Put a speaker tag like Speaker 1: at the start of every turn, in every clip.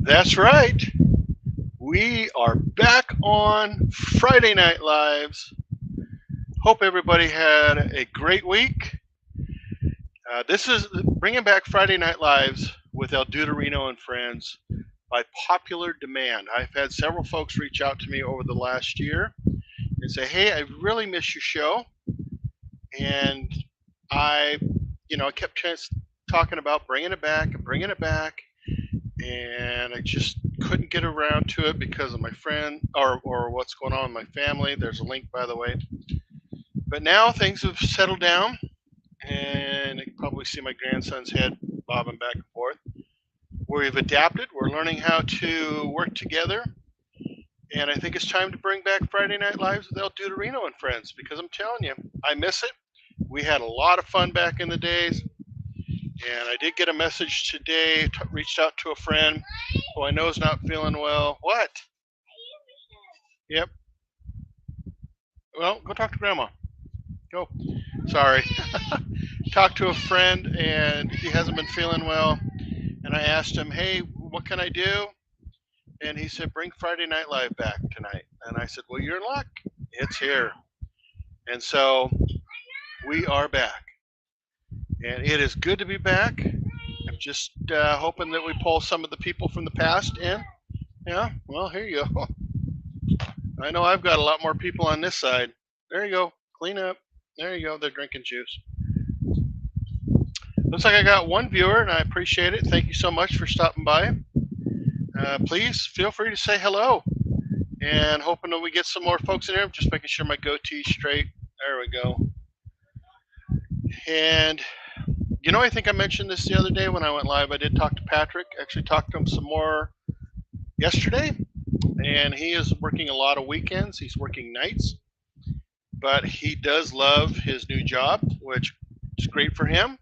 Speaker 1: That's right. We are back on Friday Night Lives. Hope everybody had a great week. This is bringing back Friday Night Lives with El Duderino and friends by popular demand. I've had several folks reach out to me over the last year and say, "Hey, I really miss your show," and I, I kept talking about bringing it back and bringing it back, and I just couldn't get around to it because of my friend or what's going on in my family. There's a link, by the way. But now things have settled down, and you can probably see my grandson's head bobbing back and forth. We've adapted. We're learning how to work together, and I think it's time to bring back Friday Night Lives with El Duderino and friends because I'm telling you, I miss it. We had a lot of fun back in the days. And I did get a message today, reached out to a friend who I know is not feeling well. What? Yep. Well, go talk to Grandma. Go. Sorry. Talked to a friend, and he hasn't been feeling well. And I asked him, hey, what can I do? And he said, bring Friday Night Live back tonight. And I said, well, you're in luck. It's here. And so we are back. And it is good to be back. I'm just hoping that we pull some of the people from the past in. Yeah, well, here you go. I know I've got a lot more people on this side. There you go. Clean up. There you go. They're drinking juice. Looks like I got one viewer, and I appreciate it. Thank you so much for stopping by. Please feel free to say hello. And hoping that we get some more folks in here. I'm just making sure my goatee's straight. There we go. And I think I mentioned this the other day when I went live. I did talk to Patrick. Actually talked to him some more yesterday. And he is working a lot of weekends. He's working nights. But he does love his new job, which is great for him.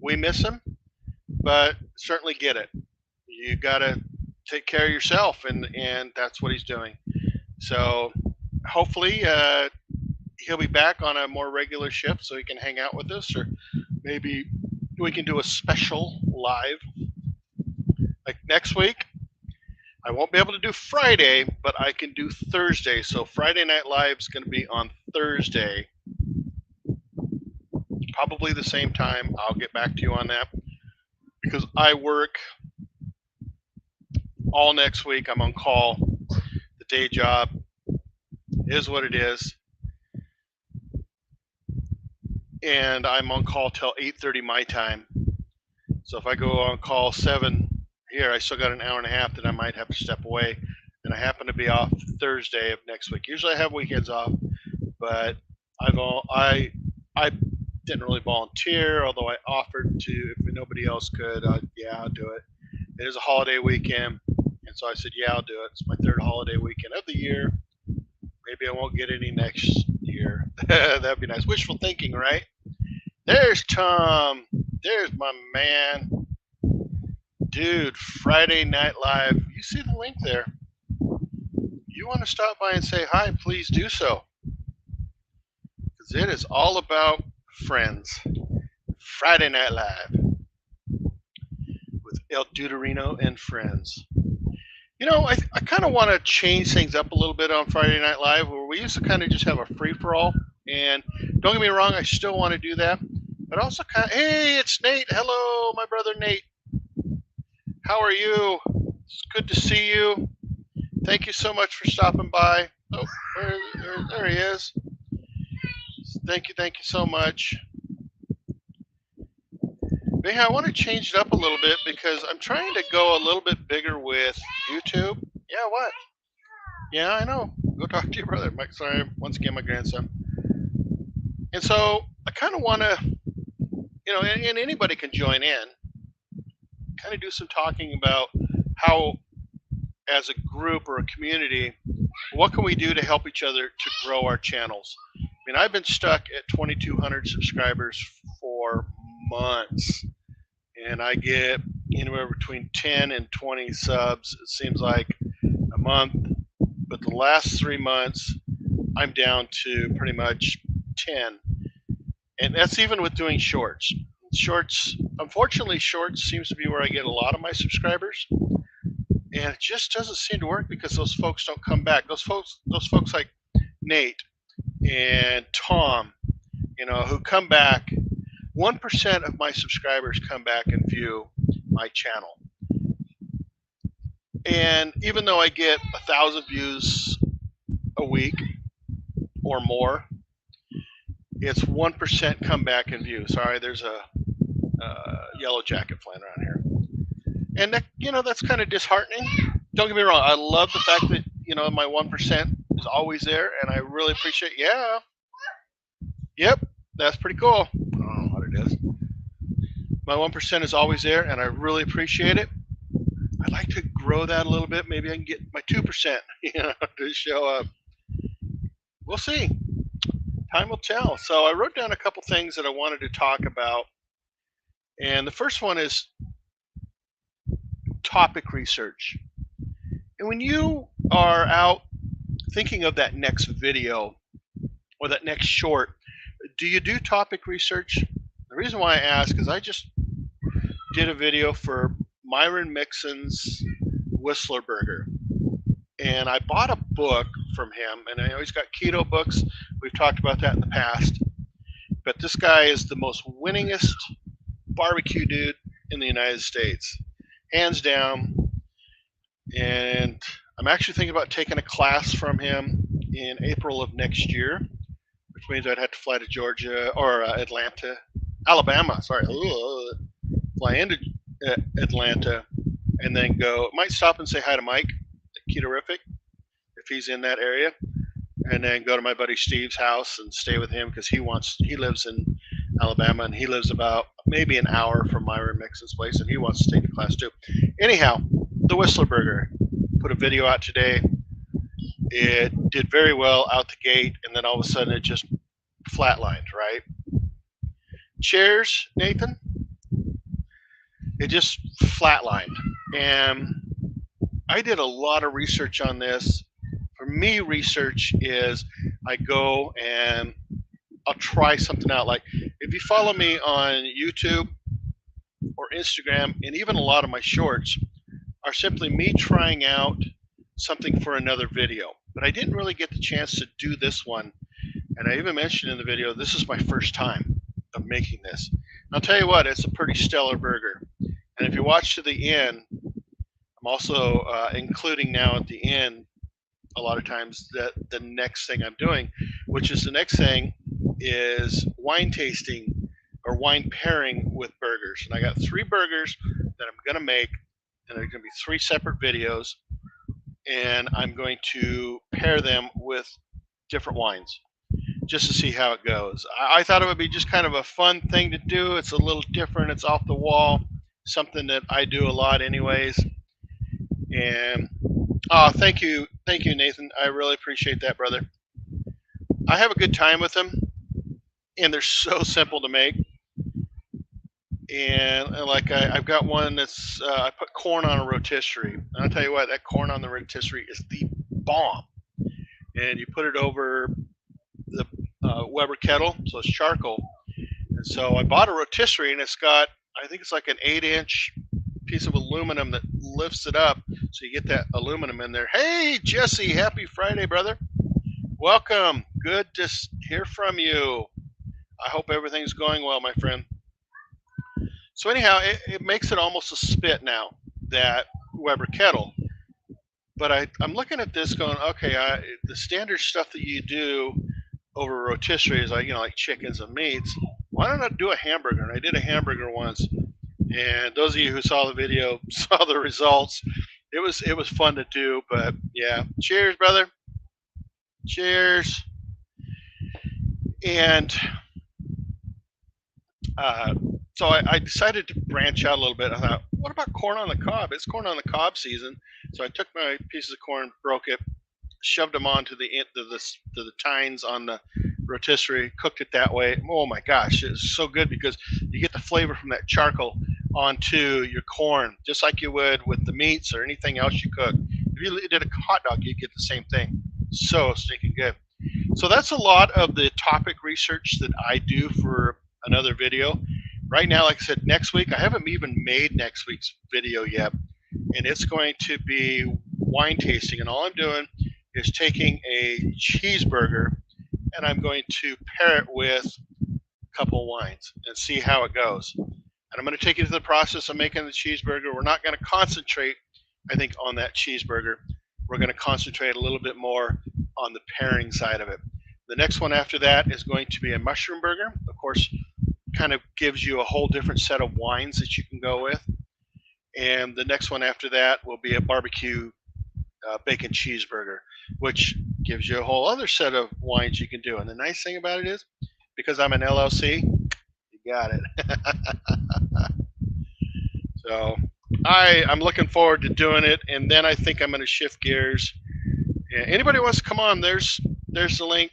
Speaker 1: We miss him, but certainly get it. You got to take care of yourself, and that's what he's doing. So hopefully he'll be back on a more regular shift so he can hang out with us, or maybe we can do a special live like next week. I won't be able to do Friday, but I can do Thursday. So Friday Night Live is going to be on Thursday. Probably the same time. I'll get back to you on that because I work all next week. I'm on call. The day job is what it is. And I'm on call till 8:30 my time. So if I go on call 7 here, I still got an hour and a half that I might have to step away. And I happen to be off Thursday of next week. Usually I have weekends off, but I didn't really volunteer, although I offered to. If nobody else could, yeah, I'll do it. It is a holiday weekend, and so I said, yeah, I'll do it. It's my third holiday weekend of the year. Maybe I won't get any next year. That'd be nice. Wishful thinking, right? There's Tom. There's my man. Dude, Friday Night Live. You see the link there. You want to stop by and say hi, please do so. Because it is all about friends. Friday Night Live with El Duderino and friends. I kind of want to change things up a little bit on Friday Night Live, where we used to kind of just have a free-for-all. And don't get me wrong, I still want to do that. But also hey, it's Nate. Hello, my brother Nate. How are you? It's good to see you. Thank you so much for stopping by. Oh, there he is. Thank you so much. But yeah, I want to change it up a little bit because I'm trying to go a little bit bigger with YouTube. Yeah, what? Yeah, I know. Go talk to your brother. Sorry, once again, my grandson. And so I kind of want to, and anybody can join in, kind of do some talking about how, as a group or a community, what can we do to help each other to grow our channels? I mean, I've been stuck at 2,200 subscribers for months, and I get anywhere between 10 and 20 subs, it seems like, a month. But the last 3 months, I'm down to pretty much 10. And that's even with doing shorts. Unfortunately, shorts seems to be where I get a lot of my subscribers. and it just doesn't seem to work because those folks don't come back. Those folks like Nate and Tom, who come back. 1% of my subscribers come back and view my channel. And even though I get 1,000 views a week or more, it's 1% come back and view. Sorry, there's a yellow jacket flying around here. And that's kind of disheartening. Don't get me wrong. I love the fact that, my 1% is always there, and I really appreciate, yeah. Yep, that's pretty cool. I don't know what it is. My 1% is always there, and I really appreciate it. I'd like to grow that a little bit. Maybe I can get my 2%, to show up. We'll see. Time will tell. So I wrote down a couple things that I wanted to talk about. And the first one is topic research. And when you are out thinking of that next video or that next short, do you do topic research? The reason why I ask is I just did a video for Myron Mixon's Whistler Burger. And I bought a book from him, and I know he's got keto books. We've talked about that in the past. But this guy is the most winningest barbecue dude in the United States, hands down. And I'm actually thinking about taking a class from him in April of next year, which means I'd have to fly to Georgia or Alabama. Sorry, fly into Atlanta, and then go. Might stop and say hi to Mike at Ketorific if he's in that area, and then go to my buddy Steve's house and stay with him because he lives in Alabama, and he lives about maybe an hour from Myron Mixon's place, and he wants to take the class too. Anyhow, the Whistler Burger, put a video out today. It did very well out the gate, and then all of a sudden it just flatlined, right? Cheers, Nathan. It just flatlined. And I did a lot of research on this. For me, research is I go and I'll try something out. Like if you follow me on YouTube or Instagram, and even a lot of my shorts are simply me trying out something for another video. But I didn't really get the chance to do this one. And I even mentioned in the video, this is my first time of making this. And I'll tell you what, it's a pretty stellar burger. And if you watch to the end, I'm also including now at the end a lot of times that the next thing I'm doing, which is the next thing is wine tasting or wine pairing with burgers. And I got 3 burgers that I'm going to make, and they're going to be 3 separate videos, and I'm going to pair them with different wines just to see how it goes. I thought it would be just kind of a fun thing to do. It's a little different. It's off the wall, something that I do a lot anyways. And thank you, Nathan. I really appreciate that, brother. I have a good time with them, and they're so simple to make. And like I've got one that's I put corn on a rotisserie. And I'll tell you what, that corn on the rotisserie is the bomb. And you put it over the Weber kettle, so it's charcoal. And so I bought a rotisserie, and it's got, I think it's like an 8-inch piece of aluminum that lifts it up, so you get that aluminum in there. Hey, Jesse, happy Friday, brother. Welcome. Good to hear from you. I hope everything's going well, my friend. So anyhow, it makes it almost a spit now, that Weber kettle. But I'm looking at this going, okay, the standard stuff that you do over rotisserie is like chickens and meats. Why don't I do a hamburger? And I did a hamburger once. And those of you who saw the video saw the results. It was fun to do, but yeah. Cheers, brother. Cheers. And so I decided to branch out a little bit. I thought, what about corn on the cob? It's corn on the cob season. So I took my pieces of corn, broke it, shoved them onto the tines on the rotisserie, cooked it that way. Oh my gosh, it's so good because you get the flavor from that charcoal onto your corn, just like you would with the meats or anything else you cook. If you did a hot dog, you get the same thing. So stinking good. So that's a lot of the topic research that I do for another video. Right now, like I said, next week, I haven't even made next week's video yet. and it's going to be wine tasting. And all I'm doing is taking a cheeseburger and I'm going to pair it with a couple wines and see how it goes. And I'm going to take you through the process of making the cheeseburger. We're not going to concentrate, I think, on that cheeseburger. We're going to concentrate a little bit more on the pairing side of it. The next one after that is going to be a mushroom burger. Of course, kind of gives you a whole different set of wines that you can go with. And the next one after that will be a barbecue bacon cheeseburger, which gives you a whole other set of wines you can do. And the nice thing about it is, because I'm an LLC, you got it. So I'm looking forward to doing it, and then I think I'm going to shift gears. Yeah, anybody wants to come on? There's the link.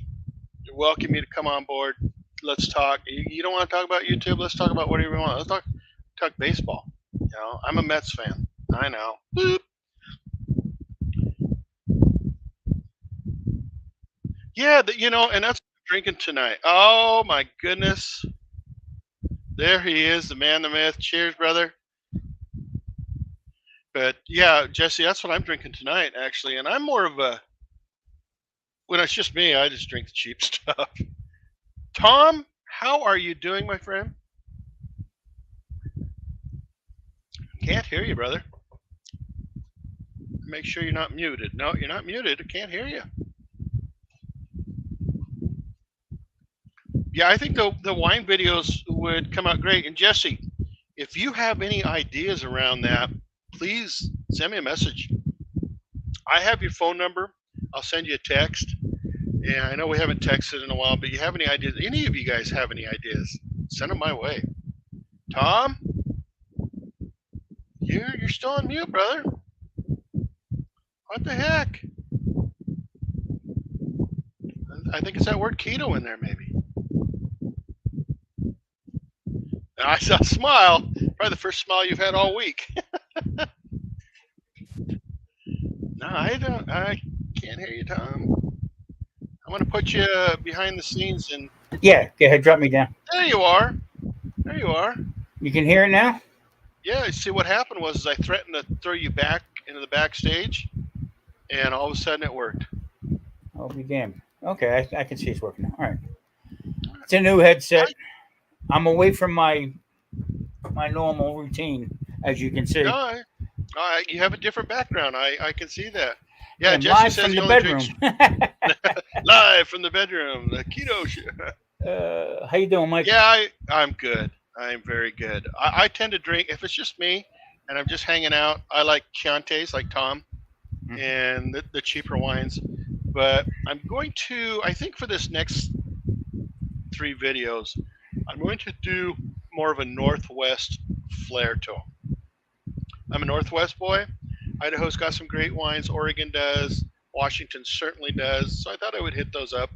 Speaker 1: Welcome you to come on board. Let's talk. You don't want to talk about YouTube? Let's talk about whatever you want. Let's talk baseball. You know, I'm a Mets fan. I know. Boop. Yeah, and that's what I'm drinking tonight. Oh my goodness. There he is, the man, the myth. Cheers, brother. But yeah, Jesse, that's what I'm drinking tonight, actually. And I'm more of a, when it's just me, I just drink the cheap stuff. Tom, how are you doing, my friend? Can't hear you, brother. Make sure you're not muted. No, you're not muted. I can't hear you. Yeah, I think the wine videos would come out great. And Jesse, if you have any ideas around that, please send me a message. I have your phone number. I'll send you a text. And I know we haven't texted in a while, but you have any ideas? Any of you guys have any ideas? Send them my way. Tom, you're still on mute, brother. What the heck? I think it's that word keto in there, maybe. I saw a smile. Probably the first smile you've had all week. No, I don't. I can't hear you, Tom. I'm going to put you behind the scenes and.
Speaker 2: Yeah, go ahead, drop me down.
Speaker 1: There you are. There you are.
Speaker 2: You can hear it now?
Speaker 1: Yeah, see what happened was I threatened to throw you back into the backstage, and all of a sudden it worked.
Speaker 2: I'll be damned. Okay, I can see it's working now. All right. It's a new headset. I'm away from my normal routine, as you can see.
Speaker 1: No, you have a different background. I can see that. Yeah, Jesse
Speaker 2: live
Speaker 1: says
Speaker 2: from
Speaker 1: he
Speaker 2: the
Speaker 1: only
Speaker 2: bedroom.
Speaker 1: live from the bedroom, the keto
Speaker 2: show. How you doing, Mike?
Speaker 1: Yeah, I'm good. I'm very good. I tend to drink, if it's just me and I'm just hanging out, I like Chiantis, like Tom, and the cheaper wines. But I'm going to, I think for this next 3 videos, I'm going to do more of a Northwest flair to them. I'm a Northwest boy. Idaho's got some great wines. Oregon does. Washington certainly does. So I thought I would hit those up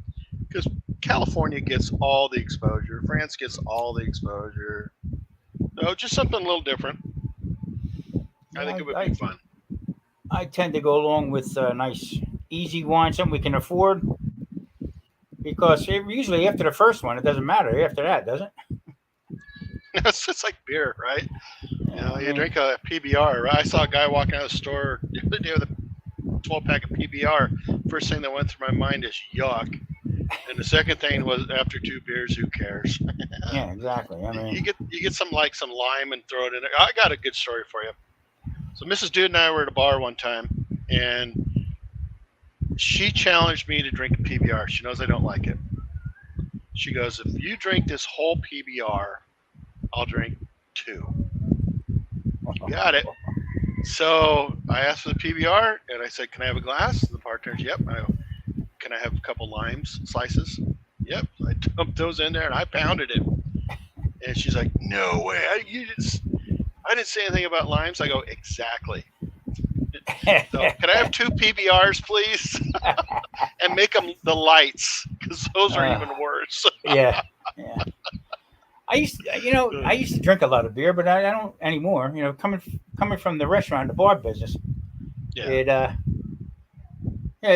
Speaker 1: because California gets all the exposure. France gets all the exposure. So just something a little different. I think it would be fun.
Speaker 2: I tend to go along with nice, easy wine, something we can afford. Because usually after the first one, it doesn't matter after that, does it?
Speaker 1: It's like beer, right? You drink a PBR. Right? I saw a guy walking out of the store the other day with a 12-pack of PBR. First thing that went through my mind is yuck. And the second thing was after 2 beers, who cares?
Speaker 2: Yeah, exactly. I mean,
Speaker 1: you get some lime and throw it in there. I got a good story for you. So Mrs. Dude and I were at a bar one time, and she challenged me to drink a PBR. She knows I don't like it. She goes, if you drink this whole PBR, I'll drink 2. Got it. So I asked for the PBR, and I said, can I have a glass? And the bartender, yep. I go, can I have a couple limes slices? Yep. I dumped those in there, and I pounded it. And she's like, no way. I didn't say anything about limes. I go, exactly. So can I have 2 PBRs, please? And make them the lights, because those are even worse.
Speaker 2: Yeah. I used to drink a lot of beer, but I don't anymore. Coming from the restaurant, the bar business,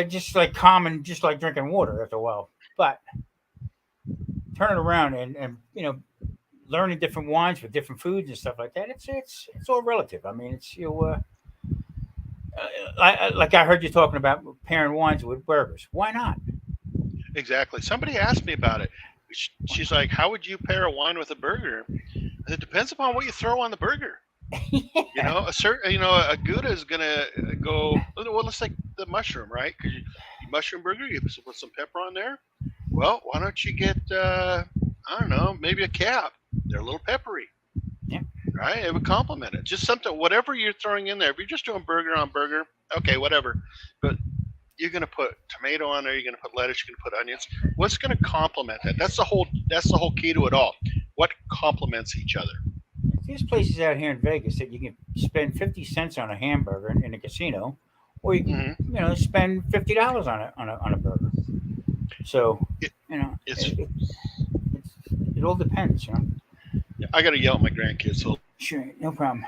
Speaker 2: just like common, just like drinking water after a while. But turn it around and learning different wines with different foods and stuff like that. It's all relative. I mean, like I heard you talking about pairing wines with burgers. Why not?
Speaker 1: Exactly. Somebody asked me about it.
Speaker 2: Why
Speaker 1: She's like, "How would you pair a wine with a burger?" It depends upon what you throw on the burger.
Speaker 2: not?
Speaker 1: You
Speaker 2: Yeah.
Speaker 1: know, a Gouda is gonna go. Well, let's take the mushroom, right? Because you mushroom burger, you put some pepper on there. Well, why don't you get I don't know, maybe a cab? They're a little peppery,
Speaker 2: Yeah.
Speaker 1: right? It would complement it. Just something, whatever you're throwing in there. If you're just doing burger on burger, okay, whatever. But you're gonna put tomato on there. You're gonna put lettuce. You're gonna put onions. What's gonna complement that? That's the whole. That's the whole key to it all. What complements each other?
Speaker 2: There's places out here in Vegas that you can spend 50 cents on a hamburger in a casino, or you can,
Speaker 1: Hmm.
Speaker 2: spend $50 on a burger. So,
Speaker 1: It,
Speaker 2: you know,
Speaker 1: it's.
Speaker 2: it all depends.
Speaker 1: I gotta yell at my grandkids. So,
Speaker 2: Sure, no problem.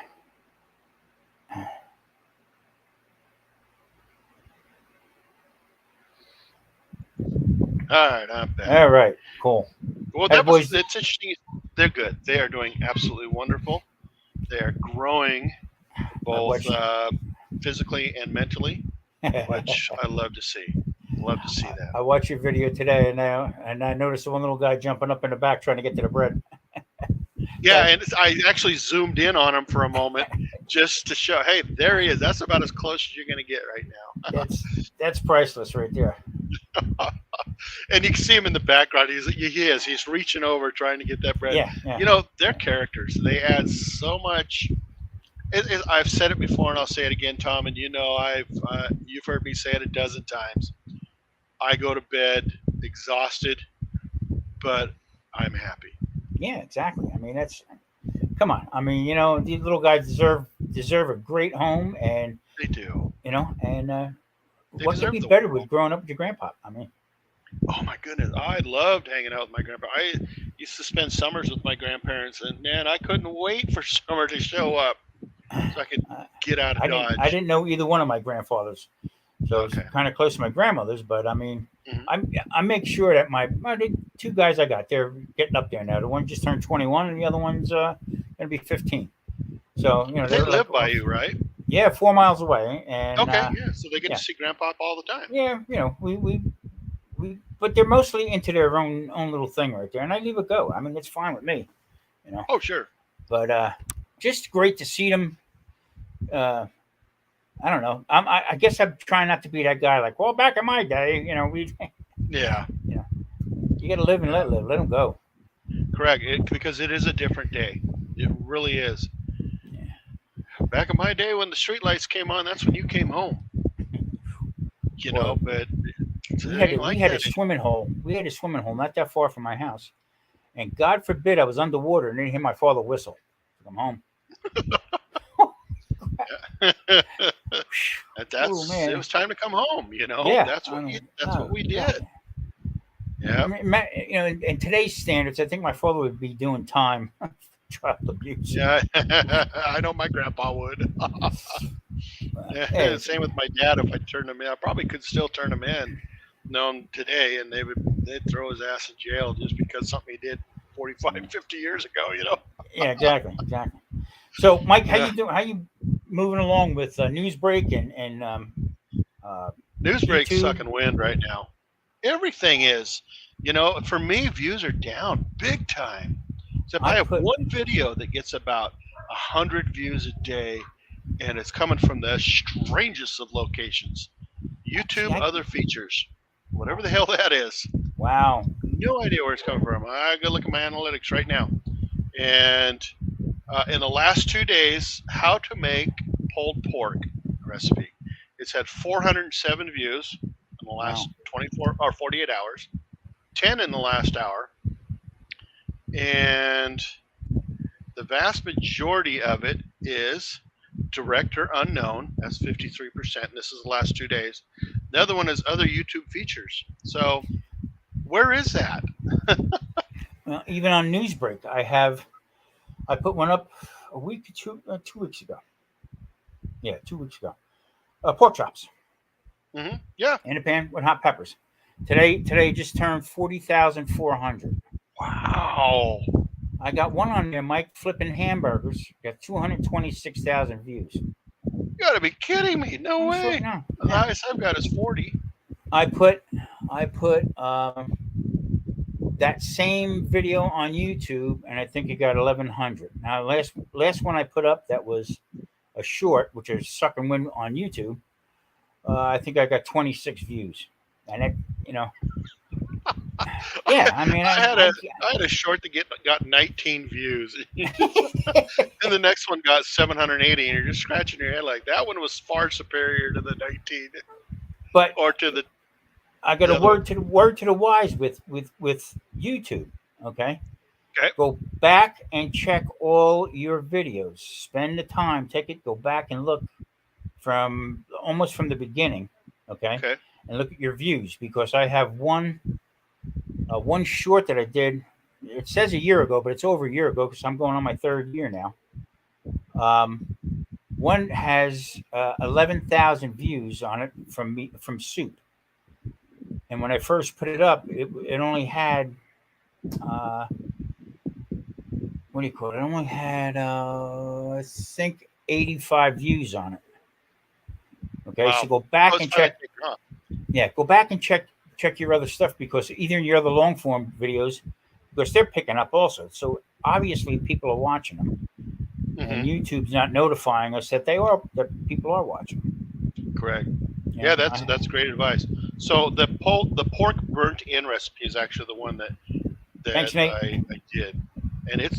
Speaker 1: all right, I'm back.
Speaker 2: All right, cool.
Speaker 1: Well,
Speaker 2: Hey, boys.
Speaker 1: that's interesting. They're good. They are doing absolutely wonderful. They are growing
Speaker 2: I
Speaker 1: both
Speaker 2: watched.
Speaker 1: physically and mentally, which I love to see. Love to see that.
Speaker 2: I watched your video today, and I noticed one little guy jumping up in the back trying to get to the bread.
Speaker 1: Yeah,
Speaker 2: That
Speaker 1: and I actually zoomed in on him for a moment just to show, hey, there he is. That's about as close as you're going to get right
Speaker 2: that's priceless right there.
Speaker 1: now. And you can see him in the background. He is. He's reaching over trying to get that bread.
Speaker 2: Yeah, yeah,
Speaker 1: You know, they're characters. They add so much. I've said it before, and I'll say it again, Tom. And you know, you've heard me say it a dozen times. I go to bed exhausted, but I'm happy.
Speaker 2: yeah. Exactly. I mean, that's come on. I mean, these little guys deserve a great home, and
Speaker 1: They do.
Speaker 2: and
Speaker 1: They
Speaker 2: what could
Speaker 1: deserve
Speaker 2: be
Speaker 1: the
Speaker 2: better with
Speaker 1: world.
Speaker 2: growing up with your grandpa? I mean,
Speaker 1: Oh my goodness, I loved hanging out with my grandpa. I used to spend summers with my grandparents, and man, I couldn't wait for summer to show up so I could
Speaker 2: uh,
Speaker 1: get out of
Speaker 2: I
Speaker 1: Dodge.
Speaker 2: didn't know either one of my grandfathers, so it's
Speaker 1: Okay.
Speaker 2: kind of close to my grandmother's. But I mean,
Speaker 1: Hmm.
Speaker 2: I make sure that the two guys I got, they're getting up there now. The one just turned 21, and the other one's gonna be 15. So
Speaker 1: They
Speaker 2: they're like,
Speaker 1: live by you, right?
Speaker 2: yeah, 4 miles away, and
Speaker 1: Okay, yeah. So they get to
Speaker 2: yeah,
Speaker 1: see Grandpa all the time.
Speaker 2: yeah, but they're mostly into their own little thing right there, and I leave it go. I mean, it's fine with me, you know.
Speaker 1: Oh, sure.
Speaker 2: But just great to see them. Uh, I don't know. I guess I'm trying not to be that guy. Like, well, back in my day, we,
Speaker 1: Yeah,
Speaker 2: you know, you got to live and
Speaker 1: yeah.
Speaker 2: let live. Let them go.
Speaker 1: Correct. Because it is a different day. It really is.
Speaker 2: Yeah.
Speaker 1: Back in my day, when the street lights came on, that's when you came home. You know,
Speaker 2: Well,
Speaker 1: but it
Speaker 2: we had
Speaker 1: ain't
Speaker 2: we
Speaker 1: like
Speaker 2: had a
Speaker 1: that.
Speaker 2: swimming hole. We had a swimming hole not that far from my house, and God forbid I was underwater and didn't hear my father whistle to come home. Oh
Speaker 1: That's it
Speaker 2: man,
Speaker 1: was time to come home. You know,
Speaker 2: yeah. I mean,
Speaker 1: that's what
Speaker 2: oh
Speaker 1: we
Speaker 2: God.
Speaker 1: did.
Speaker 2: I
Speaker 1: Yeah.
Speaker 2: mean, in today's standards, I think my father would be doing time for child abuse.
Speaker 1: Yeah, I know my grandpa would.
Speaker 2: Hey,
Speaker 1: Same with my dad. If I turned him in, I probably could still turn him in, known today, and they'd throw his ass in jail just because something he did 45, 50 years ago. You know.
Speaker 2: yeah, exactly, exactly. So, Mike, how
Speaker 1: Yeah.
Speaker 2: you doing? How you moving along with Newsbreak and uh,
Speaker 1: Newsbreak's
Speaker 2: YouTube?
Speaker 1: sucking wind right now. Everything is. You know, for me, views are down big time. Except
Speaker 2: I
Speaker 1: I have
Speaker 2: put
Speaker 1: one video that gets about 100 views a day, and it's coming from the strangest of locations.
Speaker 2: see,
Speaker 1: YouTube other features, whatever the hell that is.
Speaker 2: wow,
Speaker 1: No idea where it's coming from. I go look at my analytics right now, and in the last 2 days, how to make pulled pork recipe. It's had 407 views in the
Speaker 2: wow.
Speaker 1: last 24 or 48 hours, 10 in the last hour, and the vast majority of it is director unknown. That's 53%. And this is the last 2 days. The other one is other YouTube features. So where is that?
Speaker 2: Well, even on Newsbreak, I put one up a week, 2 weeks ago. Yeah, 2 weeks ago. Pork chops
Speaker 1: Yeah.
Speaker 2: in a pan with hot peppers. Today just turned 40,400.
Speaker 1: Wow.
Speaker 2: I got one on there, Mike, flipping hamburgers. Got 226,000 views.
Speaker 1: You got to be kidding me! No
Speaker 2: I'm sure
Speaker 1: way.
Speaker 2: no.
Speaker 1: The
Speaker 2: Yeah.
Speaker 1: highest I've got is 40.
Speaker 2: I put that same video on YouTube, and I think it got 1,100. Now, last one I put up that was a short, which is Suck and Win on YouTube. I think I got 26 views, and it, you know, yeah. I mean,
Speaker 1: I had a I had a short that got 19 views, and the next one got 780, and you're just scratching your head like that one was far superior to the 19
Speaker 2: but
Speaker 1: or to
Speaker 2: I got
Speaker 1: the
Speaker 2: a
Speaker 1: other one.
Speaker 2: word to the wise with YouTube. Okay,
Speaker 1: Okay,
Speaker 2: go back and check all your videos. Spend the time, take it, go back and look from almost from the beginning. Okay,
Speaker 1: okay,
Speaker 2: and look at your views because I have one short that I did. It says a year ago, but it's over a year ago because I'm going on my third year now. Um, One has 11,000 views on it from Soup, and when I first put it up, it only had uh, what do you call it? It only had I think 85 views on it. Okay, so
Speaker 1: wow.
Speaker 2: go
Speaker 1: I
Speaker 2: back
Speaker 1: was
Speaker 2: and
Speaker 1: finally
Speaker 2: check.
Speaker 1: taking off.
Speaker 2: Yeah, go back and check your other stuff because either your other long form videos because they're picking up also. So obviously people are watching them, and
Speaker 1: Hmm.
Speaker 2: YouTube's not notifying us that people are watching.
Speaker 1: Correct.
Speaker 2: You
Speaker 1: Yeah,
Speaker 2: know,
Speaker 1: that's great advice. So the pork burnt in recipe is actually the one that
Speaker 2: thanks, Nate.
Speaker 1: I did, and it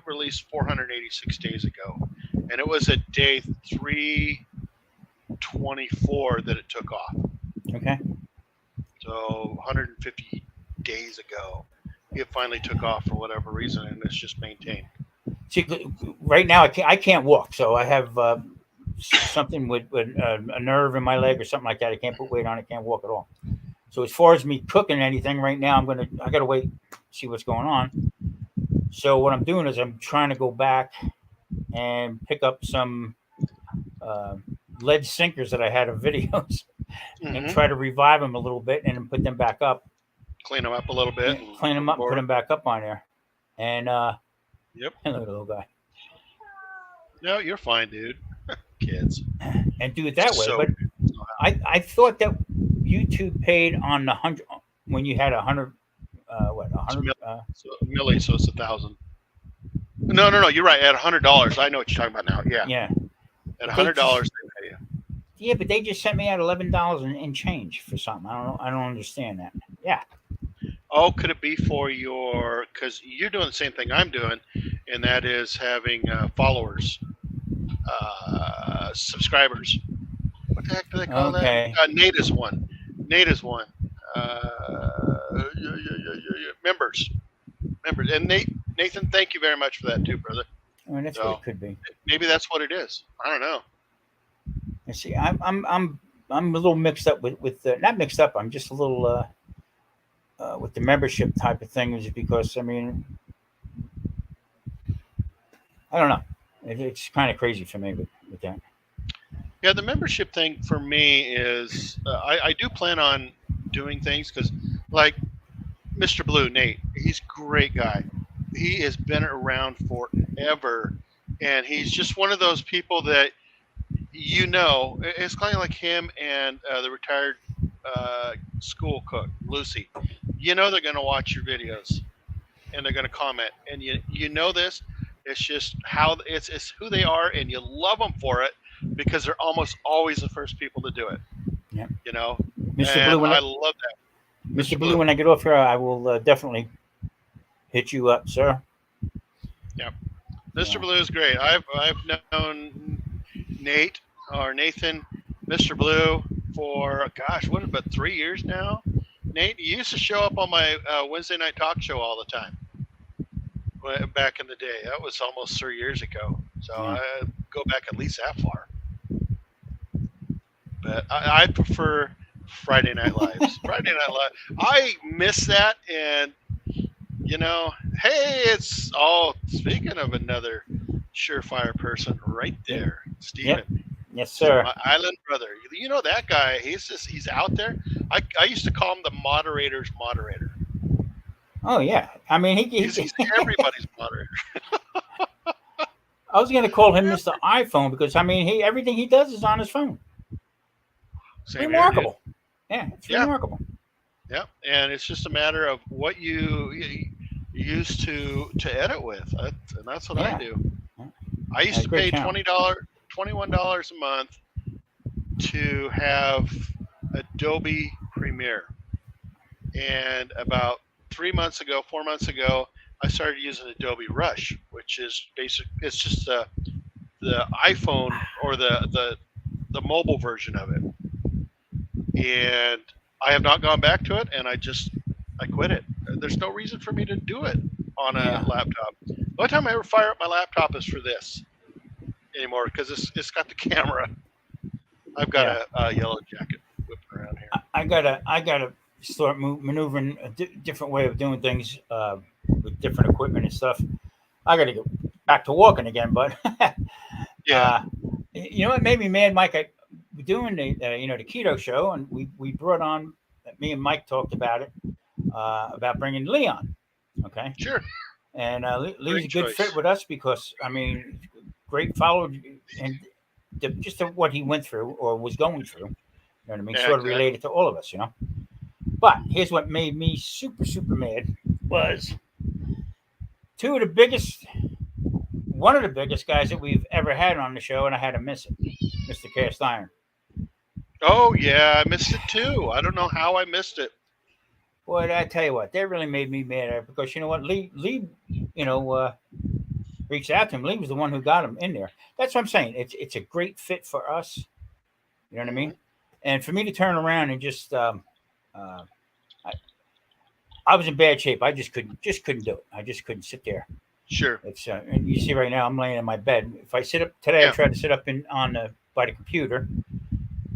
Speaker 1: released 486 days ago, and it was at day 324 that it took off.
Speaker 2: Okay.
Speaker 1: So 150 days ago, it finally took off for whatever reason, and it's just maintained.
Speaker 2: See, right now I can't walk, so I have something with a nerve in my leg or something like that. I can't put weight on it. Can't walk at all. So as far as me cooking anything right now, I gotta wait, see what's going on. So what I'm doing is I'm trying to go back and pick up some uh, lead sinkers that I had of videos and
Speaker 1: Hmm.
Speaker 2: try to revive them a little bit and then put them back up.
Speaker 1: Clean them up a little bit
Speaker 2: Yeah,
Speaker 1: and
Speaker 2: clean them
Speaker 1: move
Speaker 2: up and put
Speaker 1: forward.
Speaker 2: them back up on there. And
Speaker 1: Yep.
Speaker 2: look at the little guy.
Speaker 1: No, you're fine, dude. Kids.
Speaker 2: And do it that way.
Speaker 1: So
Speaker 2: But I thought that YouTube paid on the 100 when you had 100 what a
Speaker 1: it's
Speaker 2: hundred
Speaker 1: milli, so it's 1,000. No, no, no. You're right. At $100, I know what you're talking about now. Yeah,
Speaker 2: yeah.
Speaker 1: at
Speaker 2: But they just
Speaker 1: $100 they pay you.
Speaker 2: yeah, but they just sent me out $11 and change for something. I don't understand that. Yeah.
Speaker 1: Oh, could it be for your? Because you're doing the same thing I'm doing, and that is having followers, subscribers. What the heck do they call that?
Speaker 2: Okay.
Speaker 1: Nate is one. Nate is one. Members, members, and Nathan, thank you very much for that too, brother.
Speaker 2: I mean, that's what
Speaker 1: So
Speaker 2: it could be.
Speaker 1: maybe that's what it is. I don't know.
Speaker 2: You see, I'm a little mixed up with not mixed up. I'm just a little with the membership type of thing, is because I mean I don't know. It's kind of crazy for me with that.
Speaker 1: Yeah, the membership thing for me is I do plan on doing things because, like Mr. Blue, Nate, he's a great guy. He has been around forever, and he's just one of those people that it's kind of like him and the retired school cook, Lucy. You know they're going to watch your videos and they're going to comment, and you know this. It's just how it's who they are, and you love them for it because they're almost always the first people to do it.
Speaker 2: Yeah,
Speaker 1: You know,
Speaker 2: Mr. Blue.
Speaker 1: and I love that,
Speaker 2: Mr.
Speaker 1: Mr.
Speaker 2: Blue,
Speaker 1: Blue.
Speaker 2: when I get off here, I will definitely hit you up, sir.
Speaker 1: Yeah, Mr.
Speaker 2: Yeah.
Speaker 1: Blue is great. I've known Nate or Nathan, Mr. Blue for gosh, what about 3 years now? Nate, you used to show up on my Wednesday night talk show all the time back in the day. That was almost 3 years ago. So
Speaker 2: Yeah.
Speaker 1: I go back at least that far. But I prefer Friday Night Lives. Friday Night Live. I miss that, and hey, it's all. Speaking of another surefire person, right there,
Speaker 2: Yep.
Speaker 1: Steven.
Speaker 2: Yes, sir.
Speaker 1: My island brother. You know that guy. He's out there. I used to call him the moderator's moderator.
Speaker 2: Oh yeah. I mean,
Speaker 1: He's everybody's moderator.
Speaker 2: I was going to call him Mr. iPhone because I mean, he everything he does is on his phone.
Speaker 1: Same here, dude.
Speaker 2: Remarkable. Yeah, it's
Speaker 1: Yeah,
Speaker 2: remarkable.
Speaker 1: yeah. And it's just a matter of what you use to edit with, and that's what I
Speaker 2: Yeah,
Speaker 1: do.
Speaker 2: yeah.
Speaker 1: I used to
Speaker 2: Great
Speaker 1: pay
Speaker 2: channel.
Speaker 1: $21 a month to have Adobe Premiere, and about 3 months ago, 4 months ago, I started using Adobe Rush, which is basic. It's just the iPhone or the mobile version of it, and I have not gone back to it, and I quit it. There's no reason for me to do it on a
Speaker 2: Yeah,
Speaker 1: laptop. The only time I ever fire up my laptop is for this anymore because it's got the camera. I've got
Speaker 2: yeah.
Speaker 1: a yellow jacket whipping around here.
Speaker 2: I gotta start maneuvering a different way of doing things with different equipment and stuff. I gotta get back to walking again, but
Speaker 1: Yeah.
Speaker 2: uh, you know what made me mad, Mike? I doing the the keto show, and we brought on. Me and Mike talked about bringing Leon. Okay,
Speaker 1: Sure.
Speaker 2: and Lee's
Speaker 1: Great
Speaker 2: a good fit
Speaker 1: choice.
Speaker 2: with us because I mean, great follow and just what he went through or was going through. You know what I mean?
Speaker 1: Yeah,
Speaker 2: Sort of
Speaker 1: exactly.
Speaker 2: related to all of us, you know. But here's what made me super mad was two of the biggest, one of the biggest guys that we've ever had on the show, and I had to miss it, Mr. Cast Iron.
Speaker 1: Oh yeah, I missed it too. I don't know how I missed it.
Speaker 2: Boy, I tell you what, that really made me mad because you know what, Lee, you know, reached out to him. Lee was the one who got him in there. That's what I'm saying. It's a great fit for us. You know what I
Speaker 1: Hmm.
Speaker 2: mean? And for me to turn around and just uh, I, I was in bad shape. I just couldn't do it. I just couldn't sit there.
Speaker 1: Sure.
Speaker 2: It's and you see right now I'm laying in my bed. If I sit up today, I
Speaker 1: Yeah.
Speaker 2: tried to sit up in on the by the computer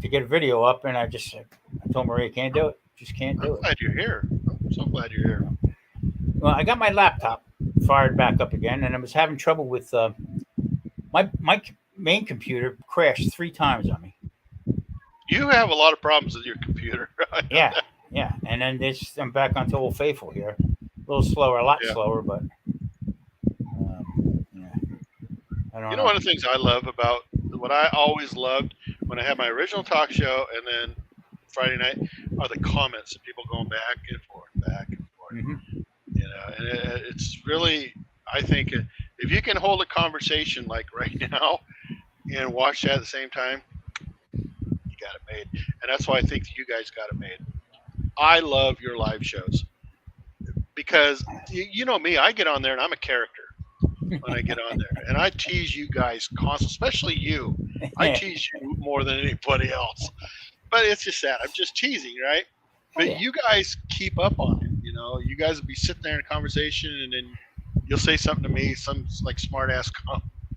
Speaker 2: to get a video up, and I told Maria can't do it. Just can't
Speaker 1: I'm
Speaker 2: do it.
Speaker 1: glad you're here. I'm so glad you're
Speaker 2: You
Speaker 1: here.
Speaker 2: know. Well, I got my laptop fired back up again, and I was having trouble with my main computer crashed 3 times on me.
Speaker 1: You have a lot of problems with your computer. I know
Speaker 2: Yeah,
Speaker 1: that.
Speaker 2: yeah, and then this I'm back onto Old Faithful here. A little slower, a lot
Speaker 1: Yeah.
Speaker 2: slower, but yeah, I don't
Speaker 1: You know,
Speaker 2: know.
Speaker 1: one of the things I love about what I always loved when I had my original talk show and then Friday night are the comments of people going back and forth, back and forth.
Speaker 2: Hmm.
Speaker 1: You know, and it's really, I think, if you can hold a conversation like right now and watch that at the same time, you got it made. And that's why I think you guys got it made. I love your live shows because you know me, I get on there and I'm a character when I get on there, and I tease you guys constantly, especially you. I tease you more than anybody else, but it's just that I'm just teasing, right?
Speaker 2: Oh
Speaker 1: But
Speaker 2: yeah,
Speaker 1: you guys keep up on it. You know, you guys will be sitting there in a conversation, and then you'll say something to me, some like smart ass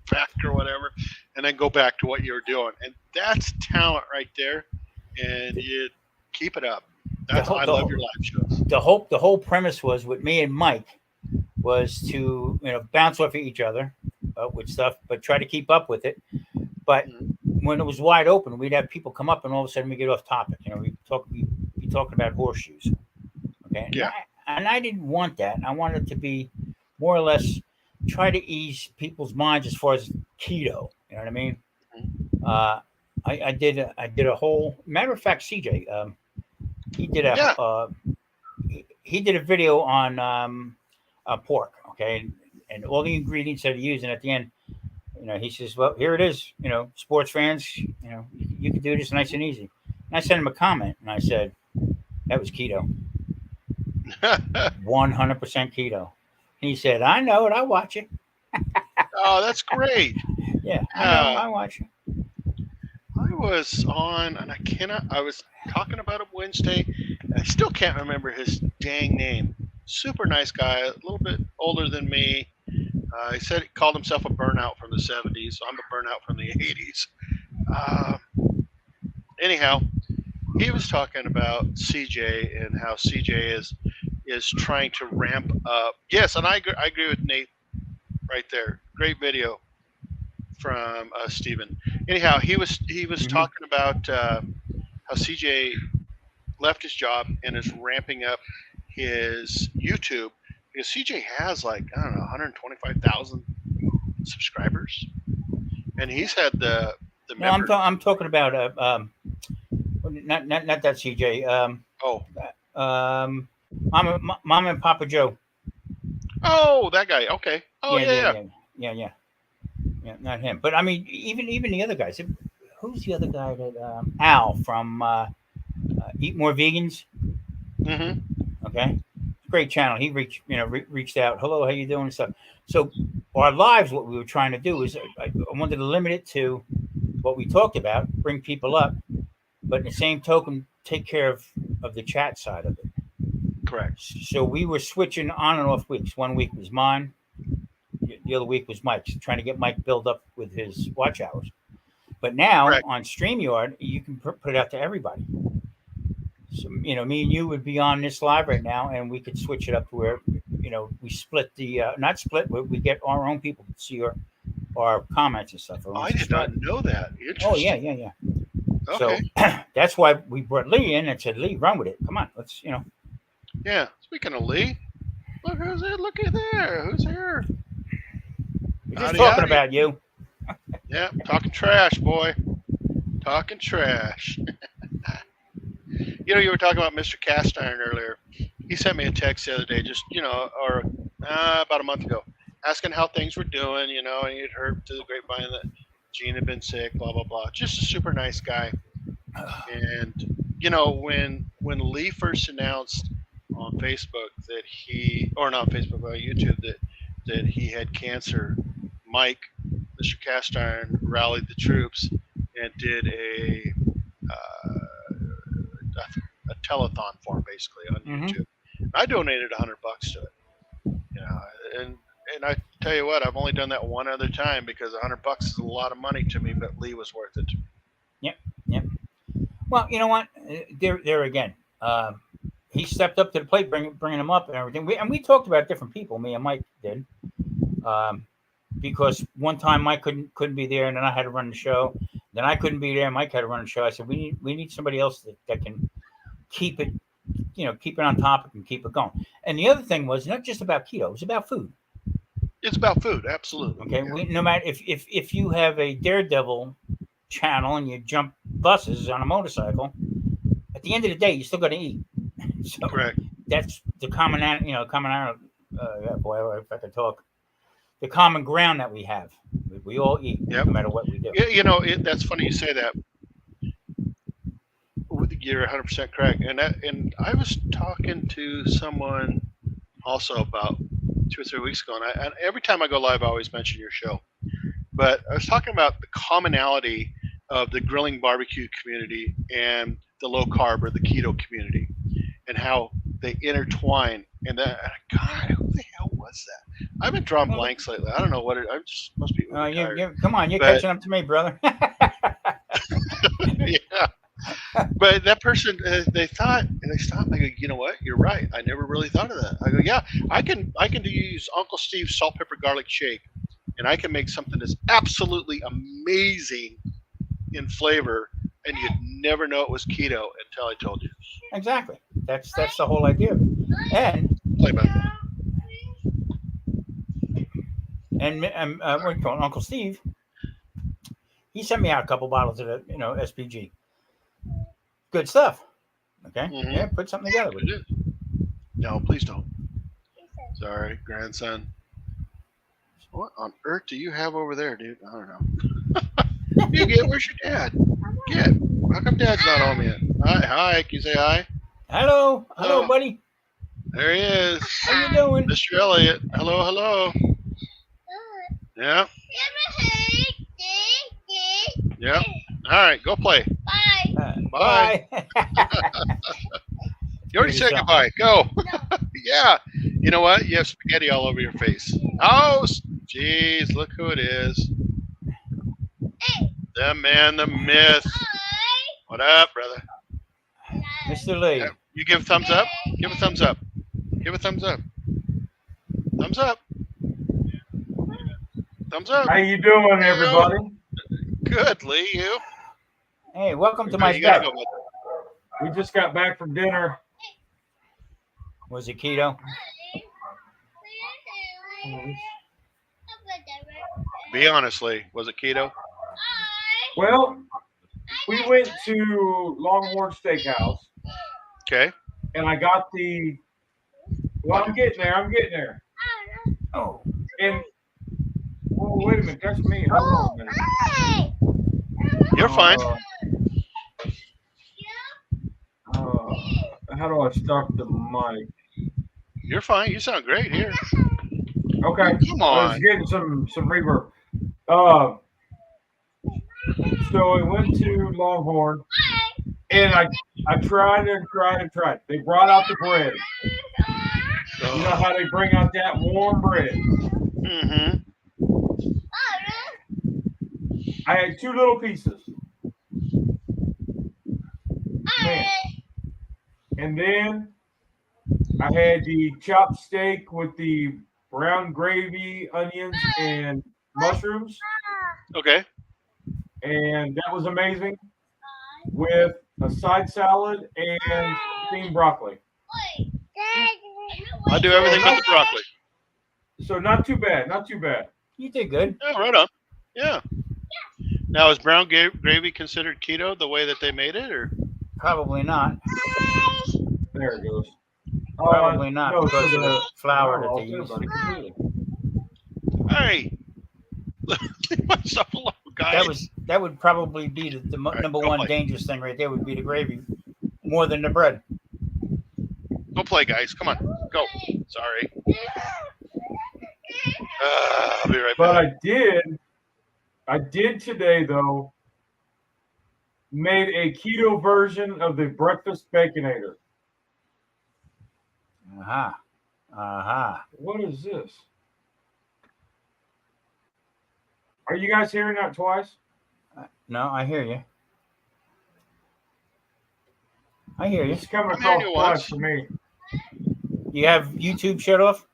Speaker 1: fact or whatever, and then go back to what you were doing, and that's talent right there. And you keep it up.
Speaker 2: the
Speaker 1: That's
Speaker 2: whole
Speaker 1: I
Speaker 2: the
Speaker 1: love
Speaker 2: whole
Speaker 1: your live shows.
Speaker 2: the whole premise was with me and Mike was to bounce off of each other with stuff, but try to keep up with it. But
Speaker 1: Mhm.
Speaker 2: when it was wide open, we'd have people come up, and all of a sudden we get off topic. We be talking about horseshoes. Okay,
Speaker 1: Yeah.
Speaker 2: and I didn't want that. I wanted to be more or less try to ease people's minds as far as keto. You know what I mean?
Speaker 1: Mhm.
Speaker 2: Uh, I did a whole matter of fact. CJ, he did a
Speaker 1: Yeah.
Speaker 2: he did a video on pork. Okay, and all the ingredients that he used, and at the end, he says, "Well, here it is. Sports fans, you can do this nice and easy." And I sent him a comment, and I said, "That was keto, 100% keto." He said, "I know it. I watch it.
Speaker 1: Oh, that's great.
Speaker 2: Yeah, I know.
Speaker 1: Yeah.
Speaker 2: I watch it."
Speaker 1: I was on, and I was talking about him Wednesday, and I still can't remember his dang name. Super nice guy, a little bit older than me. He said he called himself a burnout from the 70s. So I'm a burnout from the 80s. Uh, Anyhow, he was talking about CJ and how CJ is trying to ramp up. Yes, and I agree with Nate right there. Great video from Steven. Anyhow, he was
Speaker 2: Hmm.
Speaker 1: talking about how CJ left his job and is ramping up his YouTube because CJ has like I don't know 125,000 subscribers, and he's had the
Speaker 2: No,
Speaker 1: members.
Speaker 2: I'm talking about not that CJ.
Speaker 1: Oh,
Speaker 2: Mom and Papa Joe.
Speaker 1: oh, that guy. Okay. Oh,
Speaker 2: Yeah,
Speaker 1: yeah,
Speaker 2: yeah,
Speaker 1: yeah.
Speaker 2: yeah, yeah, yeah, yeah. Not him, but I mean, even the other guys. Who's the other guy that Al from Eat More Vegans?
Speaker 1: Mm-hmm.
Speaker 2: Okay, great channel. He reached out. Hello, how you doing and stuff. So our lives, what we were trying to do is I wanted to limit it to what we talked about, bring people up, but in the same token, take care of the chat side of it.
Speaker 1: Correct.
Speaker 2: So we were switching on and off weeks. One week was mine. The other week was Mike's, trying to get Mike build up with his watch hours. But now
Speaker 1: Correct.
Speaker 2: on StreamYard, you can put it out to everybody. So, me and you would be on this live right now, and we could switch it up to where, we split the, not split, but we get our own people to see our comments and stuff.
Speaker 1: I did not know that. Interesting.
Speaker 2: Oh, yeah, yeah, yeah.
Speaker 1: Okay.
Speaker 2: So that's why we brought Lee in and said, Lee, run with it. Come on, let's.
Speaker 1: Yeah. Speaking of Lee, look who's there. Look at there. Who's here?
Speaker 2: We're just talking about you.
Speaker 1: Yeah, talking trash, boy. Talking trash. You were talking about Mr. Cast Iron earlier. He sent me a text the other day, just or about a month ago, asking how things were doing. And he'd heard to the grapevine that Gene had been sick, blah blah blah. Just a super nice guy. And when Lee first announced on Facebook that or not Facebook, but on YouTube that he had cancer, Mike, Mr. Cast Iron, rallied the troops and did a telethon for him, basically, on YouTube. I donated $100 to it. And I tell you what, I've only done that one other time because $100 is a lot of money to me, but Lee was worth it.
Speaker 2: Yep. Well, you know what? There again, he stepped up to the plate, bringing him up and everything. We talked about different people. Me and Mike did, because one time Mike couldn't be there, and then I had to run the show. Then I couldn't be there. Mike had to run the show. I said we need somebody else that can keep it, keep it on topic and keep it going. And the other thing was not just about keto; it was about food.
Speaker 1: It's about food, absolutely.
Speaker 2: Okay,
Speaker 1: yeah.
Speaker 2: No matter if you have a Daredevil channel and you jump buses on a motorcycle, at the end of the day, you still got to eat. So
Speaker 1: Correct.
Speaker 2: That's the common boy, if I could talk, the common ground that we have. We all eat, no matter what we do.
Speaker 1: That's funny you say that. You're 100% correct. And I was talking to someone also about 2 or 3 weeks ago, and every time I go live, I always mention your show. But I was talking about the commonality of the grilling barbecue community and the low carb or the keto community, and how they intertwine. And that, God, who the hell was that? I've been drawing blanks lately. I don't know what it. I just must be really tired.
Speaker 2: Come on, you're catching up to me, brother.
Speaker 1: Yeah. But that person, they thought, and they stopped. I go, you know what? You're right. I never really thought of that. I go, yeah, I can use Uncle Steve's salt, pepper, garlic shake, and I can make something that's absolutely amazing in flavor, and you'd never know it was keto until I told you.
Speaker 2: Exactly. That's the whole idea. And
Speaker 1: play back.
Speaker 2: And what do you call it? Uncle Steve, he sent me out a couple bottles of the SPG. Good stuff. Okay.
Speaker 1: Mm-hmm.
Speaker 2: Yeah, put something together with it.
Speaker 1: No, please don't. Sorry, grandson. What on earth do you have over there, dude? I don't know. Where's your dad? Get. How come dad's not home yet? Hi. Can you say hi?
Speaker 2: Hello, buddy.
Speaker 1: There he is.
Speaker 2: How you doing?
Speaker 1: Mr. Elliott. Hello. Yeah. Yep. All right, go play. Bye. You already said goodbye. Go. Yeah. You know what? You have spaghetti all over your face. Oh, jeez, look who it is. The man, the myth. What up, brother?
Speaker 2: Mr. Lee.
Speaker 1: Yeah. You give a thumbs up? Give a thumbs up. Give a thumbs up. Thumbs up. Thumbs up.
Speaker 3: How you doing, everybody?
Speaker 1: Good, Lee. You?
Speaker 2: Hey, welcome to my show.
Speaker 3: We just got back from dinner.
Speaker 2: Was it keto?
Speaker 1: Be honestly, was it keto?
Speaker 3: Well, we went to Longhorn Steakhouse,
Speaker 1: Okay.
Speaker 3: and I got the. Well, I'm getting there. I'm getting there.
Speaker 2: Oh,
Speaker 3: And oh, wait a minute, that's me. Hold on a minute.
Speaker 1: You're fine.
Speaker 3: How do I start the mic?
Speaker 1: You're fine. You sound great here.
Speaker 3: Okay,
Speaker 1: Come
Speaker 3: I was
Speaker 1: on.
Speaker 3: getting some reverb. Uh, so I went to Longhorn, and I tried and tried and tried. They brought out the bread. You know how they bring out that warm bread.
Speaker 1: Mm-hmm.
Speaker 3: I had two little pieces. Man. And then I had the chopped steak with the brown gravy, onions, and mushrooms.
Speaker 1: Okay.
Speaker 3: And that was amazing with a side salad and steamed broccoli.
Speaker 1: I do everything but the broccoli.
Speaker 3: So not too bad, not too bad.
Speaker 2: you did good.
Speaker 1: Yeah, right on. Yeah. Now, is brown gravy considered keto the way that they made it, or?
Speaker 2: Probably not.
Speaker 3: There it goes.
Speaker 2: Probably not
Speaker 3: no,
Speaker 2: because
Speaker 3: so
Speaker 2: of the flour that
Speaker 3: I'll
Speaker 2: they
Speaker 3: say
Speaker 2: use.
Speaker 3: about it completely.
Speaker 1: Hey, leave myself alone, guys.
Speaker 2: That would probably be the
Speaker 1: right,
Speaker 2: number
Speaker 1: go
Speaker 2: one
Speaker 1: play.
Speaker 2: dangerous thing right there would be the gravy more than the bread.
Speaker 1: Go play, guys. Come on. Go. Sorry. I'll be right
Speaker 3: But
Speaker 1: back.
Speaker 3: I did today though, made a keto version of the breakfast baconator.
Speaker 2: Aha. Aha.
Speaker 3: What is this? Are you guys hearing that twice?
Speaker 2: No, I hear you. I hear you.
Speaker 3: It's coming
Speaker 1: I'm hearing
Speaker 3: across
Speaker 1: you
Speaker 3: twice
Speaker 1: once.
Speaker 3: for me.
Speaker 2: You have YouTube shut off?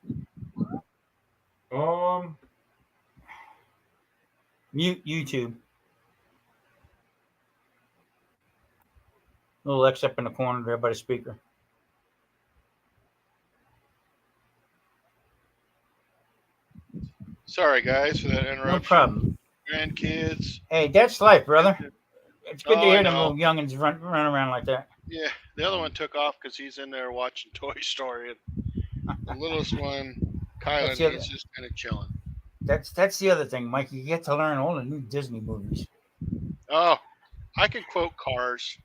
Speaker 2: Mute YouTube. Little X up in the corner there by the speaker.
Speaker 1: Sorry, guys, for that interruption.
Speaker 2: No problem.
Speaker 1: Grandkids.
Speaker 2: Hey, that's life, brother. It's good to
Speaker 1: Oh, I
Speaker 2: hear them
Speaker 1: know.
Speaker 2: little youngins run around like that.
Speaker 1: Yeah, the other one took off because he's in there watching Toy Story, and the littlest one, Kylan,
Speaker 2: That's the other-
Speaker 1: he's just kind of chilling.
Speaker 2: That's the other thing, Mike. You get to learn all the new Disney movies.
Speaker 1: Oh, I can quote Cars.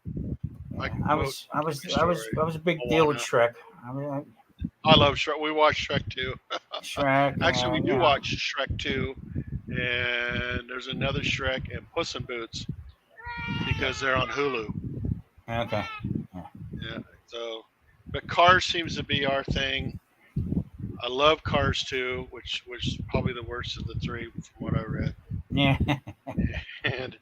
Speaker 2: I was a big deal with Shrek.
Speaker 1: I love Shrek. We watched Shrek 2.
Speaker 2: Shrek.
Speaker 1: Actually, we do watch Shrek 2, and there's another Shrek and Puss in Boots because they're on Hulu.
Speaker 2: Okay.
Speaker 1: Yeah. So, but Cars seems to be our thing. I love Cars 2, which was probably the worst of the three from what I read.
Speaker 2: Yeah.
Speaker 1: And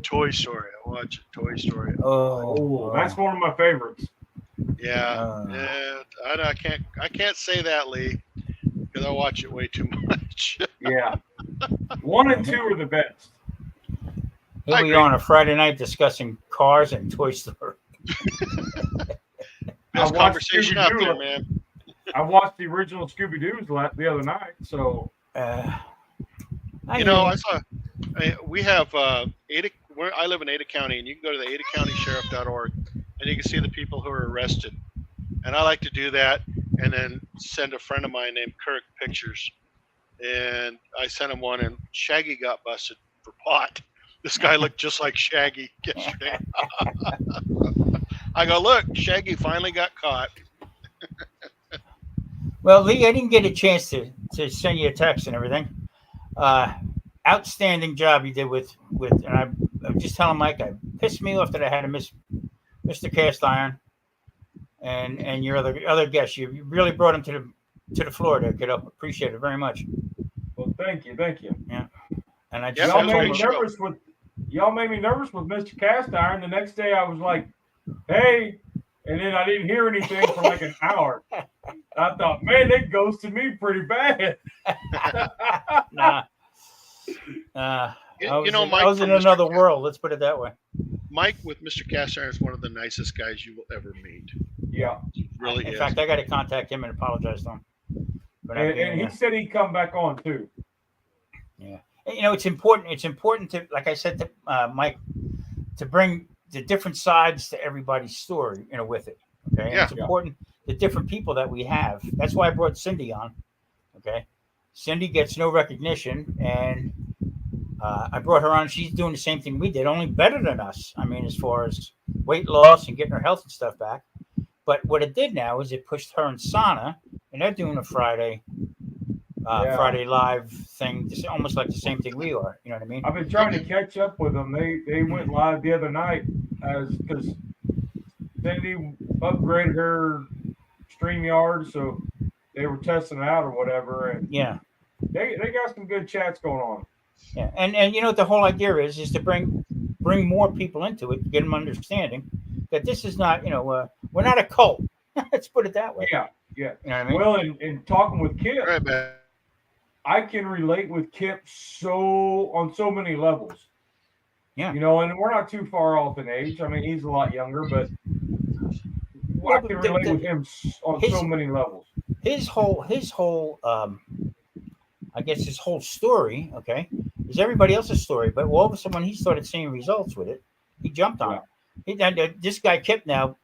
Speaker 1: Toy Story. I watch Toy Story.
Speaker 3: Oh, that's one of my favorites.
Speaker 1: Yeah. I can't say that, Lee, because I watch it way too much.
Speaker 3: Yeah. 1 and 2 are the best.
Speaker 2: Here we are on a Friday night discussing Cars and Toy Story.
Speaker 1: Best conversation out there, man.
Speaker 3: I watched the original Scooby-Doo's the other night, so.
Speaker 2: I
Speaker 1: saw. We have I live in Ada County, and you can go to the adacountysheriff.org, and you can see the people who are arrested. And I like to do that, and then send a friend of mine named Kirk pictures. And I sent him one, and Shaggy got busted for pot. This guy looked just like Shaggy yesterday. I go, look, Shaggy finally got caught.
Speaker 2: Well, Lee, I didn't get a chance to send you a text and everything. Outstanding job you did with and I'm just telling Mike, it pissed me off that I had to miss Mr. Cast Iron and your other guests. You really brought him to the floor there, kiddo. Appreciate it very much.
Speaker 3: Well, thank you.
Speaker 2: Yeah. And I just
Speaker 3: y'all made me nervous with Mr. Cast Iron. The next day I was like, hey, and then I didn't hear anything for like an hour. I thought, man, they ghosted me pretty bad.
Speaker 2: Nah.
Speaker 1: Mike,
Speaker 2: I was in another world. Let's put it that way.
Speaker 1: Mike with Mr. Cast Iron is one of the nicest guys you will ever meet.
Speaker 3: Yeah.
Speaker 1: He really is.
Speaker 2: In fact, I got to contact him and apologize to him.
Speaker 3: And he said he'd come back on too.
Speaker 2: Yeah. it's important. It's important to, like I said to Mike, to bring the different sides to everybody's story, with it. Okay. And it's important the different people that we have. That's why I brought Cindy on. Okay. Cindy gets no recognition, and I brought her on. She's doing the same thing we did, only better than us. I mean, as far as weight loss and getting her health and stuff back. But what it did now is it pushed her and Sana, and they're doing a Friday live thing, almost like the same thing we are. You know what I mean?
Speaker 3: I've been trying to catch up with them. They went live the other night because Cindy upgraded her StreamYard, so they were testing it out or whatever, and they got some good chats going on.
Speaker 2: Yeah, and what the whole idea is to bring more people into it, to get them understanding that this is not, we're not a cult. Let's put it that way.
Speaker 3: Yeah.
Speaker 2: You know what I mean?
Speaker 3: Well, in talking with Kip, I can relate with Kip on so many levels.
Speaker 2: Yeah.
Speaker 3: And we're not too far off in age. I mean, he's a lot younger, but I can relate with him on so many levels.
Speaker 2: His whole I guess his whole story, okay, is everybody else's story. But all of a sudden, when he started seeing results with it, he jumped on it. This guy Kip now,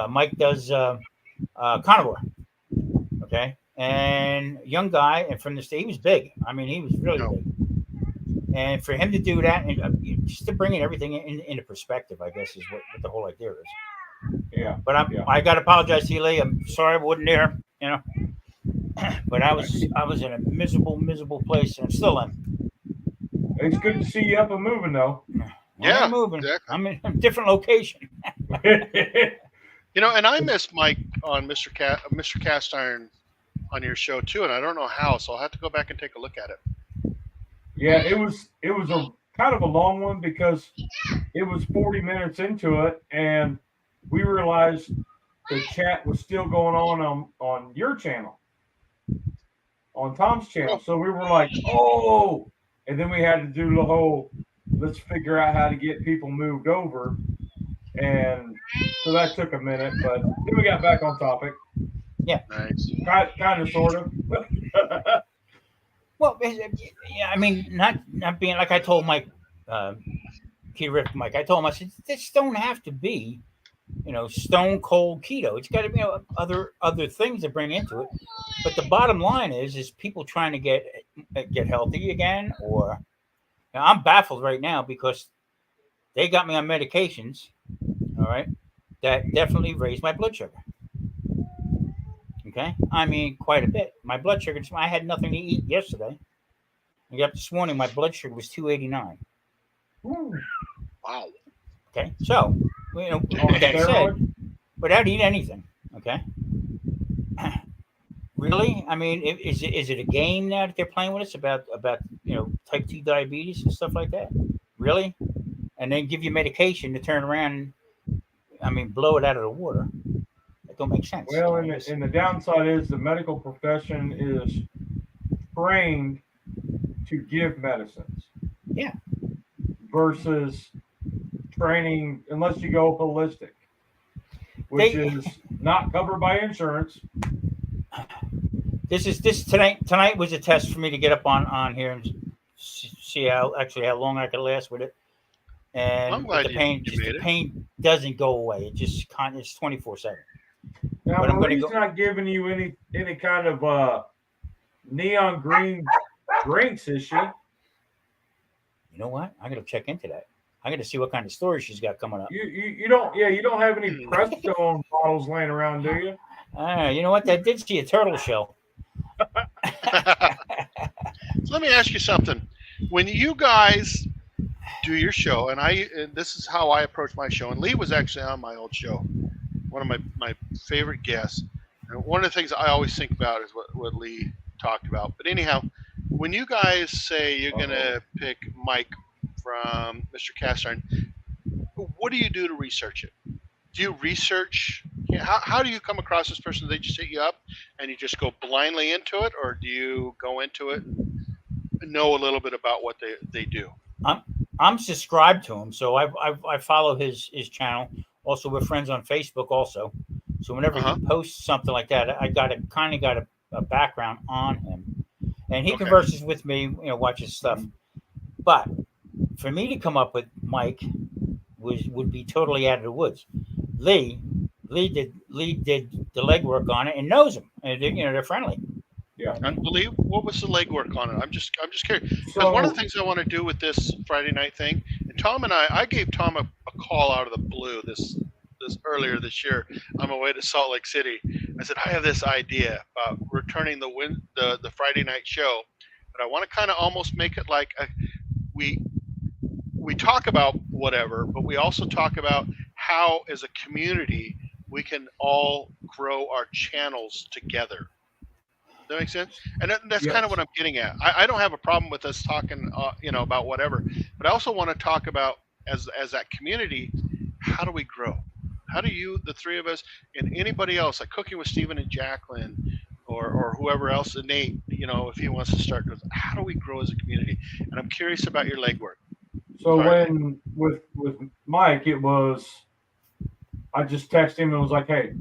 Speaker 2: Mike does carnivore, okay, and young guy, and from the state, he was big. I mean, he was really big. And for him to do that, and just to bring everything into perspective, I guess is what the whole idea is.
Speaker 3: Yeah.
Speaker 2: But I got to apologize to you, Lee. I'm sorry I wasn't there. But I was in a miserable place, and I'm still in.
Speaker 3: It's good to see you up and moving, though.
Speaker 2: I'm moving. Exactly. I'm in a different location.
Speaker 1: And I missed Mike on Mr. Cast Iron on your show too, and I don't know how, so I'll have to go back and take a look at it.
Speaker 3: Yeah, it was a kind of a long one because it was 40 minutes into it, and we realized the chat was still going on your channel, on Tom's channel. So we were like, and then we had to do the whole, let's figure out how to get people moved over. And so that took a minute, but then we got back on topic.
Speaker 2: Yeah.
Speaker 1: Nice.
Speaker 3: Kind of, sort of.
Speaker 2: Well, I mean, not being like I told Mike, Mike, I told him, I said, this don't have to be, stone cold keto. It's got to be other things to bring into it. But the bottom line is people trying to get healthy again, or I'm baffled right now because they got me on medications, all right, that definitely raised my blood sugar. Okay, I mean quite a bit. My blood sugar. I had nothing to eat yesterday. I got up this morning. My blood sugar was 289.
Speaker 1: Wow.
Speaker 2: Okay, so with that said, without eating anything. Okay. Really? I mean, is it a game now that they're playing with us about type 2 diabetes and stuff like that? Really? And then give you medication to turn around and, blow it out of the water. That don't make sense.
Speaker 3: Well, and the downside is the medical profession is trained to give medicines.
Speaker 2: Yeah.
Speaker 3: Versus training, unless you go holistic, which is not covered by insurance.
Speaker 2: This tonight was a test for me to get up on here and see how long I could last with it. And
Speaker 1: I'm glad
Speaker 2: the pain doesn't go away. It just it's 24/7.
Speaker 3: Now, Marie's not giving you any kind of neon green drinks, is she?
Speaker 2: You know what? I got to check into that. I got to see what kind of story she's got coming up.
Speaker 3: You don't have any Prestone bottles laying around, do you?
Speaker 2: You know what? That did see a turtle shell.
Speaker 1: So let me ask you something. When you guys do your show, and this is how I approach my show, and Lee was actually on my old show, one of my favorite guests. And one of the things I always think about is what Lee talked about. But anyhow, when you guys say you're going to pick Mike from Mr. Cast Iron, what do you do to research it? Do you research? How do you come across this person? Do they just hit you up and you just go blindly into it, or do you go into it and know a little bit about what they do?
Speaker 2: I'm subscribed to him, so I follow his channel. Also, we're friends on Facebook also. So whenever he posts something like that, I got a background on him, and he converses with me. Watches stuff. But for me to come up with Mike would be totally out of the woods. Lee Lee did the legwork on it and knows him, and they're friendly.
Speaker 1: Unbelievable. What was the legwork on it? I'm just curious because
Speaker 3: So
Speaker 1: one of the things I want to do with this Friday night thing, and Tom and I gave Tom a call out of the blue this earlier this year on my way to Salt Lake City. I said I have this idea about returning the Friday night show, but I want to kind of almost make it like we talk about whatever, but we also talk about how as a community we can all grow our channels together. That makes sense, and that's kind of what I'm getting at. I don't have a problem with us talking, about whatever, but I also want to talk about as that community, how do we grow? How do you, the three of us, and anybody else, like Cooking with Stephen and Jacqueline, or whoever else, and Nate, if he wants to start, how do we grow as a community? And I'm curious about your legwork.
Speaker 3: So when with Mike, it was I just texted him and was like, "Hey,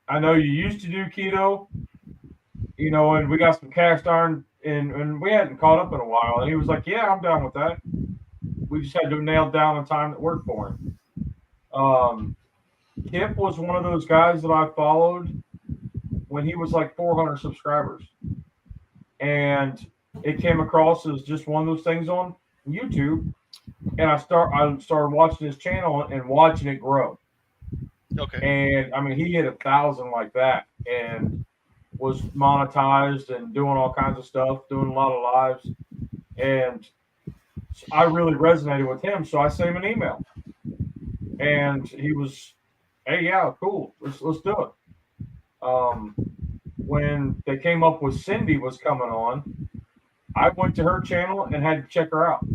Speaker 3: I know you used to do keto." And we got some cast iron, and we hadn't caught up in a while. And he was like, "Yeah, I'm down with that." We just had to nail down the time that worked for him. Kip was one of those guys that I followed when he was like 400 subscribers, and it came across as just one of those things on YouTube, and I started watching his channel and watching it grow.
Speaker 1: Okay.
Speaker 3: And I mean, he hit 1,000 like that, and was monetized and doing all kinds of stuff, doing a lot of lives, and I really resonated with him. So I sent him an email, and he was, "Hey, yeah, cool, let's do it." When they came up with Cindy was coming on, I went to her channel and had to check her out.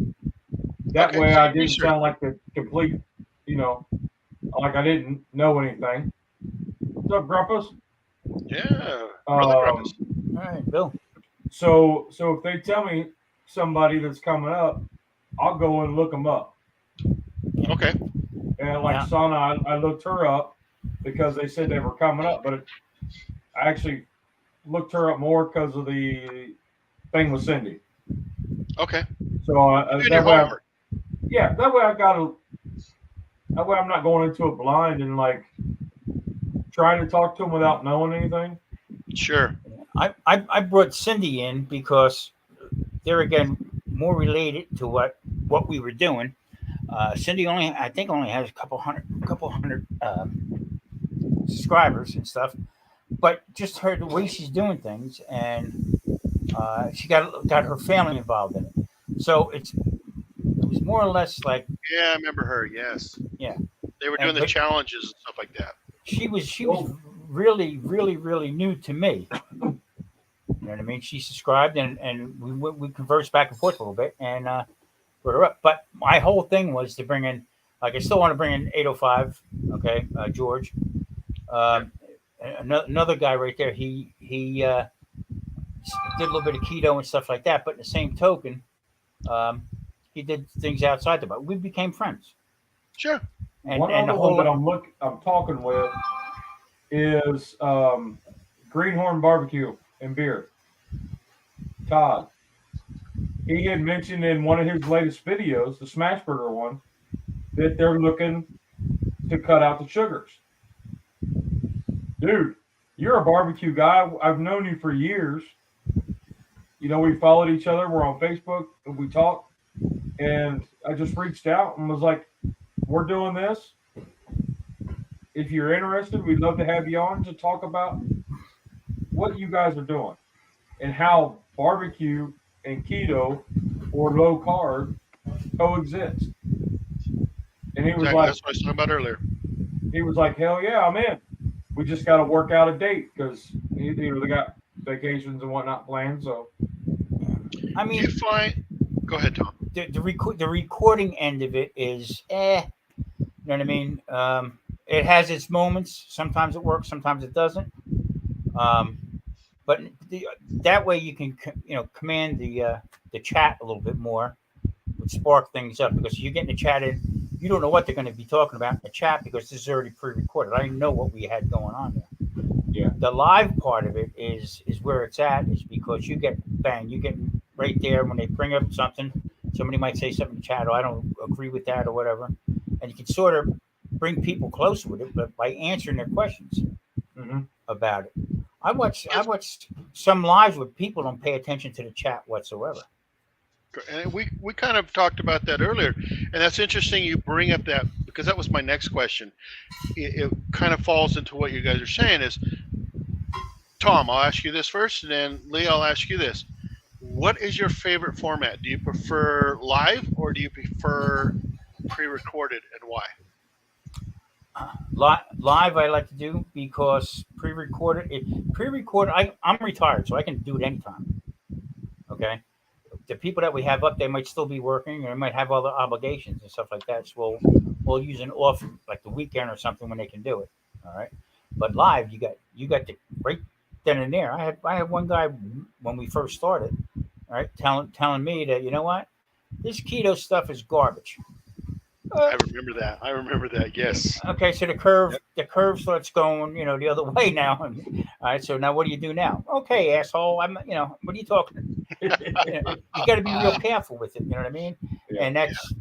Speaker 3: That way, I didn't sound like the complete, like I didn't know anything. What's up, Grumpus?
Speaker 1: Yeah, brother Grumpus.
Speaker 2: All right, Bill.
Speaker 3: So if they tell me somebody that's coming up, I'll go and look them up.
Speaker 1: Okay.
Speaker 3: And like Sana, I looked her up because they said they were coming up, but I actually looked her up more because of the thing with Cindy.
Speaker 1: Okay.
Speaker 3: So that way I'm not going into it blind and like trying to talk to them without knowing anything.
Speaker 1: Sure.
Speaker 2: I brought Cindy in because they're again more related to what we were doing. Cindy I think only has a couple hundred subscribers and stuff, but just her the way she's doing things, and she got her family involved in it. So it was more or less like,
Speaker 1: yeah, I remember her. Yes.
Speaker 2: Yeah.
Speaker 1: They were doing the challenges and stuff like that.
Speaker 2: She was really, really, really new to me. You know what I mean? She subscribed, and we conversed back and forth a little bit, and brought her up. But my whole thing was to bring in, like, I still want to bring in 805. Okay, George, another guy right there. He did a little bit of keto and stuff like that. But in the same token, he did things outside the box. We became friends.
Speaker 1: Sure.
Speaker 3: And the whole one that I'm talking with is Greenhorn Barbecue and Beer. Todd. He had mentioned in one of his latest videos, the Smash Burger one, that they're looking to cut out the sugars. Dude, you're a barbecue guy. I've known you for years. We followed each other. We're on Facebook and we talk. And I just reached out and was like, "We're doing this. If you're interested, we'd love to have you on to talk about what you guys are doing and how barbecue and keto or low carb coexist." And he was like,
Speaker 1: "That's what I was talking about earlier."
Speaker 3: He was like, "Hell yeah, I'm in. We just got to work out a date because they got vacations and whatnot planned." So,
Speaker 2: I mean,
Speaker 1: do you find? Go ahead, Tom.
Speaker 2: The recording end of it is, you know what I mean? It has its moments. Sometimes it works, sometimes it doesn't. But that way you can, command the chat a little bit more, would spark things up, because you get in the chat and you don't know what they're going to be talking about in the chat because this is already pre-recorded. I know what we had going on there.
Speaker 3: Yeah.
Speaker 2: The live part of it is where it's at, is because you get right there when they bring up something, somebody might say something in chat, or I don't agree with that or whatever, and you can sort of bring people closer with it, but by answering their questions about it. I watched some lives where people don't pay attention to the chat whatsoever.
Speaker 1: And we kind of talked about that earlier, and that's interesting you bring up that, because that was my next question. It kind of falls into what you guys are saying is, Tom, I'll ask you this first, and then Lee, I'll ask you this. What is your favorite format? Do you prefer live or do you prefer pre-recorded, and why?
Speaker 2: Live I like to do because pre-recorded. I'm retired, so I can do it anytime. Okay, the people that we have up, they might still be working, or they might have other obligations and stuff like that. So we'll use an off, like the weekend or something, when they can do it. All right, but live, you got the right then and there. I had one guy when we first started, all right, telling me that, you know what, this keto stuff is garbage.
Speaker 1: I remember that. Yes.
Speaker 2: Okay, so the curve starts going, the other way now. All right, so now what do you do now? Okay, asshole, what are you talking? You got to be real careful with it. You know what I mean? Yeah, and that's,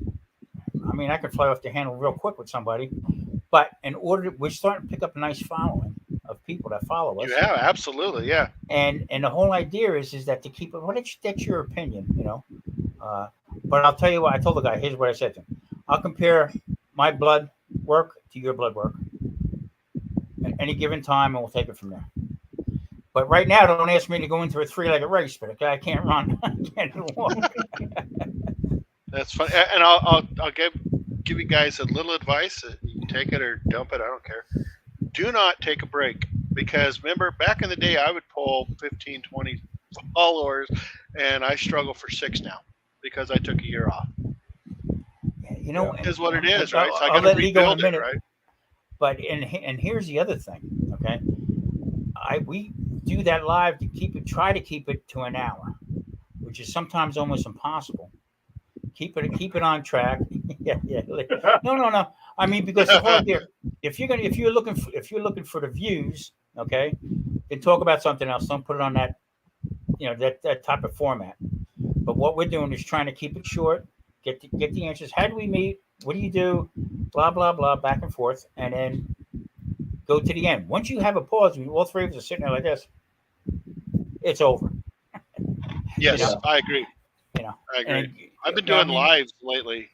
Speaker 2: I can fly off the handle real quick with somebody, but we're starting to pick up a nice following of people that follow us.
Speaker 1: Yeah, absolutely, yeah.
Speaker 2: And the whole idea is that to keep it. That's your opinion, But I'll tell you what I told the guy. Here's what I said to him. I'll compare my blood work to your blood work at any given time, and we'll take it from there. But right now, don't ask me to go into a 3-legged race, but I can't run. I can't walk.
Speaker 1: That's fun. And I'll give you guys a little advice. You can take it or dump it. I don't care. Do not take a break, because remember, back in the day, I would pull 15, 20 followers, and I struggle for 6 now because I took a year off. It is what it is, right? So I got to rebuild it, right?
Speaker 2: But and here's the other thing, okay? We do that live to try to keep it to an hour, which is sometimes almost impossible. Keep it on track. Yeah. No. Because the whole idea, if you're looking for the views, okay, then talk about something else. Don't put it on that, that type of format. But what we're doing is trying to keep it short. Get the answers. How do we meet? What do you do? Blah, blah, blah, back and forth. And then go to the end. Once you have a pause, and all three of us are sitting there like this, it's over.
Speaker 1: Yes, I agree. I agree. I've been doing lives lately,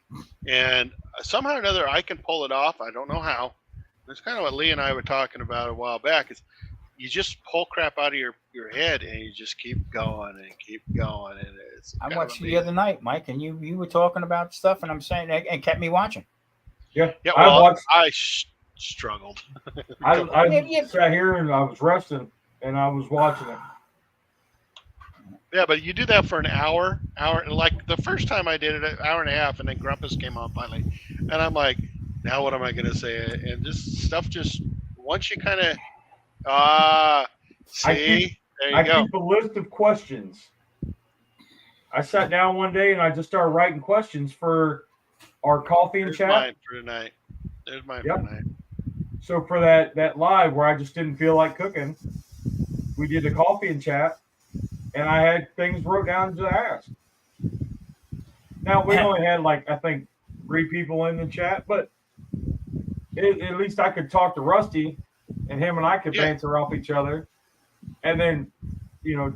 Speaker 1: and somehow or another I can pull it off. I don't know how. It's kind of what Lee and I were talking about a while back. Is you just pull crap out of your head, and you just keep going and keep going. And it's
Speaker 2: I watched the other night, Mike, and you were talking about stuff, and I'm saying, and kept me watching.
Speaker 3: Yeah.
Speaker 1: Well, I struggled.
Speaker 3: I sat here and I was resting, and I was watching it.
Speaker 1: Yeah, but you do that for an hour. Like the first time I did it, an hour and a half, and then Grumpus came on finally, and I'm like, now what am I going to say? And this stuff just, once you kind of, there you go.
Speaker 3: I keep a list of questions. I sat down one day and I just started writing questions for our coffee and chat.
Speaker 1: Mine for tonight. There's mine for tonight.
Speaker 3: So for that live where I just didn't feel like cooking, we did the coffee and chat, and I had things wrote down to ask. Now we only had I think 3 people in the chat, but at least I could talk to Rusty, and him and I could answer off each other, and then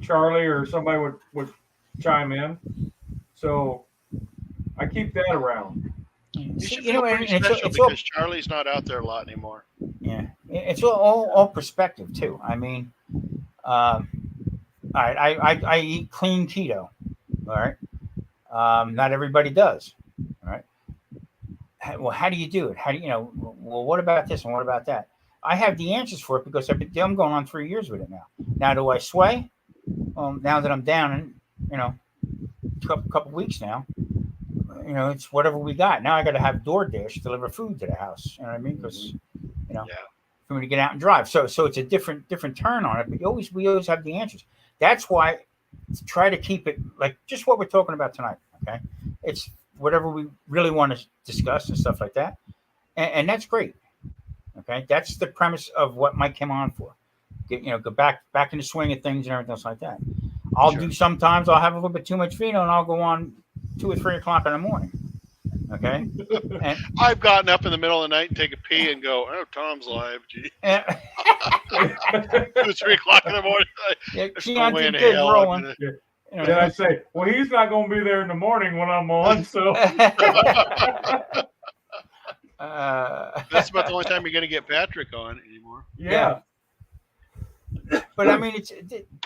Speaker 3: Charlie or somebody would chime in. So I keep that around.
Speaker 1: You should feel pretty special because Charlie's not out there a lot anymore.
Speaker 2: Yeah, it's all perspective too. I eat clean keto. All right. Not everybody does. All right. Well, how do you do it? How do well, what about this and what about that? I have the answers for it because I'm going on 3 years with it now. Now, do I sway? Well, now that I'm down in, couple weeks now, it's whatever we got. Now I got to have DoorDash deliver food to the house. You know what I mean? Because, for me to get out and drive. So it's a different turn on it, but we always have the answers. That's why try to keep it like just what we're talking about tonight. Okay. It's whatever we really want to discuss and stuff like that. And that's great. Okay. That's the premise of what Mike came on for. Go back in the swing of things and everything else like that. I'll do sometimes I'll have a little bit too much vino and I'll go on 2 or 3 o'clock in the morning. Okay, and
Speaker 1: I've gotten up in the middle of the night and take a pee and go, oh, Tom's live. Gee. 2 or 3 o'clock in the morning.
Speaker 2: yeah,
Speaker 1: There's no way in
Speaker 2: good
Speaker 1: hell I'm
Speaker 2: rolling.
Speaker 1: gonna.
Speaker 2: You know,
Speaker 3: Then I say, well, he's not going to be there in the morning when I'm on, so.
Speaker 1: That's about the only time you're going to get Patrick on anymore.
Speaker 3: Yeah.
Speaker 2: But I mean, it's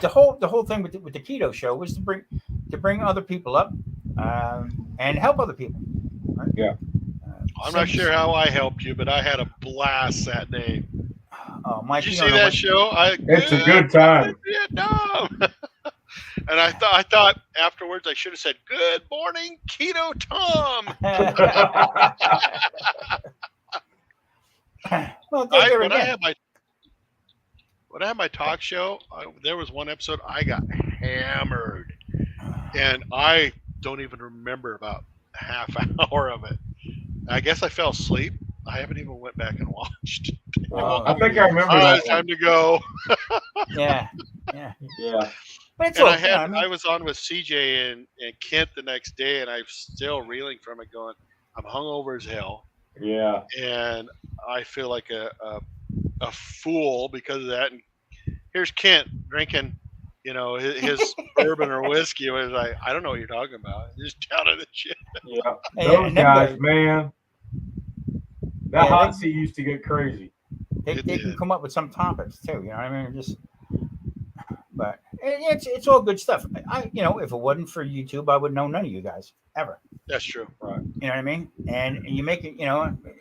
Speaker 2: the whole thing with the keto show was to bring other people up and help other people. Right?
Speaker 3: Yeah.
Speaker 1: I'm not sure how I helped you, but I had a blast that day.
Speaker 2: Oh, Mike,
Speaker 1: Did you see that show?
Speaker 3: It's a good time.
Speaker 1: Vietnam. And I thought afterwards I should have said, "Good morning, Keto Tom."
Speaker 2: Well,
Speaker 1: When I had my talk show, there was one episode I got hammered, and I don't even remember about a half hour of it. I guess I fell asleep. I haven't even went back and watched.
Speaker 3: I think I remember
Speaker 1: All right,
Speaker 3: that
Speaker 1: it's time to go.
Speaker 2: Yeah. But it's
Speaker 1: And
Speaker 2: all,
Speaker 1: I was on with CJ and Kent the next day, and I'm still reeling from it. Going, I'm hungover as hell.
Speaker 3: Yeah.
Speaker 1: And I feel like a fool because of that. And here's Kent drinking, his bourbon or whiskey. I was like, I don't know what you're talking about. Just down in the shit.
Speaker 3: Yeah.
Speaker 2: And
Speaker 3: Those guys, man. That hot seat used to get crazy.
Speaker 2: They can come up with some topics too. You know what I mean? But it's all good stuff. If it wasn't for YouTube, I would know none of you guys ever.
Speaker 1: That's true.
Speaker 3: Right.
Speaker 2: You know what I mean? And you make it,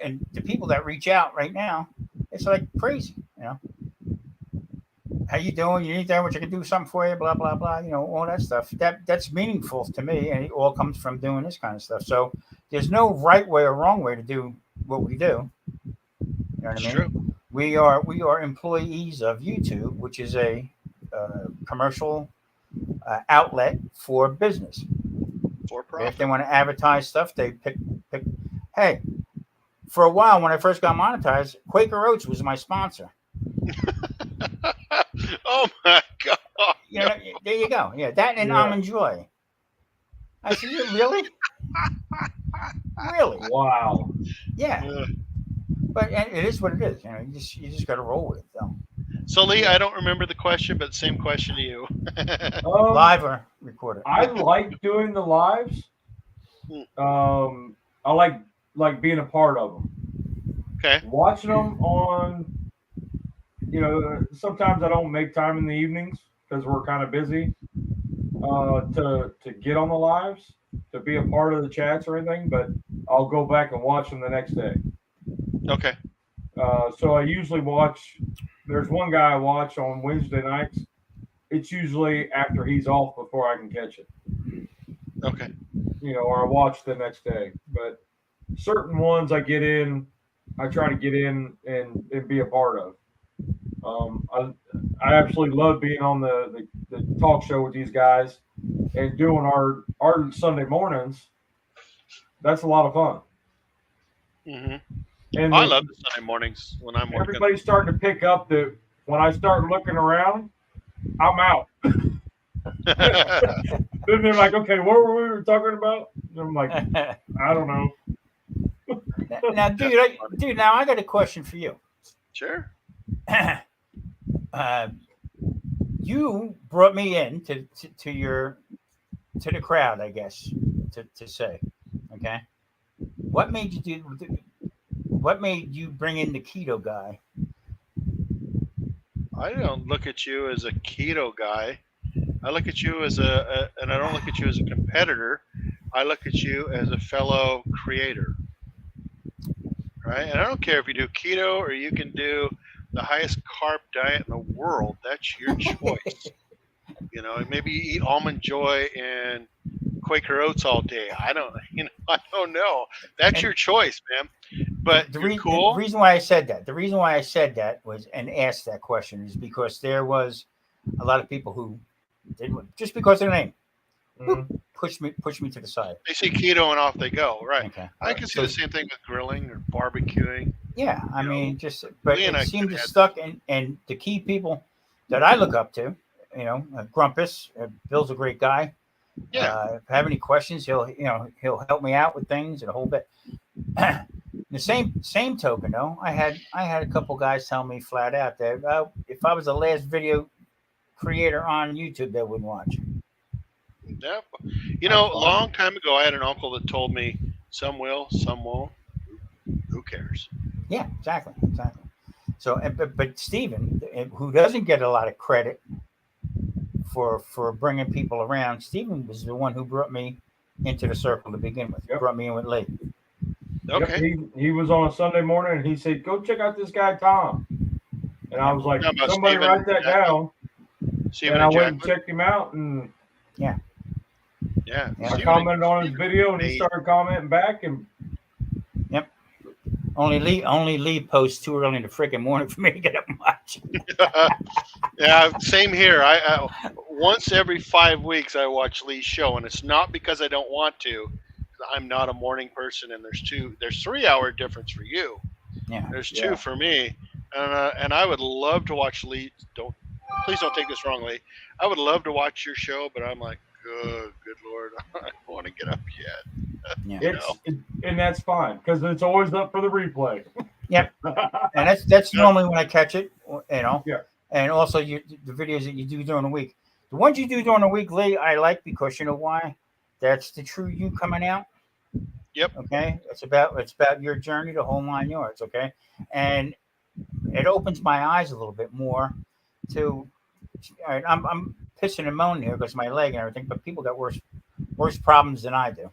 Speaker 2: and the people that reach out right now, it's like crazy. How you doing? You need that? What you can do something for you? Blah blah blah. All that stuff. That's meaningful to me, and it all comes from doing this kind of stuff. So there's no right way or wrong way to do what we do. You know what I mean?
Speaker 1: True.
Speaker 2: We are employees of YouTube, which is a commercial outlet for business.
Speaker 1: For profit.
Speaker 2: If they want to advertise stuff, they pick. Hey, for a while when I first got monetized, Quaker Oats was my sponsor.
Speaker 1: Oh my god!
Speaker 2: There you go. Yeah, that and Almond Joy. I said, really? Really?
Speaker 3: Wow.
Speaker 2: Yeah. But it is what it is. You just got to roll with it, though.
Speaker 1: So Lee, I don't remember the question, but same question to you.
Speaker 2: Live or recorded?
Speaker 3: I like doing the lives. I like being a part of them.
Speaker 1: Okay.
Speaker 3: Watching them on, sometimes I don't make time in the evenings because we're kind of busy to get on the lives, to be a part of the chats or anything, but I'll go back and watch them the next day.
Speaker 1: Okay.
Speaker 3: So I usually watch, there's one guy I watch on Wednesday nights. It's usually after he's off before I can catch it.
Speaker 1: Okay.
Speaker 3: Or I watch the next day. But certain ones I try to get in and be a part of. I absolutely love being on the talk show with these guys and doing our Sunday mornings. That's a lot of fun.
Speaker 1: Mm-hmm.
Speaker 3: And
Speaker 1: I love the Sunday mornings when I'm working.
Speaker 3: Everybody's starting to pick up that when I start looking around, I'm out. Then they're like, okay, what were we talking about? And I'm like, I don't know.
Speaker 2: Now, dude, now I got a question for you.
Speaker 1: Sure.
Speaker 2: You brought me in to the crowd, I guess, to say, okay. What made you bring in the keto guy?
Speaker 1: I don't look at you as a keto guy. I look at you and I don't look at you as a competitor. I look at you as a fellow creator, right? And I don't care if you do keto or you can do the highest carb diet in the world. That's your choice. Maybe you eat Almond Joy and Quaker Oats all day. I don't know. That's your choice, man. But
Speaker 2: the reason why I said that was and asked that question is because there was a lot of people who didn't, just because of their name, push me to the side.
Speaker 1: They see keto and off they go. Right.
Speaker 2: Okay.
Speaker 1: I can see the same thing with grilling or barbecuing.
Speaker 2: Yeah, I mean, but it seemed to stuck, and the key people that I look up to, Grumpus, Bill's a great guy.
Speaker 1: Yeah.
Speaker 2: If I have any questions, he'll help me out with things and a whole bit. The same token, though, I had a couple guys tell me flat out that if I was the last video creator on YouTube, they wouldn't watch.
Speaker 1: Yep.
Speaker 3: That's
Speaker 1: A
Speaker 3: fine.
Speaker 1: long time ago, I had an uncle that told me some will, some won't. Who cares?
Speaker 2: Yeah, exactly. So, but Steven, who doesn't get a lot of credit for bringing people around, Steven was the one who brought me into the circle to begin with.
Speaker 3: Yep.
Speaker 2: Brought me in with Lee.
Speaker 1: Okay.
Speaker 3: Yep, he was on a Sunday morning and he said, "Go check out this guy Tom." And I was like,
Speaker 1: Talking about
Speaker 3: "Somebody
Speaker 1: Steven
Speaker 3: write that
Speaker 1: Jackman?
Speaker 3: down."
Speaker 1: Steven
Speaker 3: And I
Speaker 1: and
Speaker 3: went and
Speaker 1: Jackman?
Speaker 3: checked him out, and
Speaker 1: Yeah.
Speaker 2: Yeah.
Speaker 3: I
Speaker 1: Steven
Speaker 3: commented on his
Speaker 1: Steven
Speaker 3: video, and he
Speaker 1: amazing.
Speaker 3: started commenting back. And
Speaker 2: Only Lee posts too early in the freaking morning for me to get up and watch.
Speaker 1: Yeah, same here. I once every 5 weeks I watch Lee's show, and it's not because I don't want to. I'm not a morning person, and there's 3 hour difference for you.
Speaker 2: Yeah.
Speaker 1: There's
Speaker 3: Yeah.
Speaker 1: 2 for me, and I would love to watch Lee. Please don't take this wrongly. I would love to watch your show, but I'm like, good Lord, I don't want to get up yet.
Speaker 2: Yeah.
Speaker 3: and that's fine because it's always up for the replay.
Speaker 2: Yep. And that's normally when I catch it,
Speaker 3: Yeah.
Speaker 2: And also the videos that you do during the week. The ones you do during the week, Lee, I like because you know why? That's the true you coming out.
Speaker 1: Yep.
Speaker 2: Okay. It's about your journey, the whole 9 yards. Okay. And it opens my eyes a little bit more to. All right, I'm pissing and moaning here because of my leg and everything, but people got worse problems than I do.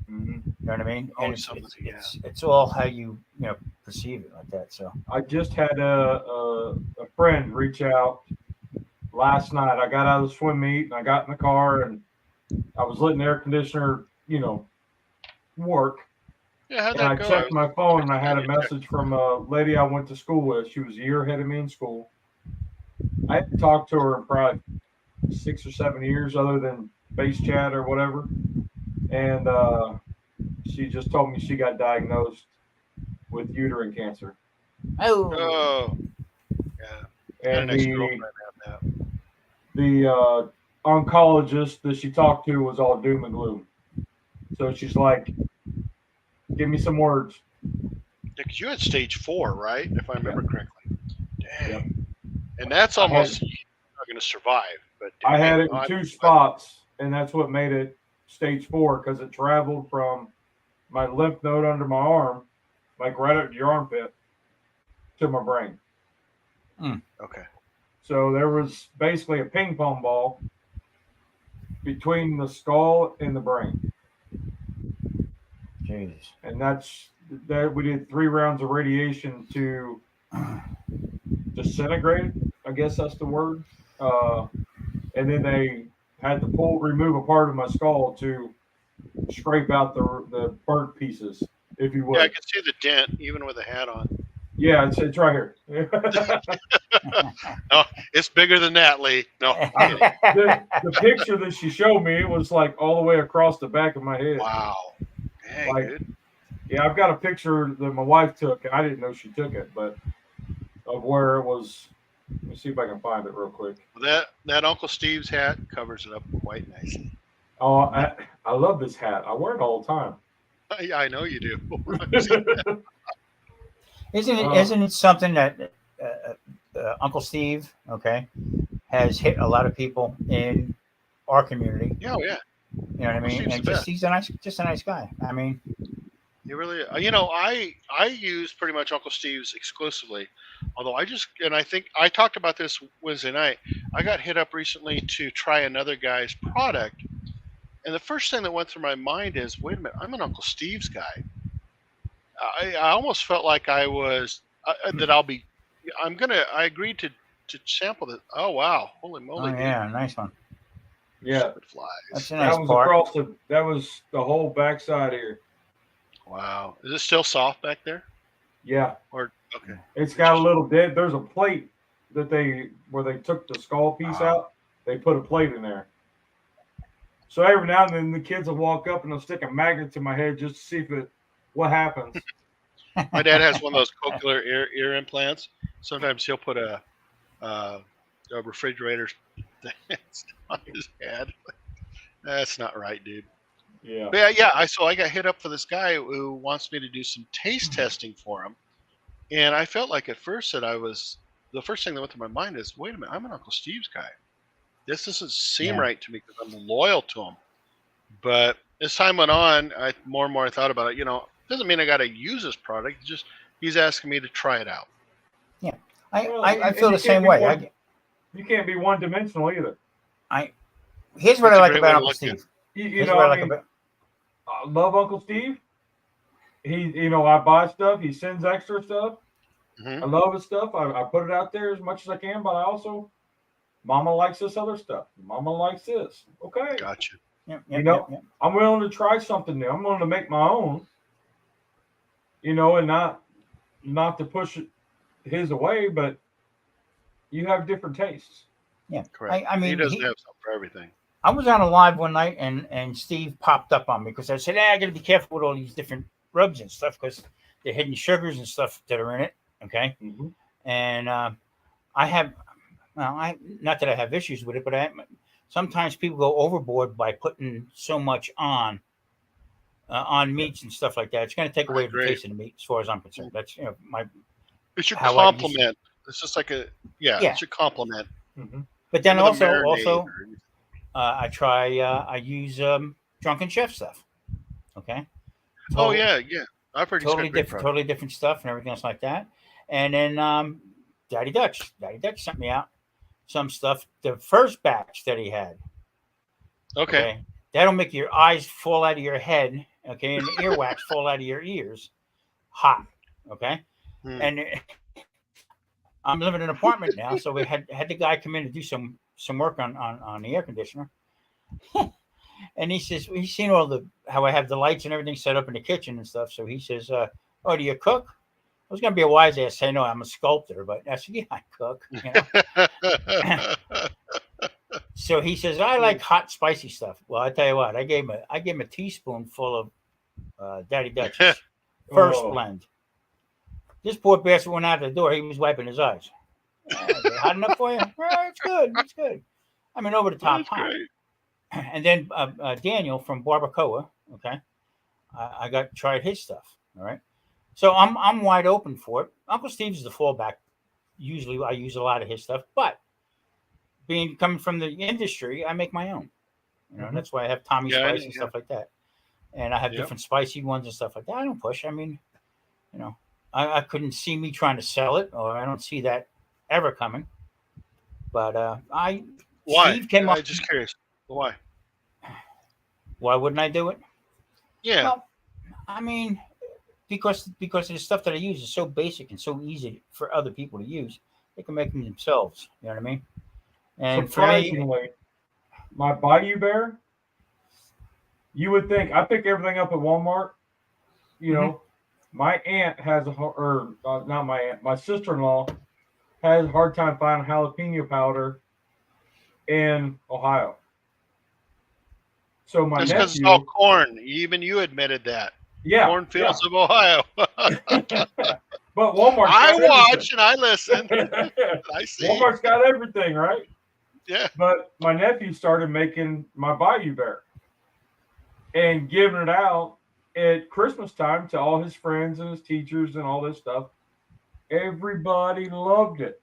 Speaker 3: Mhm.
Speaker 2: You know what I mean?
Speaker 1: Oh,
Speaker 2: And
Speaker 1: yeah.
Speaker 2: it's all how you perceive it like that. So
Speaker 3: I just had a friend reach out last night. I got out of the swim meet and I got in the car and I was letting the air conditioner, work.
Speaker 1: Yeah, how'd
Speaker 3: And I
Speaker 1: that go?
Speaker 3: checked my phone and I had a message from a lady I went to school with. She was a year ahead of me in school. I hadn't talked to her in probably 6 or 7 years other than base chat or whatever. And she just told me she got diagnosed with uterine cancer.
Speaker 1: Oh, yeah.
Speaker 3: And
Speaker 1: An ex-girlfriend had that.
Speaker 3: the oncologist that she talked to was all doom and gloom. So she's like, give me some words.
Speaker 1: Yeah, 'cause you had stage 4, right? If I remember correctly. Dang.
Speaker 3: Yep.
Speaker 1: And that's almost not going to survive. But
Speaker 3: I had it in
Speaker 1: dang,
Speaker 3: 2 spots, and that's what made it stage 4 because it traveled from my lymph node under my arm, like right at your armpit, to my brain.
Speaker 1: Okay.
Speaker 3: So there was basically a ping pong ball between the skull and the brain.
Speaker 2: Jesus.
Speaker 3: And that's that we did 3 rounds of radiation to disintegrate it, I guess that's the word. And then they had to remove a part of my skull to scrape out the burnt pieces, if you would.
Speaker 1: Yeah, I can see the dent even with a hat on.
Speaker 3: Yeah, it's right here.
Speaker 1: No, it's bigger than that, Lee. No.
Speaker 3: The picture that she showed me, it was like all the way across the back of my head.
Speaker 1: Wow. Dang,
Speaker 3: Like,
Speaker 1: dude.
Speaker 3: Yeah, I've got a picture that my wife took, and I didn't know she took it, but of where it was. Let me see if I can find it real quick.
Speaker 1: That Uncle Steve's hat covers it up quite nicely.
Speaker 3: Oh, I love this hat. I wear it all the time.
Speaker 1: I know you do.
Speaker 2: Isn't it something that Uncle Steve, has hit a lot of people in our community?
Speaker 1: Yeah, yeah.
Speaker 2: You know what I mean?
Speaker 1: Steve's
Speaker 2: And
Speaker 1: the
Speaker 2: he's a nice guy. I mean,
Speaker 1: You really, I use pretty much Uncle Steve's exclusively. Although I think I talked about this Wednesday night. I got hit up recently to try another guy's product, and the first thing that went through my mind is, wait a minute, I'm an Uncle Steve's guy. I almost felt like I was I agreed to sample this. Oh wow, holy moly!
Speaker 2: oh yeah, nice one.
Speaker 3: Yeah,
Speaker 1: Stupid flies.
Speaker 2: That's a nice
Speaker 3: that was
Speaker 2: part.
Speaker 3: across that was the whole backside here.
Speaker 1: Wow, is it still soft back there?
Speaker 3: Yeah,
Speaker 1: Or okay,
Speaker 3: it's got a little dead. There's a plate that where they took the skull piece out. They put a plate in there. So every now and then the kids will walk up and they'll stick a magnet to my head just to see what happens.
Speaker 1: my dad has one of those cochlear ear implants. Sometimes he'll put a refrigerator thing on his head. That's not right, dude.
Speaker 3: Yeah.
Speaker 1: But yeah, I got hit up for this guy who wants me to do some taste testing for him, and I felt like at first that the first thing that went through my mind is, wait a minute, I'm an Uncle Steve's guy. This doesn't seem right to me because I'm loyal to him. But as time went on, more and more I thought about it. Doesn't mean I got to use this product. It's just he's asking me to try it out.
Speaker 2: Yeah,
Speaker 3: Well,
Speaker 2: I feel the same way.
Speaker 3: You can't be one dimensional either.
Speaker 2: Here's what I like about Uncle Steve.
Speaker 3: You know, I love Uncle Steve. I buy stuff. He sends extra stuff.
Speaker 1: Mm-hmm.
Speaker 3: I love his stuff. I put it out there as much as I can, but I also, Mama likes this other stuff. Mama likes this. Okay.
Speaker 1: Gotcha.
Speaker 3: I'm willing to try something new. I'm willing to make my own. And not to push his away, but you have different tastes.
Speaker 2: Yeah,
Speaker 1: correct.
Speaker 2: I mean,
Speaker 1: he doesn't have something for everything.
Speaker 2: I was on a live one night, and Steve popped up on me because I said, I got to be careful with all these different rubs and stuff because they're hidden sugars and stuff that are in it. Okay.
Speaker 3: Mm-hmm.
Speaker 2: And I have, not that I have issues with it, but sometimes people go overboard by putting so much on meats and stuff like that. It's going to take away the taste of the meat, as far as I'm concerned. That's
Speaker 1: It should complement. It's just like it should complement.
Speaker 2: Mm-hmm. But then also, I use Drunken Chef stuff. Okay.
Speaker 1: Yeah. I've heard
Speaker 2: totally different stuff and everything else like that. And then Daddy Dutch sent me out some stuff. The first batch that he had. Okay. That'll make your eyes fall out of your head. Okay, and the earwax fall out of your ears. Hot. Okay. And I'm living in an apartment now, so we had the guy come in to do some work on the air conditioner. And he says, he's seen how I have the lights and everything set up in the kitchen and stuff. So he says, oh, do you cook? I was going to be a wise ass say, no, I'm a sculptor, but I said, yeah, I cook. So he says, I like hot, spicy stuff. Well, I tell you what, I gave him a teaspoonful of Daddy Dutch's first blend. This poor bastard went out the door. He was wiping his eyes. Hot enough for you? It's good. It's good. I mean, over the top hot. And then Daniel from Barbacoa, okay, I tried his stuff. All right, so I'm wide open for it. Uncle Steve's is the fallback. Usually, I use a lot of his stuff, but coming from the industry, I make my own. That's why I have Tommy Spice and stuff like that, and I have different spicy ones and stuff like that. I don't push. I mean, I couldn't see me trying to sell it, or I don't see that ever coming. But
Speaker 1: why?
Speaker 2: Steve came up.
Speaker 1: I'm just curious. Why?
Speaker 2: Why wouldn't I do it?
Speaker 1: Yeah.
Speaker 2: Well, I mean, because the stuff that I use is so basic and so easy for other people to use, they can make them themselves. You know what I mean? And
Speaker 3: surprisingly, my Bayou Bear, you would think I pick everything up at Walmart. My aunt has not my aunt, my sister-in-law has a hard time finding jalapeno powder in Ohio. So my nephew,
Speaker 1: because it's all corn. Even you admitted that.
Speaker 3: Yeah.
Speaker 1: Cornfields of Ohio.
Speaker 3: But Walmart.
Speaker 1: I watch and I listen. I see.
Speaker 3: Walmart's got everything, right?
Speaker 1: Yeah.
Speaker 3: But my nephew started making my Bayou Bear and giving it out at Christmas time to all his friends and his teachers and all this stuff. Everybody loved it.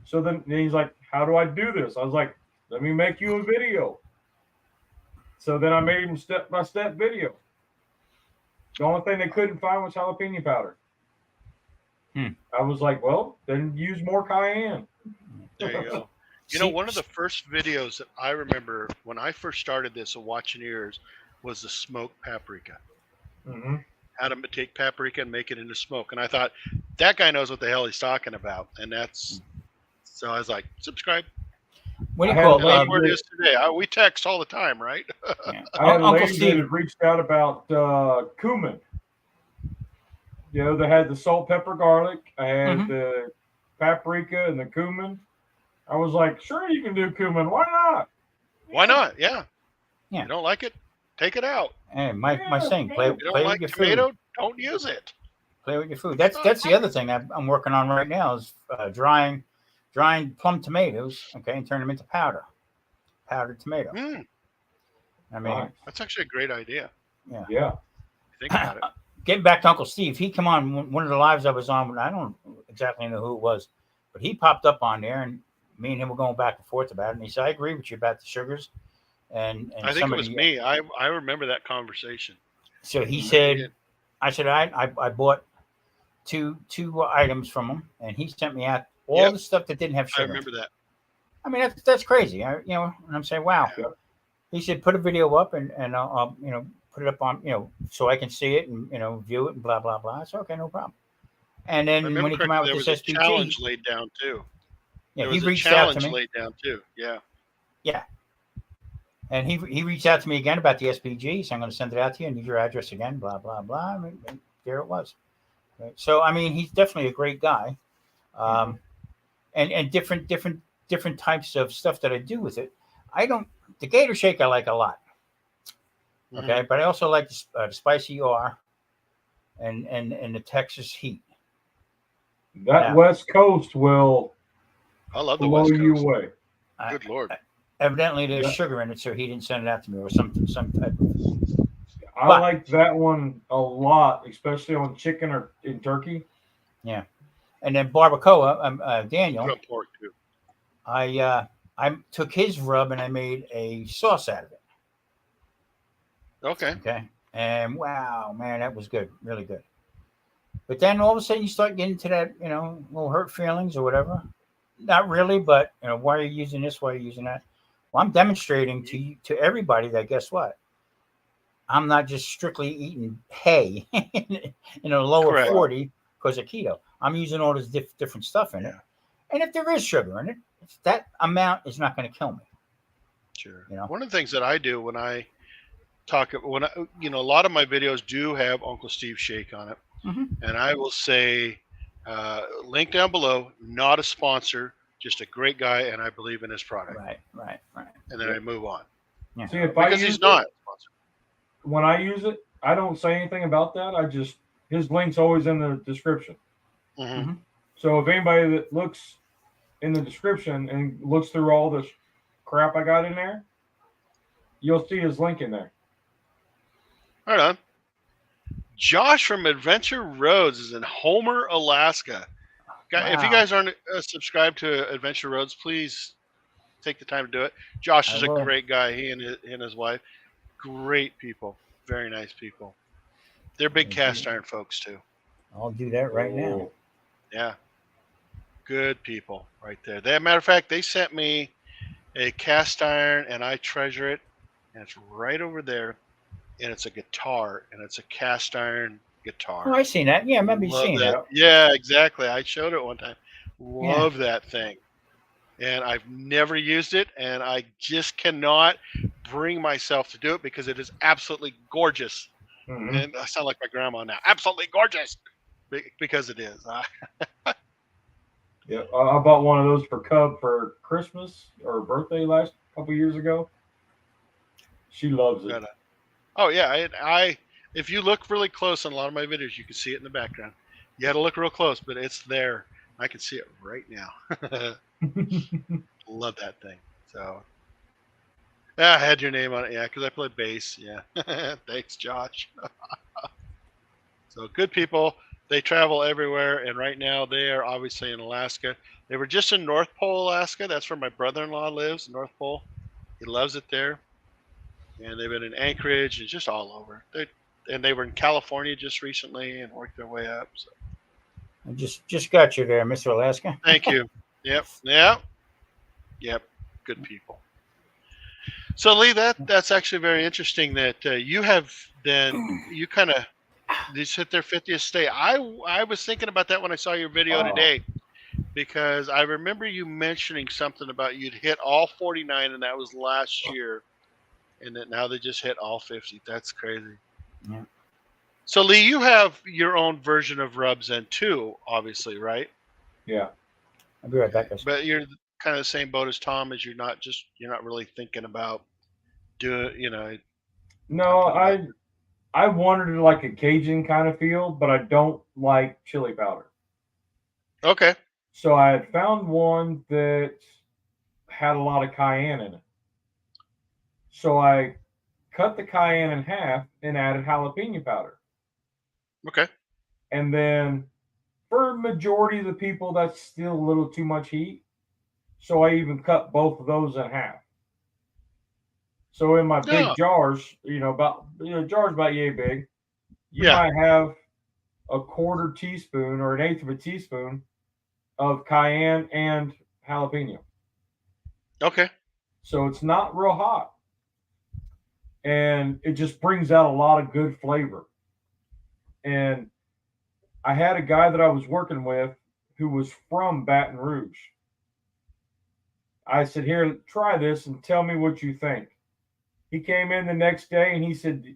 Speaker 3: So then he's like, how do I do this? I was like, let me make you a video. So then I made him step-by-step video. The only thing they couldn't find was jalapeno powder. I was like, well, then use more cayenne.
Speaker 1: There you go. One of the first videos that I remember when I first started this of watching ears was the smoked paprika.
Speaker 3: Mm-hmm.
Speaker 1: How to take paprika and make it into smoke. And I thought, that guy knows what the hell he's talking about. And so I was like, subscribe.
Speaker 2: What do you call
Speaker 1: it? Where it is today. We text all the time, right?
Speaker 3: Yeah. I had a lady that had reached out about cumin. They had the salt, pepper, garlic. I had the paprika and the cumin. I was like, sure, you can do cumin. Why not?
Speaker 1: Why not? Yeah. You don't like it? Take it out.
Speaker 2: Hey, my saying, play with your
Speaker 1: tomato,
Speaker 2: food.
Speaker 1: Don't use it.
Speaker 2: Play with your food. That's the other thing I'm working on right now is drying plum tomatoes, okay, and turn them into powdered tomato. I mean,
Speaker 3: Nice.
Speaker 1: That's actually a great idea.
Speaker 3: Yeah.
Speaker 1: Think about it.
Speaker 2: getting back to Uncle Steve, he come on one of the lives I was on. I don't exactly know who it was, but he popped up on there, and me and him were going back and forth about it. And he said, "I agree with you about the sugars." And
Speaker 1: I think it was
Speaker 2: somebody,
Speaker 1: me. I remember that conversation.
Speaker 2: so he
Speaker 1: I
Speaker 2: said,
Speaker 1: forget.
Speaker 2: "I said I bought two items from him, and he sent me out all
Speaker 1: Yep,
Speaker 2: the stuff that didn't have
Speaker 1: I
Speaker 2: sugar."
Speaker 1: remember that.
Speaker 2: I mean, that's crazy. And I'm saying, wow.
Speaker 1: Yeah.
Speaker 2: He said, put a video up and I'll put it up on so I can see it and view it and blah blah blah. I said, okay, no problem. And
Speaker 1: If I
Speaker 2: then
Speaker 1: remember
Speaker 2: when he came
Speaker 1: correctly,
Speaker 2: out with
Speaker 1: there
Speaker 2: this
Speaker 1: was a
Speaker 2: SPG,
Speaker 1: challenge laid down too.
Speaker 2: yeah,
Speaker 1: There
Speaker 2: he
Speaker 1: was a
Speaker 2: reached out to
Speaker 1: challenge
Speaker 2: me.
Speaker 1: laid down too. Yeah.
Speaker 2: And he reached out to me again about the SPG. So I'm going to send it out to you. I need your address again. Blah blah blah. I mean, and there it was. Right? So I mean, he's definitely a great guy. And different types of stuff that I do with it. I don't the Gator Shake I like a lot. Okay, but I also like the spicy R and the Texas heat.
Speaker 3: That
Speaker 2: Now,
Speaker 3: West Coast will
Speaker 1: I love the
Speaker 3: blow
Speaker 1: West
Speaker 3: you
Speaker 1: Coast.
Speaker 3: away.
Speaker 1: Good Lord.
Speaker 2: Evidently, there's
Speaker 3: Yeah.
Speaker 2: sugar in it, so he didn't send it out to me, or some type of.
Speaker 3: I
Speaker 2: But-
Speaker 3: like that one a lot, especially on chicken or in turkey.
Speaker 2: Yeah, and then barbacoa. Daniel,
Speaker 1: Drum pork too.
Speaker 2: I took his rub and I made a sauce out of it.
Speaker 1: Okay.
Speaker 2: Okay, and wow, man, that was good, really good. But then all of a sudden you start getting to that, little hurt feelings or whatever. Not really, but why are you using this? Why are you using that? Well, I'm demonstrating to everybody that guess what? I'm not just strictly eating hay in a lower
Speaker 1: Correct.
Speaker 2: 40 because of keto. I'm using all this different stuff in it. And if there is sugar in it, that amount is not going to kill me.
Speaker 1: Sure.
Speaker 2: You know?
Speaker 1: One of the things that I do when I talk, a lot of my videos do have Uncle Steve Shake on it, and I will say, link down below. Not a sponsor, just a great guy, and I believe in his product.
Speaker 2: Right.
Speaker 1: And then I move on.
Speaker 2: Yeah.
Speaker 3: See, if I
Speaker 1: Because
Speaker 3: use
Speaker 1: he's not a sponsor.
Speaker 3: when I use it, I don't say anything about that. His link's always in the description.
Speaker 1: Mm-hmm.
Speaker 3: So if anybody that looks in the description and looks through all this crap I got in there, you'll see his link in there.
Speaker 1: Right on. Josh from Adventure Roads is in Homer, Alaska. If you
Speaker 2: Wow.
Speaker 1: guys aren't subscribed to Adventure Roads, please take the time to do it. Josh is a great guy. He and his wife, great people, very nice people. They're big cast iron folks too.
Speaker 2: I'll do that right now.
Speaker 1: Yeah, good people right there. Matter of fact, they sent me a cast iron, and I treasure it. And it's right over there, and it's a guitar, and it's a cast iron guitar.
Speaker 2: Oh, I seen that. Yeah, I remember you seeing that.
Speaker 1: Yeah, exactly. I showed it one time. Love that thing. And I've never used it, and I just cannot bring myself to do it because it is absolutely gorgeous.
Speaker 3: Mm-hmm.
Speaker 1: And I sound like my grandma now. Absolutely gorgeous, because it is.
Speaker 3: Yeah, I bought one of those for Cub for Christmas or birthday last couple years ago. She loves it.
Speaker 1: Oh yeah, I if you look really close on a lot of my videos, you can see it in the background. You got to look real close, but it's there. I can see it right now. Love that thing. So I had your name on it, yeah, because I play bass. Yeah, thanks, Josh. So good people. They travel everywhere, and right now they are obviously in Alaska. They were just in North Pole, Alaska. That's where my brother-in-law lives, North Pole. He loves it there. And they've been in Anchorage and just all over. They were in California just recently and worked their way up. So.
Speaker 2: I just got you there, Mr. Alaska.
Speaker 1: Thank you. Yep. Good people. So Lee, that's actually very interesting that you have you kind of just hit their 50th state. I was thinking about that when I saw your video today, because I remember you mentioning something about you'd hit all 49, and that was last year. And that now they just hit all 50. That's crazy.
Speaker 2: Yeah.
Speaker 1: So Lee, you have your own version of rubs then too, obviously, right?
Speaker 3: Yeah.
Speaker 2: I'll be right back, guys.
Speaker 1: But you're kind of the same boat as Tom, as you're not really thinking about doing,
Speaker 3: No, I wanted like a Cajun kind of feel, but I don't like chili powder.
Speaker 1: Okay.
Speaker 3: So I had found one that had a lot of cayenne in it. So I cut the cayenne in half and added jalapeno powder.
Speaker 1: Okay.
Speaker 3: And then for majority of the people, that's still a little too much heat. So I even cut both of those in half. So in my big
Speaker 1: Oh,
Speaker 3: jars, jars about yay big, you
Speaker 1: yeah.
Speaker 3: might have a quarter teaspoon or an eighth of a teaspoon of cayenne and jalapeno.
Speaker 1: Okay.
Speaker 3: So it's not real hot. And it just brings out a lot of good flavor. And I had a guy that I was working with who was from Baton Rouge. I said, "Here, try this and tell me what you think." He came in the next day and he said,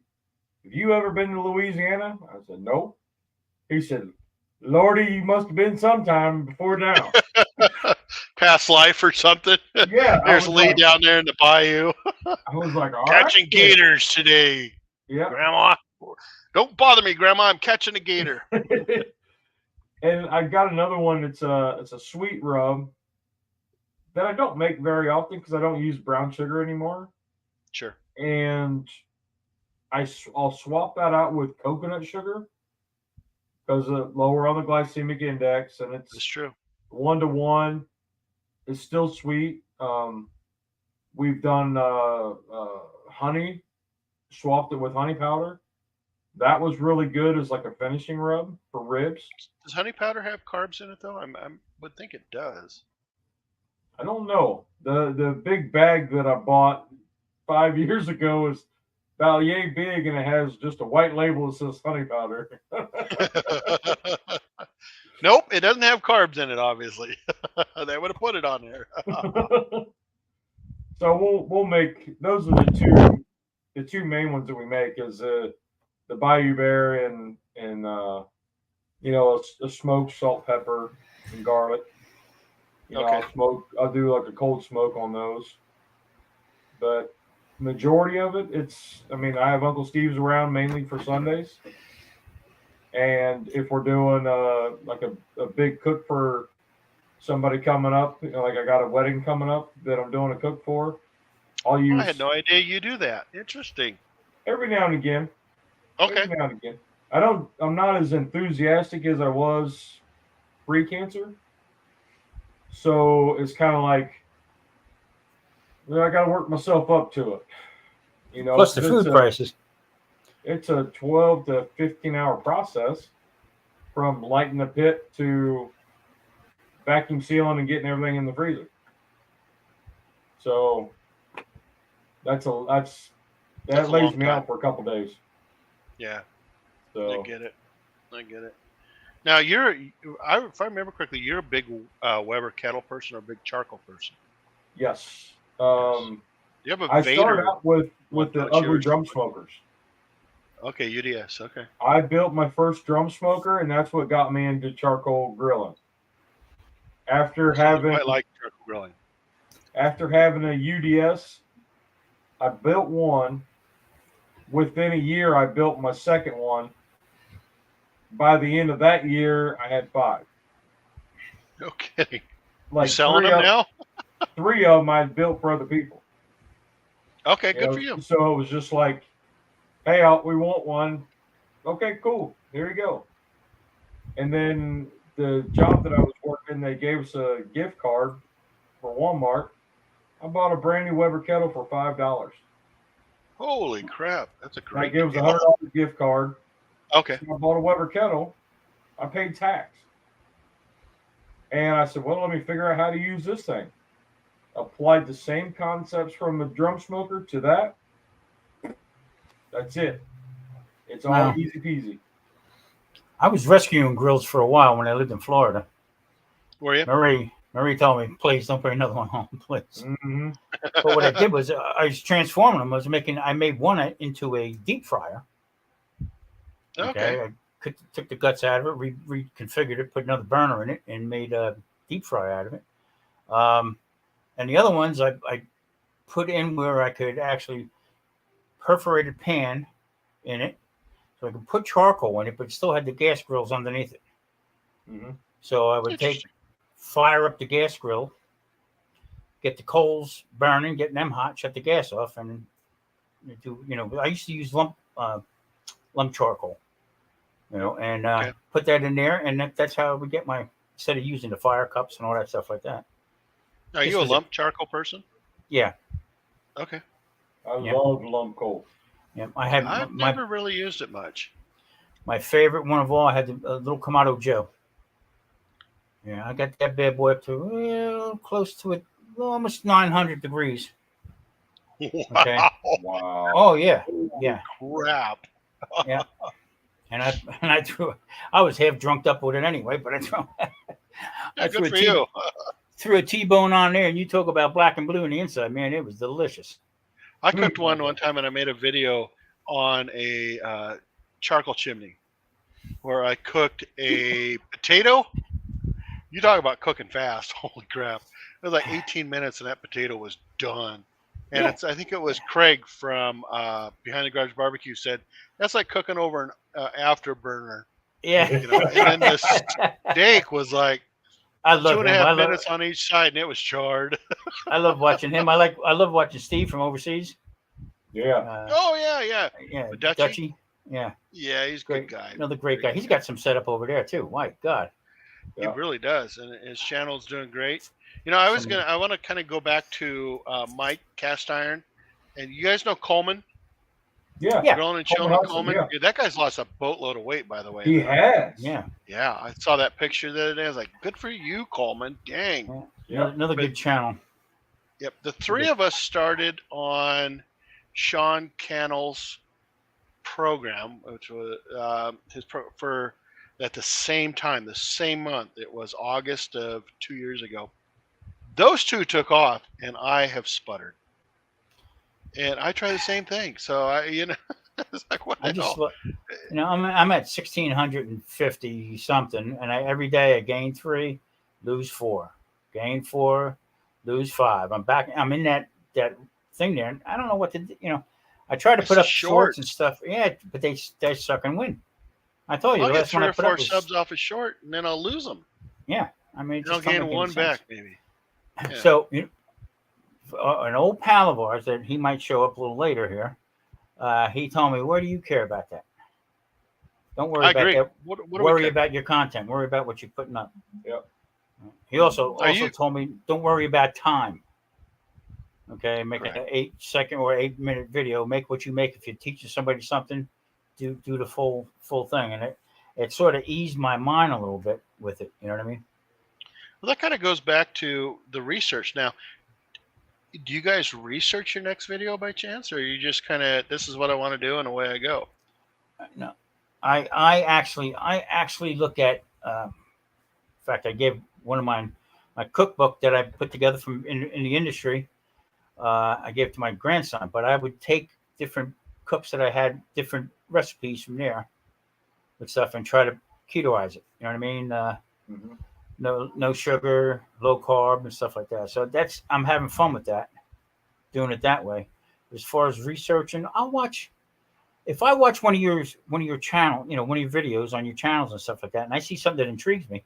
Speaker 3: "Have you ever been to Louisiana?" I said, "No." He said, "Lordy, you must have been sometime before now."
Speaker 1: Past life or something.
Speaker 3: Yeah,
Speaker 1: There's Lee down there in the bayou.
Speaker 3: I was like, all
Speaker 1: Catching
Speaker 3: right,
Speaker 1: gators today,
Speaker 3: yeah.
Speaker 1: Grandma. Don't bother me, Grandma. I'm catching a gator.
Speaker 3: And I got another one. It's a sweet rub that I don't make very often because I don't use brown sugar anymore.
Speaker 1: Sure.
Speaker 3: And I'll swap that out with coconut sugar because it's lower on the glycemic index, and
Speaker 1: That's
Speaker 3: it's
Speaker 1: true.
Speaker 3: 1-to-1. It's still sweet. We've done honey, swapped it with honey powder. That was really good as like a finishing rub for ribs.
Speaker 1: Does honey powder have carbs in it though? I would think it does.
Speaker 3: I don't know. The big bag that I bought 5 years ago is about yay big, and it has just a white label that says honey powder.
Speaker 1: Nope, it doesn't have carbs in it. Obviously, they would have put it on there.
Speaker 3: So we'll make those are the two main ones that we make is the Bayou Bear and a smoked salt, pepper, and garlic.
Speaker 1: Okay.
Speaker 3: I'll do like a cold smoke on those. But majority of it, I have Uncle Steve's around mainly for Sundays. And if we're doing like a big cook for somebody coming up, like I got a wedding coming up that I'm doing a cook for, I'll use.
Speaker 1: I had no idea you do that. Interesting.
Speaker 3: Every now and again.
Speaker 1: Okay.
Speaker 3: Every now and again. I'm not as enthusiastic as I was pre-cancer. So it's kind of like, I got to work myself up to it.
Speaker 2: Plus the food prices.
Speaker 3: It's a 12 to 15 hour process from lighting the pit to vacuum sealing and getting everything in the freezer. So that lays me out for a couple days.
Speaker 1: Yeah.
Speaker 3: So
Speaker 1: I get it. Now if I remember correctly, you're a big Weber kettle person or a big charcoal person.
Speaker 3: Yes.
Speaker 1: You have a
Speaker 3: I
Speaker 1: Vader.
Speaker 3: started out with the ugly drum smokers.
Speaker 1: Okay, UDS. Okay.
Speaker 3: I built my first drum smoker, and that's what got me into charcoal grilling. After having
Speaker 1: I like charcoal grilling.
Speaker 3: After having a UDS, I built one. Within a year, I built my second one. By the end of that year, I had 5.
Speaker 1: Okay.
Speaker 3: Like
Speaker 1: you selling them now?
Speaker 3: 3 of them I built for other people.
Speaker 1: Okay, good for you.
Speaker 3: So it was just like, hey, we want one. Okay, cool. Here you go. And then the job that I was working, they gave us a gift card for Walmart. I bought a brand new Weber kettle for $5.
Speaker 1: Holy crap. That's a great
Speaker 3: deal. I gave us a $100 gift card.
Speaker 1: Okay.
Speaker 3: So I bought a Weber kettle. I paid tax. And I said, well, let me figure out how to use this thing. Applied the same concepts from a drum smoker to that. That's it. It's all easy peasy. I
Speaker 2: was rescuing grills for a while when I lived in Florida.
Speaker 1: Were you?
Speaker 2: Marie told me, please don't bring another one home, please.
Speaker 3: Mm-hmm.
Speaker 2: But what I did was I was transforming them. I made one into a deep fryer.
Speaker 1: Okay.
Speaker 2: I took the guts out of it, reconfigured it, put another burner in it, and made a deep fry out of it. And the other ones I put in where I could actually perforate a pan in it, so I could put charcoal in it, but still had the gas grills underneath it.
Speaker 3: Mm-hmm.
Speaker 2: So I would fire up the gas grill, get the coals burning, getting them hot, shut the gas off, and I used to use lump charcoal, and
Speaker 1: Okay.
Speaker 2: put that in there, and that's how I would get my, instead of using the fire cups and all that stuff like that.
Speaker 1: Are
Speaker 2: This
Speaker 1: you a
Speaker 2: was
Speaker 1: lump charcoal person?
Speaker 2: Yeah,
Speaker 1: Okay.
Speaker 3: I
Speaker 2: Yeah.
Speaker 3: love lump coal.
Speaker 2: yeah. I had
Speaker 1: I've never really used it much.
Speaker 2: my favorite one of all. I had the little Kamado Joe. Yeah, I got that bad boy up to close to it, almost 900 degrees. Okay.
Speaker 3: Wow.
Speaker 2: Oh yeah, yeah,
Speaker 1: Crap.
Speaker 2: yeah. And I threw. I was half drunked up with it anyway, but I threw.
Speaker 1: Yeah,
Speaker 2: threw
Speaker 1: good
Speaker 2: a
Speaker 1: for you.
Speaker 2: threw a T-bone on there, and you talk about black and blue on the inside, man. It was delicious.
Speaker 1: I cooked one time, and I made a video on a charcoal chimney where I cooked a potato. You talk about cooking fast. Holy crap. It was like 18 minutes, and that potato was done. And
Speaker 2: Yeah.
Speaker 1: I think it was Craig from Behind the Garage Barbecue said, that's like cooking over an afterburner.
Speaker 2: Yeah.
Speaker 1: And then the steak was like
Speaker 2: I love
Speaker 1: 2.5
Speaker 2: him.
Speaker 1: minutes on each side, and it was charred.
Speaker 2: I love watching him. I love watching Steve from overseas.
Speaker 3: Yeah.
Speaker 1: Oh, yeah.
Speaker 2: Yeah,
Speaker 1: Dutchie?
Speaker 2: Dutchie. Yeah,
Speaker 1: Yeah, he's a
Speaker 2: great
Speaker 1: good guy.
Speaker 2: Another great guy. He's got some setup over there too. My God.
Speaker 1: He really does, and his channel's doing great. I want to kind of go back to Mike Cast Iron, and you guys know Coleman,
Speaker 3: Yeah.
Speaker 1: Grilling and Chilling with Coleman.
Speaker 3: Yeah.
Speaker 1: Yeah, that guy's lost a boatload of weight, by the way.
Speaker 3: He has.
Speaker 2: Yeah.
Speaker 1: Yeah, I saw that picture the other day. I was like, good for you, Coleman. Dang.
Speaker 3: Yeah.
Speaker 2: Another good channel.
Speaker 1: Yep. The three of us started on Sean Cannell's program, which was for at the same time, the same month. It was August of 2 years ago. Those two took off, and I have sputtered. And I try the same thing. So it's like, what the hell?
Speaker 2: I'm at 1,650 something, and every day I gain 3, lose 4, gain 4, lose 5. I'm back. I'm in that thing there. And I don't know what to do. I try to put up shorts and stuff. Yeah, but they suck and win. I told you
Speaker 1: I'll
Speaker 2: the
Speaker 1: get
Speaker 2: last one
Speaker 1: 3
Speaker 2: I
Speaker 1: or
Speaker 2: put
Speaker 1: 4
Speaker 2: up was,
Speaker 1: subs off a short, and then I'll lose them.
Speaker 2: Yeah, I mean,
Speaker 1: And I'll gain 1 back, maybe. Yeah.
Speaker 2: So an old pal of ours that he might show up a little later here. He told me, "Where do you care about that? Don't worry about that. Worry about your content. Worry about what you're putting up."
Speaker 3: Yep.
Speaker 2: He also told me, "Don't worry about time. Okay, make an 8-second or 8-minute video. Make what you make. If you're teaching somebody something, do the full thing." And it sort of eased my mind a little bit with it. You know what I mean?
Speaker 1: Well, that kind of goes back to the research. Now, do you guys research your next video by chance, or are you just kind of, this is what I want to do and away I go?
Speaker 2: No, I actually look at. In fact, I gave one of my cookbook that I put together from in the industry. I gave it to my grandson, but I would take different cooks that I had, different recipes from there, with stuff, and try to ketoize it. You know what I mean? No sugar, low carb, and stuff like that. So I'm having fun with that, doing it that way. As far as researching, if I watch one of your channel, one of your videos on your channels and stuff like that, and I see something that intrigues me,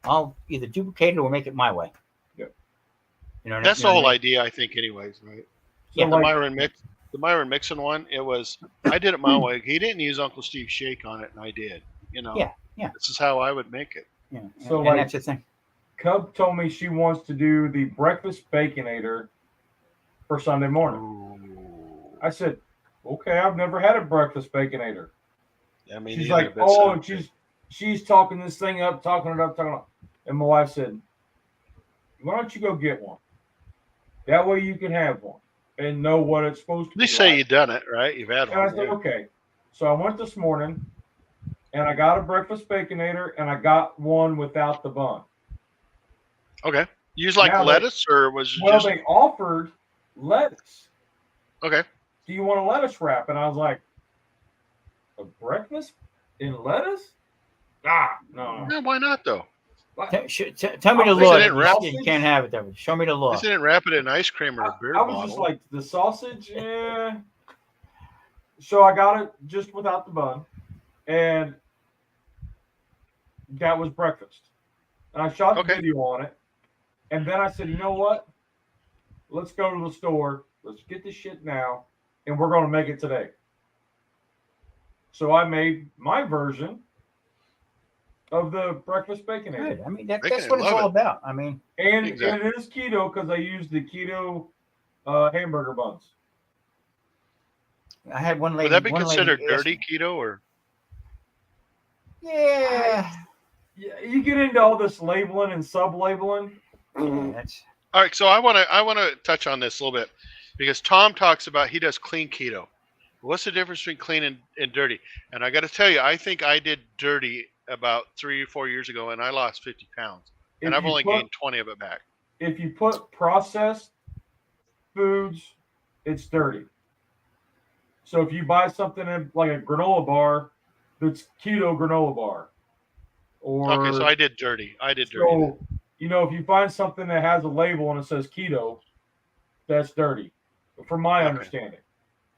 Speaker 2: I'll either duplicate it or make it my way.
Speaker 3: Yep.
Speaker 1: That's the whole idea, I think, anyways, right?
Speaker 2: Yeah.
Speaker 1: So the Myron Mixon one, I did it my way. He didn't use Uncle Steve's shake on it, and I did.
Speaker 2: Yeah.
Speaker 1: This is how I would make it.
Speaker 2: Yeah.
Speaker 3: So
Speaker 2: and that's the thing.
Speaker 3: Cub told me she wants to do the breakfast baconator for Sunday morning.
Speaker 1: Ooh.
Speaker 3: I said, okay, I've never had a breakfast baconator.
Speaker 1: I mean,
Speaker 3: she's like, and she's talking this thing up, talking it up. And my wife said, why don't you go get one? That way you can have one and know what it's supposed to be.
Speaker 1: At least say you've done it, right? You've had one.
Speaker 3: And I said, okay. So I went this morning and I got a breakfast baconator and I got one without the bun.
Speaker 1: Okay. You use lettuce or was it just...
Speaker 3: they offered lettuce.
Speaker 1: Okay.
Speaker 3: Do you want a lettuce wrap? And I was like, a breakfast in lettuce? No.
Speaker 1: Yeah, why not though?
Speaker 2: Tell me the law. You can't have it that way. Show me the law.
Speaker 1: They didn't wrap it in ice cream or a beer bottle.
Speaker 3: I was just like, the sausage, yeah. So I got it just without the bun. And that was breakfast. And I shot the video on it. And then I said, you know what? Let's go to the store. Let's get this shit now. and we're going to make it today. So I made my version of the breakfast baconator.
Speaker 2: Good. I mean, that's
Speaker 1: Bacon,
Speaker 2: what it's
Speaker 1: love
Speaker 2: all
Speaker 1: it.
Speaker 2: about. I mean,
Speaker 3: And
Speaker 1: Exactly.
Speaker 3: it is keto because I used the keto hamburger buns.
Speaker 2: I had one
Speaker 1: Would that
Speaker 2: lady.
Speaker 1: be
Speaker 2: One lady
Speaker 1: considered
Speaker 2: asked
Speaker 1: dirty
Speaker 2: me.
Speaker 1: keto or?
Speaker 2: Yeah.
Speaker 3: You get into all this labeling and sub-labeling.
Speaker 2: Yeah, that's
Speaker 1: All right, so I want to touch on this a little bit because Tom talks about he does clean keto. What's the difference between clean and dirty? And I got to tell you, I think I did dirty about 3 or 4 years ago, and I lost 50 pounds, and
Speaker 3: If
Speaker 1: I've
Speaker 3: you
Speaker 1: only
Speaker 3: put
Speaker 1: gained 20 of it back.
Speaker 3: if you put processed foods, it's dirty. So if you buy something in, like a granola bar that's keto granola bar,
Speaker 1: Okay, so
Speaker 3: or
Speaker 1: I did dirty. I did dirty then.
Speaker 3: so if you find something that has a label and it says keto, that's dirty, from my
Speaker 1: Okay.
Speaker 3: understanding.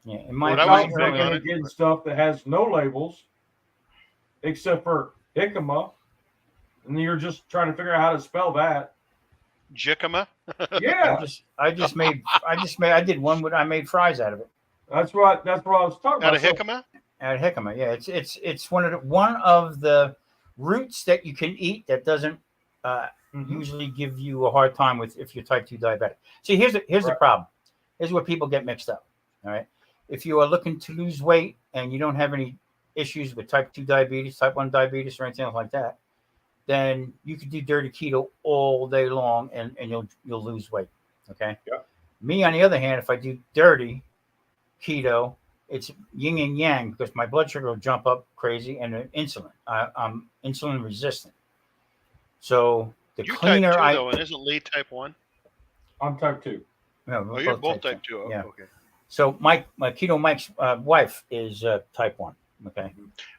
Speaker 2: yeah.
Speaker 1: What I
Speaker 3: Without
Speaker 1: wasn't big
Speaker 3: making
Speaker 1: on
Speaker 3: and
Speaker 1: it.
Speaker 3: getting stuff that has no labels, except for jicama, and you're just trying to figure out how to spell that.
Speaker 1: Jicama.
Speaker 3: Yeah,
Speaker 2: I did one with I made fries out of it.
Speaker 3: that's what I was talking
Speaker 1: Out
Speaker 3: about.
Speaker 1: of
Speaker 3: So
Speaker 1: jicama.
Speaker 2: At jicama. Yeah, it's one of the roots that you can eat that doesn't usually give you a hard time with if you're type 2 diabetic. See, here's the
Speaker 3: Right.
Speaker 2: problem. Here's where people get mixed up. All right. If you are looking to lose weight and you don't have any issues with type 2 diabetes, type 1 diabetes, or anything else like that, then you could do dirty keto all day long and you'll lose weight. Okay.
Speaker 3: Yeah.
Speaker 2: Me, on the other hand, if I do dirty keto, it's yin and yang because my blood sugar will jump up crazy and insulin. I'm insulin resistant. So the
Speaker 1: You're type
Speaker 2: cleaner
Speaker 1: 2 though, and isn't Lee type 1?
Speaker 3: I'm type 2.
Speaker 2: no,
Speaker 1: Oh,
Speaker 2: we're
Speaker 1: you're both
Speaker 2: type
Speaker 1: type
Speaker 2: 2.
Speaker 1: 2. Oh,
Speaker 2: Yeah.
Speaker 1: okay.
Speaker 2: So my keto Mike's wife is type 1. Okay.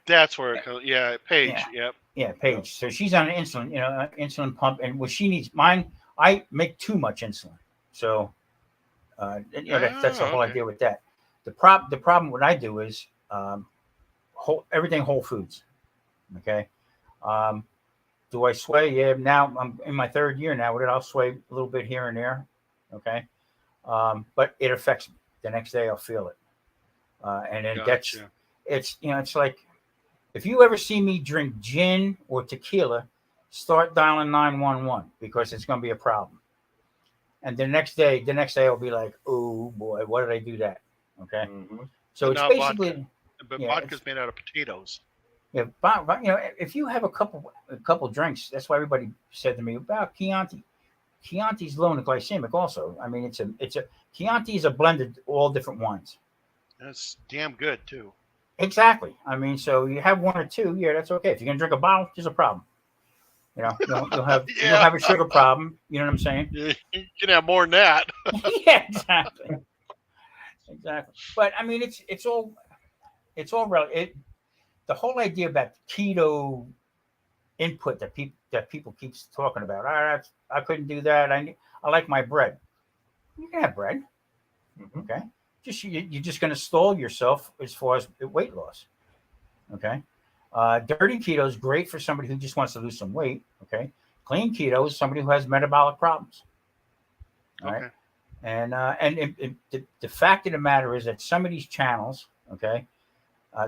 Speaker 1: That's where it comes. Yeah, Paige.
Speaker 2: Yeah.
Speaker 1: Yep.
Speaker 2: Yeah, Paige. So she's on an insulin, insulin pump, and what she needs, mine, I make too much insulin. So, that's the whole
Speaker 1: okay.
Speaker 2: idea with that. The problem what I do is everything whole foods. Okay. Do I sway? Yeah. Now I'm in my third year now with it. I'll sway a little bit here and there. Okay. But it affects me. The next day I'll feel it. And then
Speaker 1: Gotcha.
Speaker 2: it's like if you ever see me drink gin or tequila, start dialing 911 because it's going to be a problem. And the next day I'll be like, oh boy, why did I do that? Okay. So
Speaker 1: But
Speaker 2: it's
Speaker 1: not
Speaker 2: basically,
Speaker 1: vodka. But
Speaker 2: yeah,
Speaker 1: vodka's made out of potatoes.
Speaker 2: yeah, if you have a couple drinks, that's why everybody said to me about Chianti. Chianti's low in glycemic also. I mean, it's a Chianti is a blended all different wines.
Speaker 1: That's damn good too.
Speaker 2: Exactly. I mean, so you have one or two, yeah, that's okay. If you're gonna drink a bottle, there's a problem. You'll have a sugar problem. You know what I'm saying?
Speaker 1: You can have more than that.
Speaker 2: Yeah, exactly. But I mean, it's all the whole idea about keto input that people keeps talking about. I couldn't do that. I like my bread. You can have bread. Okay. You're just going to stall yourself as far as weight loss. Okay. Dirty keto is great for somebody who just wants to lose some weight. Okay. Clean keto is somebody who has metabolic problems. All right. And the fact of the matter is that some of these channels, okay,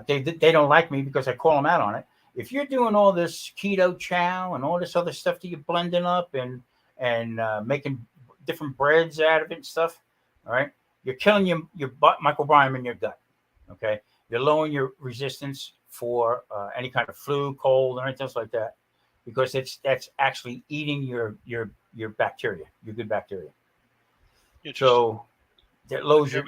Speaker 2: they don't like me because I call them out on it. If you're doing all this keto chow and all this other stuff that you're blending up and making different breads out of it and stuff, all right, you're killing your microbiome in your gut. Okay, you're lowering your resistance for any kind of flu, cold, or anything else like that, because that's actually eating your bacteria, your good bacteria. So it lowers your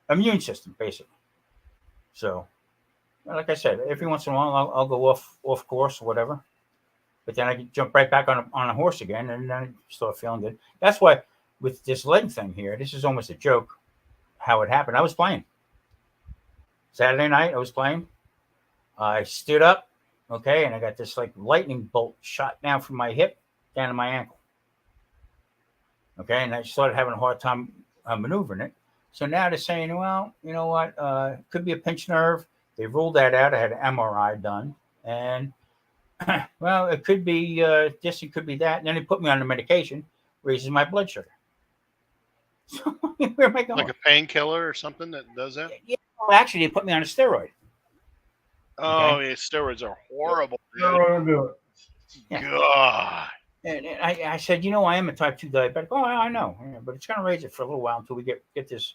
Speaker 2: immune system basically. So, like I said, every once in a while I'll go off course or whatever, but then I can jump right back on a horse again, and then I start feeling good. That's why with this leg thing here, this is almost a joke. How it happened? I was playing Saturday night. I was playing. I stood up, okay, and I got this like lightning bolt shot down from my hip down to my ankle. Okay, and I started having a hard time maneuvering it. So now they're saying, well, you know what? It could be a pinched nerve. They ruled that out. I had an MRI done. And, well, it could be this, it could be that. And then they put me on the medication, raises my blood sugar. So where am I going?
Speaker 1: Like a painkiller or something that does that?
Speaker 2: Yeah, well, actually, they put me on a steroid.
Speaker 1: Oh,
Speaker 2: Okay.
Speaker 1: yeah, steroids are horrible.
Speaker 3: They're going to do it.
Speaker 2: Yeah.
Speaker 1: God.
Speaker 2: And I said, I am a type 2 diabetic. Oh, I know, but it's going to raise it for a little while until we get this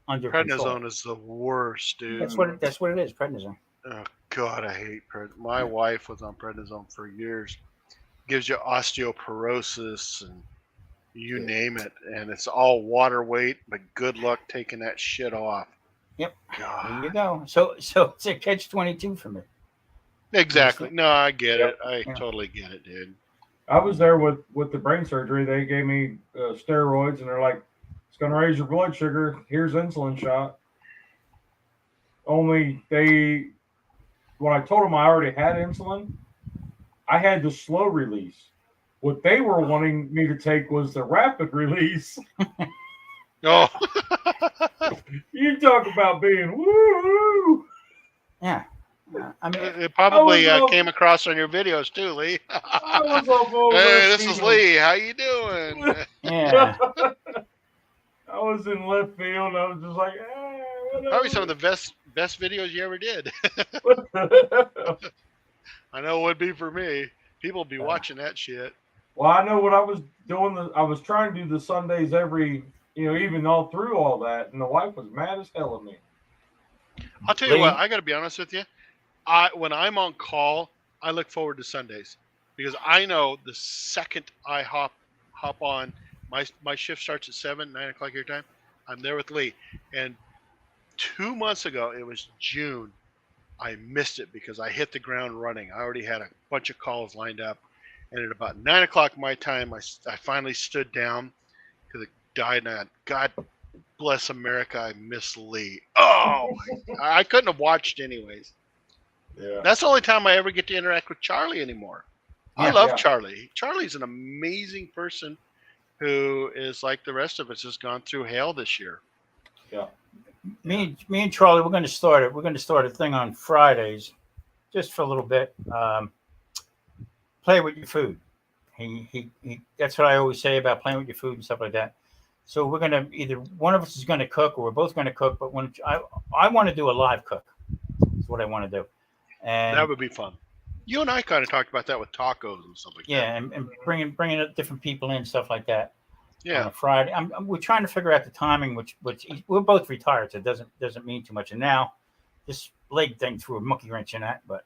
Speaker 2: under control.
Speaker 1: Prednisone is the worst, dude.
Speaker 2: That's what it is, prednisone.
Speaker 1: Oh, God, I hate prednisone. My wife was on prednisone for years. Gives you osteoporosis and you name it. And it's all water weight, but good luck taking that shit off.
Speaker 2: Yep.
Speaker 1: God.
Speaker 2: There you go. So it's a catch-22 for me.
Speaker 1: Exactly. No, I get
Speaker 3: Yep.
Speaker 1: it. I totally get it, dude.
Speaker 3: I was there with the brain surgery. They gave me steroids, and they're like, it's going to raise your blood sugar. Here's insulin shot. Only when I told them I already had insulin, I had the slow release. What they were wanting me to take was the rapid release.
Speaker 1: Oh.
Speaker 3: You talk about being woo.
Speaker 2: Yeah. I mean,
Speaker 1: it probably came across on your videos too, Lee.
Speaker 3: I was up over
Speaker 1: Hey, this is Lee. How you doing?
Speaker 2: yeah.
Speaker 3: I was in left field. I was just like,
Speaker 1: Probably some of the best videos you ever did. I know it would be for me. People be watching that shit.
Speaker 3: Well, I know what I was doing. I was trying to do the Sundays every, even all through all that, and the wife was mad as hell at me.
Speaker 1: I'll tell you what. I got to be honest with you. When I'm on call, I look forward to Sundays because I know the second I hop on, my shift starts at 9 o'clock your time. I'm there with Lee, and 2 months ago, it was June. I missed it because I hit the ground running. I already had a bunch of calls lined up. And at about 9 o'clock my time, I finally stood down because it died. And God bless America, I miss Lee. Oh, I couldn't have watched anyways.
Speaker 3: Yeah.
Speaker 1: That's the only time I ever get to interact with Charlie anymore. I love Charlie. Charlie's an amazing person who is like the rest of us, has gone through hell this year.
Speaker 3: Yeah.
Speaker 2: Me and Charlie, we're going to start it. We're going to start a thing on Fridays, just for a little bit. Play with your food. He that's what I always say about playing with your food and stuff like that. So we're going to either one of us is going to cook or we're both going to cook. But when I want to do a live cook, is what I want to do. And
Speaker 1: that would be fun. You and I kind of talked about that with tacos and stuff like that.
Speaker 2: Yeah, and bringing different people in, stuff like that.
Speaker 1: Yeah.
Speaker 2: On a Friday, we're trying to figure out the timing, which we're both retired, so it doesn't mean too much. And now this leg thing threw a monkey wrench in that. But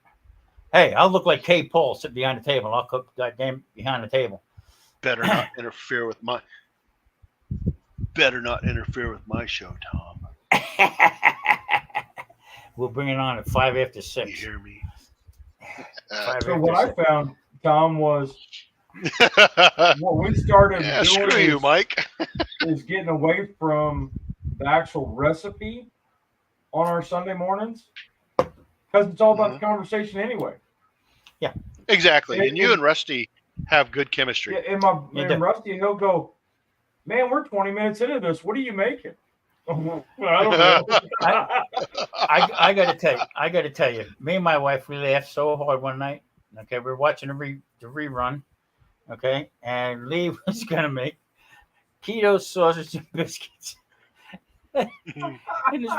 Speaker 2: hey, I'll look like K. Paul sitting behind the table. I'll cook goddamn behind the table.
Speaker 1: Better not interfere with my show, Tom.
Speaker 2: We'll bring it on at 5 after 6.
Speaker 1: You hear me?
Speaker 3: So what I found, Tom, was what we started doing
Speaker 1: screw you, Mike.
Speaker 3: is getting away from the actual recipe on our Sunday mornings because it's all about the conversation anyway.
Speaker 2: Yeah,
Speaker 1: exactly. And you and Rusty have good chemistry.
Speaker 3: Yeah, and Rusty, he'll go, man, we're 20 minutes into this. What are you making? I don't know.
Speaker 2: I got to tell you, me and my wife, we laughed so hard one night. Okay, we were watching the rerun. Okay, and Lee was gonna make keto sausage and biscuits, and his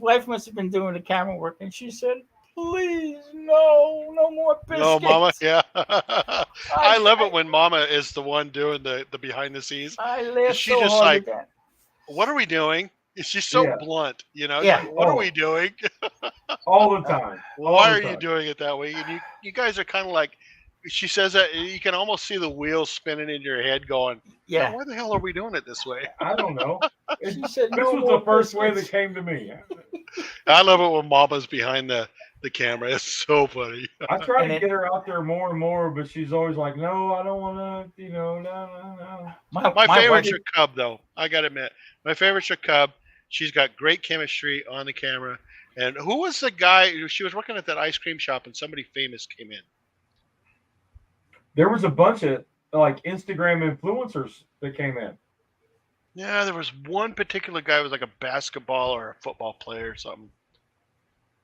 Speaker 2: wife must have been doing the camera work, and she said, "Please, no more biscuits."
Speaker 1: No, Mama, yeah. I love it when Mama is the one doing the behind the scenes.
Speaker 2: I laughed
Speaker 1: She's
Speaker 2: so
Speaker 1: just
Speaker 2: hard
Speaker 1: like,
Speaker 2: at that.
Speaker 1: "What are we doing?" She's so blunt,
Speaker 2: Yeah.
Speaker 1: Like, what are we doing?
Speaker 3: All the time.
Speaker 1: Why are you doing it that way? And you guys are kind of like, she says that you can almost see the wheels spinning in your head going,
Speaker 2: yeah,
Speaker 1: why the hell are we doing it this way?
Speaker 3: I don't know.
Speaker 2: She said,
Speaker 3: this was the first way that came to me.
Speaker 1: I love it when Mama's behind the camera. It's so funny.
Speaker 3: I try to get her out there more and more, but she's always like, no, I don't want to, no.
Speaker 1: My favorite's your Cub, though. I got to admit. My favorite's your Cub. She's got great chemistry on the camera. And who was the guy? She was working at that ice cream shop and somebody famous came in.
Speaker 3: There was a bunch of like Instagram influencers that came in.
Speaker 1: Yeah, there was one particular guy who was like a basketball or a football player or something.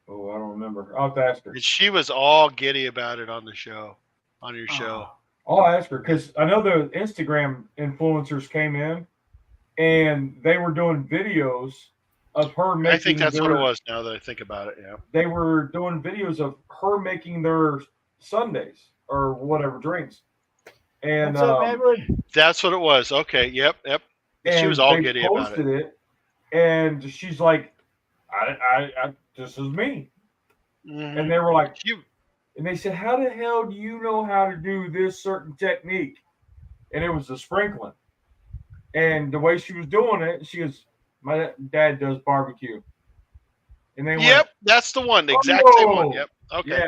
Speaker 3: Oh, I don't remember. I'll have to ask her.
Speaker 1: And she was all giddy about it on the show, on your show.
Speaker 3: I'll ask her because I know the Instagram influencers came in and they were doing videos of her making.
Speaker 1: I think that's what it was. Now that I think about it, yeah.
Speaker 3: They were doing videos of her making their sundaes or whatever drinks. And
Speaker 2: What's up, Edward?
Speaker 1: That's what it was. Okay, yep. She was all giddy about it.
Speaker 3: They posted it, and she's like, "I this is me."
Speaker 1: Mm-hmm.
Speaker 3: And they were like, and they said, "How the hell do you know how to do this certain technique?" And it was the sprinkling. And the way she was doing it, she goes, "My dad does barbecue." And they went,
Speaker 1: that's the one, the exact same one. Yep. Okay.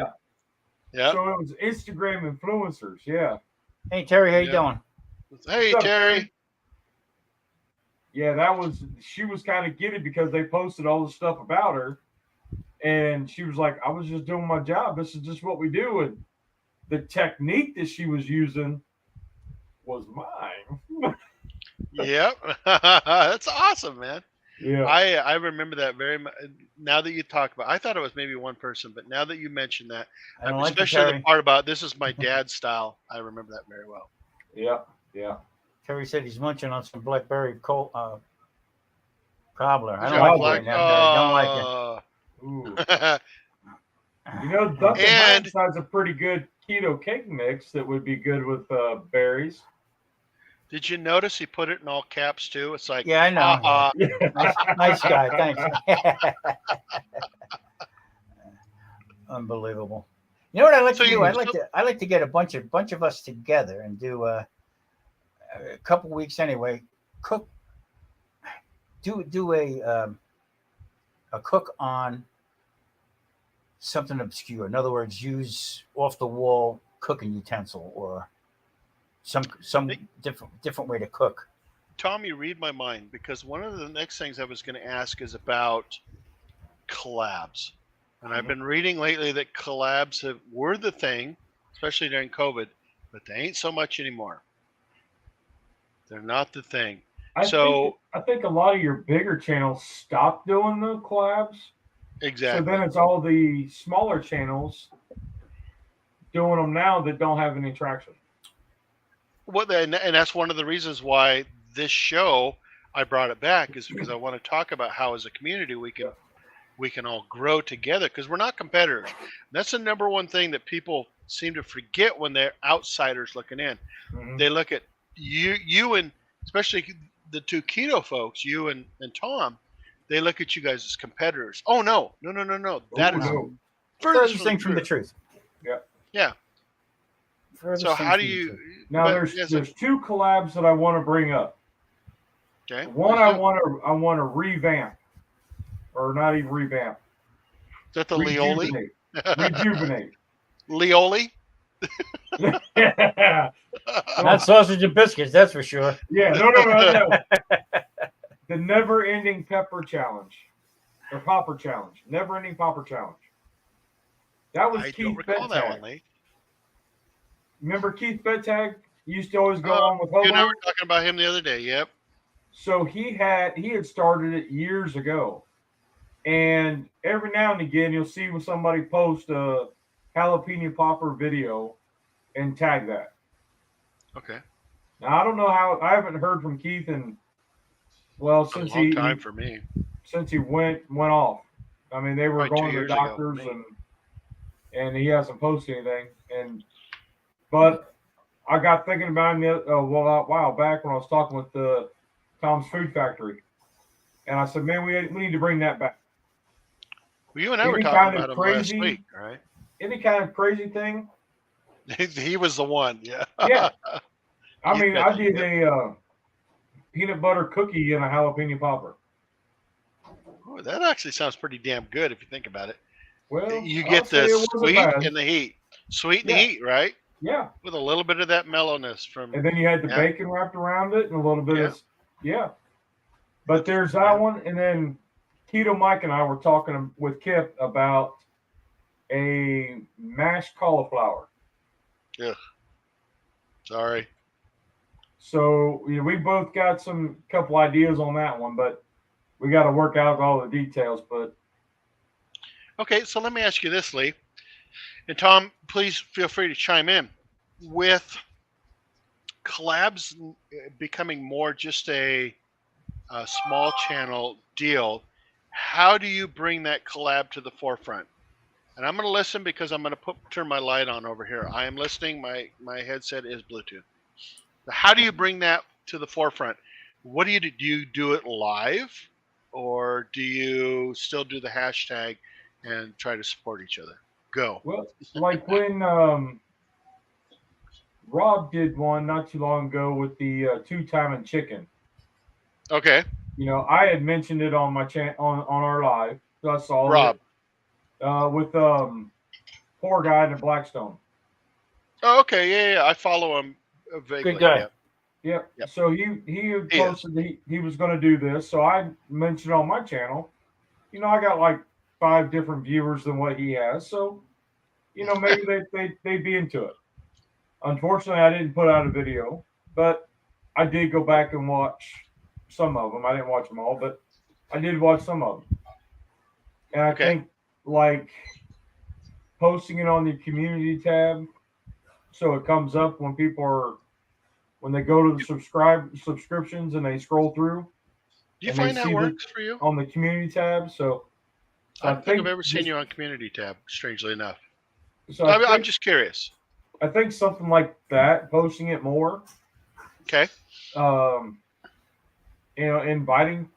Speaker 1: Yeah.
Speaker 3: So it was Instagram influencers. Yeah.
Speaker 2: Hey Terry, how you doing?
Speaker 1: Hey Terry.
Speaker 3: Yeah, she was kind of giddy because they posted all the stuff about her, and she was like, "I was just doing my job. This is just what we do." And the technique that she was using was mine.
Speaker 1: Yep. That's awesome, man.
Speaker 3: Yeah.
Speaker 1: I remember that very much. Now that you talk about, I thought it was maybe one person, but now that you mentioned that, especially the part about this is my dad's style, I remember that very well.
Speaker 3: Yeah.
Speaker 2: Terry said he's munching on some blackberry cobbler. I
Speaker 1: don't
Speaker 2: like it right now. I don't like it.
Speaker 3: Ooh. You know, Duncan Hines has a pretty good keto cake mix that would be good with berries.
Speaker 1: Did you notice he put it in all caps too? It's like,
Speaker 2: yeah, I know. Nice guy, thanks. Unbelievable. You know what I like to do? I like to get a bunch of us together and do a couple weeks anyway. Cook. Do a cook on something obscure. In other words, use off the wall cooking utensil or some different way to cook.
Speaker 1: Tommy, read my mind, because one of the next things I was going to ask is about collabs. And I've been reading lately that collabs were the thing, especially during COVID, but they ain't so much anymore. They're not the thing.
Speaker 3: I think a lot of your bigger channels stopped doing the collabs.
Speaker 1: Exactly.
Speaker 3: So then it's all the smaller channels doing them now that don't have any traction.
Speaker 1: Well, and that's one of the reasons why this show, I brought it back, is because I want to talk about how as a community we can all grow together, because we're not competitors. That's the number one thing that people seem to forget when they're outsiders looking in. Mm-hmm. They look at you and especially the two keto folks, you and Tom, they look at you guys as competitors. Oh no. That is
Speaker 2: furthest thing from the truth.
Speaker 1: Yeah. So how do you
Speaker 3: now? There's two collabs that I want to bring up.
Speaker 1: Okay.
Speaker 3: One I want to revamp, or not even revamp.
Speaker 1: Is that the Leoli?
Speaker 3: Rejuvenate.
Speaker 1: Leoli?
Speaker 3: Yeah.
Speaker 2: Not sausage and biscuits, that's for sure.
Speaker 3: Yeah, no. The never-ending pepper challenge, or popper challenge. Never-ending popper challenge. That was Keith Bettag. Remember Keith Bettag? He used to always go on with Hobo.
Speaker 1: You and I were talking about him the other day. Yep.
Speaker 3: So he had started it years ago, and every now and again you'll see when somebody post a jalapeno popper video and tag that.
Speaker 1: Okay.
Speaker 3: Now I don't know how. I haven't heard from Keith since
Speaker 1: a long time for me.
Speaker 3: Since he went off. I mean, they were going to the doctors and he hasn't posted anything. But I got thinking about him a while back when I was talking with Tom's Food Factory, and I said, "Man, we need to bring that back."
Speaker 1: Well, you and I were talking about him last week, right?
Speaker 3: Any kind of crazy thing.
Speaker 1: He was the one, yeah.
Speaker 3: Yeah. I mean, I did a peanut butter cookie and a jalapeno popper.
Speaker 1: Oh, that actually sounds pretty damn good if you think about it.
Speaker 3: Well,
Speaker 1: you get the sweet and the heat. Sweet and the heat, right?
Speaker 3: Yeah.
Speaker 1: With a little bit of that mellowness from.
Speaker 3: And then you had the bacon wrapped around it and a little bit of. Yeah. But there's that one. And then Keto Mike and I were talking with Kip about a mashed cauliflower.
Speaker 1: Yeah. Sorry.
Speaker 3: So we both got couple ideas on that one, but we got to work out all the details. But
Speaker 1: okay, so let me ask you this, Lee, and Tom, please feel free to chime in. With collabs becoming more just a a small channel deal, how do you bring that collab to the forefront? And I'm going to listen because I'm going to turn my light on over here. I am listening. My headset is Bluetooth. How do you bring that to the forefront? What do you do? Do you do it live, or do you still do the hashtag and try to support each other? Go.
Speaker 3: Well, like when Rob did one not too long ago with the two-timing chicken.
Speaker 1: Okay.
Speaker 3: You know, I had mentioned it on my on our live. So I saw
Speaker 1: Rob.
Speaker 3: it with poor guy in the Blackstone.
Speaker 1: Oh, okay. Yeah. I follow him vaguely.
Speaker 2: Good guy.
Speaker 1: Yeah.
Speaker 3: Yep.
Speaker 1: Yep.
Speaker 3: So he had posted he was going to do this. So I mentioned on my channel. You know, I got like 5 different viewers than what he has. So, you know, maybe they'd be into it. Unfortunately, I didn't put out a video, but I did go back and watch some of them. I didn't watch them all, but I did watch some of them. And I think like posting it on the community tab so it comes up when when they go to the subscriptions and they scroll through.
Speaker 1: Do you find that works for you?
Speaker 3: On the community tab. So
Speaker 1: I don't think I've ever seen you on community tab, strangely enough. So I'm just curious.
Speaker 3: I think something like that, posting it more.
Speaker 1: Okay.
Speaker 3: You know, inviting.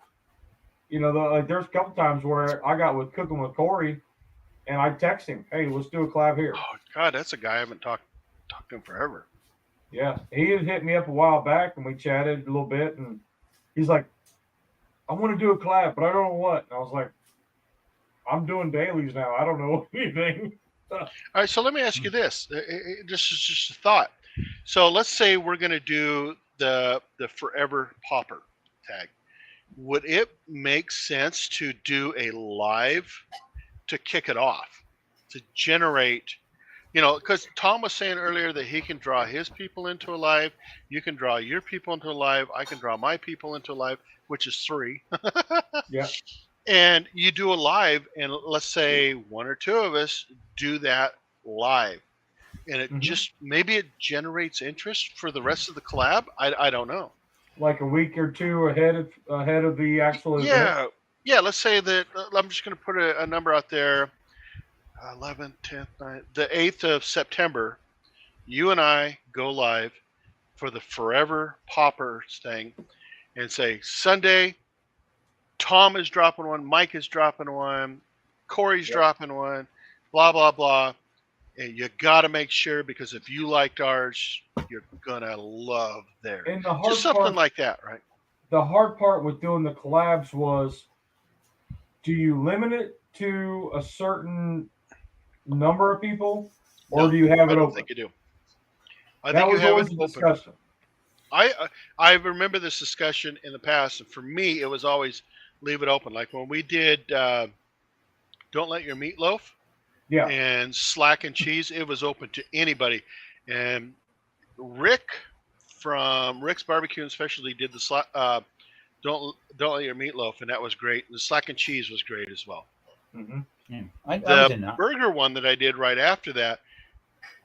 Speaker 3: You know, like there's a couple times where I got with cooking with Corey, and I text him, "Hey, let's do a collab here."
Speaker 1: Oh God, that's a guy I haven't talked to him forever.
Speaker 3: Yeah, he had hit me up a while back, and we chatted a little bit, and he's like, "I want to do a collab, but I don't know what." And I was like, "I'm doing dailies now. I don't know anything."
Speaker 1: All right, so let me ask you this. Just a thought. So let's say we're going to do the Forever Popper tag. Would it make sense to do a live to kick it off, to generate, you know, because Tom was saying earlier that he can draw his people into a live. You can draw your people into a live. I can draw my people into a live, which is 3.
Speaker 3: Yeah.
Speaker 1: And you do a live, and let's say 1 or 2 of us do that live, and it just maybe it generates interest for the rest of the collab. I don't know.
Speaker 3: Like a week or 2 ahead of the actual event.
Speaker 1: Yeah. Let's say that I'm just going to put a number out there. 11th, 10th, 9th, the 8th of September. You and I go live for the Forever Poppers thing, and say Sunday. Tom is dropping one, Mike is dropping one, Corey's dropping one, blah, blah, blah. And you got to make sure, because if you liked ours, you're going to love theirs.
Speaker 3: And the hard
Speaker 1: just something like that, right?
Speaker 3: The hard part with doing the collabs was, do you limit it to a certain number of people, or do you have it open?
Speaker 1: I don't think you do. I think
Speaker 3: you have it open. Discussion.
Speaker 1: I remember this discussion in the past, and for me, it was always leave it open. Like when we did Don't Let Your Meat Loaf and Slack and Cheese, it was open to anybody. And Rick from Rick's Barbecue and Specialty did the Don't Let Your Meat Loaf, and that was great. And the Slack and Cheese was great as well.
Speaker 3: Mm-hmm.
Speaker 2: Yeah.
Speaker 1: The burger one that I did right after that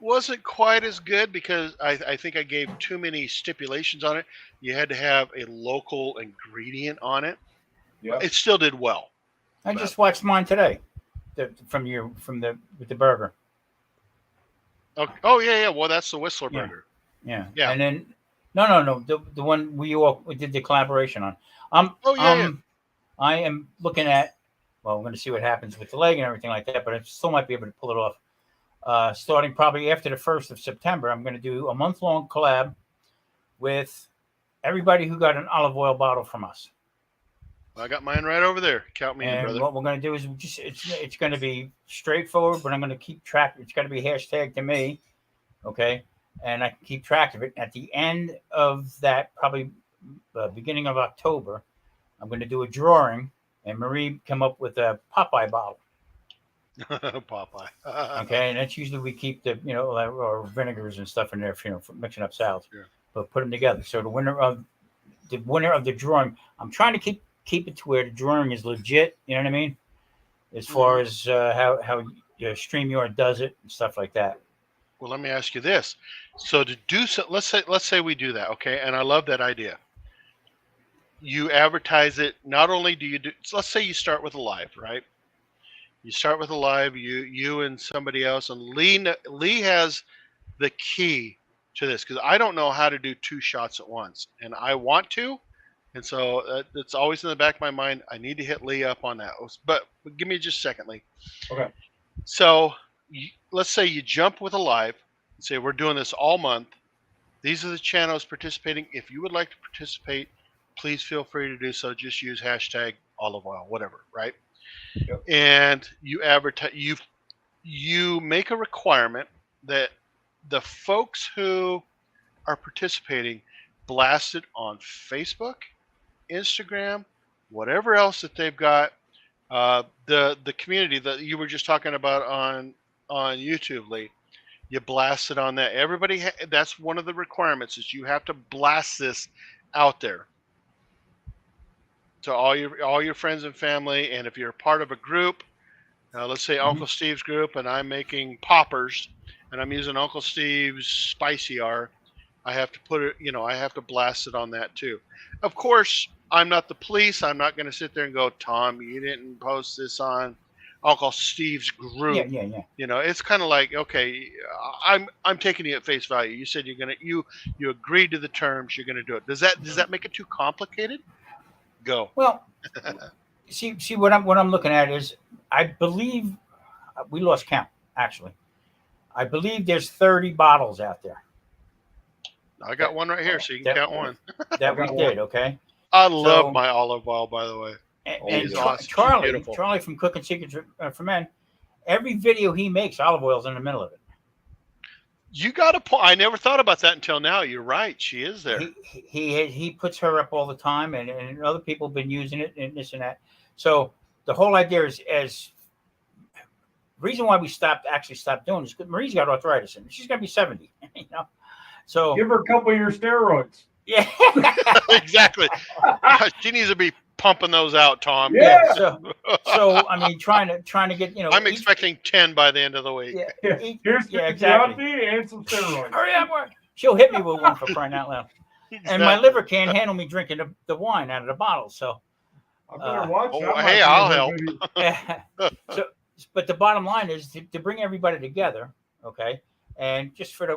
Speaker 1: wasn't quite as good, because I think I gave too many stipulations on it. You had to have a local ingredient on it. Yeah. It still did well.
Speaker 2: I just watched mine today, with the burger.
Speaker 1: Oh yeah. Well, that's the Whistler burger.
Speaker 2: Yeah. And then no, the one we did the collaboration on. I am looking at. Well, we're going to see what happens with the leg and everything like that, but I still might be able to pull it off. Starting probably after the 1st of September, I'm going to do a month-long collab with everybody who got an olive oil bottle from us.
Speaker 1: I got mine right over there. Count me in, brother.
Speaker 2: What we're going to do is it's going to be straightforward, but I'm going to keep track. It's going to be hashtag to me, okay? And I can keep track of it. At the end of that, probably beginning of October, I'm going to do a drawing, and Marie come up with a Popeye bottle.
Speaker 1: Popeye.
Speaker 2: Okay, and that's usually we keep the or vinegars and stuff in there for mixing up salads. Yeah. But put them together. So the winner of the drawing, I'm trying to keep it to where the drawing is legit. You know what I mean? As far as how StreamYard does it and stuff like that.
Speaker 1: Well, let me ask you this. So to do so, let's say we do that, okay? And I love that idea. you advertise it. Not only do you do, so let's say you start with a live, right? You start with a live, you and somebody else, and Lee has the key to this because I don't know how to do 2 shots at once, and I want to, and so it's always in the back of my mind. I need to hit Lee up on that. But give me just a second, Lee.
Speaker 3: Okay.
Speaker 1: So let's say you jump with a live and say we're doing this all month. These are the channels participating. If you would like to participate, please feel free to do so. Just use hashtag olive oil, whatever, right?
Speaker 3: Yep.
Speaker 1: And you advertise. You make a requirement that the folks who are participating blast it on Facebook, Instagram, whatever else that they've got. The community that you were just talking about on YouTube, Lee. You blast it on that. Everybody, that's one of the requirements is you have to blast this out there to all your friends and family. And if you're a part of a group, let's say Uncle Steve's group, and I'm making poppers, and I'm using Uncle Steve's Spicy R, I have to put it. I have to blast it on that too. Of course, I'm not the police. I'm not going to sit there and go, Tom, you didn't post this on Uncle Steve's group.
Speaker 2: Yeah.
Speaker 1: It's kind of like, okay, I'm taking you at face value. You said you're gonna you agreed to the terms. You're gonna do it. Does that make it too complicated? Go.
Speaker 2: Well, see what I'm looking at is I believe we lost count actually. I believe there's 30 bottles out there.
Speaker 1: I got one right here, so you can count one.
Speaker 2: That we did, okay.
Speaker 1: I love my olive oil, by the way.
Speaker 2: And
Speaker 1: awesome.
Speaker 2: Charlie from Cooking Secrets for Men, every video he makes, olive oil's in the middle of it.
Speaker 1: You got a point. I never thought about that until now. You're right. She is there.
Speaker 2: He puts her up all the time, and other people have been using it and this and that. So the whole idea is reason why we stopped doing this because Marie's got arthritis and she's gonna be 70. So
Speaker 3: give her a couple of your steroids.
Speaker 2: Yeah,
Speaker 1: exactly. She needs to be pumping those out, Tom.
Speaker 3: Yeah.
Speaker 2: So I mean, trying to get
Speaker 1: I'm expecting 10 by the end of the week.
Speaker 3: Yeah. Here's exactly. And some steroids.
Speaker 2: Hurry up! She'll hit me with one for crying out loud. Exactly. And my liver can't handle me drinking the wine out of the bottle. So
Speaker 3: I better watch.
Speaker 1: Hey, I'll help.
Speaker 2: But the bottom line is to bring everybody together, okay, and just for the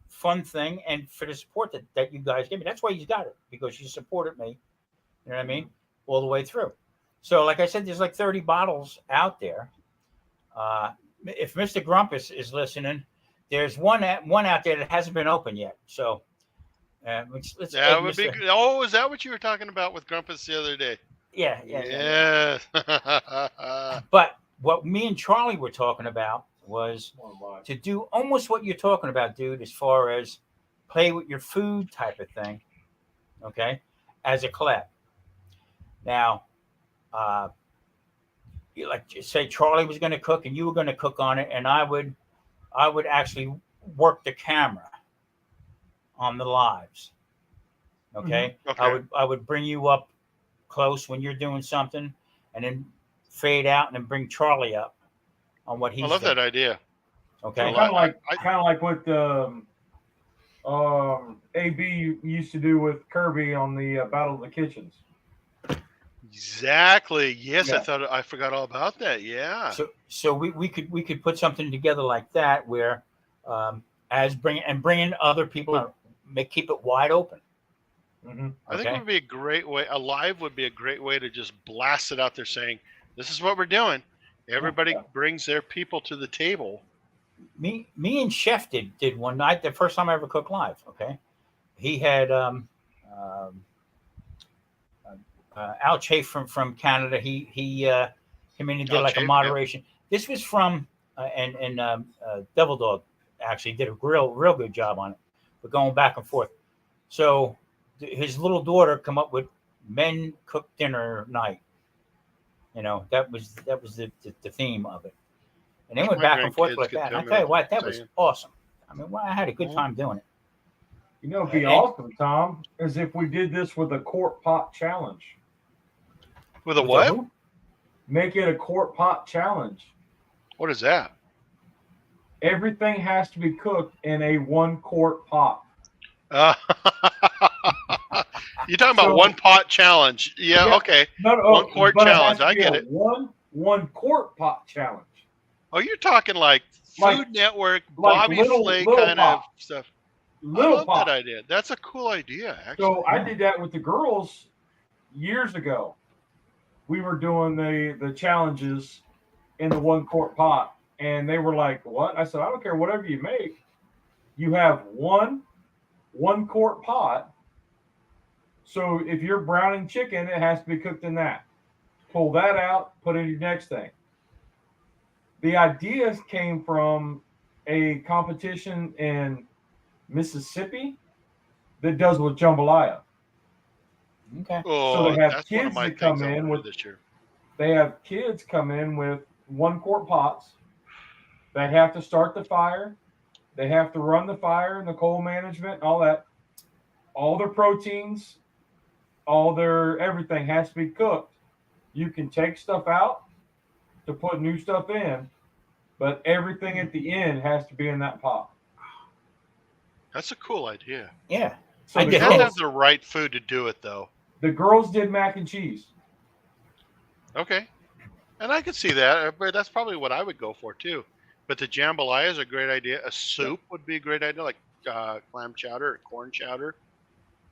Speaker 2: fun thing and for the support that you guys give me. That's why you got it, because you supported me. You know what I mean? All the way through. So, like I said, there's like 30 bottles out there. If Mr. Grumpus is listening, there's one out there that hasn't been opened yet. So, let's
Speaker 1: that would be. Oh, is that what you were talking about with Grumpus the other day?
Speaker 2: Yeah. But what me and Charlie were talking about was to do almost what you're talking about, dude, as far as play with your food type of thing, okay, as a collab. Now, like say Charlie was going to cook and you were going to cook on it, and I would actually work the camera on the lives, okay?
Speaker 1: Okay.
Speaker 2: I would bring you up close when you're doing something, and then fade out and then bring Charlie up on what he's doing.
Speaker 1: I love that idea.
Speaker 2: Okay.
Speaker 3: Kind of like what AB used to do with Kirby on the Battle of the Kitchens.
Speaker 1: Exactly. Yes,
Speaker 3: Yeah.
Speaker 1: I forgot all about that. Yeah.
Speaker 2: So we could put something together like that where bringing other people out, keep it wide open.
Speaker 3: Mm-hmm.
Speaker 1: I think it would be a great way. A live would be a great way to just blast it out there, saying, "This is what we're doing." Everybody brings their people to the table.
Speaker 2: Me and Chef did one night. The first time I ever cooked live. Okay, he had Al Chafe from Canada. He came in and did like a moderation. Yep. This was from and Devil Dog actually did a real good job on it. But going back and forth. So his little daughter come up with men cook dinner night. That was the theme of it. And they went back and forth like that. And I tell you what, that was awesome. I mean, I had a good time doing it.
Speaker 3: It'd be awesome, Tom, as if we did this with a quart pot challenge.
Speaker 1: With a what?
Speaker 3: Make it a quart pot challenge.
Speaker 1: What is that?
Speaker 3: Everything has to be cooked in a 1 quart pot.
Speaker 1: You're talking about
Speaker 3: So-
Speaker 1: one pot challenge. Yeah,
Speaker 3: Yeah.
Speaker 1: okay.
Speaker 3: No,
Speaker 1: 1 quart
Speaker 3: but it has
Speaker 1: challenge.
Speaker 3: to
Speaker 1: I
Speaker 3: be
Speaker 1: get
Speaker 3: a
Speaker 1: it.
Speaker 3: one quart pot challenge.
Speaker 1: Oh, you're talking like
Speaker 3: Like-
Speaker 1: Food Network,
Speaker 3: like
Speaker 1: Bobby
Speaker 3: little
Speaker 1: Flay
Speaker 3: pot.
Speaker 1: kind of stuff. I
Speaker 3: Little
Speaker 1: love
Speaker 3: pot.
Speaker 1: that idea. That's a cool idea, actually.
Speaker 3: So I did that with the girls years ago. We were doing the challenges in the 1 quart pot, and they were like, "What?" I said, "I don't care. Whatever you make, you have one quart pot. So if you're browning chicken, it has to be cooked in that. Pull that out, put in your next thing." The ideas came from a competition in Mississippi that does with jambalaya.
Speaker 2: Okay.
Speaker 1: Oh,
Speaker 3: they have
Speaker 1: that's one of
Speaker 3: kids
Speaker 1: my
Speaker 3: that come
Speaker 1: things I
Speaker 3: in
Speaker 1: want to
Speaker 3: with-
Speaker 1: do this year.
Speaker 3: They have kids come in with 1 quart pots. They have to start the fire. They have to run the fire and the coal management and all that. All their proteins, all their everything has to be cooked. You can take stuff out to put new stuff in, but everything at the end has to be in that pot.
Speaker 1: That's a cool idea.
Speaker 2: Yeah.
Speaker 3: So
Speaker 2: I
Speaker 3: the
Speaker 1: You
Speaker 2: did
Speaker 1: have to
Speaker 3: girls,
Speaker 1: have the right food to do it, though.
Speaker 3: the girls did mac and cheese.
Speaker 1: Okay. And I could see that, but that's probably what I would go for, too. But the jambalaya is a great idea. A soup would be a great idea, like clam chowder or corn chowder.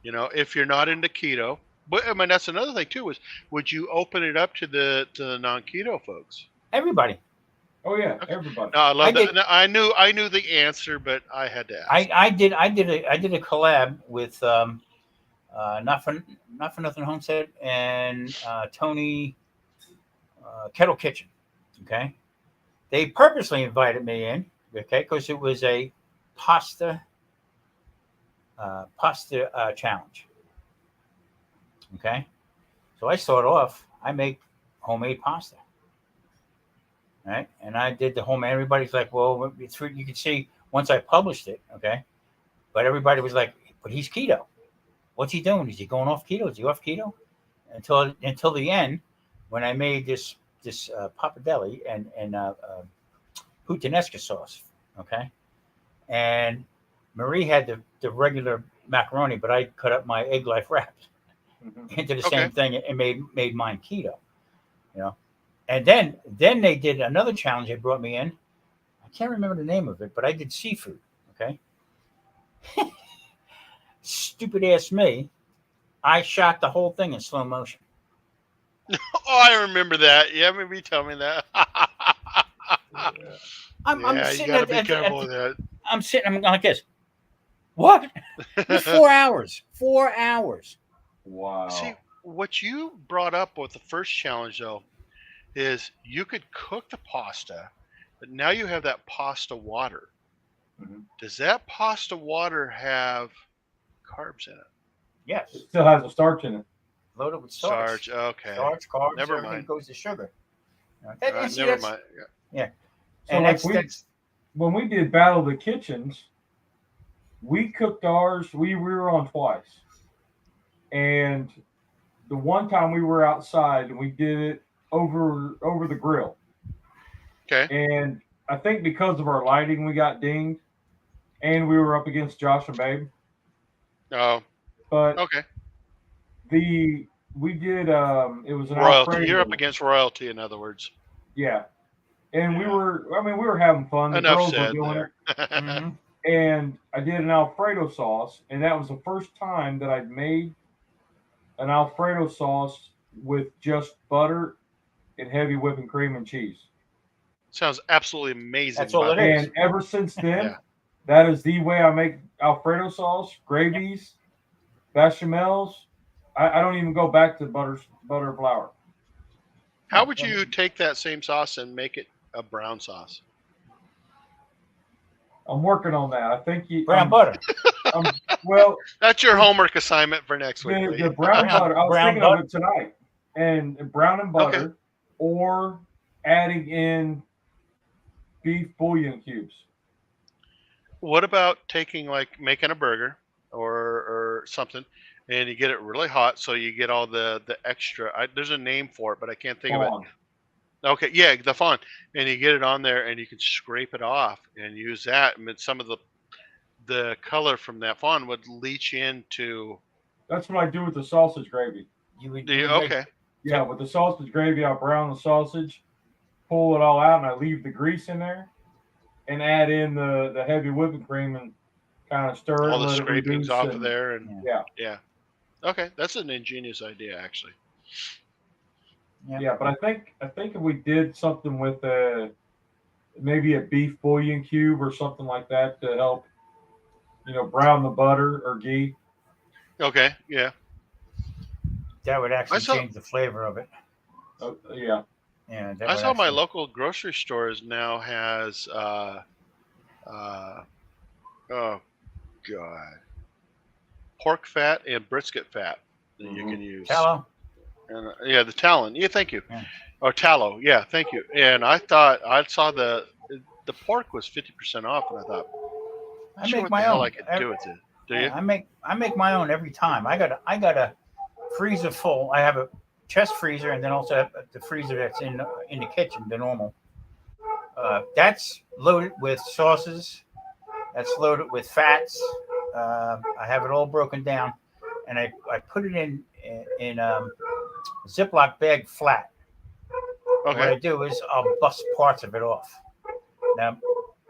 Speaker 1: You know, if you're not into keto. But I mean, that's another thing, too, is would you open it up to the non-keto folks?
Speaker 2: Everybody.
Speaker 3: Oh yeah,
Speaker 1: Okay.
Speaker 3: everybody.
Speaker 1: No, I love
Speaker 2: I
Speaker 1: that.
Speaker 2: did-
Speaker 1: No, I knew the answer, but I had to ask.
Speaker 2: I did a collab with not for nothing Homestead and Tony Kettle Kitchen. Okay, they purposely invited me in. Okay, because it was a pasta challenge. Okay, so I started off. I make homemade pasta. Right, and I did the homemade. Everybody's like, "Well, it's you can see once I published it." Okay, but everybody was like, "But he's keto. What's he doing? Is he going off keto? Is he off keto?" Until the end, when I made this pappardelle and puttanesca sauce. Okay, and Marie had the regular macaroni, but I cut up my egg life wraps into the
Speaker 1: Okay.
Speaker 2: same thing and made mine keto. You know, and then they did another challenge. They brought me in. I can't remember the name of it, but I did seafood. Okay. Stupid ass me. I shot the whole thing in slow motion.
Speaker 1: Oh, I remember that. Yeah, maybe tell me that.
Speaker 2: I'm
Speaker 1: Yeah, you
Speaker 2: sitting
Speaker 1: got to be careful with that.
Speaker 2: I'm like this. What? It was 4 hours. 4 hours.
Speaker 3: Wow.
Speaker 1: See, what you brought up with the first challenge, though, is you could cook the pasta, but now you have that pasta water.
Speaker 3: Mhm.
Speaker 1: Does that pasta water have carbs in it?
Speaker 2: Yes.
Speaker 3: It still has a starch in it.
Speaker 2: Loaded with starch.
Speaker 1: Starch. Okay.
Speaker 2: Starch, carbs,
Speaker 1: Never
Speaker 2: everything
Speaker 1: mind.
Speaker 2: goes to sugar.
Speaker 1: Never mind. Yeah.
Speaker 3: So
Speaker 2: And
Speaker 3: like
Speaker 2: that's
Speaker 3: when we did Battle of the Kitchens, we cooked ours. We were on twice, and the one time we were outside and we did it over the grill.
Speaker 1: Okay.
Speaker 3: And I think because of our lighting, we got dinged, and we were up against Josh and Babe.
Speaker 1: Oh,
Speaker 3: But
Speaker 1: okay.
Speaker 3: we did it was an
Speaker 1: Royalty.
Speaker 3: Alfredo.
Speaker 1: You're up against royalty, in other words.
Speaker 3: Yeah. And we
Speaker 1: Yeah.
Speaker 3: were having fun. The
Speaker 1: Enough
Speaker 3: girls were
Speaker 1: said
Speaker 3: doing
Speaker 1: there.
Speaker 3: it.
Speaker 2: Mhm.
Speaker 3: And I did an Alfredo sauce, and that was the first time that I'd made an Alfredo sauce with just butter and heavy whipping cream and cheese.
Speaker 1: Sounds absolutely amazing.
Speaker 2: That's all
Speaker 1: by
Speaker 2: it
Speaker 1: the way.
Speaker 2: is.
Speaker 3: And ever since then,
Speaker 1: Yeah.
Speaker 3: that is the way I make Alfredo sauce, gravies, bechamels. I don't even go back to butter and flour.
Speaker 1: How would you take that same sauce and make it a brown sauce?
Speaker 3: I'm working on that. I think you
Speaker 2: Brown butter.
Speaker 3: well,
Speaker 1: That's your homework assignment for next week.
Speaker 3: the
Speaker 1: Lee.
Speaker 3: brown butter. I was
Speaker 2: Brown
Speaker 3: thinking
Speaker 2: butter.
Speaker 3: of it tonight, and brown and butter, or adding in beef bouillon cubes.
Speaker 1: What about taking like making a burger or something, and you get it really hot, so you get all the extra. There's a name for it, but I can't think of
Speaker 3: Fawn.
Speaker 1: it. Okay, yeah, the fond, and you get it on there, and you can scrape it off and use that. And some of the color from that fond would leach into
Speaker 3: That's what I do with the sausage gravy.
Speaker 2: You would,
Speaker 1: Do
Speaker 2: you
Speaker 1: you?
Speaker 2: would make-
Speaker 1: Okay.
Speaker 3: Yeah, with the sausage gravy, I brown the sausage, pull it all out, and I leave the grease in there, and add in the heavy whipping cream and kind of stir it
Speaker 1: All
Speaker 3: and
Speaker 1: the
Speaker 3: let it
Speaker 1: scrapings
Speaker 3: reduce.
Speaker 1: off of
Speaker 3: And
Speaker 1: there, and
Speaker 2: yeah.
Speaker 3: yeah,
Speaker 1: okay, that's an ingenious idea, actually.
Speaker 3: yeah. But I think if we did something with maybe a beef bouillon cube or something like that to help, brown the butter or ghee.
Speaker 1: Okay, yeah.
Speaker 2: That would
Speaker 1: I
Speaker 2: actually
Speaker 1: saw
Speaker 2: change the flavor of it.
Speaker 3: Yeah.
Speaker 2: Yeah, that
Speaker 1: I
Speaker 2: would
Speaker 1: saw my
Speaker 2: actually.
Speaker 1: local grocery stores now has oh god, pork fat and brisket fat that you can use.
Speaker 2: Tallow.
Speaker 1: And yeah, the talon. Yeah, thank you.
Speaker 2: Yeah.
Speaker 1: Or tallow. Yeah, thank you. And I saw the pork was 50% off, and I thought,
Speaker 2: I
Speaker 1: sure
Speaker 2: make
Speaker 1: what
Speaker 2: my
Speaker 1: the hell
Speaker 2: own.
Speaker 1: I could do with it. Do you?
Speaker 2: Yeah, I make my own every time. I got a freezer full. I have a chest freezer, and then also have the freezer that's in the kitchen, the normal. That's loaded with sauces. That's loaded with fats. I have it all broken down, and I put it in Ziploc bag flat. What I
Speaker 1: Okay.
Speaker 2: do is I'll bust parts of it off. Now,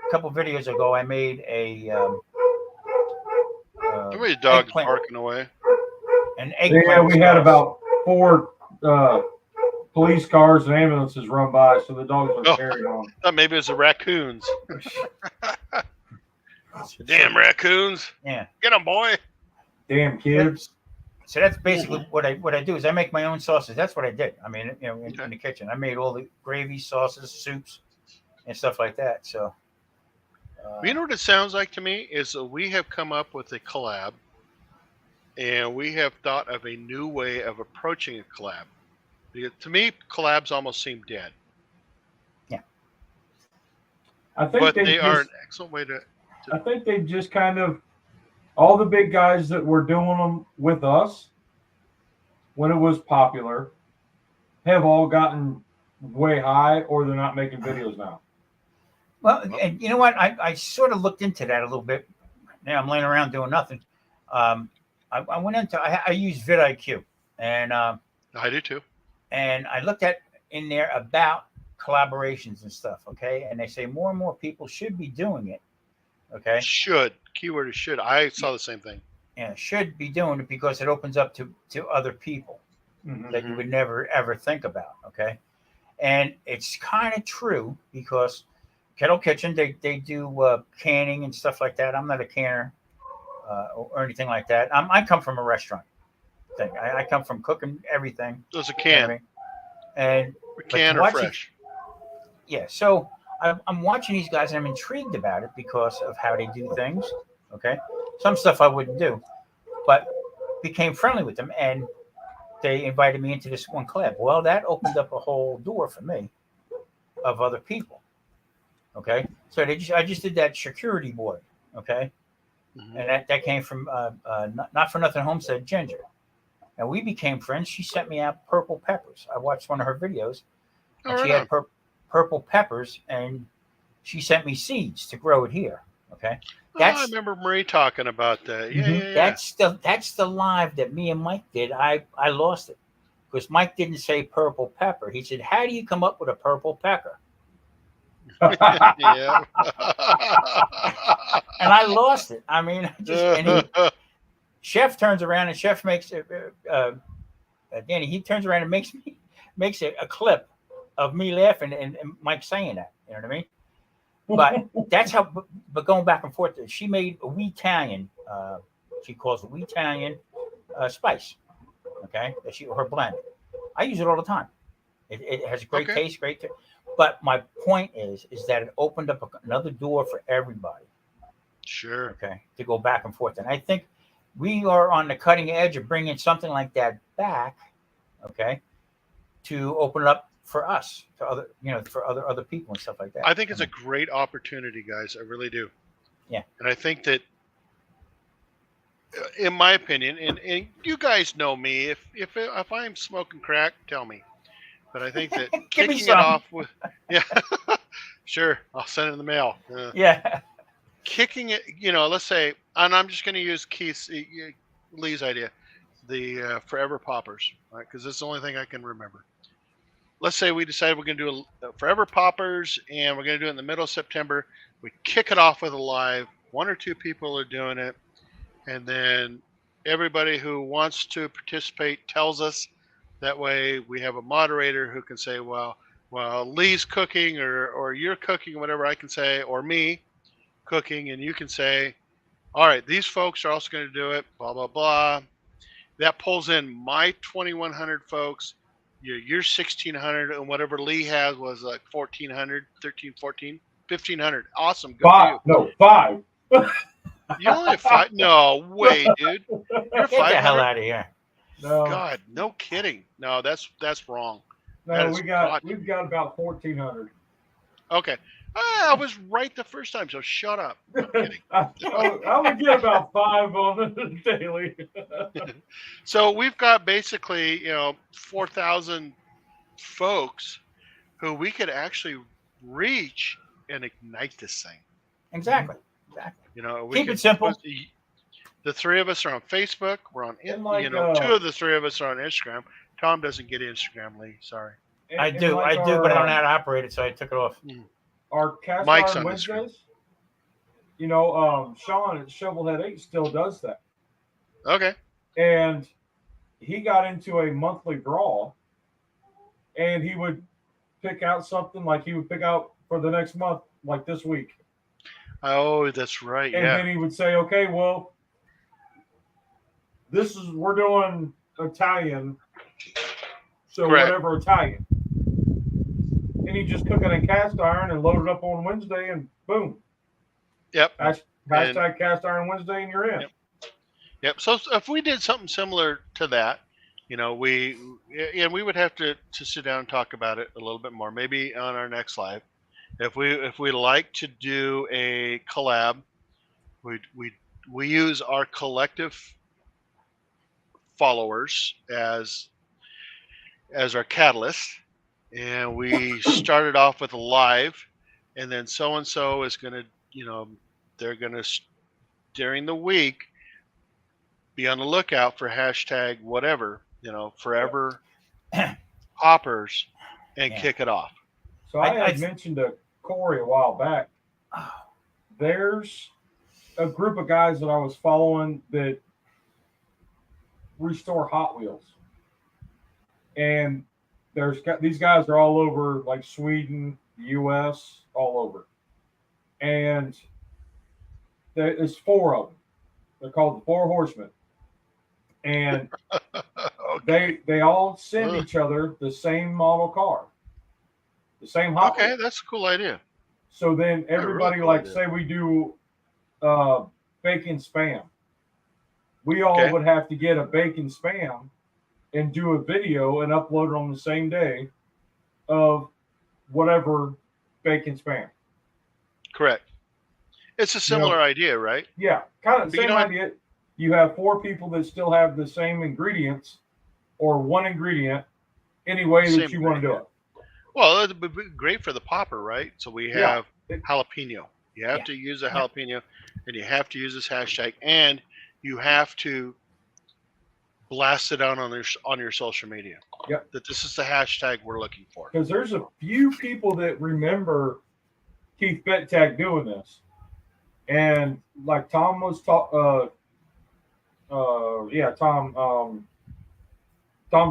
Speaker 2: a couple videos ago, I made a
Speaker 1: Somebody's dog's
Speaker 2: eggplant,
Speaker 1: barking away.
Speaker 2: an eggplant.
Speaker 3: Yeah, we had
Speaker 2: sauce.
Speaker 3: about 4 police cars and ambulances run by, so the dogs were
Speaker 1: Oh.
Speaker 3: carried on.
Speaker 1: Thought maybe it was the raccoons. Damn raccoons!
Speaker 2: Yeah.
Speaker 1: Get them, boy.
Speaker 3: Damn kids.
Speaker 2: So that's basically what I do is I make my own sauces. That's what I did. I mean, in the kitchen, I made all the gravy, sauces, soups, and stuff like that. So,
Speaker 1: You know what it sounds like to me is we have come up with a collab, and we have thought of a new way of approaching a collab. Because to me, collabs almost seem dead,
Speaker 3: I think
Speaker 1: but
Speaker 3: they
Speaker 1: they
Speaker 3: just,
Speaker 1: are an excellent way to.
Speaker 3: I think they just kind of, all the big guys that were doing them with us when it was popular have all gotten way high, or they're not making videos now.
Speaker 2: well, and you know what? I sort of looked into that a little bit. Now I'm laying around doing nothing. I went into I use vidIQ, and
Speaker 1: I do too.
Speaker 2: and I looked at in there about collaborations and stuff. Okay, and they say more and more people should be doing it. Okay,
Speaker 1: Should keyword is should. I saw the same thing.
Speaker 2: and should be doing it because it opens up to other people that you would never ever think about. Okay, and it's kind of true because Kettle Kitchen they do canning and stuff like that. I'm not a canner or anything like that. I come from a restaurant thing. I come from cooking everything.
Speaker 1: There's a
Speaker 2: You know what I
Speaker 1: can,
Speaker 2: mean? And
Speaker 1: can or
Speaker 2: watching-
Speaker 1: fresh.
Speaker 2: yeah, so I'm watching these guys and I'm intrigued about it because of how they do things. Okay, some stuff I wouldn't do, but became friendly with them and they invited me into this one collab. Well, that opened up a whole door for me of other people. Okay, so I just did that charcuterie board. Okay, and that came from not for nothing Homestead Ginger, and we became friends. She sent me out purple peppers. I watched one of her videos, and she had purple peppers, and she sent me seeds to grow it here. Okay,
Speaker 1: I remember Marie talking about that. Yeah.
Speaker 2: That's the live that me and Mike did. I lost it because Mike didn't say purple pepper. He said, "How do you come up with a purple pepper?"
Speaker 1: Yeah.
Speaker 2: And I lost it. I mean, Chef turns around and Chef makes Danny. He turns around and makes a clip of me laughing and Mike saying that. You know what I mean? But that's how. But going back and forth, she made a wee Italian. She calls it wee Italian spice. Okay, her blend. I use it all the time. It has a great taste, But my point is that it opened up another door for everybody.
Speaker 1: Sure.
Speaker 2: Okay, to go back and forth, and I think we are on the cutting edge of bringing something like that back. Okay, to open it up for us, to other, for other people and stuff like that.
Speaker 1: I think it's a great opportunity, guys. I really do.
Speaker 2: Yeah.
Speaker 1: And I think that, in my opinion, and you guys know me, if I'm smoking crack, tell me. But I think that kicking it off with, sure, I'll send it in the mail.
Speaker 2: Yeah.
Speaker 1: Kicking it, let's say, and I'm just going to use Lee's idea. the Forever Poppers, right? Because it's the only thing I can remember. Let's say we decide we're going to do a Forever Poppers, and we're going to do it in the middle of September. We kick it off with a live. 1 or 2 people are doing it, and then everybody who wants to participate tells us. That way, we have a moderator who can say, "Well, Lee's cooking, or you're cooking, whatever I can say, or me cooking," and you can say, "All right, these folks are also going to do it." Blah blah blah. That pulls in my 2,100 folks, your 1,600, and whatever Lee has was like 1,400, 13, 14, 1,500. Awesome, good for you.
Speaker 3: Five.
Speaker 1: You only have 5? No way, dude. You're
Speaker 2: Get the hell
Speaker 1: 500?
Speaker 2: out of here.
Speaker 3: No,
Speaker 1: God, no kidding. No, that's wrong.
Speaker 3: no,
Speaker 1: is
Speaker 3: we've
Speaker 1: God.
Speaker 3: got about 1,400.
Speaker 1: Okay. I was right the first time, so shut up. I'm kidding.
Speaker 3: I would get about 5 on the daily.
Speaker 1: So we've got basically, 4,000 folks who we could actually reach and ignite this thing.
Speaker 2: Exactly.
Speaker 1: We
Speaker 2: Keep
Speaker 1: could
Speaker 2: it simple.
Speaker 1: The 3 of us are on Facebook. We're on,
Speaker 3: And like,
Speaker 1: 2 of the 3 of us are on Instagram. Tom doesn't get Instagram, Lee. Sorry.
Speaker 2: I do, but I don't know how to operate it, so I took it off.
Speaker 3: Our cast
Speaker 1: Mike's
Speaker 3: iron
Speaker 1: on the screen.
Speaker 3: Wednesdays, Sean at Shovelhead 8 still does that.
Speaker 1: Okay.
Speaker 3: And he got into a monthly draw, and he would pick out something, like he would pick out for the next month, like this week.
Speaker 1: Oh, that's right.
Speaker 3: And then he would say, okay, well, we're doing Italian, so
Speaker 1: Correct.
Speaker 3: whatever Italian. And he just cook it in cast iron and load it up on Wednesday, and boom.
Speaker 1: Yep.
Speaker 3: Hashtag cast iron Wednesday, and you're in.
Speaker 1: Yep. So if we did something similar to that, we would have to sit down and talk about it a little bit more, maybe on our next live. If we like to do a collab, we use our collective followers as our catalyst, and we started off with a live, and then so and so is going to, they're going to during the week be on the lookout for hashtag whatever, Forever Poppers, and kick it off.
Speaker 3: So I had mentioned to Corey a while back, there's a group of guys that I was following that restore Hot Wheels. And these guys are all over, like Sweden, the US, all over. And there's 4 of them. They're called the 4 Horsemen. And
Speaker 1: Okay.
Speaker 3: they all send each other the same model car. The same Hot Wheels.
Speaker 1: Okay, that's a cool idea.
Speaker 3: So then everybody,
Speaker 1: really cool idea.
Speaker 3: say we do bacon spam. We all would have to get a bacon spam and do a video and upload it on the same day of whatever bacon spam.
Speaker 1: Correct. It's a similar idea, right?
Speaker 3: Yeah, kind of the same idea. You have 4 people that still have the same ingredients or one ingredient any way that you want to do it.
Speaker 1: Well, it'd be great for the popper, right? So we have jalapeno. You have to use a jalapeno, and you have to use this hashtag, and you have to blast it out on your social media.
Speaker 3: Yep.
Speaker 1: That this is the hashtag we're looking for.
Speaker 3: Because there's a few people that remember Keith Bettag doing this, and like Tom was Tom's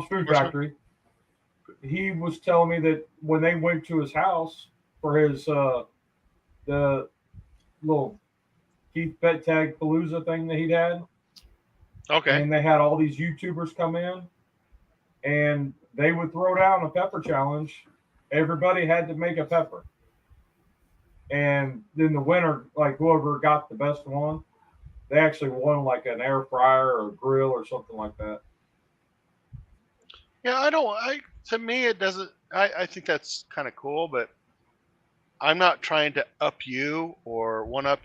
Speaker 3: Food Factory. He was telling me that when they went to his house for his the little Keith Bettag Palooza thing that he'd had.
Speaker 1: Okay.
Speaker 3: And they had all these YouTubers come in, and they would throw down a pepper challenge. Everybody had to make a pepper. And then the winner, like whoever got the best one, they actually won like an air fryer or a grill or something like that.
Speaker 1: Yeah, to me, it doesn't, I think that's kind of cool, but I'm not trying to up you or one up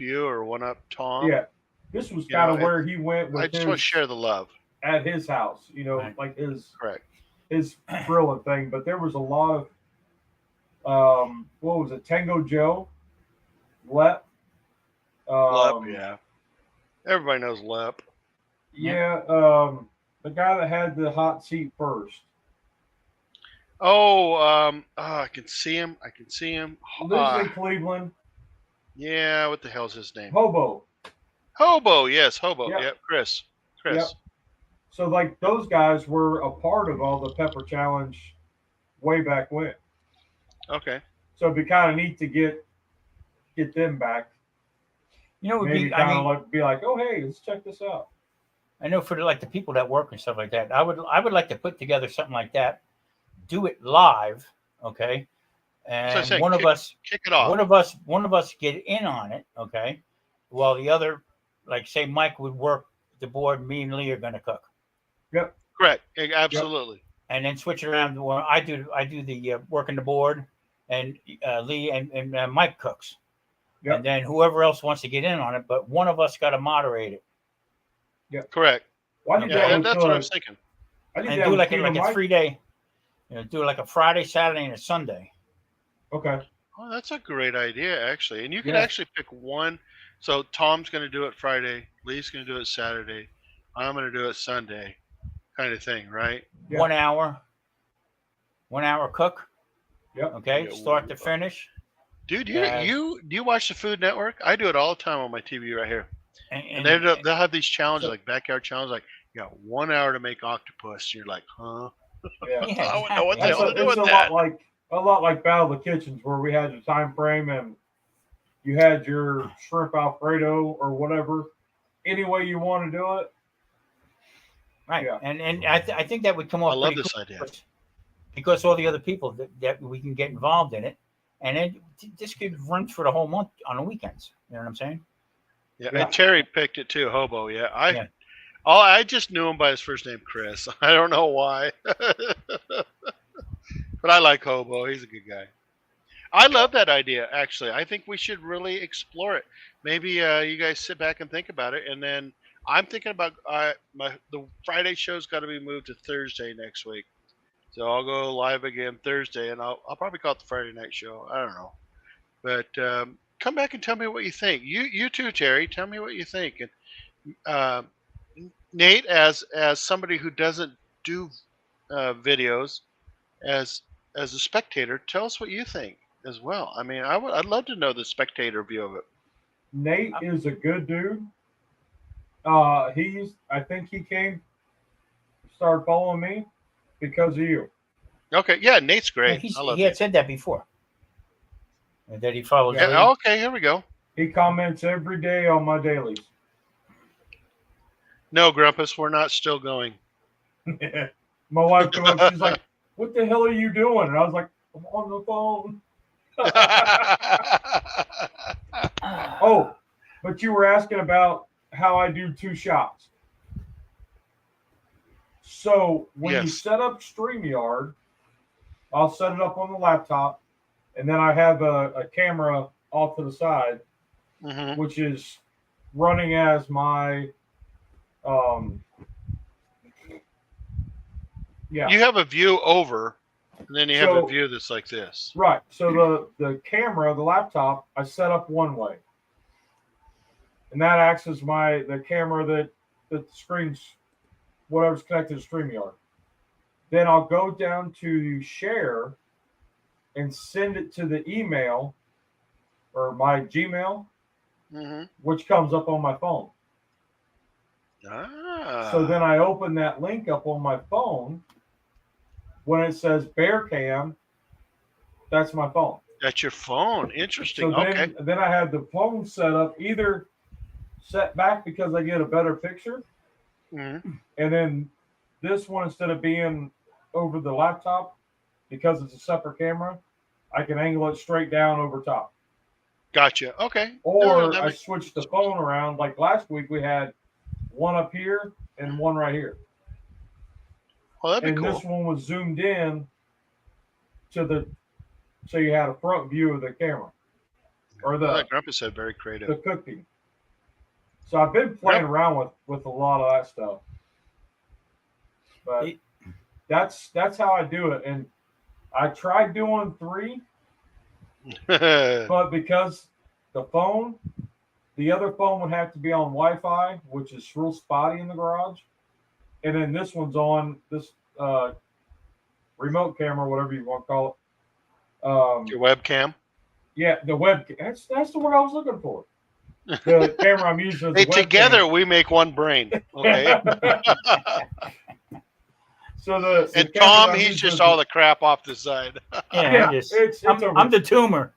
Speaker 1: Tom.
Speaker 3: Yeah. This was kind of where he went with
Speaker 1: I just want to share the love.
Speaker 3: At his house, like his grilling thing. But there was a lot of, what was it, Tango Joe? Lep.
Speaker 1: Lep, yeah. Everybody knows Lep.
Speaker 3: Yeah. The guy that had the hot seat first.
Speaker 1: I can see him. I can see him.
Speaker 3: Lives in Cleveland.
Speaker 1: Yeah, what the hell's his name?
Speaker 3: Hobo.
Speaker 1: Hobo, yes, Hobo.
Speaker 3: Yep.
Speaker 1: Yep, Chris.
Speaker 3: Yep. So like those guys were a part of all the Pepper Challenge way back when.
Speaker 1: Okay.
Speaker 3: So it'd be kind of neat to get them back.
Speaker 2: You know, it would
Speaker 3: Maybe
Speaker 2: be.
Speaker 3: kind
Speaker 2: I
Speaker 3: of
Speaker 2: mean,
Speaker 3: like be like, oh hey, let's check this out.
Speaker 2: I know for the people that work and stuff like that, I would like to put together something like that, do it live, okay, and
Speaker 1: saying,
Speaker 2: one of us
Speaker 1: kick it off.
Speaker 2: one of us get in on it, okay, while the other, like say Mike would work the board, me and Lee are going to cook.
Speaker 3: Yep.
Speaker 1: Correct. Absolutely.
Speaker 2: Yep. And then switch it around. Where I do the working the board, and Lee and Mike cooks. Yep. And then whoever else wants to get in on it, but one of us got to moderate it.
Speaker 3: Yeah,
Speaker 1: correct.
Speaker 3: Well,
Speaker 1: that's what I was thinking.
Speaker 2: And do like a 3-day, do like a Friday, Saturday, and a Sunday.
Speaker 3: Okay.
Speaker 1: Oh, that's a great idea, actually. And you could actually pick one. So Tom's going to do it Friday. Lee's going to do it Saturday. I'm going to do it Sunday, kind of thing, right?
Speaker 2: Yeah. 1 hour. 1 hour cook.
Speaker 3: Yep.
Speaker 2: Okay, start to finish.
Speaker 1: Dude, do you watch the Food Network? I do it all the time on my TV right here. And they'll have these challenges, like backyard challenges, like you got 1 hour to make octopus. You're like, huh?
Speaker 3: Yeah.
Speaker 1: I wouldn't know what the hell to do with
Speaker 3: it's
Speaker 1: that.
Speaker 3: A lot like Battle of the Kitchens, where we had your time frame and you had your shrimp Alfredo or whatever, any way you want to do it.
Speaker 2: Right. Yeah. And I think that would come off.
Speaker 1: I love this idea.
Speaker 2: Because all the other people that we can get involved in it, and then this could run for the whole month on the weekends. You know what I'm saying?
Speaker 1: Yeah. And Terry picked it too, Hobo. Yeah, I just knew him by his first name, Chris. I don't know why, but I like Hobo. He's a good guy. I love that idea. Actually, I think we should really explore it. Maybe you guys sit back and think about it, and then I'm thinking about the Friday show's got to be moved to Thursday next week. So I'll go live again Thursday, and I'll probably call it the Friday night show. I don't know, but come back and tell me what you think. You too, Terry. Tell me what you think. And Nate, as somebody who doesn't do videos, as a spectator, tell us what you think as well. I mean, I'd love to know the spectator view of it.
Speaker 3: Nate is a good dude. I think he started following me because of you.
Speaker 1: Okay, yeah, Nate's great.
Speaker 2: He had said that before. And that he follows.
Speaker 1: Yeah, okay, here we go.
Speaker 3: He comments every day on my dailies.
Speaker 1: No, Grumpus, we're not still going.
Speaker 3: My wife came up, she's like, "What the hell are you doing?" And I was like, "I'm on the phone." Oh, but you were asking about how I do 2 shots. So when you set up StreamYard, I'll set it up on the laptop, and then I have a camera off to the side, which is running as my
Speaker 1: You have a view over, and then you have a view that's like this.
Speaker 3: Right. So the camera, the laptop, I set up one way. And that acts as the camera that screens whatever's connected to StreamYard. Then I'll go down to share and send it to the email or my Gmail, which comes up on my phone. So then I open that link up on my phone. When it says Bear Cam, that's my phone.
Speaker 1: That's your phone. Interesting.
Speaker 3: So
Speaker 1: then,
Speaker 3: then I have the phone set up either set back because I get a better picture. And then this one, instead of being over the laptop, because it's a separate camera, I can angle it straight down over top.
Speaker 1: Gotcha. Okay.
Speaker 3: Or I switched the phone around. Like last week, we had one up here and one right here.
Speaker 1: Oh, that'd be cool.
Speaker 3: And this one was zoomed in so you had a front view of the camera. Or
Speaker 1: that Grumpy said very creative.
Speaker 3: The cooking. So I've been playing around with a lot of that stuff. But that's how I do it. And I tried doing 3, but because the other phone would have to be on Wi-Fi, which is real spotty in the garage. and then this one's on this remote camera, whatever you want to call it.
Speaker 1: Your webcam.
Speaker 3: Yeah, the web. That's the word I was looking for. The camera I'm using.
Speaker 1: Hey, together we make one brain. Okay.
Speaker 3: So the
Speaker 1: And
Speaker 3: camera
Speaker 1: Tom,
Speaker 3: I'm
Speaker 1: he's
Speaker 3: using
Speaker 1: just
Speaker 3: is-
Speaker 1: all the crap off the side.
Speaker 2: Yeah, I'm the tumor.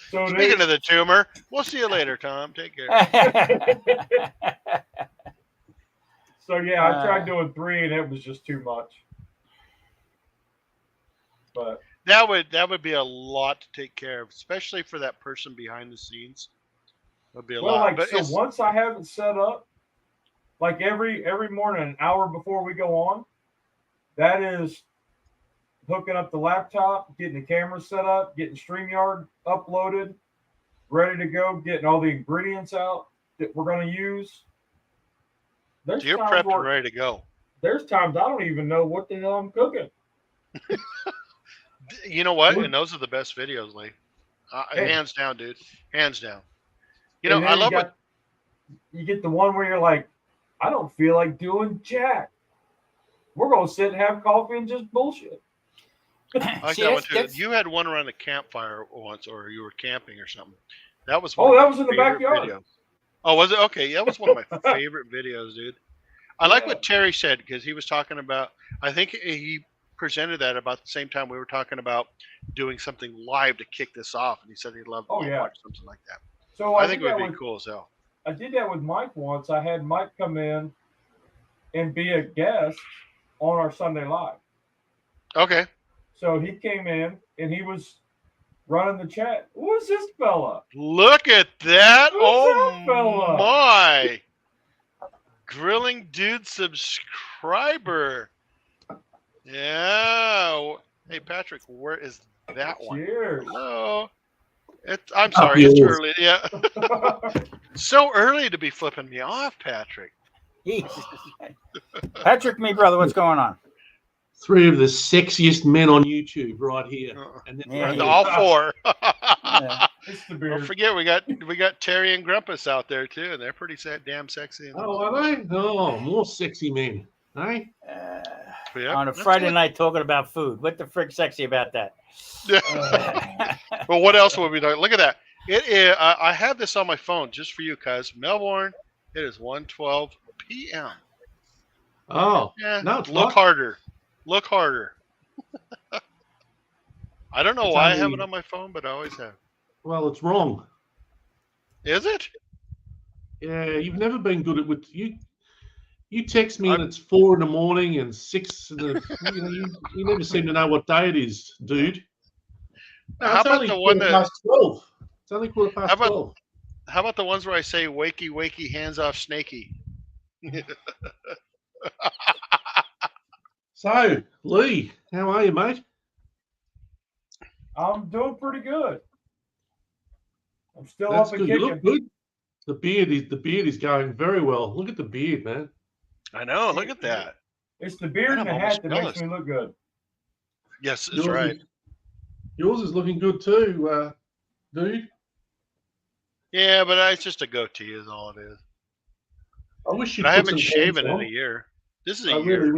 Speaker 3: So
Speaker 1: Speaking of the tumor, we'll see you later, Tom. Take care.
Speaker 3: So yeah, I tried doing 3 and it was just too much. But
Speaker 1: That would be a lot to take care of, especially for that person behind the scenes. Would be a lot.
Speaker 3: like
Speaker 1: But
Speaker 3: so once I have it set up, like every morning, an hour before we go on, that is hooking up the laptop, getting the camera set up, getting StreamYard uploaded, ready to go, getting all the ingredients out that we're going to use. There's
Speaker 1: you're
Speaker 3: times
Speaker 1: prepped and
Speaker 3: where-
Speaker 1: ready to go.
Speaker 3: There's times I don't even know what the hell I'm cooking.
Speaker 1: You know what? And those are the best videos, Lee.
Speaker 3: Hey.
Speaker 1: Hands down, dude. Hands down. You
Speaker 3: And
Speaker 1: know,
Speaker 3: then
Speaker 1: I love what.
Speaker 3: you get the one where you're like, I don't feel like doing jack. We're going to sit and have coffee and just bullshit.
Speaker 1: I like
Speaker 2: See,
Speaker 1: that one
Speaker 2: that's-
Speaker 1: too. You had one around a campfire once, or you were camping or something. That was
Speaker 3: Oh,
Speaker 1: one of
Speaker 3: that
Speaker 1: my
Speaker 3: was in the
Speaker 1: favorite
Speaker 3: backyard.
Speaker 1: videos. Oh, was it? Okay, that was one of my favorite videos, dude. I like
Speaker 3: Yeah.
Speaker 1: what Terry said because he was talking about. I think he presented that about the same time we were talking about doing something live to kick this off, and he said he'd love to watch something like that.
Speaker 3: So
Speaker 1: I think it
Speaker 3: did
Speaker 1: would
Speaker 3: that
Speaker 1: be cool as hell.
Speaker 3: I did that with Mike once. I had Mike come in and be a guest on our Sunday Live.
Speaker 1: Okay.
Speaker 3: So he came in and he was running the chat. Who's this fella?
Speaker 1: Look at that!
Speaker 3: Who's
Speaker 1: Oh
Speaker 3: that fella?
Speaker 1: my! Grilling Dude subscriber. Yeah. Hey Patrick, where is that one?
Speaker 3: Cheers.
Speaker 1: Hello. I'm sorry, it's early. Yeah. So early to be flipping me off, Patrick.
Speaker 2: Jesus. Patrick, me brother, what's going on?
Speaker 4: 3 of the sexiest men on YouTube right here. And then
Speaker 2: Yeah,
Speaker 1: And all 4.
Speaker 2: Yeah.
Speaker 3: It's the
Speaker 1: Don't
Speaker 3: beard.
Speaker 1: forget we got Terry and Grumpus out there too, and they're pretty damn sexy.
Speaker 4: Oh, are they? Oh, more sexy men. Hey?
Speaker 1: Yep,
Speaker 2: On a
Speaker 1: that's
Speaker 2: Friday
Speaker 1: good.
Speaker 2: night talking about food. What the frick sexy about that?
Speaker 1: Well, what else would we do? Look at that. It is. I have this on my phone just for you, cuz Melbourne. It is 1:12 p.m.
Speaker 4: Oh,
Speaker 1: Yeah.
Speaker 4: no, it's
Speaker 1: Look
Speaker 4: not.
Speaker 1: harder. Look harder. I don't know
Speaker 4: It's
Speaker 1: why I have
Speaker 4: only-
Speaker 1: it on my phone, but I always have.
Speaker 4: Well, it's wrong.
Speaker 1: Is it?
Speaker 4: Yeah, you've never been good at with you. You text me and it's 4 in the morning and 6 in the. You never seem to know what day it is, dude. No,
Speaker 1: How
Speaker 4: it's
Speaker 1: about
Speaker 4: only
Speaker 1: the one
Speaker 4: 12. It's only quarter past
Speaker 1: How about-
Speaker 4: 12.
Speaker 1: How about the ones where I say "wakey, wakey, hands off, snaky"?
Speaker 4: So, Lee, how are you, mate?
Speaker 3: I'm doing pretty good. I'm still
Speaker 4: That's
Speaker 3: up and
Speaker 4: good. You look
Speaker 3: kicking.
Speaker 4: good. The beard is going very well. Look at the beard, man.
Speaker 1: I know. Look at that.
Speaker 3: It's the beard and
Speaker 1: I'm
Speaker 3: the
Speaker 1: almost
Speaker 3: hat that makes
Speaker 1: jealous.
Speaker 3: me look good.
Speaker 1: Yes, that's
Speaker 4: Yours
Speaker 1: right.
Speaker 4: Yours is looking good too, dude.
Speaker 1: Yeah, but it's just a goatee, is all it is.
Speaker 4: I wish you'd
Speaker 1: But I
Speaker 4: put
Speaker 1: haven't
Speaker 4: some
Speaker 1: shaven
Speaker 4: pants
Speaker 1: in
Speaker 4: on.
Speaker 1: a year. This is
Speaker 4: I
Speaker 1: a year.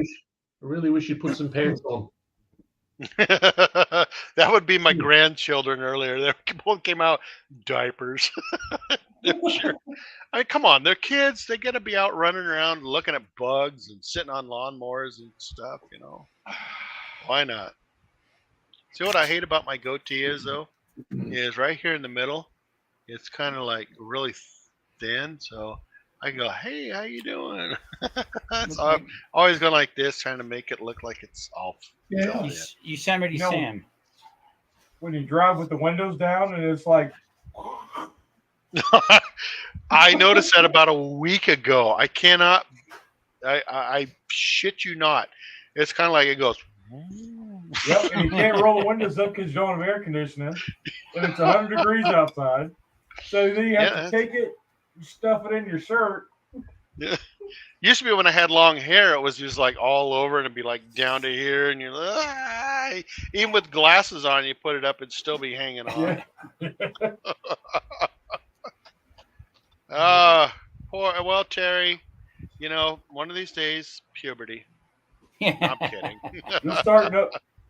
Speaker 4: really wish you'd put some pants on.
Speaker 1: That would be my grandchildren earlier. They both came out diapers. Sure. I mean, come on, they're kids. They got to be out running around looking at bugs and sitting on lawnmowers and stuff, you know. Why not? See what I hate about my goatee is, though? Is right here in the middle. It's kind of like really thin, so I can go, hey, how you doing? So I'm always going like this, trying to make it look like it's all filled in.
Speaker 2: Yosemite
Speaker 3: No.
Speaker 2: Sam.
Speaker 3: When you drive with the windows down and it's like,
Speaker 1: I noticed that about a week ago. I cannot. I shit you not. It's kind of like it goes.
Speaker 3: yep, and you can't roll the windows up because you don't have air conditioning, and it's 100 degrees outside. So then you have to take it, stuff it in your shirt.
Speaker 1: Yeah. Used to be when I had long hair, it was just like all over, and it'd be like down to here, and you're like, ah! Even with glasses on, you put it up, it'd still be hanging on.
Speaker 3: Yeah.
Speaker 1: Well, Terry, one of these days, puberty.
Speaker 2: Yeah.
Speaker 1: I'm kidding.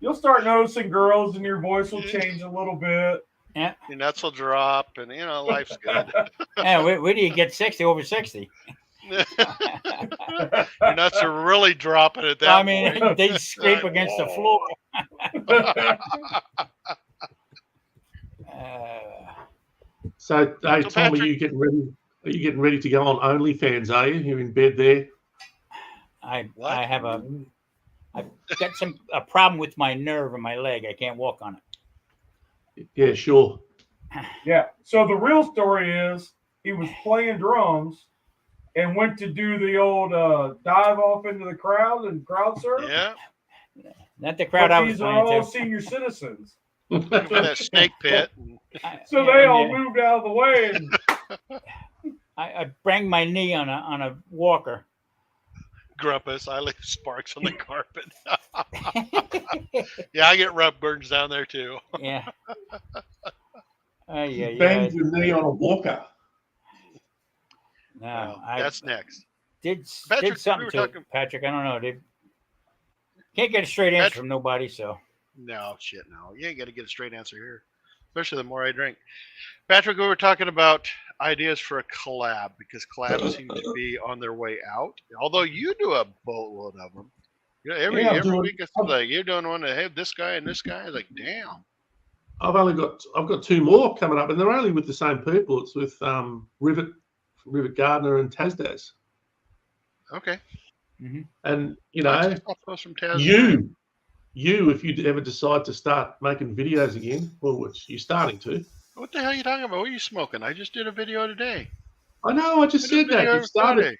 Speaker 3: You'll start noticing girls, and your voice will change a little bit.
Speaker 2: Yeah.
Speaker 1: Your nuts will drop, and life's good.
Speaker 2: Yeah. Where do you get 60 over 60?
Speaker 1: Your nuts are really dropping at that
Speaker 2: I mean,
Speaker 1: point.
Speaker 2: they scrape against the floor.
Speaker 4: So, hey,
Speaker 1: So,
Speaker 4: Tom,
Speaker 1: Patrick-
Speaker 4: are you getting ready? Are you getting ready to go on OnlyFans? Are you? You're in bed there.
Speaker 1: What?
Speaker 2: I've got a problem with my nerve in my leg. I can't walk on it.
Speaker 4: Yeah, sure.
Speaker 3: Yeah. So the real story is he was playing drums and went to do the old dive off into the crowd and crowd surf.
Speaker 1: Yeah.
Speaker 2: Not the crowd I
Speaker 3: But
Speaker 2: was
Speaker 3: these are
Speaker 2: going
Speaker 3: all
Speaker 2: to.
Speaker 3: senior citizens.
Speaker 1: Looking for that snake pit.
Speaker 3: So they all moved out of the way. And
Speaker 2: I banged my knee on a walker.
Speaker 1: Grumpus, I leave sparks on the carpet. Yeah, I get rub burns down there too.
Speaker 2: Yeah.
Speaker 4: Banged your knee on a walker.
Speaker 2: No,
Speaker 1: Well, that's next.
Speaker 2: did
Speaker 1: Patrick,
Speaker 2: something
Speaker 1: we were
Speaker 2: to
Speaker 1: talking-
Speaker 2: it, Patrick. I don't know. Can't get a straight answer
Speaker 1: Patrick-
Speaker 2: from nobody. So
Speaker 1: No, shit, no. You ain't got to get a straight answer here, especially the more I drink. Patrick, we were talking about ideas for a collab because collabs seem to be on their way out. Although you do a boatload of them. Every week it's like you're doing one that, hey, this guy and this guy. I was like, damn.
Speaker 4: I've got 2 more coming up, and they're only with the same people. It's with Rivet Gardner and Tazdaz.
Speaker 1: Okay.
Speaker 4: And
Speaker 1: I'll post from Taz.
Speaker 4: you, if you ever decide to start making videos again, well, which you're starting to.
Speaker 1: What the hell are you talking about? What are you smoking? I just did a video today.
Speaker 4: I know. I just said that. You started.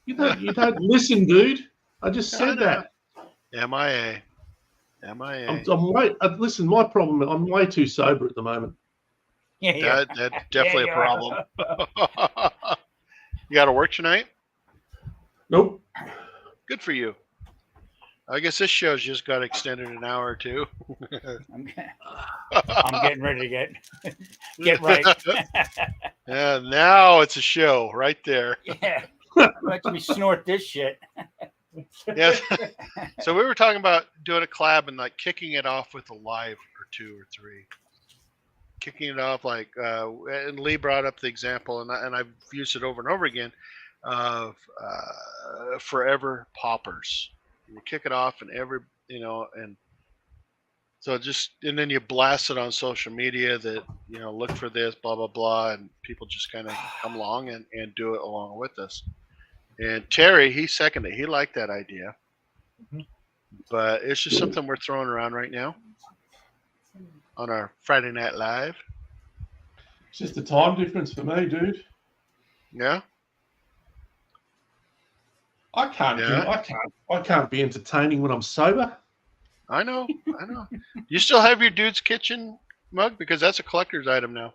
Speaker 4: You don't listen, dude. I just said that.
Speaker 1: MIA.
Speaker 4: Listen, my problem. I'm way too sober at the moment.
Speaker 2: yeah.
Speaker 1: That's definitely a problem. You got to work tonight?
Speaker 4: Nope.
Speaker 1: Good for you. I guess this show's just got extended an hour or two.
Speaker 2: I'm getting ready to get right.
Speaker 1: Yeah, now it's a show right there.
Speaker 2: Yeah. Let me snort this shit.
Speaker 1: Yes. So we were talking about doing a collab and like kicking it off with a live or 2 or 3. Kicking it off like, and Lee brought up the example, and I've used it over and over again of Forever Poppers. You kick it off, and and so and then you blast it on social media that look for this, blah blah blah, and people just kind of come along and do it along with us. And Terry, he seconded it. He liked that idea, but it's just something we're throwing around right now on our Friday Night Live.
Speaker 4: It's just the time difference for me, dude.
Speaker 1: Yeah.
Speaker 4: I can't be entertaining when I'm sober.
Speaker 1: I know. You still have your Dude's Kitchen mug because that's a collector's item now.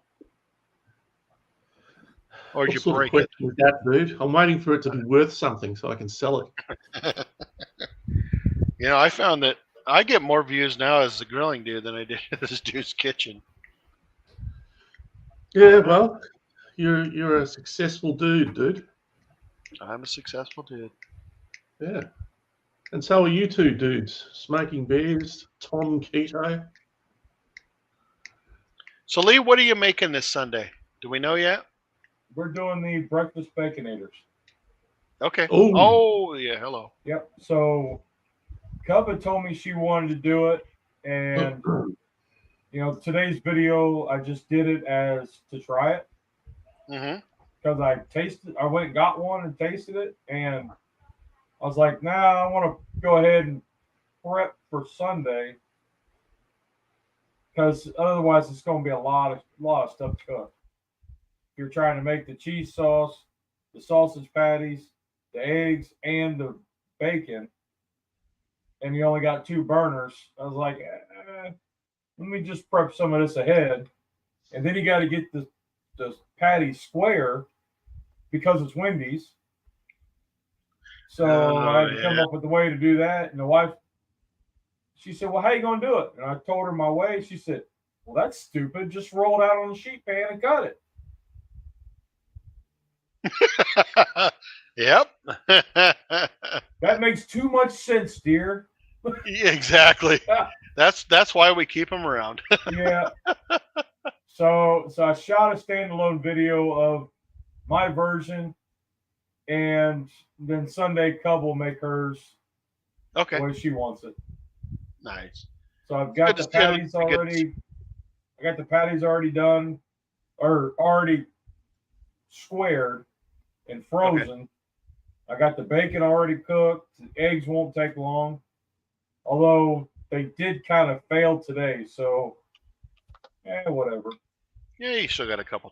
Speaker 1: Or did you break it?
Speaker 4: With that, dude? I'm waiting for it to be worth something so I can sell it.
Speaker 1: I found that I get more views now as the grilling dude than I did as Dude's Kitchen.
Speaker 4: Yeah, well, you're a successful dude.
Speaker 1: I'm a successful dude.
Speaker 4: Yeah. And so are you 2 dudes. Smoking Bears, Tom Keto.
Speaker 1: So, Lee, what are you making this Sunday? Do we know yet?
Speaker 3: We're doing the breakfast baconators.
Speaker 1: Okay.
Speaker 4: Ooh.
Speaker 1: Oh, yeah. Hello.
Speaker 3: Yep. So Cub had told me she wanted to do it. And, today's video, I just did it as to try it.
Speaker 1: Mm-hmm.
Speaker 3: Because I went and got one and tasted it. And I was like, I want to go ahead and prep for Sunday. Because otherwise it's going to be a lot of stuff to cook. You're trying to make the cheese sauce, the sausage patties, the eggs, and the bacon, and you only got 2 burners. I was like, let me just prep some of this ahead. And then you got to get the patty square because it's Wendy's. So I had to come up with a way to do that. And the wife, she said, well, how you going to do it? And I told her my way. She said, well, that's stupid. Just roll it out on a sheet pan and cut it.
Speaker 1: Yep.
Speaker 3: That makes too much sense, dear.
Speaker 1: Yeah, exactly. That's why we keep them around.
Speaker 3: Yeah. So I shot a standalone video of my version, and then Sunday Cub will make hers the
Speaker 1: Okay.
Speaker 3: way she wants it.
Speaker 1: Nice.
Speaker 3: So I've got the patties already. I got the patties already done, or already squared and frozen. I got the bacon already cooked. The eggs won't take long, although they did kind of fail today. So, whatever.
Speaker 1: Yeah, you still got a couple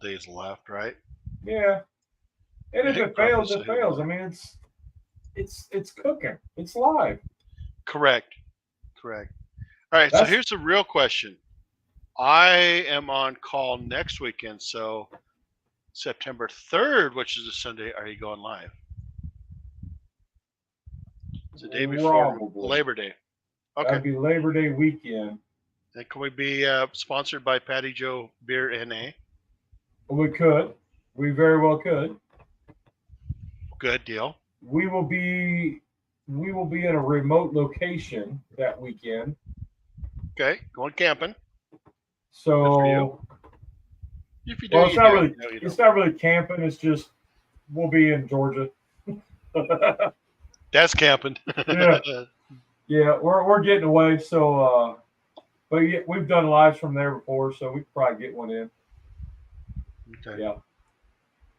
Speaker 1: days left, right?
Speaker 3: Yeah, and if
Speaker 1: Hey,
Speaker 3: it fails,
Speaker 1: Grumpus,
Speaker 3: it fails. I mean, it's cooking. It's live.
Speaker 1: Correct. All right. So here's the real question. I am on call next weekend, so September 3rd, which is a Sunday, are you going live? It's the day before
Speaker 3: Probably.
Speaker 1: Labor Day. Okay.
Speaker 3: That'd be Labor Day weekend.
Speaker 1: And can we be sponsored by Patty Joe Beer NA?
Speaker 3: We could. We very well could.
Speaker 1: Good deal.
Speaker 3: We will be in a remote location that weekend.
Speaker 1: Okay, going camping.
Speaker 3: So
Speaker 1: If you do,
Speaker 3: well, it's
Speaker 1: you
Speaker 3: not
Speaker 1: do.
Speaker 3: really
Speaker 1: No, you
Speaker 3: it's
Speaker 1: don't.
Speaker 3: not really camping. It's just we'll be in Georgia.
Speaker 1: That's camping.
Speaker 3: Yeah. Yeah, we're getting away. So, but yeah, we've done lives from there before, so we could probably get one in.
Speaker 1: Okay.
Speaker 3: Yeah,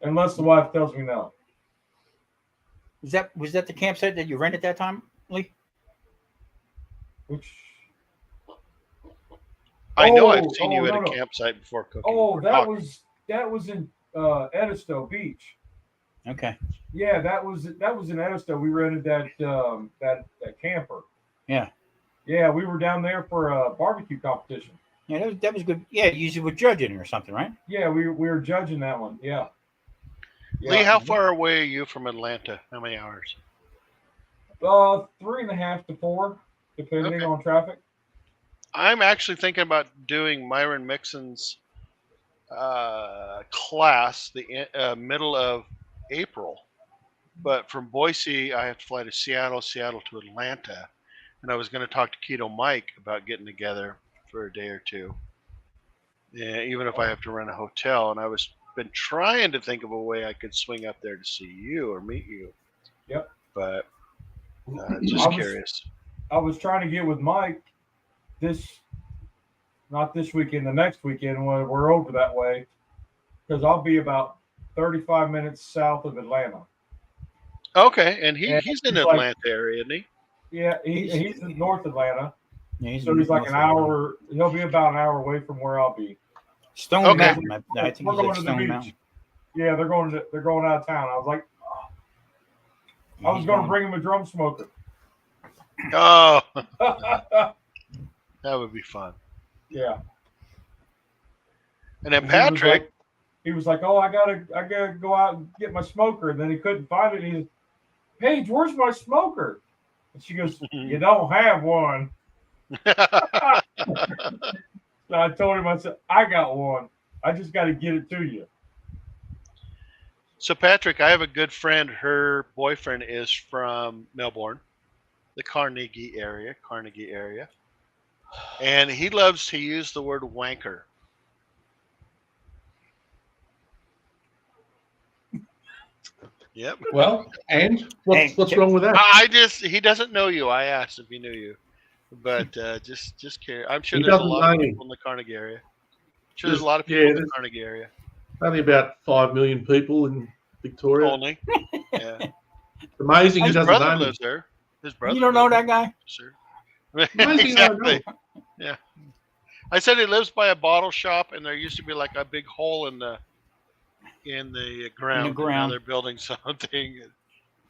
Speaker 3: unless the wife tells me no.
Speaker 2: Was that the campsite that you rented that time, Lee?
Speaker 3: Which
Speaker 1: I know I've seen you at
Speaker 3: no,
Speaker 1: a
Speaker 3: no.
Speaker 1: campsite before cooking.
Speaker 3: Oh,
Speaker 1: or
Speaker 3: that
Speaker 1: talking.
Speaker 3: was in Edisto Beach.
Speaker 2: Okay.
Speaker 3: Yeah, that was in Edisto. We rented that camper.
Speaker 2: Yeah.
Speaker 3: Yeah, we were down there for a barbecue competition.
Speaker 2: Yeah, that was good. Yeah, you were judging or something, right?
Speaker 3: Yeah, we were judging that one. Yeah.
Speaker 1: Lee, how far away are you from Atlanta? How many hours?
Speaker 3: 3.5 to 4, depending on traffic.
Speaker 1: I'm actually thinking about doing Myron Mixon's class the middle of April. But from Boise, I have to fly to Seattle to Atlanta. And I was going to talk to Keto Mike about getting together for a day or two. Yeah, even if I have to rent a hotel. And I was been trying to think of a way I could swing up there to see you or meet you.
Speaker 3: Yep.
Speaker 1: But just curious.
Speaker 3: I was trying to get with Mike not this weekend, the next weekend when we're over that way, because I'll be about 35 minutes south of Atlanta.
Speaker 1: Okay, and he's in the Atlanta area, isn't he?
Speaker 3: Yeah, he's in North Atlanta.
Speaker 2: Yeah,
Speaker 3: so he's like an hour. He'll be about an hour away from where I'll be.
Speaker 2: Stone Mountain. I think
Speaker 3: we're going to the
Speaker 2: Stone
Speaker 3: beach.
Speaker 2: Mountain.
Speaker 3: Yeah, they're going out of town. I was like, I was going to bring him a drum smoker.
Speaker 1: Oh, that would be fun.
Speaker 3: Yeah.
Speaker 1: And then Patrick,
Speaker 3: he was like, "Oh, I gotta go out and get my smoker," and then he couldn't find it. And he's, "Paige, where's my smoker?" And she goes, "You don't have one." So I told him, I said, "I got one. I just got to get it to you."
Speaker 1: So Patrick, I have a good friend. Her boyfriend is from Melbourne, the Carnegie area, and he loves to use the word wanker. Yep.
Speaker 4: Well, and what's wrong with that?
Speaker 1: He doesn't know you. I asked if he knew you, but just curious. I'm sure
Speaker 4: He
Speaker 1: there's a
Speaker 4: doesn't
Speaker 1: lot of
Speaker 4: know
Speaker 1: people in the Carnegie area. There's a lot of people in the Carnegie area.
Speaker 4: Only about 5 million people in Victoria.
Speaker 1: Only. Yeah.
Speaker 4: It's amazing he
Speaker 1: His
Speaker 4: doesn't
Speaker 1: brother
Speaker 4: know me.
Speaker 1: lives there. His brother.
Speaker 2: You don't know that guy?
Speaker 1: Sure.
Speaker 4: Amazing I don't know.
Speaker 1: Exactly. Yeah. I said he lives by a bottle shop, and there used to be like a big hole in the ground. And now they're building something.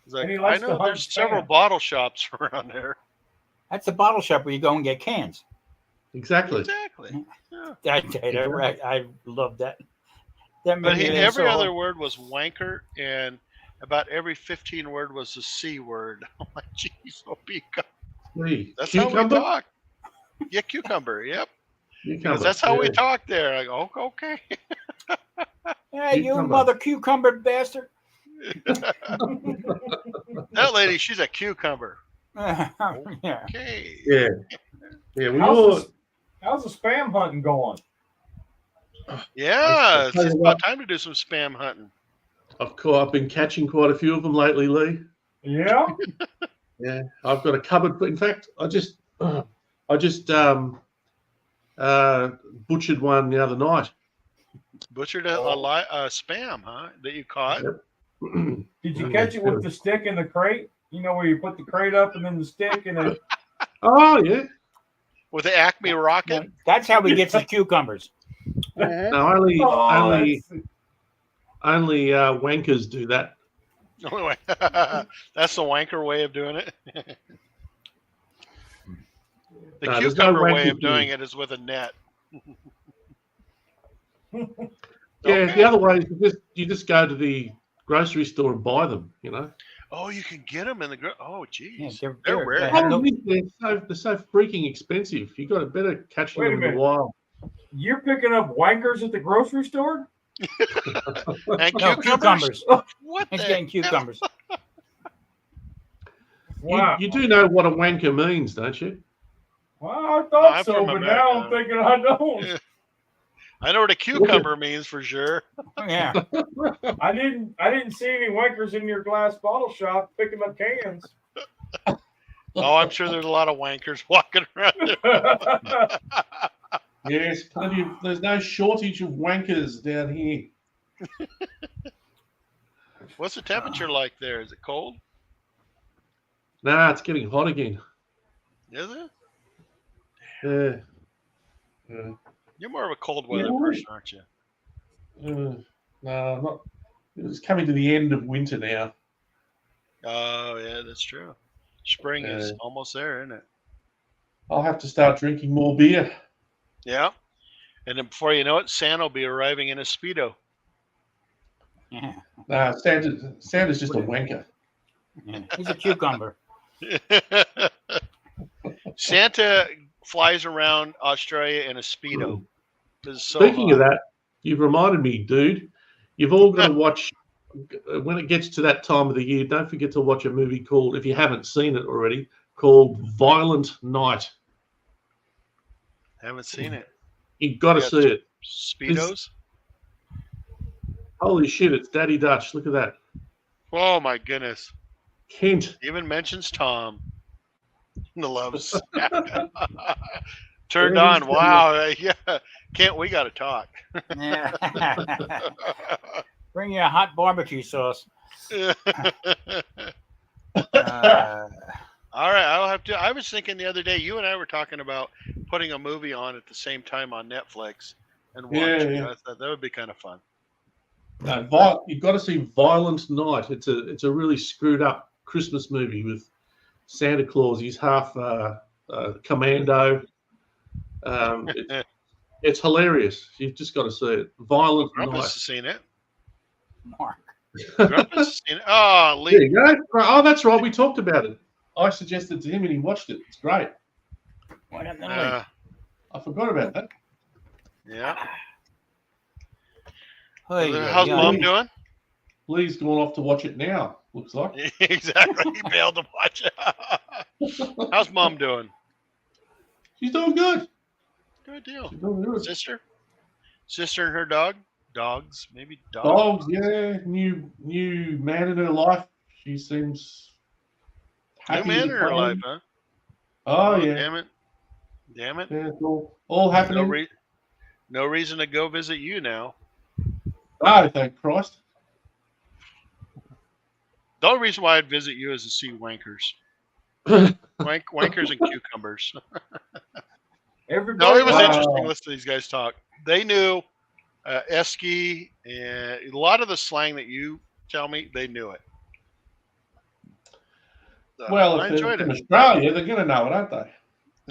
Speaker 1: It's like, I know there's several bottle shops around there.
Speaker 2: That's the bottle shop where you go and get cans.
Speaker 4: Exactly.
Speaker 1: Yeah.
Speaker 2: I love that.
Speaker 1: But every other word was wanker, and about every 15 word was the C word. I'm like, geez, that's
Speaker 4: cucumber?
Speaker 1: how we talk. Yeah, cucumber. Yep. Because that's how we talk there. I go, okay.
Speaker 2: Yeah, you mother cucumber bastard.
Speaker 1: That lady, she's a cucumber.
Speaker 2: Yeah.
Speaker 1: Okay.
Speaker 4: Yeah. Yeah, we all.
Speaker 3: How's the spam hunting going?
Speaker 1: Yeah, it's
Speaker 4: tell you
Speaker 1: just
Speaker 4: what.
Speaker 1: about time to do some spam hunting.
Speaker 4: I've been catching quite a few of them lately, Lee.
Speaker 3: Yeah.
Speaker 4: Yeah, I've got a cupboard. In fact, I just butchered one the other night.
Speaker 1: Butchered a spam, huh? That you caught?
Speaker 4: Yep.
Speaker 3: Did you catch it with the stick in the crate? You know where you put the crate up and then the stick and then.
Speaker 4: Oh yeah.
Speaker 1: With the Acme rocket?
Speaker 2: That's how we get the cucumbers.
Speaker 4: No, only wankers do that.
Speaker 1: That's the wanker way of doing it. The
Speaker 4: No, there's
Speaker 1: cucumber
Speaker 4: no
Speaker 1: way
Speaker 4: wanker
Speaker 1: of doing
Speaker 4: thing.
Speaker 1: it is with a net.
Speaker 4: Yeah,
Speaker 1: Okay.
Speaker 4: the other way is you just go to the grocery store and buy them. You know.
Speaker 1: Oh, you can get them in the oh, geez,
Speaker 2: Yeah,
Speaker 1: they're
Speaker 2: they're-
Speaker 1: rare.
Speaker 2: they
Speaker 4: Oh,
Speaker 2: have no-
Speaker 4: they're so freaking expensive. You got to better catching
Speaker 3: Wait a
Speaker 4: them in the
Speaker 3: minute.
Speaker 4: wild.
Speaker 3: You're picking up wankers at the grocery store?
Speaker 1: And
Speaker 2: No, cucumbers.
Speaker 1: What
Speaker 2: He's
Speaker 1: the
Speaker 2: getting cucumbers.
Speaker 3: Wow.
Speaker 4: You do know what a wanker means, don't you?
Speaker 3: Well, I thought
Speaker 1: I'm
Speaker 3: so,
Speaker 1: from
Speaker 3: but
Speaker 1: America.
Speaker 3: now I'm thinking I don't.
Speaker 1: I know what a cucumber means for sure.
Speaker 2: Yeah.
Speaker 3: I didn't see any wankers in your glass bottle shop picking up cans.
Speaker 1: Oh, I'm sure there's a lot of wankers walking around there.
Speaker 4: Yes, plenty of. There's no shortage of wankers down here.
Speaker 1: What's the temperature like there? Is it cold?
Speaker 4: Nah, it's getting hot again.
Speaker 1: Is it?
Speaker 4: Yeah.
Speaker 1: You're more of a cold weather
Speaker 4: Yeah.
Speaker 1: person, aren't you?
Speaker 4: No, not. It's coming to the end of winter now.
Speaker 1: Oh, yeah, that's true. Spring is almost there, isn't it?
Speaker 4: I'll have to start drinking more beer.
Speaker 1: Yeah. And then before you know it, Santa will be arriving in a Speedo.
Speaker 2: Yeah.
Speaker 4: Nah, Santa's just a wanker.
Speaker 2: Yeah. He's a cucumber.
Speaker 1: Santa flies around Australia in a Speedo. This is so
Speaker 4: Speaking of
Speaker 1: hot.
Speaker 4: that, you've reminded me, dude. You've all got to watch when it gets to that time of the year. Don't forget to watch a movie called, if you haven't seen it already, called Violent Night.
Speaker 1: Haven't seen it.
Speaker 4: You've got to
Speaker 1: Yeah,
Speaker 4: see it.
Speaker 1: Speedos?
Speaker 4: Holy shit! It's Daddy Dutch. Look at that.
Speaker 1: Oh, my goodness.
Speaker 4: Kent.
Speaker 1: Even mentions Tom. The love snack. Turned
Speaker 4: Yeah,
Speaker 1: on.
Speaker 4: he's
Speaker 1: Wow. Yeah. Kent, we got to talk.
Speaker 2: Yeah. Bring you a hot barbecue sauce.
Speaker 1: All right, I'll have to. I was thinking the other day, you and I were talking about putting a movie on at the same time on Netflix and watching.
Speaker 4: Yeah.
Speaker 1: I thought that would be kind of fun.
Speaker 4: No, you've got to see Violent Night. It's a really screwed up Christmas movie with Santa Claus. He's half commando. It's hilarious. You've just got to see it. Violent
Speaker 1: Grumpus
Speaker 4: Night.
Speaker 1: has seen it.
Speaker 2: Mark.
Speaker 1: Grumpus has seen it. Oh,
Speaker 4: There
Speaker 1: Lee.
Speaker 4: you go. Oh, that's right. We talked about it. I suggested to him and he watched it. It's great.
Speaker 2: What happened to Lee?
Speaker 4: I forgot about that.
Speaker 1: Yeah.
Speaker 2: Hey,
Speaker 1: How's
Speaker 2: yeah.
Speaker 1: Mom doing?
Speaker 4: Lee's gone off to watch it now, looks like.
Speaker 1: Exactly. He bailed to watch it. How's Mom doing?
Speaker 4: She's doing good.
Speaker 1: Good deal.
Speaker 4: She's doing good.
Speaker 1: Sister and her dog? Dogs, maybe dogs.
Speaker 4: Dogs, yeah. New man in her life. She seems
Speaker 1: New
Speaker 4: happy.
Speaker 1: man in
Speaker 4: with
Speaker 1: her
Speaker 4: the
Speaker 1: life,
Speaker 4: plan.
Speaker 1: huh?
Speaker 4: Oh, yeah.
Speaker 1: Damn it. Damn it.
Speaker 4: Yeah, it's all happening.
Speaker 1: No reason to go visit you now.
Speaker 4: Oh, thank Christ.
Speaker 1: The only reason why I'd visit you is to see wankers. Wankers and cucumbers.
Speaker 3: Everybody.
Speaker 1: No, it was
Speaker 4: Wow.
Speaker 1: interesting listening to these guys talk. They knew Esky and a lot of the slang that you tell me, they knew it. So,
Speaker 4: Well,
Speaker 1: I
Speaker 4: if they're
Speaker 1: enjoyed
Speaker 4: from
Speaker 1: it.
Speaker 4: Australia, they're going to know it, aren't they?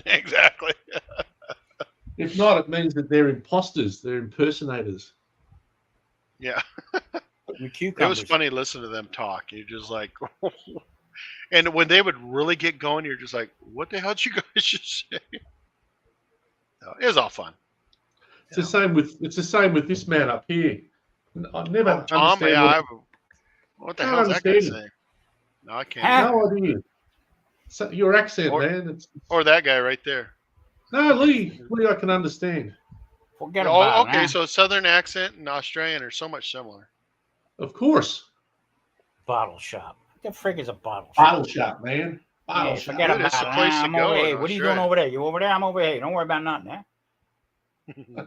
Speaker 1: Exactly.
Speaker 4: If not, it means that they're imposters. They're impersonators.
Speaker 1: Yeah.
Speaker 2: With
Speaker 1: It was
Speaker 2: cucumbers.
Speaker 1: funny listening to them talk. You're just like, and when they would really get going, you're just like, what the hell did you guys just say? No, it was all fun.
Speaker 4: It's the same with this man up here. I never
Speaker 1: Tom,
Speaker 4: understand.
Speaker 1: yeah, What the
Speaker 4: Can't
Speaker 1: hell is that guy
Speaker 4: understand
Speaker 1: saying? No, I can't.
Speaker 2: Huh?
Speaker 1: Either.
Speaker 4: No idea. So, your accent,
Speaker 1: Or-
Speaker 4: man. It's
Speaker 1: Or that guy right there.
Speaker 4: no, Lee. Lee, I can understand.
Speaker 2: Forget
Speaker 1: Oh,
Speaker 2: about
Speaker 1: okay.
Speaker 2: it.
Speaker 1: So Southern accent and Australian are so much similar.
Speaker 4: Of course.
Speaker 2: Bottle shop. What the frig is a bottle shop?
Speaker 4: Bottle shop, man. Bottle
Speaker 2: Yeah,
Speaker 4: shop.
Speaker 2: forget
Speaker 1: Dude,
Speaker 2: about
Speaker 1: it's
Speaker 2: it.
Speaker 1: the place to
Speaker 2: I'm
Speaker 1: go
Speaker 2: over
Speaker 1: in
Speaker 2: here. What are you doing
Speaker 1: Australia.
Speaker 2: over there? You over there? I'm over here. Don't worry about nothing. Huh?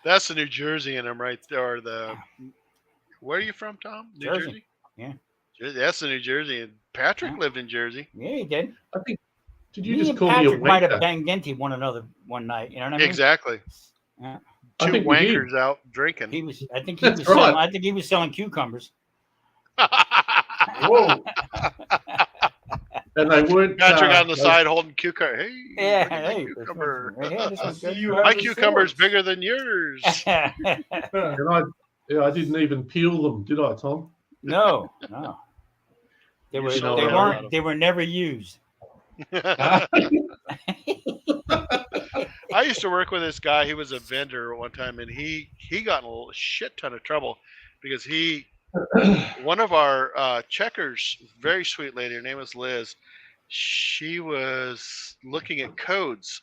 Speaker 1: That's the New Jersey in him right there. Or the where are you from, Tom? New
Speaker 2: Jersey.
Speaker 1: Jersey?
Speaker 2: Yeah.
Speaker 1: That's the New Jersey. And Patrick
Speaker 2: Huh?
Speaker 1: lived in Jersey.
Speaker 2: Yeah, he did.
Speaker 4: I think. Did you
Speaker 2: Me
Speaker 4: just
Speaker 2: and
Speaker 4: call me a
Speaker 2: Patrick might have
Speaker 4: wanker?
Speaker 2: banged into one another one night. You know what I mean?
Speaker 1: Exactly.
Speaker 2: Yeah.
Speaker 4: I
Speaker 1: Two
Speaker 4: think we did.
Speaker 1: wankers out drinking.
Speaker 2: He was. I think he
Speaker 4: That's
Speaker 2: was.
Speaker 4: right.
Speaker 2: Selling, I think he was selling cucumbers.
Speaker 3: Whoa.
Speaker 4: And they weren't.
Speaker 1: Patrick on the
Speaker 4: they-
Speaker 1: side holding cucumber. Hey,
Speaker 2: Yeah.
Speaker 1: look at my
Speaker 2: Hey,
Speaker 1: cucumber.
Speaker 2: right here, this
Speaker 3: I
Speaker 2: one's
Speaker 3: see
Speaker 2: good.
Speaker 3: you have
Speaker 1: My
Speaker 3: the
Speaker 1: cucumber's
Speaker 3: shorts.
Speaker 1: bigger than yours.
Speaker 4: And I didn't even peel them, did I, Tom?
Speaker 2: No. They
Speaker 1: You
Speaker 2: were.
Speaker 1: sold
Speaker 2: They
Speaker 1: the hell out
Speaker 2: weren't.
Speaker 1: of
Speaker 2: They were never used.
Speaker 1: I used to work with this guy. He was a vendor at one time, and he got in a shit ton of trouble because one of our checkers, very sweet lady, her name was Liz. She was looking at codes.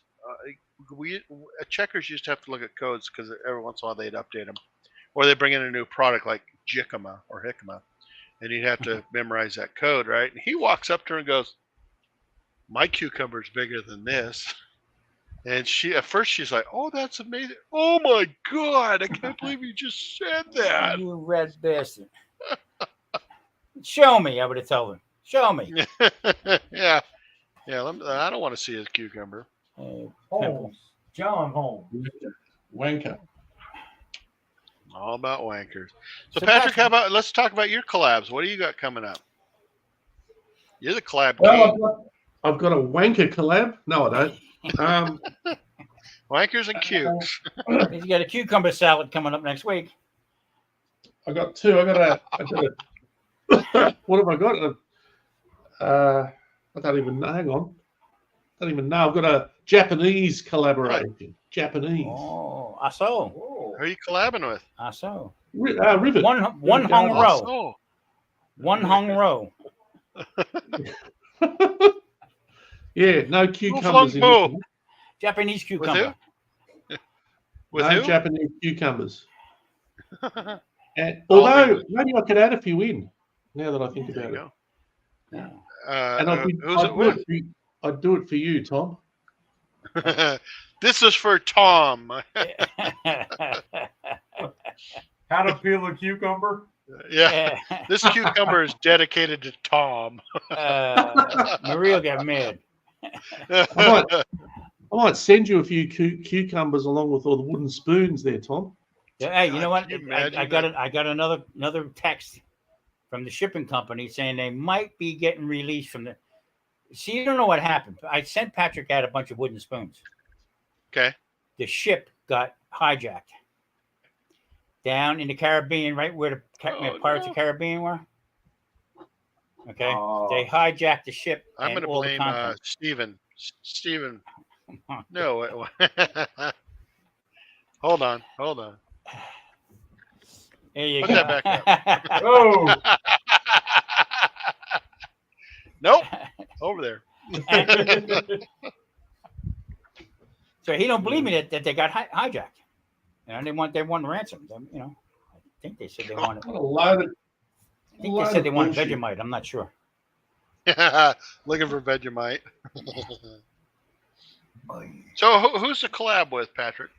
Speaker 1: Checkers used to have to look at codes because every once in a while they'd update them, or they bring in a new product like Jicama or Jicama, and you'd have to memorize that code, right? And he walks up to her and goes, "My cucumber's bigger than this." And at first she's like, "Oh, that's amazing. Oh my God, I can't believe you just said that."
Speaker 2: You red bastard. Show me. I would have told him. Show me.
Speaker 1: Yeah. I don't want to see his cucumber.
Speaker 3: Holmes. John Holmes.
Speaker 4: Wanker.
Speaker 1: All about wankers. So
Speaker 2: So
Speaker 1: Patrick,
Speaker 2: Patrick-
Speaker 1: let's talk about your collabs. What do you got coming up? You're the collab
Speaker 4: Well,
Speaker 1: king.
Speaker 4: I've got a wanker collab. No, I don't.
Speaker 1: Wankers and cukes.
Speaker 2: He's got a cucumber salad coming up next week.
Speaker 4: I got two. I got a what have I got? I don't even know. Hang on. I don't even know. I've got a Japanese collaboration. Japanese.
Speaker 2: Oh, I saw.
Speaker 1: Who are you collabing with?
Speaker 2: I saw.
Speaker 4: Rivet.
Speaker 2: One hung
Speaker 4: Rivet
Speaker 2: row.
Speaker 1: Oh,
Speaker 2: One hung row.
Speaker 4: Yeah, no cucumbers in
Speaker 1: Fung
Speaker 4: it.
Speaker 2: Japanese cucumber.
Speaker 1: with
Speaker 4: No
Speaker 1: who?
Speaker 4: Japanese cucumbers. And,
Speaker 1: I'll
Speaker 4: although
Speaker 1: leave
Speaker 4: maybe I could add a few in. Now that I think
Speaker 1: There
Speaker 4: about
Speaker 1: you
Speaker 4: it.
Speaker 1: go.
Speaker 2: Yeah.
Speaker 4: And
Speaker 1: Who's it with?
Speaker 4: I'd do it for you, Tom.
Speaker 1: This is for Tom.
Speaker 3: How to peel a cucumber?
Speaker 1: Yeah, this cucumber is dedicated to Tom.
Speaker 2: Maria will get mad.
Speaker 4: I might send you a few cucumbers along with all the wooden spoons there, Tom.
Speaker 2: Hey, you know what?
Speaker 1: Can you imagine
Speaker 2: I got another text from the shipping company saying they might be getting released from the. See, you don't know what happened. I sent Patrick out a bunch of wooden spoons.
Speaker 1: Okay.
Speaker 2: The ship got hijacked down in the Caribbean, right where the Pirates of the Caribbean were. Okay, they hijacked the ship.
Speaker 1: I'm
Speaker 2: and
Speaker 1: going to
Speaker 2: all the
Speaker 1: blame
Speaker 2: content.
Speaker 1: Steven. Steven. No. Hold on.
Speaker 2: There you
Speaker 1: Put
Speaker 2: go.
Speaker 1: that back
Speaker 3: Oh,
Speaker 1: Nope. Over there.
Speaker 2: So he don't believe me that they got hijacked. And they want ransom. You know, I think they said they wanted.
Speaker 4: What a load of,
Speaker 2: I think they said they wanted Vegemite. I'm not sure.
Speaker 1: Looking for Vegemite. So who's the collab with, Patrick?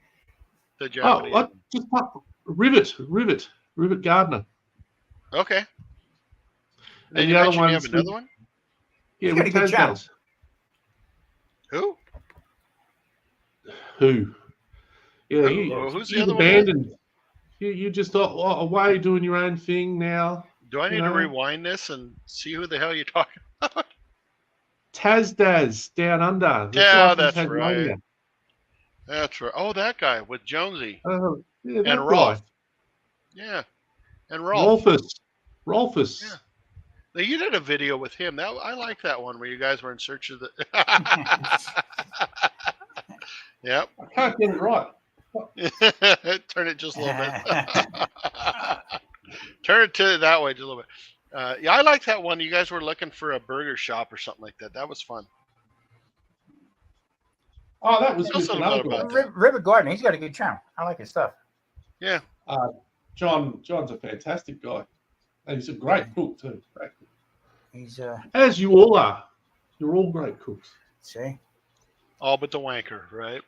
Speaker 1: The Japanese.
Speaker 4: I just Rivet Gardner.
Speaker 1: Okay.
Speaker 4: And
Speaker 1: Did
Speaker 4: the
Speaker 1: you
Speaker 4: other
Speaker 1: mention you
Speaker 4: one's
Speaker 1: have another one?
Speaker 4: Yeah,
Speaker 2: He's got a
Speaker 4: with
Speaker 2: good channel.
Speaker 4: Taz.
Speaker 1: Who?
Speaker 4: Who? Yeah,
Speaker 1: Who's the
Speaker 4: you've
Speaker 1: other one?
Speaker 4: abandoned. You just away doing your own thing now.
Speaker 1: Do I need
Speaker 4: You
Speaker 1: to
Speaker 4: know?
Speaker 1: rewind this and see who the hell you're talking about?
Speaker 4: Taz Down Under. The
Speaker 1: Yeah,
Speaker 4: guy from
Speaker 1: that's
Speaker 4: Tasmania.
Speaker 1: right. That's right. Oh, that guy with Jonesy.
Speaker 4: Yeah, that
Speaker 1: And
Speaker 4: guy.
Speaker 1: Rolf. Yeah. And Rolf.
Speaker 4: Rolfus.
Speaker 1: Yeah. Now, you did a video with him. I like that one where you guys were in search of the. Yep.
Speaker 4: I can't get it right.
Speaker 1: Turn it just a little bit. Turn it to that way just a little bit. Yeah, I like that one. You guys were looking for a burger shop or something like that. That was fun.
Speaker 4: Oh, that was
Speaker 1: Tell us
Speaker 4: with
Speaker 1: a little
Speaker 4: another
Speaker 1: bit about
Speaker 4: guy.
Speaker 1: that.
Speaker 2: River Garden, he's got a good channel. I like his stuff.
Speaker 1: Yeah.
Speaker 4: John's a fantastic guy. And he's a great cook too. Great cook.
Speaker 2: He's
Speaker 4: As you all are. You're all great cooks.
Speaker 2: see.
Speaker 1: All but the wanker, right?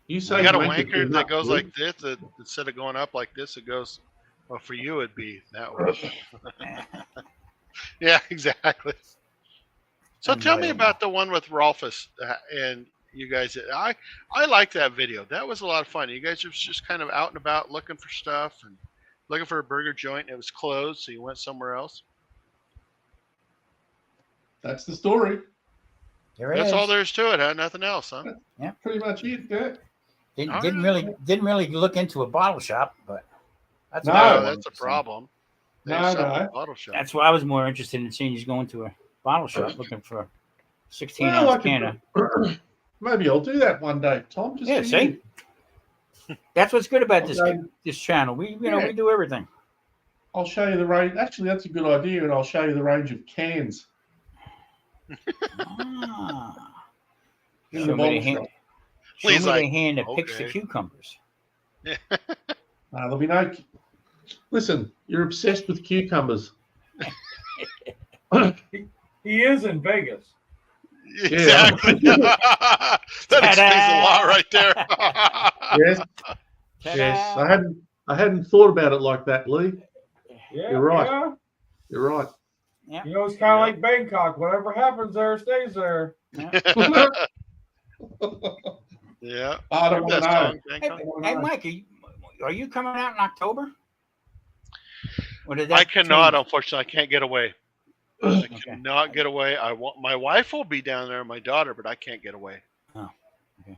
Speaker 4: You say
Speaker 1: You got a
Speaker 4: wanker
Speaker 1: wanker
Speaker 4: too
Speaker 1: that
Speaker 4: much,
Speaker 1: goes
Speaker 4: Lou.
Speaker 1: like this. That instead of going up like this, it goes. Well, for you, it'd be that way. Yeah, exactly. So
Speaker 2: And
Speaker 1: tell
Speaker 2: right
Speaker 1: me
Speaker 2: over.
Speaker 1: about the one with Rolfus and you guys. I like that video. That was a lot of fun. You guys were just kind of out and about looking for stuff and looking for a burger joint. And it was closed, so you went somewhere else.
Speaker 4: That's the story.
Speaker 2: There it
Speaker 1: That's
Speaker 2: is.
Speaker 1: all there is to it, huh? Nothing else, huh?
Speaker 4: Pretty much it. Yeah.
Speaker 2: Didn't really look into a bottle shop, but that's
Speaker 4: No,
Speaker 2: what I
Speaker 1: No,
Speaker 2: wanted
Speaker 1: that's a
Speaker 2: to see.
Speaker 1: problem. They
Speaker 4: No,
Speaker 1: sell
Speaker 4: no.
Speaker 1: a bottle shop.
Speaker 2: That's why I was more interested in seeing you going to a bottle shop looking for a 16
Speaker 4: Well,
Speaker 2: ounce can of.
Speaker 4: maybe I'll do that one day, Tom. Just
Speaker 2: Yeah,
Speaker 4: for
Speaker 2: see?
Speaker 4: you.
Speaker 2: That's what's good about this
Speaker 4: Okay.
Speaker 2: this channel. We
Speaker 4: Yeah.
Speaker 2: we do everything.
Speaker 4: I'll show you the range. Actually, that's a good idea, and I'll show you the range of cans.
Speaker 2: Ah.
Speaker 4: In
Speaker 2: Show
Speaker 4: the
Speaker 2: me
Speaker 4: bottle
Speaker 2: the hand.
Speaker 4: shop.
Speaker 2: Show me
Speaker 1: He's
Speaker 2: the
Speaker 1: like,
Speaker 2: hand that picks the
Speaker 1: okay.
Speaker 2: cucumbers.
Speaker 4: There'll be no. Listen, you're obsessed with cucumbers.
Speaker 3: He is in Vegas.
Speaker 1: Exactly. That explains a lot right there.
Speaker 4: Yes,
Speaker 2: Ta-da!
Speaker 4: yes. I hadn't thought about it like that, Lee.
Speaker 3: Yeah,
Speaker 4: You're right.
Speaker 3: Yeah.
Speaker 4: You're right.
Speaker 3: You know, it's kind of like Bangkok. Whatever happens there stays there.
Speaker 1: Yeah.
Speaker 4: I don't want to
Speaker 1: That
Speaker 4: know.
Speaker 1: song,
Speaker 2: Hey,
Speaker 1: Bangkok.
Speaker 2: hey, Mike, are you coming out in October? Or did that
Speaker 1: I cannot,
Speaker 2: change?
Speaker 1: unfortunately. I can't get away. I
Speaker 2: Okay.
Speaker 1: cannot get away. I want my wife will be down there, my daughter, but I can't get away.
Speaker 2: Oh, okay.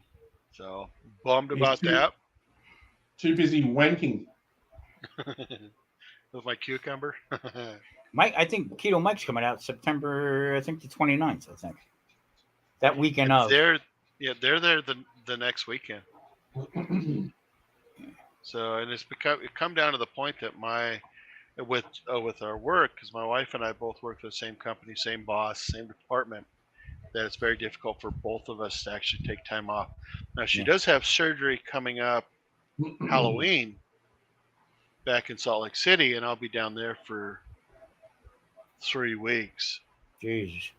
Speaker 1: So bummed
Speaker 4: He's
Speaker 1: about that.
Speaker 4: Too busy wanking.
Speaker 1: With my cucumber.
Speaker 2: Mike, I think Keto Mike's coming out September, I think the 29th, I think. That weekend of.
Speaker 1: they're there the next weekend. So and it come down to the point that with our work, because my wife and I both work for the same company, same boss, same department, that it's very difficult for both of us to actually take time off. Now she does have surgery coming up Halloween back in Salt Lake City, and I'll be down there for 3 weeks.
Speaker 2: Jesus.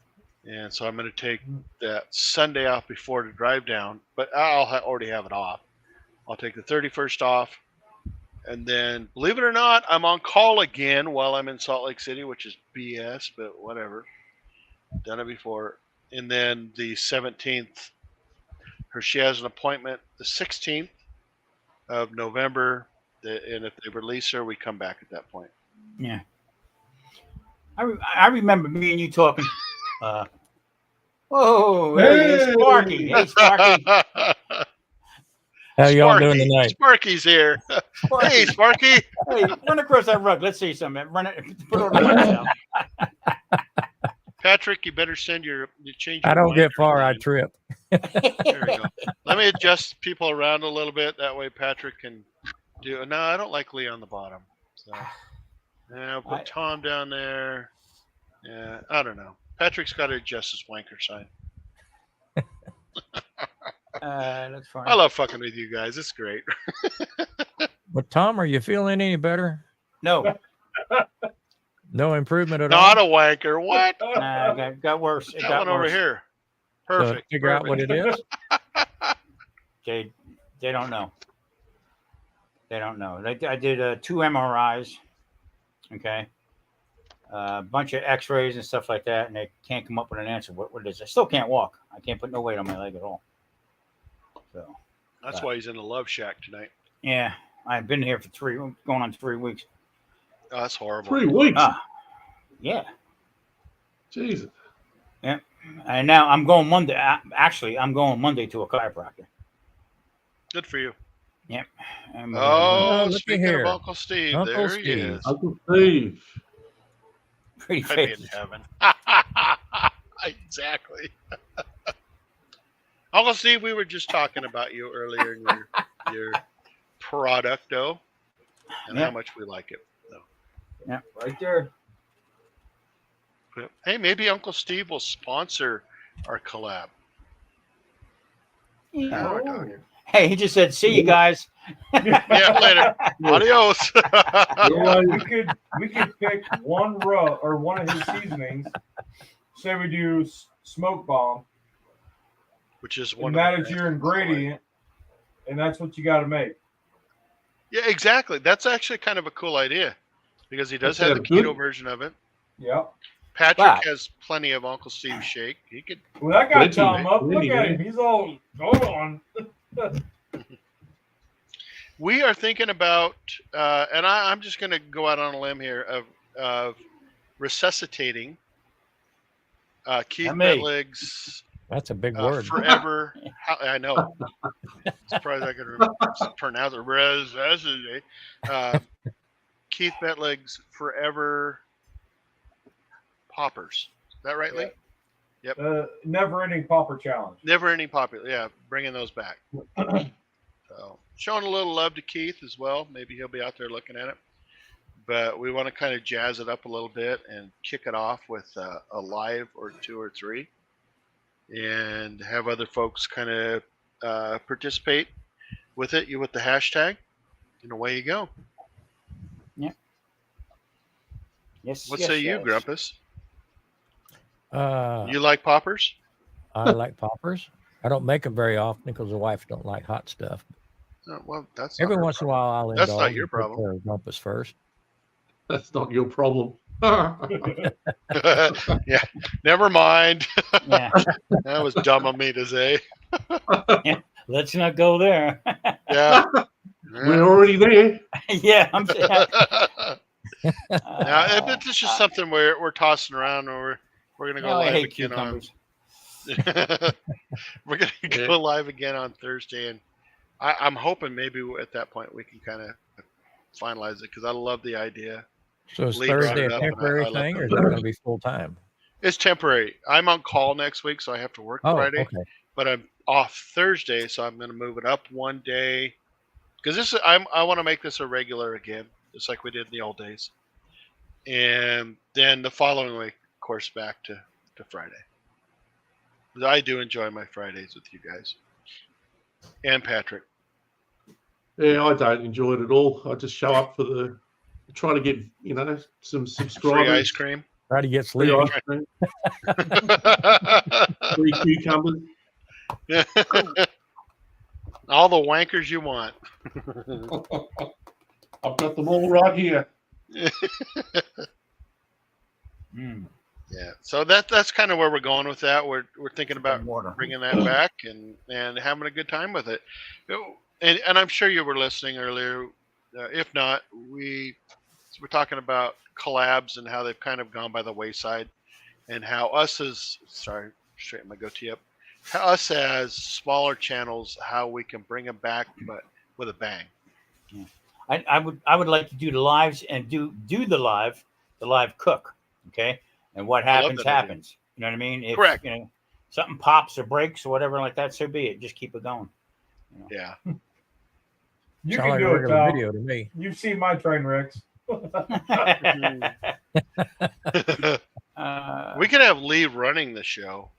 Speaker 1: And so I'm going to take that Sunday off before to drive down, but I'll already have it off. I'll take the 31st off. And then, believe it or not, I'm on call again while I'm in Salt Lake City, which is BS, but whatever. Done it before. And then the 17th, she has an appointment the 16th of November. And if they release her, we come back at that point.
Speaker 2: Yeah. I remember me and you talking. Whoa, hey, Sparky. Hey, Sparky.
Speaker 5: How y'all doing
Speaker 1: Sparky.
Speaker 5: tonight?
Speaker 1: Sparky's here.
Speaker 2: Sparky.
Speaker 1: Hey, Sparky.
Speaker 2: Hey, run across that rug. Let's see something. Run it. Put it on the hotel.
Speaker 1: Patrick, you better send you change.
Speaker 5: I
Speaker 1: your
Speaker 5: don't get
Speaker 1: blanket
Speaker 5: far, I
Speaker 1: line.
Speaker 5: trip.
Speaker 1: There we go. Let me adjust people around a little bit. That way Patrick can do. No, I don't like Lee on the bottom. So, yeah, I'll put Tom down there. Yeah, I don't know. Patrick's got to adjust his wanker sign.
Speaker 2: That's fine.
Speaker 1: I love fucking with you guys. It's great.
Speaker 5: But Tom, are you feeling any better?
Speaker 2: No,
Speaker 5: No improvement at
Speaker 1: Not
Speaker 5: all?
Speaker 1: a wanker. What?
Speaker 2: got worse. It
Speaker 1: That
Speaker 2: got
Speaker 1: one over
Speaker 2: worse.
Speaker 1: here.
Speaker 5: So
Speaker 1: Perfect.
Speaker 5: figure out what it is?
Speaker 2: They don't know. They don't know. I did 2 MRIs. Okay. A bunch of X-rays and stuff like that, and they can't come up with an answer. What it is? I still can't walk. I can't put no weight on my leg at all. So
Speaker 1: That's why he's in the love shack tonight.
Speaker 2: yeah, I've been here for going on 3 weeks.
Speaker 1: Oh, that's horrible.
Speaker 4: 3 weeks.
Speaker 2: Yeah.
Speaker 4: Jesus.
Speaker 2: And now I'm going Monday. Actually, I'm going Monday to a chiropractor.
Speaker 1: Good for you.
Speaker 2: Yep. And,
Speaker 1: Oh,
Speaker 5: look at
Speaker 1: speaking
Speaker 5: here.
Speaker 1: of Uncle Steve,
Speaker 5: Uncle
Speaker 1: there he
Speaker 5: Steve.
Speaker 1: is.
Speaker 4: Uncle Steve.
Speaker 2: pretty
Speaker 1: I'd be in
Speaker 2: face.
Speaker 1: heaven. Exactly. Uncle Steve, we were just talking about you earlier in your producto and
Speaker 2: Yeah.
Speaker 1: how much we like it. So,
Speaker 3: Right there.
Speaker 1: but, hey, maybe Uncle Steve will sponsor our collab.
Speaker 2: Yeah.
Speaker 1: Oh, dog.
Speaker 2: Hey, he just said, "See you guys."
Speaker 1: Yeah, later. Adios.
Speaker 3: Yeah, we could pick one rub or one of his seasonings. Say we do smoke bomb,
Speaker 1: Which is one
Speaker 3: and
Speaker 1: of
Speaker 3: that
Speaker 1: the
Speaker 3: is your ingredient, and that's what you got to make.
Speaker 1: Yeah, exactly. That's actually kind of a cool idea because he does
Speaker 4: That
Speaker 1: have the
Speaker 4: sounds
Speaker 1: keto
Speaker 4: good.
Speaker 1: version of it.
Speaker 3: Yep.
Speaker 1: Patrick
Speaker 2: But-
Speaker 1: has plenty of Uncle Steve's shake. He could.
Speaker 3: Well, that got
Speaker 4: Plenty,
Speaker 3: Tom up.
Speaker 4: plenty,
Speaker 3: Look at
Speaker 4: man.
Speaker 3: him. He's all hold on.
Speaker 1: We are thinking about, and I'm just going to go out on a limb here of resuscitating Keith
Speaker 2: Not me.
Speaker 1: Metlig's
Speaker 5: That's a big word.
Speaker 1: forever. I know. Surprised I could pronounce it. Resuscitate. Keith Metlig's forever poppers. Is that right, Lee?
Speaker 3: Never-ending popper challenge.
Speaker 1: Never ending popular. Yeah, bringing those back. So showing a little love to Keith as well. Maybe he'll be out there looking at it. But we want to kind of jazz it up a little bit and kick it off with a live or 2 or 3 and have other folks kind of participate with it, with the hashtag, and away you go.
Speaker 2: Yes.
Speaker 1: What
Speaker 2: yes,
Speaker 1: say you,
Speaker 2: yes.
Speaker 1: Grumpus?
Speaker 5: Uh,
Speaker 1: You like poppers?
Speaker 5: I like poppers. I don't make them very often because the wife don't like hot stuff.
Speaker 1: Oh, well, that's
Speaker 5: Every
Speaker 1: not her
Speaker 5: once in a while, I'll
Speaker 1: That's not
Speaker 5: indulge
Speaker 1: your
Speaker 5: and take
Speaker 1: problem.
Speaker 5: care of Rumpus first.
Speaker 4: That's not your problem.
Speaker 1: problem. Yeah, never mind.
Speaker 2: Yeah.
Speaker 1: That was dumb of me to say.
Speaker 2: Let's not go there.
Speaker 1: Yeah.
Speaker 4: We're already there.
Speaker 2: Yeah. I'm saying.
Speaker 1: Now, if it's just something we're tossing around, or we're gonna go
Speaker 2: no, I
Speaker 1: live
Speaker 2: hate
Speaker 1: again on.
Speaker 2: cucumbers.
Speaker 1: We're gonna go live again on Thursday, and I'm hoping maybe at that point we can kind of finalize it because I love the idea.
Speaker 5: So is
Speaker 1: Lee brought
Speaker 5: Thursday
Speaker 1: it
Speaker 5: a
Speaker 1: up, and
Speaker 5: temporary
Speaker 1: I love
Speaker 5: thing,
Speaker 1: it.
Speaker 5: or is that going to be full time?
Speaker 1: It's temporary. I'm on call next week, so I have to work
Speaker 5: Oh,
Speaker 1: Friday,
Speaker 5: okay.
Speaker 1: but I'm off Thursday, so I'm gonna move it up one day because I want to make this a regular again, just like we did in the old days, and then the following week, of course, back to Friday. I do enjoy my Fridays with you guys and Patrick.
Speaker 4: Yeah, I don't enjoy it at all. I just show up for try to get some
Speaker 1: Free
Speaker 4: subscribers.
Speaker 1: ice cream.
Speaker 5: Try to get
Speaker 4: Free
Speaker 5: sleepy.
Speaker 4: ice cream, free cucumbers.
Speaker 1: All the wankers you want.
Speaker 4: I've got them all right here.
Speaker 2: Mm,
Speaker 1: Yeah. So that's kind of where we're going with that. We're thinking about
Speaker 2: water.
Speaker 1: bringing that back and having a good time with it. And I'm sure you were listening earlier. If not, we're talking about collabs and how they've kind of gone by the wayside, and how straighten my goatee up. How us as smaller channels, how we can bring them back, but with a bang.
Speaker 2: I would like to do the lives and do the live cook. Okay. And what
Speaker 1: I love
Speaker 2: happens,
Speaker 1: that idea.
Speaker 2: happens. You know what I mean? If,
Speaker 1: Correct.
Speaker 2: Something pops or breaks or whatever like that, so be it. Just keep it going.
Speaker 1: Yeah.
Speaker 3: You
Speaker 5: Sound
Speaker 3: can
Speaker 5: like
Speaker 3: do
Speaker 5: a
Speaker 3: it,
Speaker 5: regular
Speaker 3: Tom.
Speaker 5: video to me.
Speaker 3: You've seen my train wrecks.
Speaker 1: We could have Lee running the show,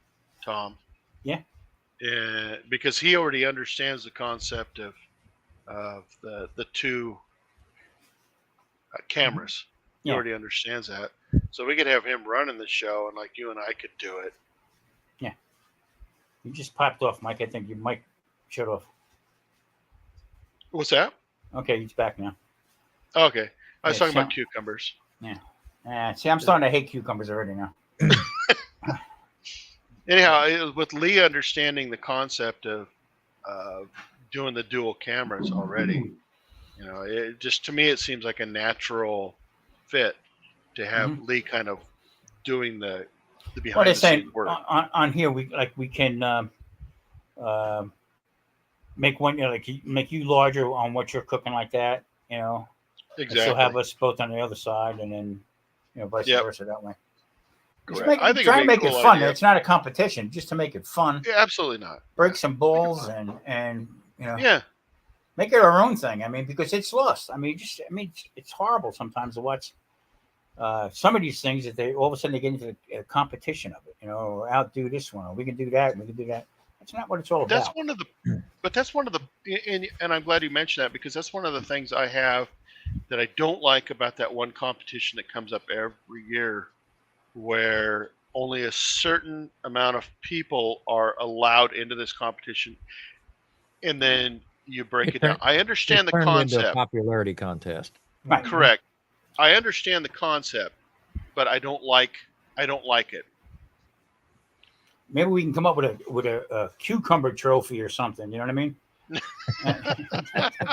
Speaker 1: Tom.
Speaker 2: Yeah.
Speaker 1: Because he already understands the concept of the two cameras. He
Speaker 2: Yeah.
Speaker 1: already understands that. So we could have him running the show, and like you and I could do it.
Speaker 2: You just popped off, Mike. I think your mic shut off.
Speaker 1: What's that?
Speaker 2: Okay, he's back now.
Speaker 1: Okay. I was
Speaker 2: Yeah,
Speaker 1: talking about cucumbers.
Speaker 2: See, I'm starting to hate cucumbers already now.
Speaker 1: Anyhow, with Lee understanding the concept of doing the dual cameras already, it just, to me, it seems like a natural fit to have Lee kind of doing the behind
Speaker 2: What
Speaker 1: the
Speaker 2: I say
Speaker 1: scenes work.
Speaker 2: on here, we can make one, make you larger on what you're cooking like that, and
Speaker 1: Exactly.
Speaker 2: she'll have us both on the other side, and then vice
Speaker 1: Yep.
Speaker 2: versa that way. Just
Speaker 1: Correct. I think
Speaker 2: try
Speaker 1: it'd
Speaker 2: to
Speaker 1: be a
Speaker 2: make
Speaker 1: cool
Speaker 2: it fun.
Speaker 1: idea.
Speaker 2: It's not a competition, just to make it fun.
Speaker 1: Yeah, absolutely not.
Speaker 2: Break some balls and
Speaker 1: Yeah.
Speaker 2: Make it our own thing. I mean, because it's lost. I mean, it's horrible sometimes to watch some of these things that they all of a sudden they get into a competition of it. You know, or outdo this one, or we can do that, and we can do that. That's not what it's all
Speaker 1: That's
Speaker 2: about.
Speaker 1: one of the, but that's one of the, and I'm glad you mentioned that because that's one of the things I have that I don't like about that one competition that comes up every year, where only a certain amount of people are allowed into this competition, and then you break it down. I
Speaker 5: It
Speaker 1: understand the
Speaker 5: turned into a
Speaker 1: concept,
Speaker 5: popularity contest.
Speaker 2: Right.
Speaker 1: correct. I understand the concept, but I don't like it.
Speaker 2: Maybe we can come up with a cucumber trophy or something. You know what I mean?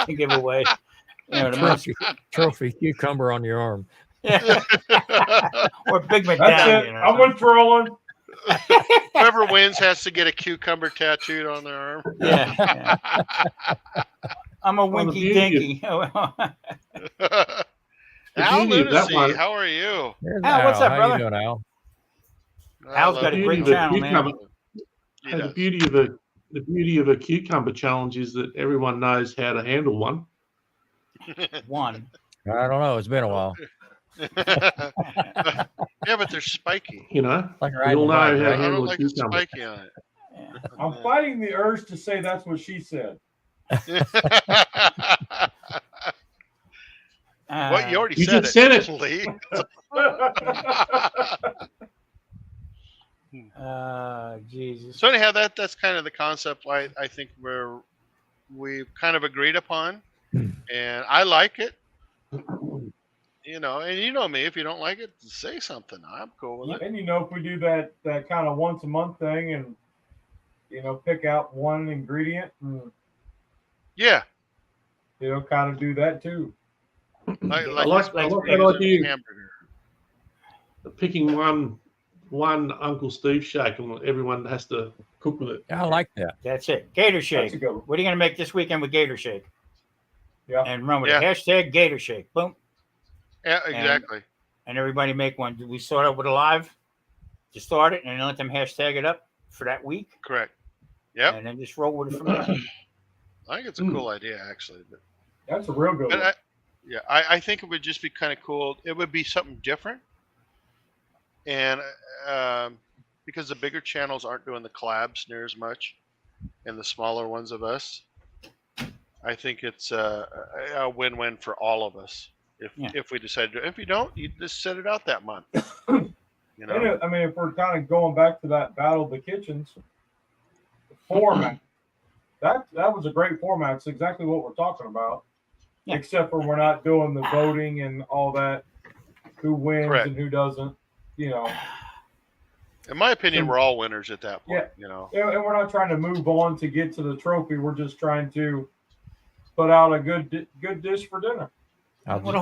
Speaker 2: To give away. You know, the most,
Speaker 5: Trophy cucumber on your arm.
Speaker 2: yeah. Or Big
Speaker 3: That's
Speaker 2: Medallion.
Speaker 3: it.
Speaker 2: Or
Speaker 3: I'm
Speaker 2: something.
Speaker 3: withdrawing.
Speaker 1: Whoever wins has to get a cucumber tattooed on their arm.
Speaker 2: Yeah. I'm a winky
Speaker 4: beauty
Speaker 2: dinky.
Speaker 1: Al
Speaker 4: beauty of that
Speaker 1: Lunacy,
Speaker 4: one-
Speaker 1: how are you?
Speaker 5: There's
Speaker 2: Al, what's up,
Speaker 5: How
Speaker 2: brother?
Speaker 5: you doing, Al?
Speaker 2: Al's
Speaker 1: I
Speaker 2: got a
Speaker 1: love
Speaker 2: great
Speaker 1: it.
Speaker 2: channel, man.
Speaker 1: He
Speaker 4: Hey, the
Speaker 1: does.
Speaker 4: beauty of a cucumber challenge is that everyone knows how to handle one.
Speaker 2: One.
Speaker 5: I don't know. It's been a while.
Speaker 1: Yeah, but they're spiky.
Speaker 4: You know,
Speaker 5: Like
Speaker 4: we
Speaker 5: riding
Speaker 4: all
Speaker 5: a
Speaker 4: know
Speaker 5: bike,
Speaker 4: how
Speaker 1: I
Speaker 4: to
Speaker 5: right?
Speaker 1: don't
Speaker 4: handle a
Speaker 1: like the
Speaker 4: cucumber.
Speaker 1: spiky on it.
Speaker 3: I'm fighting the urge to say that's what she said.
Speaker 1: What, you already
Speaker 4: You
Speaker 1: said
Speaker 4: just said it.
Speaker 1: Lee.
Speaker 2: Jesus.
Speaker 1: So anyhow, that's kind of the concept I think we've kind of agreed upon, and I like it. You know, and you know me, if you don't like it, say something. I'm cool with it.
Speaker 3: And if we do that kind of once a month thing, and pick out one ingredient, and
Speaker 1: Yeah,
Speaker 3: kind of do that too.
Speaker 1: like
Speaker 4: I like
Speaker 1: this month
Speaker 4: that
Speaker 1: we're using
Speaker 4: idea.
Speaker 1: hamburger.
Speaker 4: Picking one Uncle Steve shake and everyone has to cook with it.
Speaker 5: I like that.
Speaker 2: That's it. Gator
Speaker 3: That's a
Speaker 2: Shake.
Speaker 3: good one.
Speaker 2: What are you going to make this weekend with Gator Shake?
Speaker 3: Yeah.
Speaker 2: And run with
Speaker 1: Yeah.
Speaker 2: it. Hashtag Gator Shake. Boom.
Speaker 1: Yeah, exactly.
Speaker 2: And everybody make one. Did we start out with a live to start it and then let them hashtag it up for that week?
Speaker 1: Correct. Yep.
Speaker 2: And then just roll with it from there.
Speaker 1: I think it's a cool idea, actually. But
Speaker 3: That's a real good one.
Speaker 1: I think it would just be kind of cool. It would be something different, and because the bigger channels aren't doing the collabs near as much, and the smaller ones of us, I think it's a win-win for all of us. If we decide to, if you don't, you just set it out that month. You know,
Speaker 3: And I mean, if we're kind of going back to that Battle of the Kitchens format, that was a great format. It's exactly what we're talking about.
Speaker 2: Yeah.
Speaker 3: Except for we're not doing the voting and all that, who wins
Speaker 1: Correct.
Speaker 3: and who doesn't.
Speaker 1: in my opinion, we're all winners at that point.
Speaker 3: Yeah.
Speaker 1: You know,
Speaker 3: And we're not trying to move on to get to the trophy. We're just trying to put out a good dish for dinner.
Speaker 2: Well, the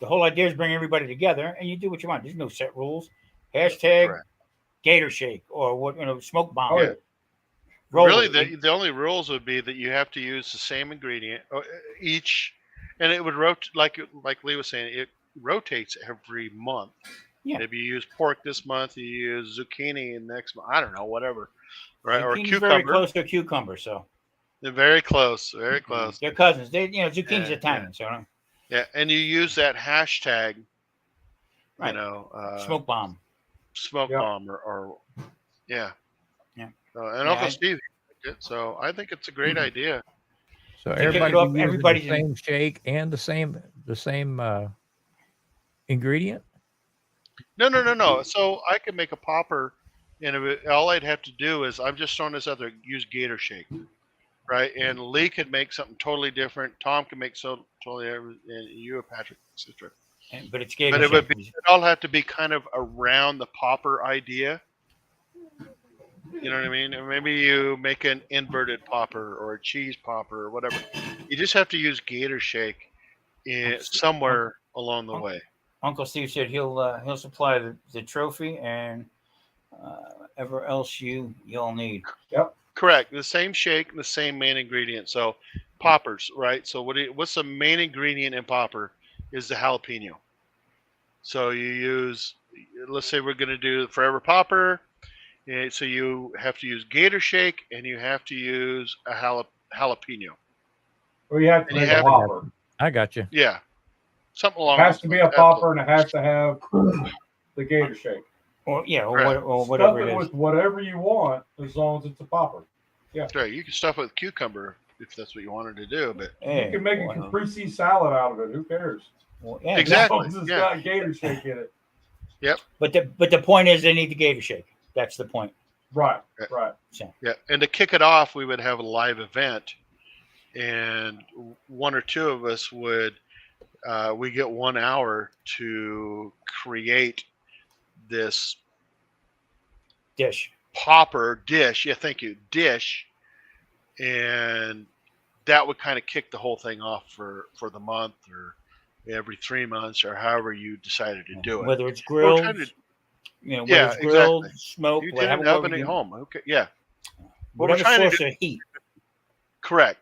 Speaker 2: whole idea is bring everybody together, and you do what you want. There's no set rules. Hashtag
Speaker 1: Correct.
Speaker 2: Gator Shake or what smoke bomb.
Speaker 3: Oh, yeah.
Speaker 2: Roll
Speaker 1: really,
Speaker 2: it.
Speaker 1: the only rules would be that you have to use the same ingredient each, and it would rotate like Lee was saying. It rotates every month.
Speaker 2: Yeah.
Speaker 1: Maybe you use pork this month, you use zucchini next month. I don't know, whatever. Right? Or
Speaker 2: Zucchini's
Speaker 1: cucumber.
Speaker 2: very close to a cucumber, so
Speaker 1: They're very close. Very close.
Speaker 2: they're cousins. Zucchini's
Speaker 1: Yeah,
Speaker 2: Italian, so
Speaker 1: Yeah, and you use that hashtag.
Speaker 2: Right. Smoke bomb.
Speaker 1: Smoke
Speaker 3: Yep.
Speaker 1: bomb or yeah.
Speaker 2: Yeah.
Speaker 1: And Uncle Steve liked it, so I think it's a great idea.
Speaker 5: So
Speaker 2: kick it
Speaker 5: everybody
Speaker 2: off,
Speaker 5: uses
Speaker 2: everybody's
Speaker 5: the same shake and the same ingredient.
Speaker 1: No. So I could make a popper, and all I'd have to do is I'm just throwing this out there. Use Gator Shake, right? And Lee could make something totally different. Tom can make totally different, and you, Patrick, etc.
Speaker 2: But it's Gator
Speaker 1: But it
Speaker 2: Shake.
Speaker 1: would it all have to be kind of around the popper idea. You know what I mean? And maybe you make an inverted popper or a cheese popper or whatever. You just have to use Gator Shake somewhere along the way.
Speaker 2: Uncle Steve said he'll supply the trophy and whatever else you'll need.
Speaker 1: Correct. The same shake and the same main ingredient. So poppers, right? So what's the main ingredient in popper is the jalapeno. So you use, let's say we're going to do the Forever Popper. So you have to use Gator Shake and you have to use a jalapeno.
Speaker 3: Or you have to
Speaker 1: And you
Speaker 3: make a
Speaker 1: have-
Speaker 3: popper.
Speaker 5: I got you.
Speaker 1: Yeah, something
Speaker 3: It
Speaker 1: along.
Speaker 3: has
Speaker 1: those
Speaker 3: to be a
Speaker 1: lines.
Speaker 3: popper, and it has to have the gator shake.
Speaker 2: Or yeah, or,
Speaker 1: Correct.
Speaker 2: or
Speaker 3: Stuff
Speaker 2: whatever
Speaker 3: it
Speaker 2: it is.
Speaker 3: with whatever you want, as long as it's a popper.
Speaker 1: That's right. You can stuff it with cucumber if that's what you wanted to do, but
Speaker 2: Hey,
Speaker 3: You can make a
Speaker 2: well,
Speaker 3: caprese salad out of it. Who cares?
Speaker 2: well, yeah,
Speaker 1: Exactly.
Speaker 3: As long as it's
Speaker 1: Yeah.
Speaker 3: got gator shake in it.
Speaker 2: But the point is, they need the gator shake. That's the point.
Speaker 3: Right, right.
Speaker 1: yeah. And to kick it off, we would have a live event, and one or two of us would. We get 1 hour to create this
Speaker 2: Dish.
Speaker 1: popper dish. Yeah, thank you. Dish, and that would kind of kick the whole thing off for the month or every 3 months or however you decided to do it.
Speaker 2: Whether it's
Speaker 1: We're
Speaker 2: grilled,
Speaker 1: trying to-
Speaker 2: whether
Speaker 1: Yeah,
Speaker 2: it's grilled,
Speaker 1: exactly.
Speaker 2: smoked,
Speaker 1: You did
Speaker 2: whatever,
Speaker 1: an oven at home. Okay, yeah. What we're
Speaker 2: whatever
Speaker 1: trying to
Speaker 2: source
Speaker 1: do-
Speaker 2: of heat.
Speaker 1: Correct.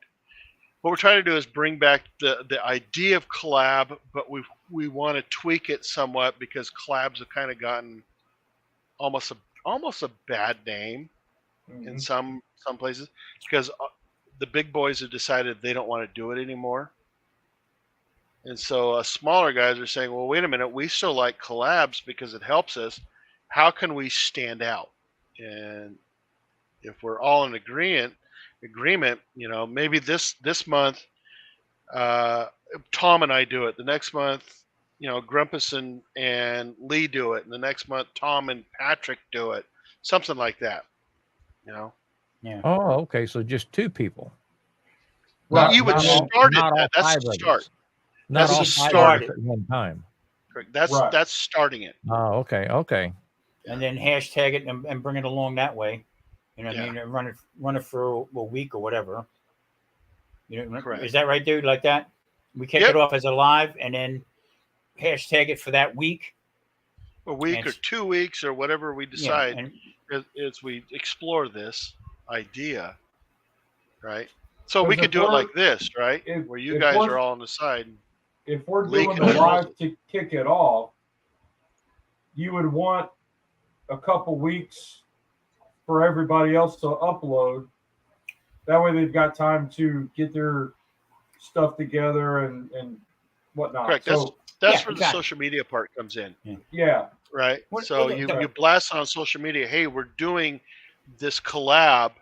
Speaker 1: What we're trying to do is bring back the idea of collab, but we want to tweak it somewhat because collabs have kind of gotten almost a bad name in some places because the big boys have decided they don't want to do it anymore. And so smaller guys are saying, well, wait a minute, we still like collabs because it helps us. How can we stand out? And if we're all in agreement, maybe this month, Tom and I do it. The next month, Grumpus and Lee do it. And the next month, Tom and Patrick do it. Something like that.
Speaker 2: Yeah.
Speaker 5: Oh, okay. So just two people.
Speaker 1: Well,
Speaker 3: Not-
Speaker 1: you would
Speaker 3: not all-
Speaker 1: start
Speaker 5: not
Speaker 1: it.
Speaker 5: all
Speaker 1: That's
Speaker 5: five
Speaker 1: the
Speaker 5: of
Speaker 1: start.
Speaker 5: us. Not
Speaker 1: That's
Speaker 5: all
Speaker 1: the
Speaker 5: five
Speaker 1: start.
Speaker 5: of us at one time.
Speaker 1: Correct. That's
Speaker 3: Right.
Speaker 1: that's starting it.
Speaker 5: Oh, okay. Okay.
Speaker 2: And then hashtag it and bring it along that way. You know what I
Speaker 1: Yeah.
Speaker 2: mean? And run it for a week or whatever.
Speaker 1: Correct.
Speaker 2: Is that right, dude? Like that? We kick
Speaker 1: Yep.
Speaker 2: it off as a live and then hashtag it for that week.
Speaker 1: A week
Speaker 2: And-
Speaker 1: or 2 weeks or whatever we
Speaker 2: Yeah,
Speaker 1: decide
Speaker 2: and
Speaker 1: as we explore this idea, right? So we
Speaker 3: Because
Speaker 1: could
Speaker 3: if
Speaker 1: do it
Speaker 3: we're-
Speaker 1: like this, right?
Speaker 3: if-
Speaker 1: Where you
Speaker 3: if
Speaker 1: guys
Speaker 3: we're-
Speaker 1: are all on the side.
Speaker 3: If we're
Speaker 1: Lee
Speaker 3: doing the
Speaker 1: controls
Speaker 3: live to kick it off, you would want a couple weeks for everybody else to upload. That way they've got time to get their stuff together and whatnot.
Speaker 1: Correct.
Speaker 3: So
Speaker 1: That's
Speaker 2: Yeah,
Speaker 1: where the
Speaker 2: exactly.
Speaker 1: social media part comes in,
Speaker 3: yeah,
Speaker 1: right?
Speaker 2: What-
Speaker 1: So
Speaker 2: what-
Speaker 1: you blast on social media, hey, we're doing this collab,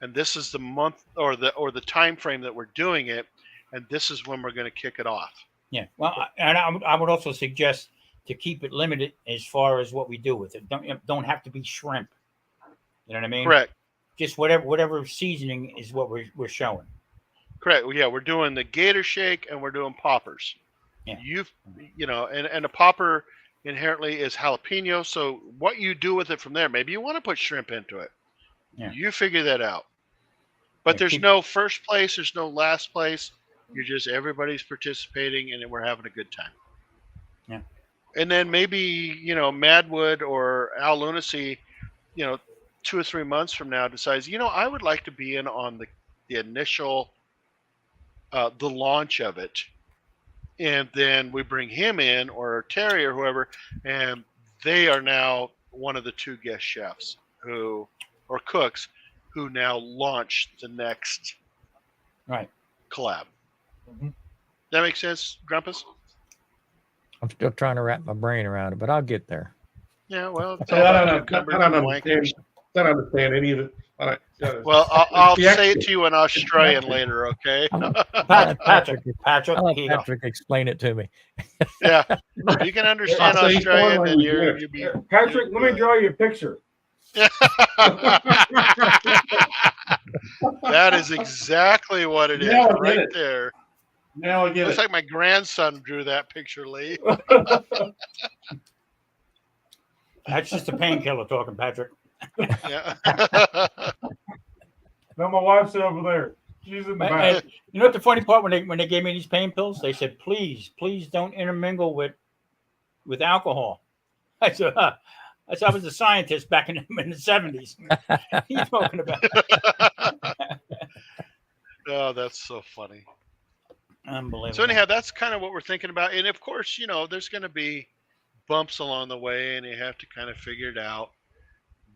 Speaker 1: and this is the month or the time frame that we're doing it, and this is when we're going to kick it off.
Speaker 2: yeah. Well, I would also suggest to keep it limited as far as what we do with it. Don't have to be shrimp. You know what I mean?
Speaker 1: Correct.
Speaker 2: Just whatever seasoning is what we're showing.
Speaker 1: Correct. Yeah, we're doing the gator shake and we're doing poppers.
Speaker 2: Yeah.
Speaker 1: And a popper inherently is jalapeno. So what you do with it from there, maybe you want to put shrimp into it.
Speaker 2: Yeah.
Speaker 1: You figure that out. But
Speaker 2: Yeah,
Speaker 1: there's no first place, there's no last place. You're just everybody's participating and we're having a good time.
Speaker 2: Yeah.
Speaker 1: And then maybe, Madwood or Al Lunacy, 2 or 3 months from now decides, I would like to be in on the initial the launch of it, and then we bring him in or Terry or whoever, and they are now one of the two guest chefs or cooks who now launch the next
Speaker 2: Right.
Speaker 1: collab.
Speaker 3: Mhm.
Speaker 1: That makes sense, Grumpus?
Speaker 5: I'm still trying to wrap my brain around it, but I'll get there.
Speaker 1: Yeah, well, it's
Speaker 4: I
Speaker 1: all about
Speaker 4: don't
Speaker 1: cucumbers
Speaker 4: understand.
Speaker 1: and wankers.
Speaker 4: I don't understand any of it.
Speaker 1: Well, I'll
Speaker 4: the
Speaker 1: say it
Speaker 4: accent.
Speaker 1: to you in Australian later, okay?
Speaker 2: Patrick,
Speaker 5: I'll let
Speaker 2: here you go.
Speaker 5: Patrick explain it to me.
Speaker 1: Yeah, if you can understand
Speaker 4: I'll say
Speaker 1: Australian,
Speaker 4: foreign
Speaker 1: then you'll
Speaker 4: language,
Speaker 1: be.
Speaker 3: Patrick, let me draw you a picture.
Speaker 1: That is exactly what it is,
Speaker 4: Now I get
Speaker 1: right
Speaker 4: it.
Speaker 1: there.
Speaker 4: Now I get
Speaker 1: Looks
Speaker 4: it.
Speaker 1: like my grandson drew that picture, Lee.
Speaker 2: That's just a painkiller talking, Patrick.
Speaker 1: Yeah.
Speaker 3: No, my wife's over there. She's in the back.
Speaker 2: And you know what the funny part when they gave me these pain pills, they said, please don't intermingle with alcohol. I said, I was a scientist back in the 70s. What are you talking about?
Speaker 1: Oh, that's so funny.
Speaker 2: Unbelievable.
Speaker 1: So anyhow, that's kind of what we're thinking about. And of course, there's going to be bumps along the way, and you have to kind of figure it out.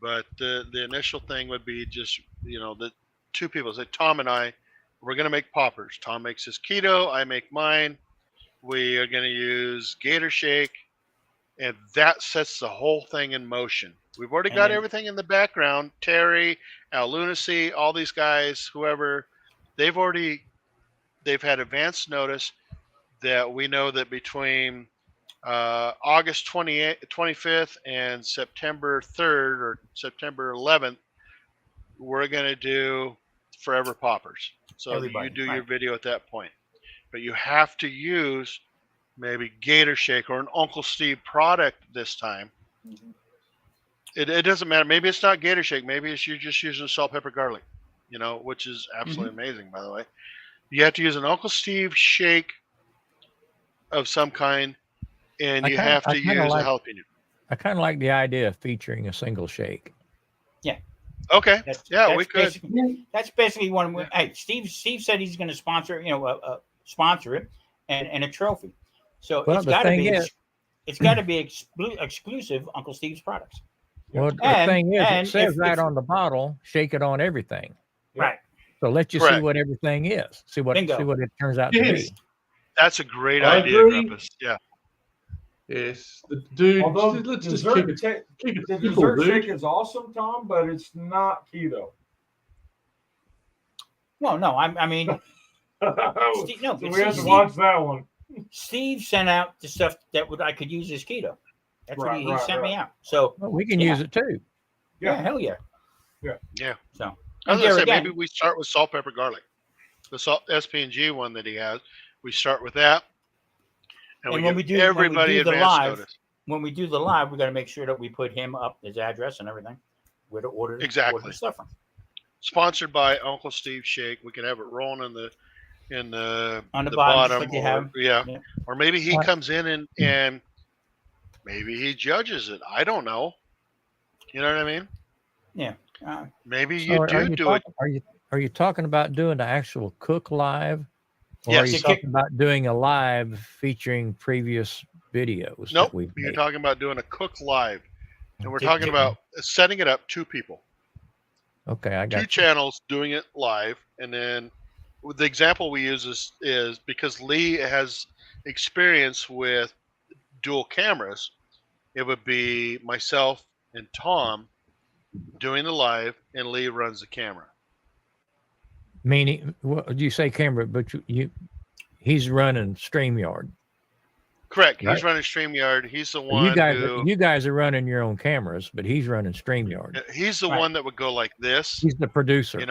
Speaker 1: But the initial thing would be just, the two people, say Tom and I, we're going to make poppers. Tom makes his keto. I make mine. We are going to use Gator Shake. And that sets the whole thing in motion. We've already got everything in the background. Terry, Al Lunacy, all these guys, whoever, they've had advance notice that we know that between August 25th and September 3rd or September 11th, we're going to do Forever Poppers. So you do your video at that point. But you have to use maybe Gator Shake or an Uncle Steve product this time.
Speaker 2: Mm-hmm.
Speaker 1: It doesn't matter. Maybe it's not Gator Shake. Maybe it's you're just using salt, pepper, garlic, which is absolutely amazing, by the way. You have to use an Uncle Steve shake of some kind, and you have to use a jalapeno.
Speaker 5: I kind of like the idea of featuring a single shake.
Speaker 2: Yeah.
Speaker 1: Okay. We could.
Speaker 2: That's basically one. Hey, Steve said he's going to sponsor, sponsor it and a trophy. So it's got to be exclusive Uncle Steve's products.
Speaker 5: Well, the thing is, it says right on the bottle, shake it on everything.
Speaker 2: Right.
Speaker 5: So let you see what everything is. See what it turns out to be.
Speaker 1: That's a great idea, Grumpus. Yeah.
Speaker 4: Yes, dude.
Speaker 3: Although
Speaker 4: let's just
Speaker 3: dessert,
Speaker 4: keep it
Speaker 3: the
Speaker 4: simple,
Speaker 3: dessert
Speaker 4: dude.
Speaker 3: shake is awesome, Tom, but it's not keto.
Speaker 2: Well, no, I mean, Steve, no,
Speaker 3: so we have to watch that one.
Speaker 2: Steve sent out the stuff that I could use as keto. That's what he sent me out. So
Speaker 5: we can use it too.
Speaker 2: Yeah, hell yeah.
Speaker 1: Yeah.
Speaker 2: So
Speaker 1: I was gonna say maybe we start with salt, pepper, garlic. The salt SP&G one that he has. We start with that. And when we do everybody
Speaker 2: the live, when we do the live, we got to make sure that we put him up, his address and everything, where to order the stuff from.
Speaker 1: Sponsored by Uncle Steve Shake. We can have it rolling on the
Speaker 2: bottom like you have.
Speaker 1: Or maybe he comes in and maybe he judges it. I don't know. You know what I mean?
Speaker 2: Yeah.
Speaker 1: Maybe you do it.
Speaker 5: Are you talking about doing the actual cook live? Or
Speaker 1: yes.
Speaker 5: are you talking about doing a live featuring previous videos?
Speaker 1: Nope. You're talking about doing a cook live. And we're talking about setting it up 2 people.
Speaker 5: Okay, I got
Speaker 1: 2 channels doing it live. And then the example we use is because Lee has experience with dual cameras, it would be myself and Tom doing the live, and Lee runs the camera.
Speaker 5: Meaning, what you say camera, but he's running StreamYard.
Speaker 1: Correct.
Speaker 5: Right?
Speaker 1: He's running StreamYard. He's the one
Speaker 5: you guys are running your own cameras, but he's running StreamYard.
Speaker 1: He's the one that would go like this.
Speaker 5: He's the producer.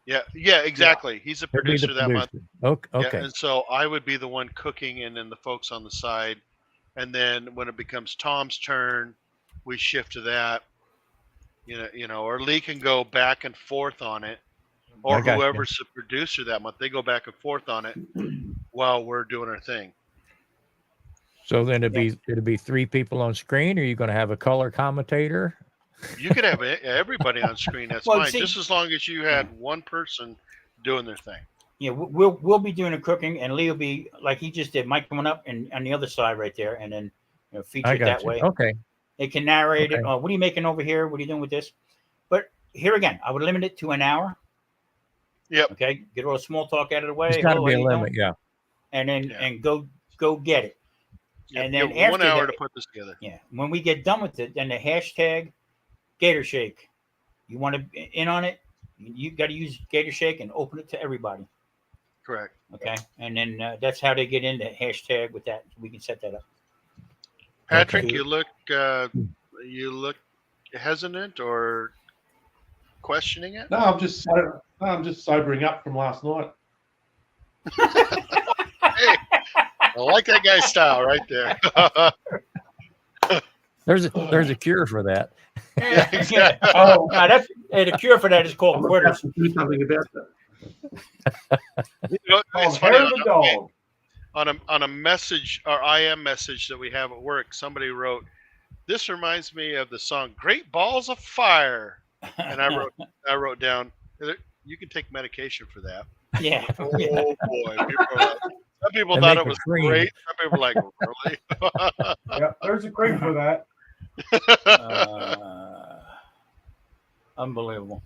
Speaker 1: Yeah, exactly. Yeah. He's the producer that month.
Speaker 5: Okay.
Speaker 1: Yeah, and so I would be the one cooking, and then the folks on the side. And then when it becomes Tom's turn, we shift to that. Or Lee can go back and forth on it. Or whoever's the producer that month, they go back and forth on it while we're doing our thing.
Speaker 5: So then it'd be 3 people on screen. Or are you going to have a color commentator?
Speaker 1: You could have everybody on screen. That's fine, just as long as you had one person doing their thing.
Speaker 2: Yeah, we'll be doing the cooking, and Lee will be like he just did. Mike coming up and on the other side right there, and then feature it that way.
Speaker 5: Okay.
Speaker 2: It can narrate it. What are you making over here? What are you doing with this? But here again, I would limit it to an hour.
Speaker 1: Yep.
Speaker 2: Okay. Get all the small talk out of the way.
Speaker 5: There's got to be a limit, yeah.
Speaker 2: And then and go get it.
Speaker 1: Yep.
Speaker 2: And then
Speaker 1: after 1 hour
Speaker 2: that,
Speaker 1: to put this together.
Speaker 2: Yeah. When we get done with it, then the hashtag Gator Shake. You want to in on it? You got to use Gator Shake and open it to everybody.
Speaker 1: Correct.
Speaker 2: Okay. And then that's how they get in the hashtag with that. We can set that up.
Speaker 1: Patrick, you look hesitant or questioning it?
Speaker 4: No, I'm just sobering up from last night.
Speaker 1: Hey, I like that guy's style right there.
Speaker 5: There's a cure for that.
Speaker 1: Yeah, exactly.
Speaker 2: The cure for that is called quitters.
Speaker 4: Do something about that.
Speaker 1: It's funny, on a message or IM message that we have at work, somebody wrote, "This reminds me of the song Great Balls of Fire." And I wrote down, you can take medication for that.
Speaker 2: Yeah.
Speaker 1: Oh boy. Some people thought it was great. Some people were like, really?
Speaker 3: Yeah, there's a cream for that.
Speaker 2: Unbelievable.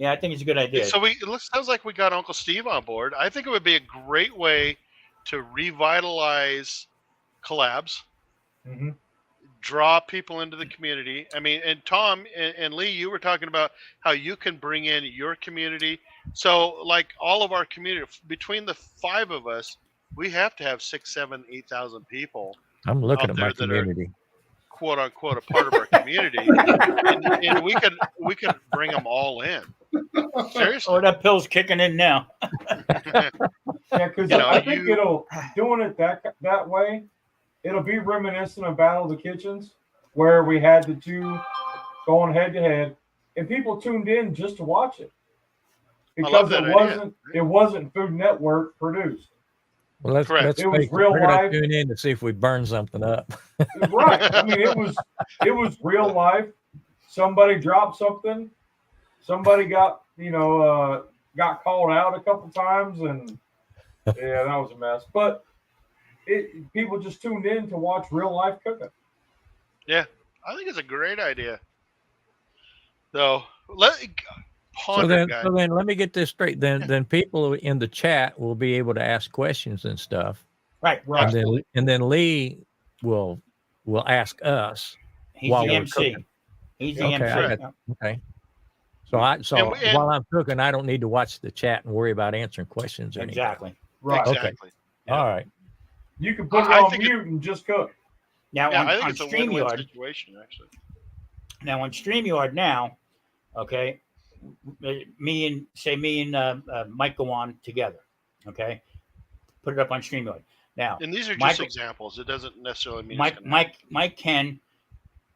Speaker 2: Yeah, I think it's a good idea.
Speaker 1: So it sounds like we got Uncle Steve on board. I think it would be a great way to revitalize collabs,
Speaker 3: Mm-hmm.
Speaker 1: draw people into the community. I mean, and Tom and Lee, you were talking about how you can bring in your community. So, like all of our community, between the 5 of us, we have to have 6, 7, 8,000 people
Speaker 5: I'm looking
Speaker 1: out
Speaker 5: at
Speaker 1: there
Speaker 5: my
Speaker 1: that are
Speaker 5: community.
Speaker 1: quote unquote a part of our community, and we could bring them all in. Seriously.
Speaker 2: Oh, that pill's kicking in now.
Speaker 3: Yeah, because
Speaker 1: You know,
Speaker 3: I think doing it that way, it'll be reminiscent of Battle of the Kitchens, where we had the two going head to head, and people tuned in just to watch it because it wasn't Food Network produced.
Speaker 5: Well, let's
Speaker 3: It was
Speaker 5: face
Speaker 3: real
Speaker 5: we're gonna
Speaker 3: life.
Speaker 5: tune in to see if we burn something up.
Speaker 3: Right. I mean, it was real life. Somebody dropped something. Somebody got called out a couple times, and yeah, that was a mess. But people just tuned in to watch real life cooking.
Speaker 1: Yeah, I think it's a great idea. So
Speaker 5: So then let me get this straight. Then people in the chat will be able to ask questions and stuff.
Speaker 2: Right.
Speaker 5: And then Lee will ask us.
Speaker 2: He's
Speaker 5: while
Speaker 2: the
Speaker 5: we're
Speaker 2: MC.
Speaker 5: cooking.
Speaker 2: He's the
Speaker 5: Okay,
Speaker 2: MC.
Speaker 5: Okay. So while I'm cooking, I don't need to watch the chat and worry about answering questions or anything.
Speaker 2: Exactly.
Speaker 3: Right.
Speaker 5: Okay.
Speaker 1: Exactly.
Speaker 5: Yeah. All right.
Speaker 3: You can put it on mute and just cook.
Speaker 2: Now
Speaker 1: I think
Speaker 2: on
Speaker 1: it's a win-win
Speaker 2: StreamYard.
Speaker 1: situation, actually.
Speaker 2: Now on StreamYard now, okay, me and Mike go on together. Okay, put it up on StreamYard. Now,
Speaker 1: And these are just examples. It doesn't necessarily mean
Speaker 2: Mike Ken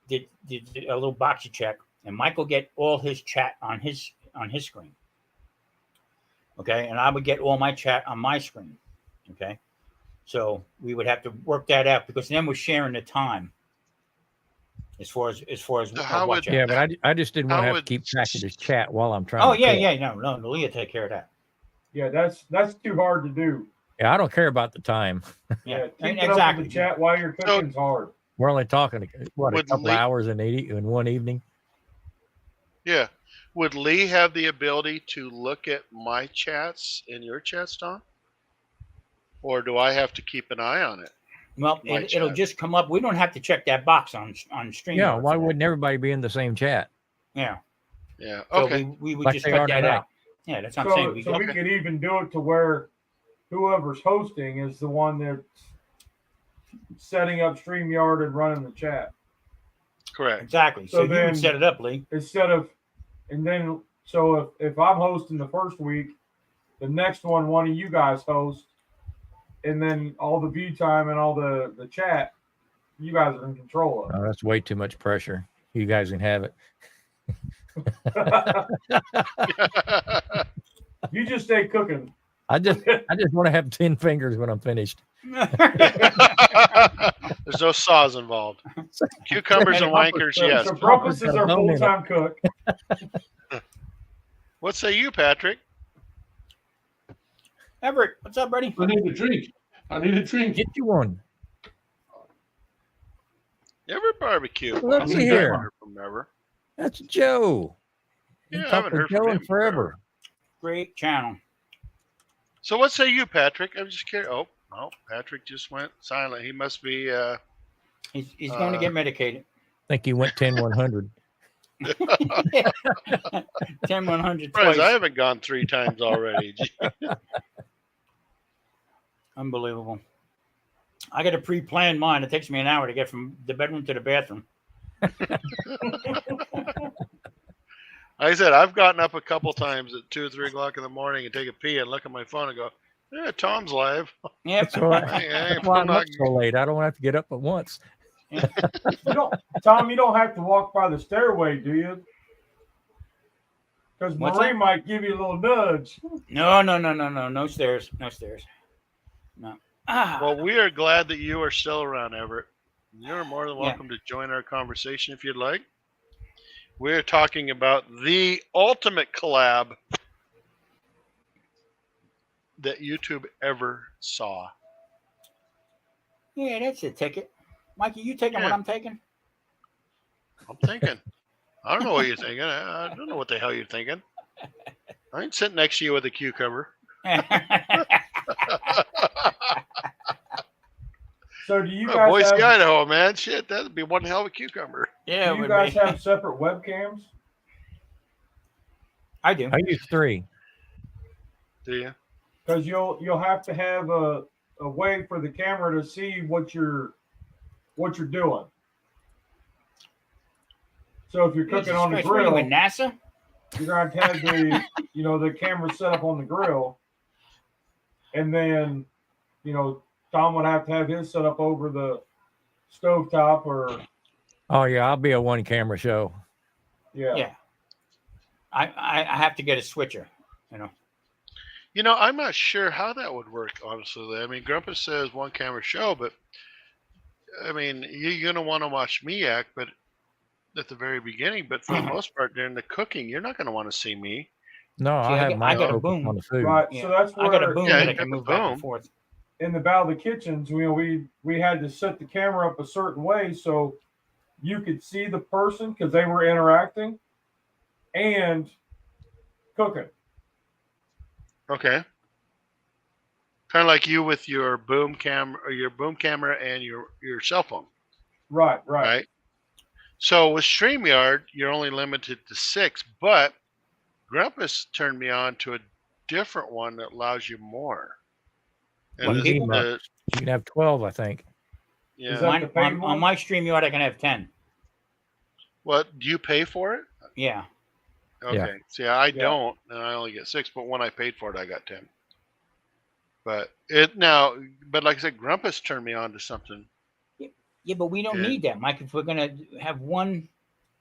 Speaker 2: did a little boxy check, and Mike will get all his chat on his screen. Okay, and I would get all my chat on my screen. Okay, so we would have to work that out because then we're sharing the time. As far as
Speaker 5: yeah, but I just didn't want to have to keep track of this chat while I'm trying.
Speaker 2: Oh yeah, no, Leah take care of that.
Speaker 3: Yeah, that's too hard to do.
Speaker 5: Yeah, I don't care about the time.
Speaker 3: Yeah, keeping up with the chat while you're cooking is hard.
Speaker 5: We're only talking a couple hours in one evening.
Speaker 1: Yeah. Would Lee have the ability to look at my chats and your chats, Tom? Or do I have to keep an eye on it?
Speaker 2: Well, it'll just come up. We don't have to check that box on StreamYard.
Speaker 5: Yeah, why wouldn't everybody be in the same chat?
Speaker 2: Yeah.
Speaker 1: Yeah.
Speaker 2: Okay. So we would just cut that out. Yeah, that's what I'm saying.
Speaker 3: So we could even do it to where whoever's hosting is the one that's setting up StreamYard and running the chat.
Speaker 1: Correct.
Speaker 2: Exactly. So then you would set it up, Lee.
Speaker 3: If I'm hosting the first week, the next one of you guys host, and then all the view time and all the chat, you guys are in control of.
Speaker 5: Oh, that's way too much pressure. You guys can have it.
Speaker 3: You just stay cooking.
Speaker 5: I just want to have 10 fingers when I'm finished.
Speaker 1: There's no saws involved. Cucumbers and wankers, yes.
Speaker 3: So Rumpus is our full-time cook.
Speaker 1: What say you, Patrick?
Speaker 2: Everett, what's up, buddy?
Speaker 4: I need a drink.
Speaker 5: Get you one.
Speaker 1: Everett barbecue.
Speaker 5: Let's see here.
Speaker 1: Remember?
Speaker 5: That's Joe.
Speaker 1: Yeah, I haven't heard
Speaker 5: Joe
Speaker 1: from
Speaker 5: in
Speaker 1: him
Speaker 5: forever.
Speaker 2: Great channel.
Speaker 1: So what say you, Patrick? I'm just curious. Oh, Patrick just went silent. He must be.
Speaker 2: He's going to get medicated.
Speaker 5: I think he went 10-100.
Speaker 2: 10-100 twice.
Speaker 1: I haven't gone 3 times already.
Speaker 2: Unbelievable. I got a pre-planned mine. It takes me an hour to get from the bedroom to the bathroom.
Speaker 1: Like I said, I've gotten up a couple times at 2 or 3 o'clock in the morning and take a pee and look at my phone and go, "Yeah, Tom's live."
Speaker 2: Yep.
Speaker 5: That's why I'm up so late. I don't have to get up at once.
Speaker 3: Tom, you don't have to walk by the stairway, do you? Because Marie might give you a little nudge.
Speaker 2: No stairs. No.
Speaker 1: Well, we are glad that you are still around, Everett. You're more than welcome to join our conversation if you'd like. We're talking about the ultimate collab that YouTube ever saw.
Speaker 2: Yeah, that's a ticket. Mikey, you taking what I'm taking?
Speaker 1: I'm thinking. I don't know what you're thinking. I don't know what the hell you're thinking. I ain't sitting next to you with a cucumber.
Speaker 3: So do you
Speaker 1: Oh,
Speaker 3: guys
Speaker 1: Boise,
Speaker 3: have?
Speaker 1: Idaho, man. Shit, that'd be one hell of a cucumber.
Speaker 2: Yeah,
Speaker 3: Do you guys have separate webcams?
Speaker 2: I do.
Speaker 5: I use 3.
Speaker 1: Do you?
Speaker 3: Because you'll have to have a way for the camera to see what you're doing. So if you're cooking on the
Speaker 2: Christ, what are you
Speaker 3: grill,
Speaker 2: in NASA?
Speaker 3: you're going to have the camera set up on the grill, and then Tom would have to have his set up over the stovetop or.
Speaker 5: Oh yeah, I'll be a 1 camera show.
Speaker 3: Yeah.
Speaker 2: I have to get a switcher.
Speaker 1: I'm not sure how that would work, honestly. I mean, Grumpus says 1 camera show, but I mean, you're gonna want to watch me act, but at the very beginning. But for the most part, during the cooking, you're not gonna want to see me.
Speaker 5: No,
Speaker 2: See,
Speaker 5: I got
Speaker 2: a boom
Speaker 5: on the food.
Speaker 3: Right.
Speaker 2: Yeah.
Speaker 3: So that's where
Speaker 2: I got a boom
Speaker 1: Yeah,
Speaker 2: that I
Speaker 1: you
Speaker 2: can
Speaker 1: got the
Speaker 2: move back
Speaker 1: boom.
Speaker 2: and forth.
Speaker 3: in the Battle of the Kitchens, we had to set the camera up a certain way so you could see the person because they were interacting and cooking.
Speaker 1: Okay. Kind of like you with your boom camera and your cell phone.
Speaker 3: Right.
Speaker 1: Right. So with StreamYard, you're only limited to 6, but Grumpus turned me on to a different one that allows you more. And
Speaker 5: What,
Speaker 2: people?
Speaker 5: You can have 12, I think.
Speaker 1: Yeah.
Speaker 3: Is that the paid one?
Speaker 2: On my StreamYard, I can have 10.
Speaker 1: What, do you pay for it?
Speaker 2: Yeah.
Speaker 1: Okay.
Speaker 5: Yeah.
Speaker 1: See, I don't, and I only get 6. But when I paid for it, I got 10. But like I said, Grumpus turned me on to something.
Speaker 2: Yeah, but we don't need that, Mike. If we're gonna have one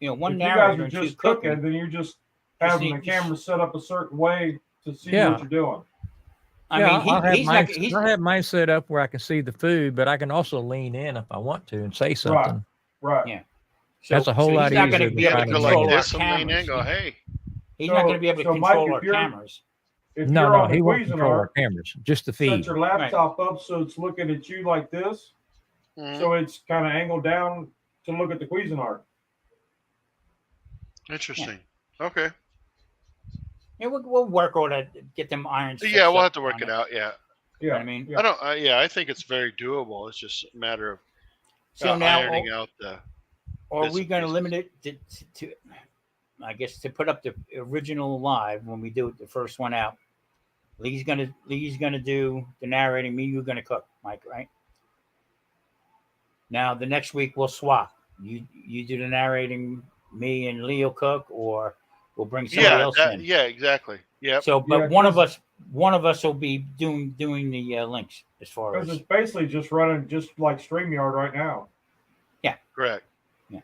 Speaker 3: If
Speaker 2: narrator
Speaker 3: you guys are
Speaker 2: and
Speaker 3: just
Speaker 2: two
Speaker 3: cooking, then you're just having the camera set up a certain way to see what you're doing.
Speaker 2: I mean,
Speaker 5: I have mine set up where I can see the food, but I can also lean in if I want to and say something.
Speaker 3: Right.
Speaker 2: Yeah.
Speaker 5: That's a whole lot
Speaker 2: he's not
Speaker 5: easier
Speaker 2: going to
Speaker 5: than
Speaker 2: be able
Speaker 5: trying
Speaker 2: to
Speaker 5: to
Speaker 2: control
Speaker 5: make
Speaker 2: our
Speaker 1: this and lean in,
Speaker 2: cameras.
Speaker 1: go, hey.
Speaker 2: He's not going to be able to control
Speaker 3: Mike,
Speaker 2: our cameras.
Speaker 3: If
Speaker 5: No,
Speaker 3: you're on the
Speaker 5: he won't control our
Speaker 3: Cuisinart,
Speaker 5: cameras, just the feed.
Speaker 3: set your laptop up so it's looking at you like this, so it's kind of angled down to look at the Cuisinart.
Speaker 1: Interesting. Yeah. Okay.
Speaker 2: Yeah, we'll work on it. Get them irons.
Speaker 1: Yeah, we'll have to work it out. Yeah.
Speaker 2: You know what I mean,
Speaker 1: I think it's very doable. It's just a matter of ironing out the.
Speaker 2: Or are we going to limit it to, I guess, to put up the original live when we do it, the first one out? Lee's gonna do the narrating. Me, you're gonna cook, Mike, right? Now the next week we'll swap. You do the narrating. Me and Lee will cook, or we'll bring somebody else in.
Speaker 1: Yeah, exactly. Yeah.
Speaker 2: So, but one of us will be doing the links as far as.
Speaker 3: Because it's basically just running just like StreamYard right now.
Speaker 2: Yeah.
Speaker 1: Correct.
Speaker 2: Yeah.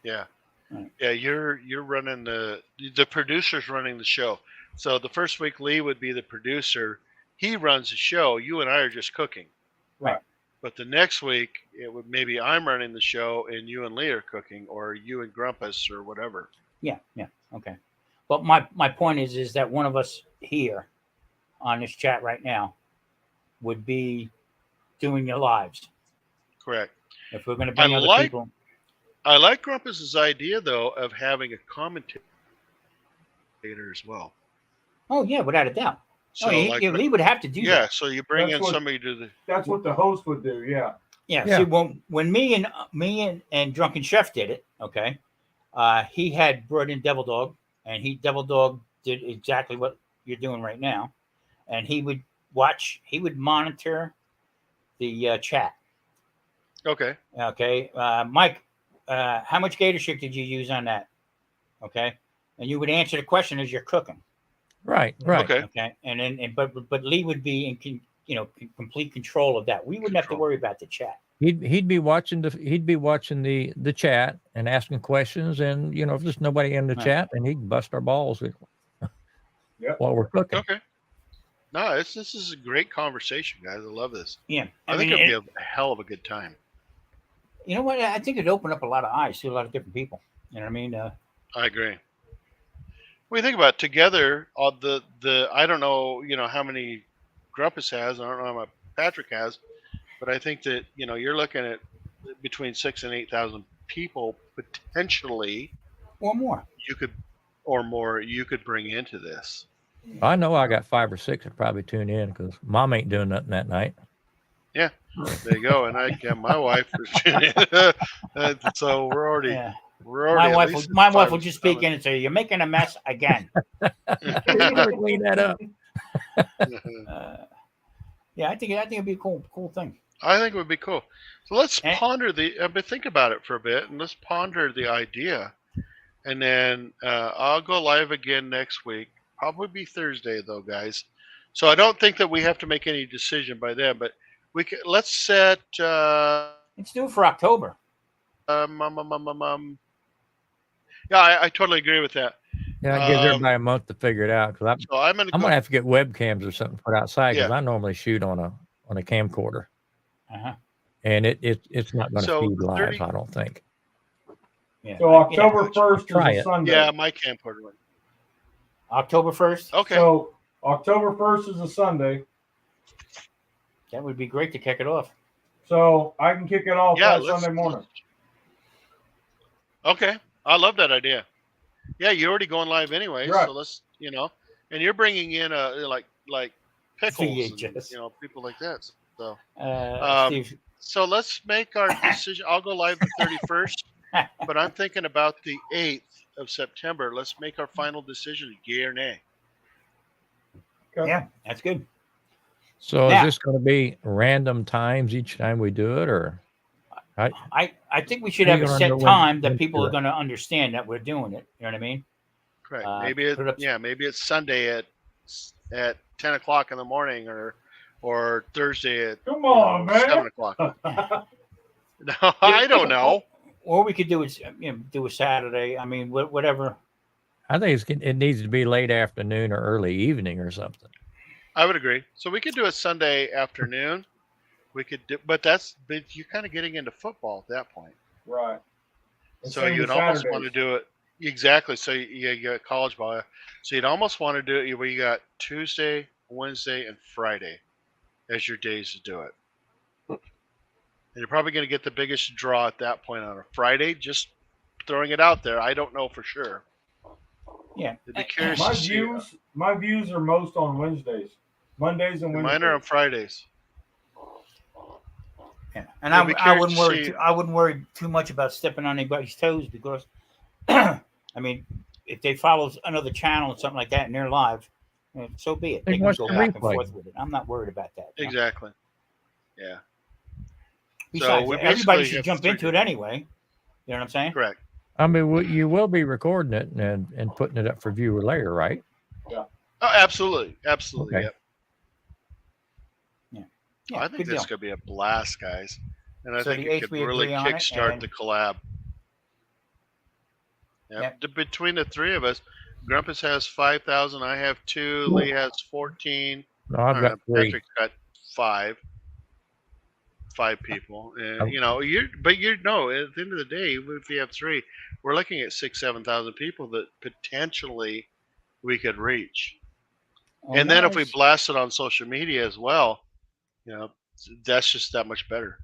Speaker 1: Yeah.
Speaker 2: Right.
Speaker 1: Yeah. You're running the producer's running the show. So the first week Lee would be the producer. He runs the show. You and I are just cooking.
Speaker 2: Right.
Speaker 1: But the next week it would maybe I'm running the show and you and Lee are cooking, or you and Grumpus or whatever.
Speaker 2: Yeah. Okay. But my point is that one of us here on this chat right now would be doing the lives.
Speaker 1: Correct.
Speaker 2: If we're going to bring other people.
Speaker 1: I like Grumpus's idea though of having a commentator as well.
Speaker 2: Oh yeah, without a doubt.
Speaker 1: So
Speaker 2: Lee would have to do that.
Speaker 1: Yeah, so you bring in somebody to the.
Speaker 3: That's what the host would do. Yeah.
Speaker 2: Yeah. See, when me and Drunken Chef did it, okay, he had brought in Devil Dog, and Devil Dog did exactly what you're doing right now, and he would monitor the chat.
Speaker 1: Okay.
Speaker 2: Okay, Mike, how much gator shit did you use on that? Okay, and you would answer the question as you're cooking.
Speaker 5: Right.
Speaker 2: Okay. And then, but Lee would be in complete control of that. We wouldn't have to worry about the chat.
Speaker 5: He'd be watching the chat and asking questions, and if there's nobody in the chat, then he can bust our balls while we're cooking.
Speaker 1: Okay. No, this is a great conversation, guys. I love this.
Speaker 2: Yeah.
Speaker 1: I think it'll be a hell of a good time.
Speaker 2: You know what? I think it'd open up a lot of eyes to a lot of different people. You know what I mean?
Speaker 1: I agree. When you think about it, together, all the I don't know, how many Grumpus has. I don't know how much Patrick has, but I think that you're looking at between 6,000 and 8,000 people potentially,
Speaker 2: or more.
Speaker 1: You could or more you could bring into this.
Speaker 5: I know I got 5 or 6 that probably tune in because Mom ain't doing nothing that night.
Speaker 1: Yeah, there you go. And I get my wife. So we're already.
Speaker 2: Yeah.
Speaker 1: We're already
Speaker 2: My wife will just speak in and say, "You're making a mess again."
Speaker 5: Clean that up.
Speaker 2: Yeah, I think it'd be a cool thing.
Speaker 1: I think it would be cool. So let's ponder but think about it for a bit, and let's ponder the idea. And then I'll go live again next week. Probably be Thursday though, guys. So I don't think that we have to make any decision by then. But let's set.
Speaker 2: It's due for October.
Speaker 1: Yeah, I totally agree with that.
Speaker 5: Yeah, it gives everybody a month to figure it out. Because I'm gonna have to get webcams or something put outside because I normally shoot on a camcorder, and it's not going to feed live. I don't think.
Speaker 3: Yeah. So October 1st is a Sunday.
Speaker 1: Yeah, my camcorder one.
Speaker 2: October 1st.
Speaker 1: Okay.
Speaker 3: So October 1st is a Sunday.
Speaker 2: That would be great to kick it off.
Speaker 3: So I can kick it off that Sunday morning.
Speaker 1: Okay, I love that idea. Yeah, you're already going live anyway,
Speaker 3: right.
Speaker 1: So let's and you're bringing in like pickles, and, people like that. So, so let's make our decision. I'll go live the 31st, but I'm thinking about the 8th of September. Let's make our final decision: yay or nay.
Speaker 3: Okay.
Speaker 2: Yeah, that's good.
Speaker 5: So is this going to be random times each time we do it, or?
Speaker 2: I think we should have a set time that people are going to understand that we're doing it. You know what I mean?
Speaker 1: Correct. Maybe it's Sunday at 10 o'clock in the morning, or Thursday at 7 o'clock. No, I don't know.
Speaker 2: Or we could do it. Do a Saturday. I mean, whatever.
Speaker 5: I think it needs to be late afternoon or early evening or something.
Speaker 1: I would agree. So we could do a Sunday afternoon. We could do, but you're kind of getting into football at that point.
Speaker 3: Right.
Speaker 1: So you'd almost want to do it. Exactly. So you got college ball. So you'd almost want to do it where you got Tuesday, Wednesday, and Friday as your days to do it. And you're probably going to get the biggest draw at that point on a Friday. Just throwing it out there. I don't know for sure.
Speaker 2: Yeah.
Speaker 1: I'd be curious
Speaker 3: my views are most on Wednesdays. Mondays and Wednesdays.
Speaker 1: Mine are on Fridays.
Speaker 2: Yeah, and I wouldn't worry. I wouldn't worry too much about stepping on anybody's toes because, I mean, if they follow another channel or something like that and they're live, so be it. They can go back and forth with it. I'm not worried about that.
Speaker 1: Exactly. Yeah.
Speaker 2: Besides, everybody should jump into it anyway. You know what I'm saying?
Speaker 1: Correct.
Speaker 5: I mean, you will be recording it and putting it up for viewer later, right?
Speaker 3: Yeah.
Speaker 1: Oh, absolutely. Absolutely.
Speaker 5: Okay.
Speaker 1: Yep.
Speaker 2: Yeah,
Speaker 1: I think this is going to be a blast, guys. And I think it could
Speaker 2: we
Speaker 1: really
Speaker 2: agree on it,
Speaker 1: kickstart the collab. Yep. Between the three of us, Grumpus has 5,000. I have 2. Lee has 14.
Speaker 5: No, I've got 3.
Speaker 1: Patrick's got 5. 5 people. And, at the end of the day, even if you have 3, we're looking at 6,000-7,000 people that potentially we could reach. And then if we blast it on social media as well, that's just that much better.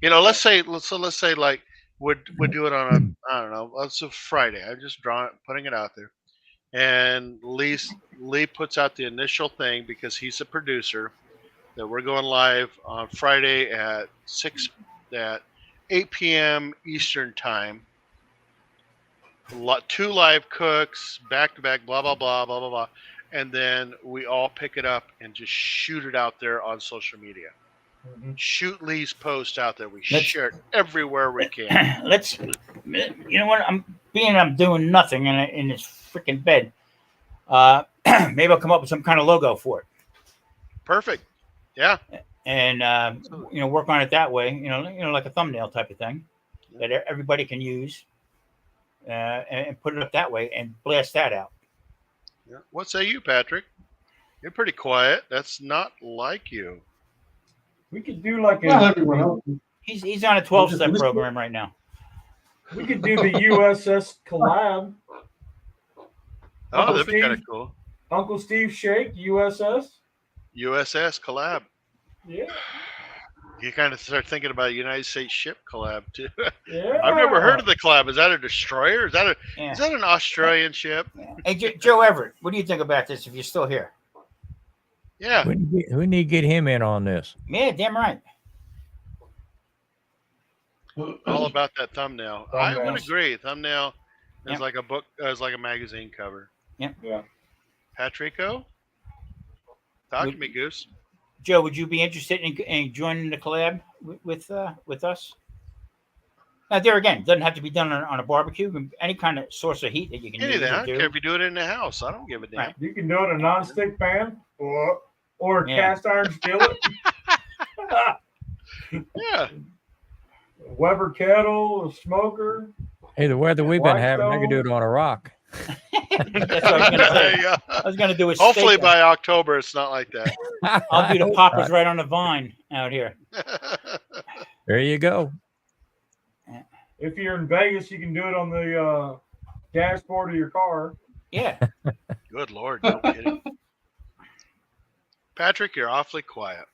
Speaker 1: Let's say like would do it on I don't know, it's a Friday. I'm just putting it out there. And Lee puts out the initial thing because he's a producer that we're going live on Friday at 8 p.m. Eastern time. 2 live cooks, back to back, blah blah blah blah blah blah. And then we all pick it up and just shoot it out there on social media. Mm-hmm. Shoot Lee's post out there. We share it everywhere we can.
Speaker 2: You know what? I'm doing nothing in this freaking bed. Maybe I'll come up with some kind of logo for it.
Speaker 1: Perfect. Yeah.
Speaker 2: And work on it that way. Like a thumbnail type of thing that everybody can use, and put it up that way and blast that out.
Speaker 1: Yeah. What say you, Patrick? You're pretty quiet. That's not like you.
Speaker 3: We could do like
Speaker 4: everyone else.
Speaker 2: He's on a 12-step program right now.
Speaker 3: We could do the USS collab.
Speaker 1: Oh, that'd be kind of cool.
Speaker 3: Uncle Steve Shake, USS
Speaker 1: collab.
Speaker 3: Yeah.
Speaker 1: You kind of start thinking about a United States ship collab too.
Speaker 3: Yeah.
Speaker 1: I've never heard of the collab. Is that a destroyer? Is that an Australian ship?
Speaker 2: Yeah. Hey, Joe Everett, what do you think about this? If you're still here,
Speaker 1: yeah,
Speaker 5: we need to get him in on this.
Speaker 2: Yeah, damn right.
Speaker 1: All about that thumbnail. I would agree. Thumbnail is
Speaker 2: Yep.
Speaker 1: like a book, is like a magazine cover.
Speaker 2: Yep.
Speaker 3: Yeah.
Speaker 1: Patrico, talk to me, Goose.
Speaker 2: Joe, would you be interested in joining the collab with us? Now, there again, it doesn't have to be done on a barbecue. Any kind of source of heat that you can use.
Speaker 1: I don't care if you do it in the house. I don't give a damn.
Speaker 2: Right.
Speaker 3: You can do it in a non-stick pan or a cast iron skillet.
Speaker 1: Yeah.
Speaker 3: Weber kettle, a smoker.
Speaker 5: Hey, the weather we've been having, I could do it on a rock.
Speaker 2: That's what I was going to say. I was going to do a
Speaker 1: Hopefully
Speaker 2: steak.
Speaker 1: by October it's not like that.
Speaker 2: I'll do the poppers right on the vine out here.
Speaker 5: There you go.
Speaker 3: If you're in Vegas, you can do it on the dashboard of your car.
Speaker 2: Yeah.
Speaker 1: Good Lord, no kidding. Patrick, you're awfully quiet.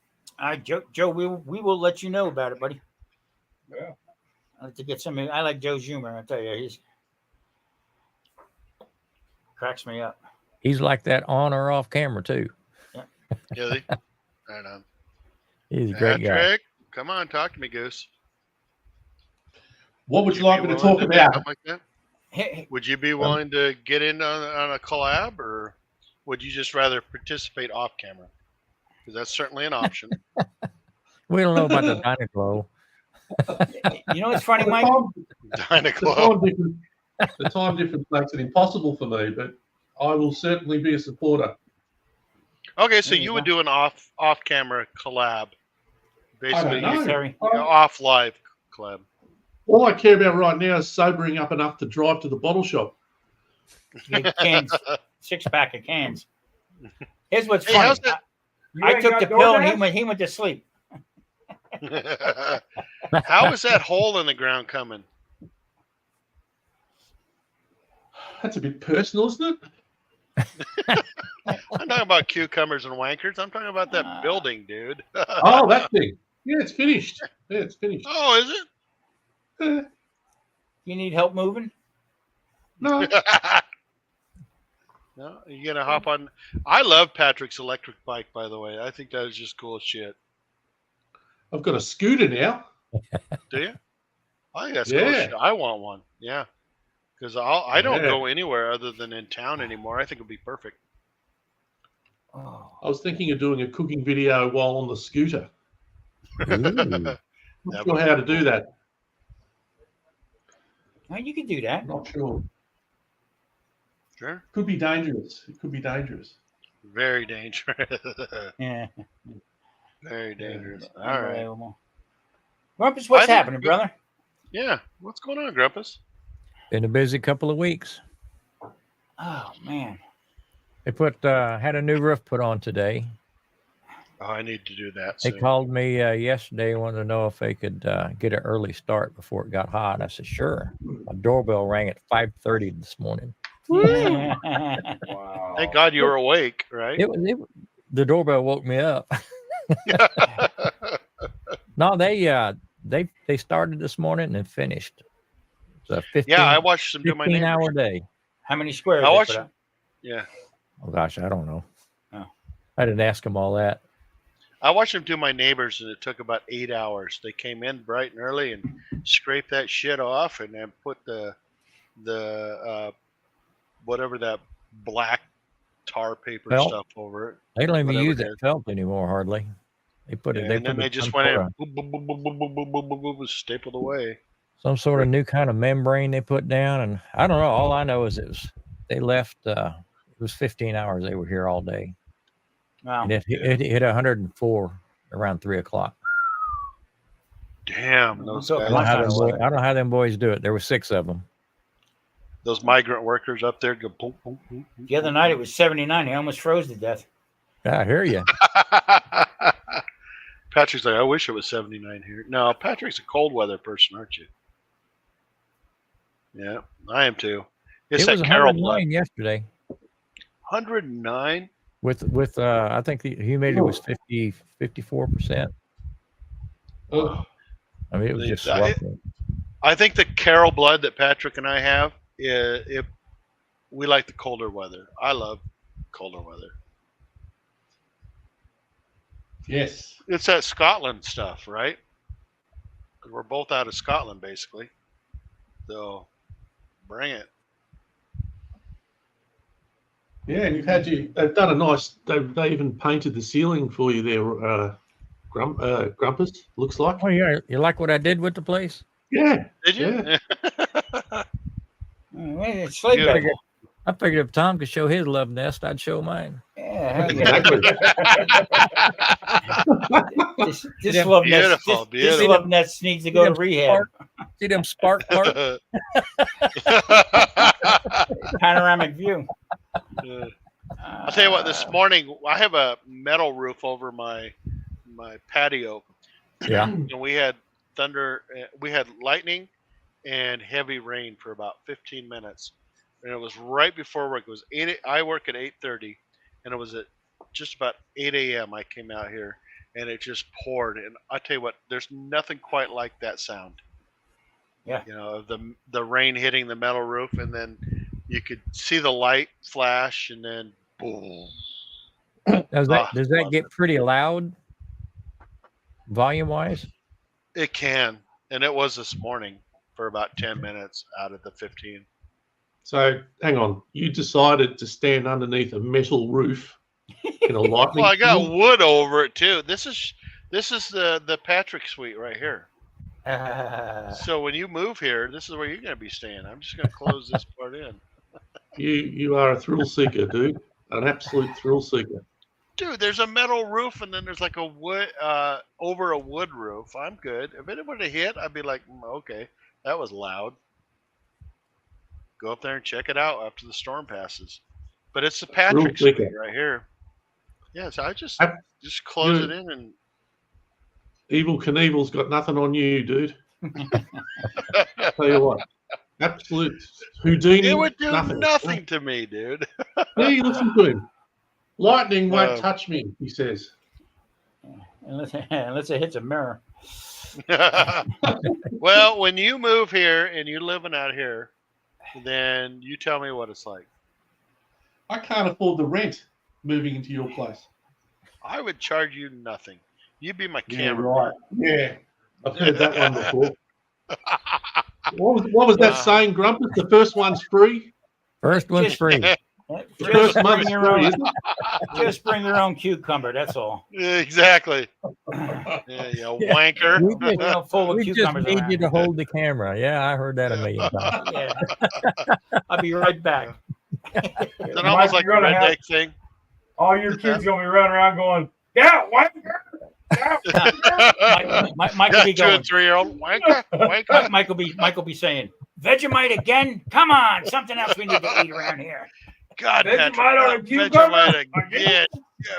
Speaker 2: Joe, we will let you know about it, buddy.
Speaker 3: Yeah.
Speaker 2: I like to get some. I like Joe's humor. I tell you, he's cracks me up.
Speaker 5: He's like that on or off camera too.
Speaker 2: Yeah.
Speaker 1: Really? Right on.
Speaker 5: He's a great guy.
Speaker 1: Patrick, come on, talk to me, Goose.
Speaker 4: What would you like me to talk about?
Speaker 1: Like that? Would you be willing to get in on a collab, or would you just rather participate off camera? Because that's certainly an option.
Speaker 5: We don't know about the Dynaglow.
Speaker 2: You know what's funny, Mike?
Speaker 4: The time difference makes it impossible for me, but I will certainly be a supporter.
Speaker 1: Okay, so you would do an off-camera collab, basically off live collab.
Speaker 4: All I care about right now is sobering up enough to drive to the bottle shop.
Speaker 2: Cans, 6-pack of cans. Here's what's funny. I took the pill and he went to sleep.
Speaker 1: How is that hole in the ground coming?
Speaker 4: That's a bit personal, isn't it?
Speaker 1: I'm talking about cucumbers and wankers. I'm talking about that building, dude.
Speaker 4: Oh, that thing. Yeah, it's finished. Yeah, it's finished.
Speaker 1: Oh, is it?
Speaker 2: You need help moving?
Speaker 4: No.
Speaker 1: No, you're gonna hop on. I love Patrick's electric bike, by the way. I think that is just cool as shit.
Speaker 4: I've got a scooter now.
Speaker 1: Do you? I think that's cool as shit. I want one. Yeah, because I don't go anywhere other than in town anymore. I think it'd be perfect.
Speaker 4: Oh. I was thinking of doing a cooking video while on the scooter. Not sure how to do that.
Speaker 2: Well, you can do that.
Speaker 4: Not sure.
Speaker 1: Sure.
Speaker 4: Could be dangerous. It could be dangerous.
Speaker 1: Very dangerous.
Speaker 2: Yeah.
Speaker 1: Very dangerous. All right.
Speaker 2: Grumpus, what's happening, brother?
Speaker 1: Yeah. What's going on, Grumpus?
Speaker 5: Been a busy couple of weeks.
Speaker 2: Oh man.
Speaker 5: They had a new roof put on today.
Speaker 1: Oh, I need to do that.
Speaker 5: They called me yesterday, wanted to know if they could get an early start before it got hot. I said, sure. My doorbell rang at 5:30 this morning.
Speaker 1: Wow. Thank God you were awake, right?
Speaker 5: The doorbell woke me up. No, they started this morning and finished. It's a 15,
Speaker 1: I watched them do my
Speaker 5: 15-hour day.
Speaker 2: How many squares?
Speaker 1: I watched. Yeah.
Speaker 5: Oh gosh, I don't know.
Speaker 2: Oh.
Speaker 5: I didn't ask them all that.
Speaker 1: I watched them do my neighbors, and it took about 8 hours. They came in bright and early and scraped that shit off, and then put the whatever that black tar paper stuff over it.
Speaker 5: They don't even use that felt anymore hardly. They put it.
Speaker 1: And then they just went in, boom, boom, boom, boom, boom, boom, boom, boom, boom, stapled away.
Speaker 5: Some sort of new kind of membrane they put down, and I don't know. All I know is they left. It was 15 hours. They were here all day.
Speaker 2: Wow.
Speaker 5: And it hit 104 around 3 o'clock.
Speaker 1: Damn.
Speaker 5: I don't know how them boys do it. There were 6 of them.
Speaker 1: Those migrant workers up there go boom, boom, boom, boom.
Speaker 2: The other night it was 79. They almost froze to death.
Speaker 5: I hear you.
Speaker 1: Patrick's like, I wish it was 79 here. No, Patrick's a cold weather person, aren't you? Yeah, I am too. It's
Speaker 5: it was
Speaker 1: that Carol
Speaker 5: 109 yesterday.
Speaker 1: 109?
Speaker 5: With I think the humidity was 54%.
Speaker 1: Oh.
Speaker 5: I mean, it was just sweltering.
Speaker 1: I think the Carol blood that Patrick and I have, we like the colder weather. I love colder weather.
Speaker 4: Yes.
Speaker 1: It's that Scotland stuff, right? 'Cause we're both out of Scotland, basically. So, bring it.
Speaker 4: Yeah, and they've done a nice, they even painted the ceiling for you there, Grumpus, looks like.
Speaker 5: Oh, yeah. You like what I did with the place?
Speaker 4: Yeah.
Speaker 1: Did you?
Speaker 4: Yeah.
Speaker 2: It's sleigh bed.
Speaker 5: I figured if Tom could show his love nest, I'd show mine.
Speaker 2: Yeah,
Speaker 4: Exactly.
Speaker 2: This love nest,
Speaker 1: Beautiful,
Speaker 2: this
Speaker 1: beautiful.
Speaker 2: love nest needs to go to rehab.
Speaker 5: See them spark parts?
Speaker 2: Panoramic view.
Speaker 1: I'll tell you what. This morning, I have a metal roof over my patio.
Speaker 5: Yeah.
Speaker 1: And we had thunder. We had lightning and heavy rain for about 15 minutes. And it was right before work. It was 8. I work at 8:30, and it was at just about 8 a.m. I came out here, and it just poured. And I tell you what, there's nothing quite like that sound.
Speaker 2: Yeah.
Speaker 1: You know, the rain hitting the metal roof, and then you could see the light flash, and then boom.
Speaker 5: Does that get pretty loud, volume wise?
Speaker 1: It can, and it was this morning for about 10 minutes out of the 15.
Speaker 4: So hang on, you decided to stand underneath a metal roof in a lightning.
Speaker 1: Well, I got wood over it too. This is the Patrick Suite right here. So when you move here, this is where you're going to be staying. I'm just going to close this part in.
Speaker 4: You are a thrill seeker, dude. An absolute thrill seeker.
Speaker 1: Dude, there's a metal roof, and then there's like a wood over a wood roof. I'm good. If it would have hit, I'd be like, okay, that was loud. Go up there and check it out after the storm passes. But it's the Patrick Suite right here. Yeah, so I just close it in and.
Speaker 4: Evil Knievel's got nothing on you, dude. Tell you what, absolute Houdini.
Speaker 1: It would do nothing to me, dude.
Speaker 4: Yeah, you listen to him. Lightning won't touch me, he says.
Speaker 2: Unless it hits a mirror.
Speaker 1: Well, when you move here and you're living out here, then you tell me what it's like.
Speaker 4: I can't afford the rent moving into your place.
Speaker 1: I would charge you nothing. You'd be my camera.
Speaker 4: Right. Yeah, I've heard that one before. What was that saying, Grumpus? The first one's free?
Speaker 5: First one's free.
Speaker 4: The first month's free, isn't it?
Speaker 2: Just bring your own cucumber, that's all.
Speaker 1: Exactly. Yeah, wanker.
Speaker 5: We just need you to hold the camera. Yeah, I heard that a million times.
Speaker 2: Yeah. I'll be right back.
Speaker 1: It's almost like a redneck thing.
Speaker 3: All your kids going to be running around going, yeah, wanker.
Speaker 2: Mike will be going.
Speaker 1: 2 and 3-year-old wanker.
Speaker 2: Mike will be saying, Vegemite again? Come on, something else we need to eat around here.
Speaker 1: God,
Speaker 3: Vegemite on a cucumber?
Speaker 1: Vegemite, yeah,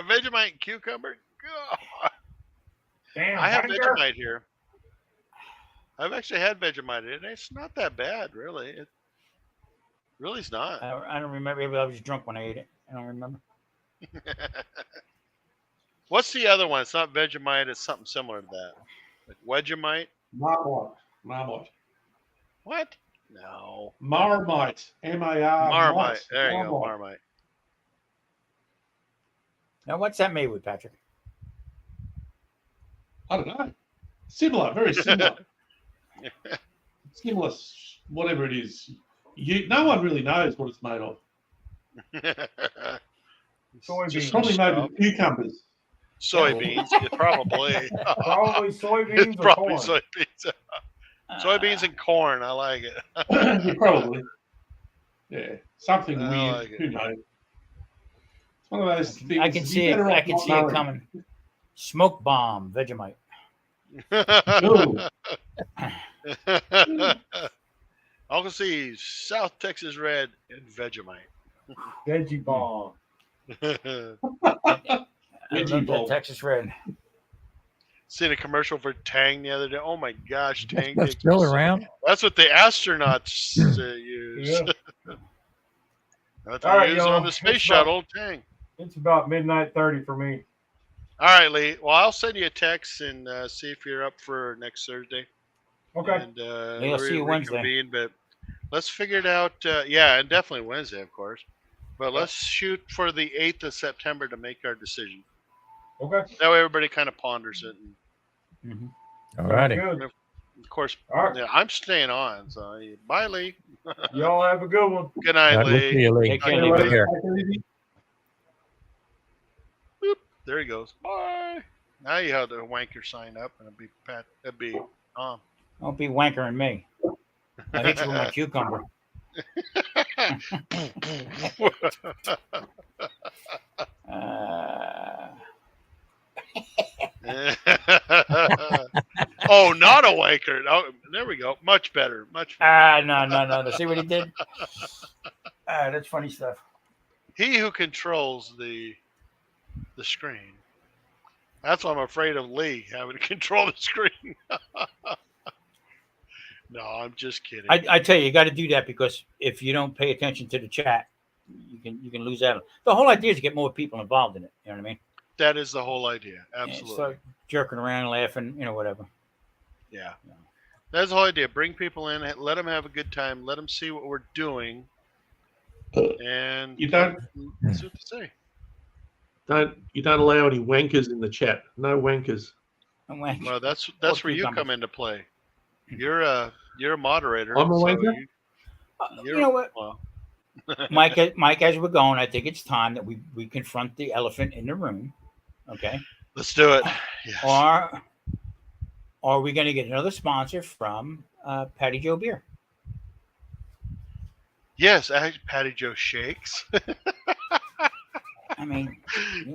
Speaker 1: Vegemite and cucumber. God.
Speaker 3: Damn,
Speaker 1: I have
Speaker 3: wanker.
Speaker 1: Vegemite here. I've actually had Vegemite, and it's not that bad, really. It really is not.
Speaker 2: I don't remember. Maybe I was drunk when I ate it. I don't remember.
Speaker 1: What's the other one? It's not Vegemite. It's something similar to that. Like Wedgemite?
Speaker 4: Marmite.
Speaker 1: What? No.
Speaker 4: Marmite. M-A-R.
Speaker 1: Marmite. There you go, Marmite.
Speaker 2: Now, what's that made with, Patrick?
Speaker 4: I don't know. Similar, very similar. Similar, whatever it is. No one really knows what it's made of. It's probably made with cucumbers.
Speaker 1: Soybeans, probably.
Speaker 3: Probably soybeans or
Speaker 1: probably
Speaker 3: corn.
Speaker 1: soybeans. Soybeans and corn. I like it.
Speaker 4: Yeah, probably. Yeah, something weird.
Speaker 1: Like
Speaker 4: Who knows? It's one of those things.
Speaker 2: I can see it. I can see it coming. Smoke bomb, Vegemite.
Speaker 1: Uncle C's South Texas Red and Vegemite.
Speaker 3: Veggie bomb.
Speaker 2: I love that Texas Red.
Speaker 1: Seen a commercial for Tang the other day. Oh my gosh, Tang.
Speaker 5: That's still around?
Speaker 1: That's what the astronauts use.
Speaker 3: Yeah.
Speaker 1: That's
Speaker 3: All right,
Speaker 1: use on the space shuttle. Tang.
Speaker 3: It's about midnight 30 for me.
Speaker 1: All right, Lee. Well, I'll send you a text and see if you're up for next Thursday.
Speaker 3: Okay.
Speaker 1: And
Speaker 2: I'll see you Wednesday.
Speaker 1: But let's figure it out. Yeah, and definitely Wednesday, of course. But let's shoot for the 8th of September to make our decision.
Speaker 3: Okay.
Speaker 1: That way everybody kind of ponders it.
Speaker 5: And, all righty.
Speaker 1: Of course,
Speaker 3: all right.
Speaker 1: Yeah, I'm staying on. So bye, Lee.
Speaker 3: Y'all have a good one.
Speaker 1: Good night, Lee.
Speaker 5: See you, Lee.
Speaker 2: Take care, Lee.
Speaker 1: Boop, there he goes. Bye. Now you have the wanker sign up, and it'd be Tom.
Speaker 2: Don't be wankering me. I'll hit you with my cucumber.
Speaker 1: Oh, not a wanker. Oh, there we go. Much better. Much better.
Speaker 2: No. See what he did? That's funny stuff.
Speaker 1: He who controls the screen. That's why I'm afraid of Lee having to control the screen. No, I'm just kidding.
Speaker 2: I tell you got to do that, because if you don't pay attention to the chat, you can lose out. The whole idea is to get more people involved in it. You know what I mean?
Speaker 1: That is the whole idea. Absolutely.
Speaker 2: Start jerking around, laughing, whatever.
Speaker 1: Yeah. That's the whole idea. Bring people in, let them have a good time, let them see what we're doing, and
Speaker 4: You don't
Speaker 1: see what they say.
Speaker 4: You don't allow any wankers in the chat. No wankers.
Speaker 1: Well, that's where you come into play. You're a moderator.
Speaker 4: I'm a wanker?
Speaker 2: You know what?
Speaker 1: Well,
Speaker 2: Mike, as we're going, I think it's time that we confront the elephant in the room. Okay.
Speaker 1: Let's do it. Yes.
Speaker 2: Or are we going to get another sponsor from Patty Joe Beer?
Speaker 1: Yes, Patty Joe Shakes.
Speaker 2: I mean,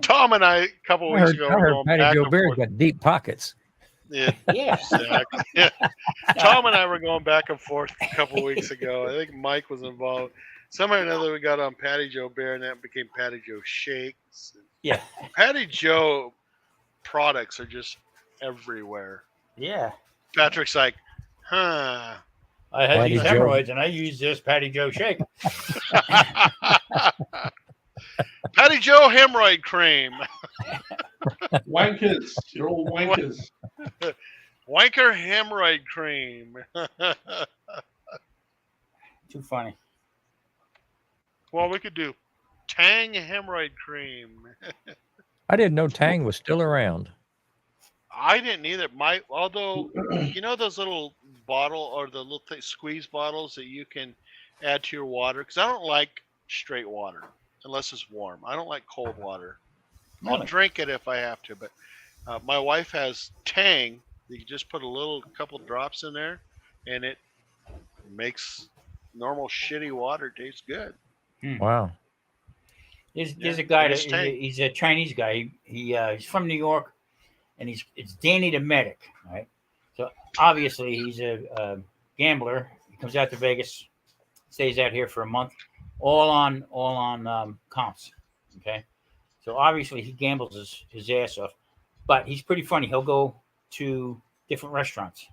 Speaker 1: Tom and I a couple weeks ago
Speaker 5: I
Speaker 1: were
Speaker 5: heard
Speaker 1: going
Speaker 5: Patty
Speaker 1: back
Speaker 5: Joe
Speaker 1: and
Speaker 5: Beer's
Speaker 1: forth.
Speaker 5: got deep pockets.
Speaker 1: Yeah,
Speaker 2: yeah.
Speaker 1: exactly. Yeah. Tom and I were going back and forth a couple weeks ago. I think Mike was involved. Somehow or another, we got on Patty Joe Beer, and that became Patty Joe Shakes.
Speaker 2: Yeah.
Speaker 1: Patty Joe products are just everywhere.
Speaker 2: Yeah.
Speaker 1: Patrick's like, huh.
Speaker 2: I had
Speaker 5: Patty
Speaker 2: these
Speaker 5: Joe.
Speaker 2: hemorrhoids, and I used this Patty Joe Shake.
Speaker 1: Patty Joe hemorrhoid cream.
Speaker 4: Wankers. You're all wankers.
Speaker 1: Wanker hemorrhoid cream.
Speaker 2: Too funny.
Speaker 1: Well, we could do Tang hemorrhoid cream.
Speaker 5: I didn't know Tang was still around.
Speaker 1: I didn't either. Although those little bottle or the little squeeze bottles that you can add to your water, because I don't like straight water unless it's warm. I don't like cold water.
Speaker 2: Really?
Speaker 1: I'll drink it if I have to, but my wife has Tang. You can just put a couple drops in there, and it makes normal shitty water taste good.
Speaker 5: Wow.
Speaker 2: There's a guy he's a Chinese guy. He's from New York, and it's Danny the Medic, right? So obviously he's a gambler. He comes out to Vegas, stays out here for a month, all on comps. Okay, so obviously he gambles his ass off, but he's pretty funny. He'll go to different restaurants,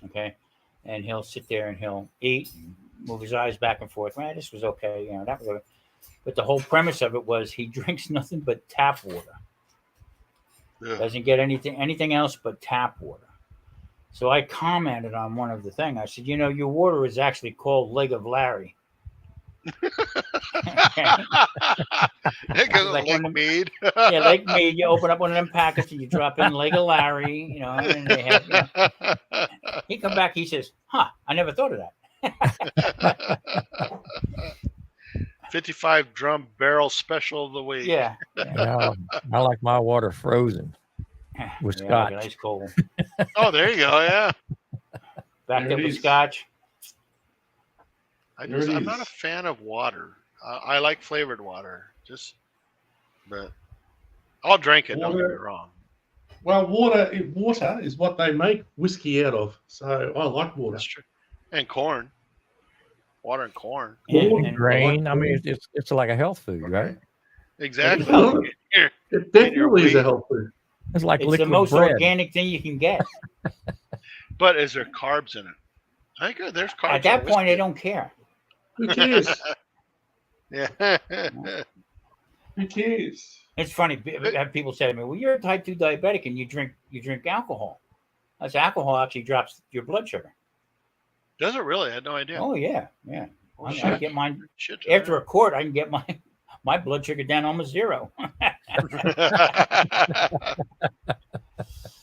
Speaker 2: okay, and he'll sit there and he'll eat, and move his eyes back and forth. Man, this was okay, that was okay. But the whole premise of it was he drinks nothing but tap water. Yeah. Doesn't get anything else but tap water. So I commented on one of the things. I said, your water is actually called Leg of Larry.
Speaker 1: It goes like Lake Mead.
Speaker 2: Yeah, Lake Mead. You open up one of them packets and you drop in Leg of Larry, and they have, He come back, he says, I never thought of that.
Speaker 1: 55 drum barrel special of the week.
Speaker 2: Yeah.
Speaker 5: I like my water frozen with scotch.
Speaker 2: Like nice cold.
Speaker 1: Oh, there you go. Yeah.
Speaker 2: Backed up with scotch.
Speaker 1: I'm not a fan of water. I like flavored water, but I'll drink it. Don't get me wrong.
Speaker 4: Well, water is what they make whiskey out of. So I like water.
Speaker 1: That's true. And corn. Water and corn.
Speaker 5: And grain. I mean, it's like a health food, right?
Speaker 1: Exactly.
Speaker 4: It definitely is a health food.
Speaker 5: It's like
Speaker 2: it's
Speaker 5: liquid
Speaker 2: the most
Speaker 5: bread.
Speaker 2: Organic thing you can get.
Speaker 1: But is there carbs in it? I think there's carbs.
Speaker 2: At that point, they don't care.
Speaker 4: Who cares?
Speaker 1: Yeah.
Speaker 4: Who cares?
Speaker 2: It's funny. People say to me, "Well, you're a type 2 diabetic and you drink alcohol." I say, alcohol actually drops your blood sugar.
Speaker 1: Does it really? I had no idea.
Speaker 2: Oh yeah.
Speaker 1: Oh,
Speaker 2: I get mine after a quart. I can get my blood sugar down almost 0.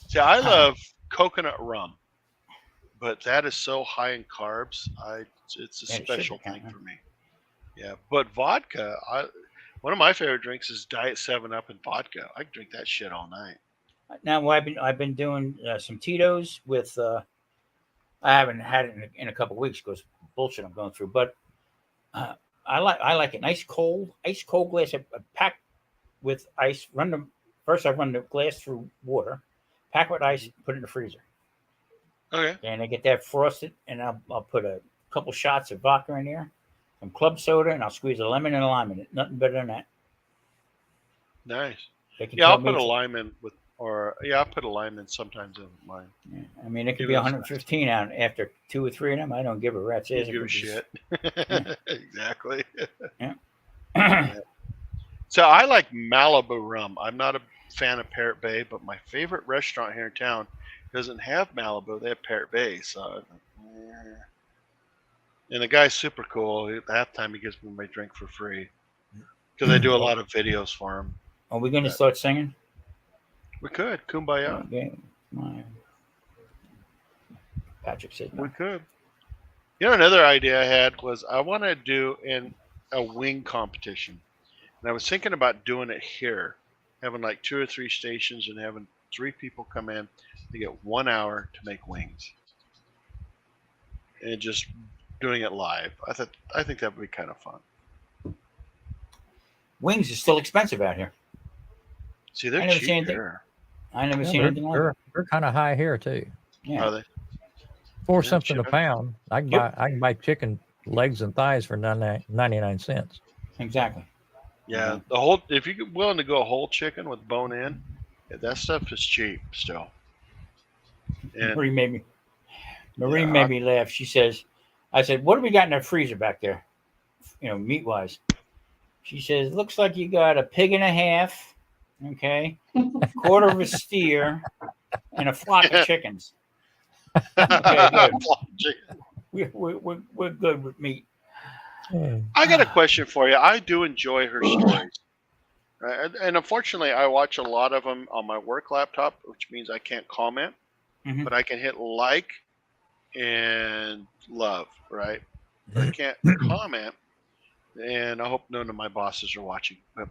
Speaker 1: See, I love coconut rum, but that is so high in carbs. It's a special thing for me. Yeah, but vodka, one of my favorite drinks is Diet 7-Up and vodka. I can drink that shit all night.
Speaker 2: Now, I've been doing some Tito's with. I haven't had it in a couple of weeks because bullshit I'm going through. But I like it nice cold, ice cold glass. I pack with ice. I run the glass through water, pack with ice, put it in the freezer.
Speaker 1: Okay.
Speaker 2: And I get that frosted, and I'll put a couple shots of vodka in there, some club soda, and I'll squeeze a lemon and a lime in it. Nothing better than that.
Speaker 1: Nice. Yeah, I'll put a lime in I'll put a lime in sometimes in mine.
Speaker 2: Yeah. I mean, it could be 115 out after 2 or 3 of them. I don't give a rat's ass.
Speaker 1: Give a shit.
Speaker 2: Yeah.
Speaker 1: Exactly.
Speaker 2: Yeah.
Speaker 1: Yeah. So I like Malibu rum. I'm not a fan of Parrot Bay, but my favorite restaurant here in town doesn't have Malibu. They have Parrot Bay. So, and the guy's super cool. At halftime, he gives me my drink for free because I do a lot of videos for him.
Speaker 2: Are we going to start singing?
Speaker 1: We could. Kumbaya.
Speaker 2: Okay. Patrick said no.
Speaker 1: We could. You know, another idea I had was I want to do a wing competition. And I was thinking about doing it here, having like 2 or 3 stations and having 3 people come in. They get 1 hour to make wings. And just doing it live. I think that would be kind of fun.
Speaker 2: Wings is still expensive out here.
Speaker 1: See, they're cheap here.
Speaker 2: I never seen anything like that.
Speaker 5: They're kind of high here too.
Speaker 2: Yeah.
Speaker 1: Are they?
Speaker 5: For something a pound, I can buy chicken legs and thighs for 99 cents.
Speaker 2: Exactly.
Speaker 1: Yeah, if you're willing to go a whole chicken with bone in, that stuff is cheap still. And
Speaker 2: Marie made me laugh. She says, I said, what do we got in that freezer back there? Meat wise. She says, looks like you got a pig and a half, okay, a quarter of a steer, and a flock of chickens. Okay, good. We're good with meat.
Speaker 1: I got a question for you. I do enjoy her stories. And unfortunately, I watch a lot of them on my work laptop, which means I can't comment, but I can hit like and love, right? I can't comment, and I hope none of my bosses are watching. But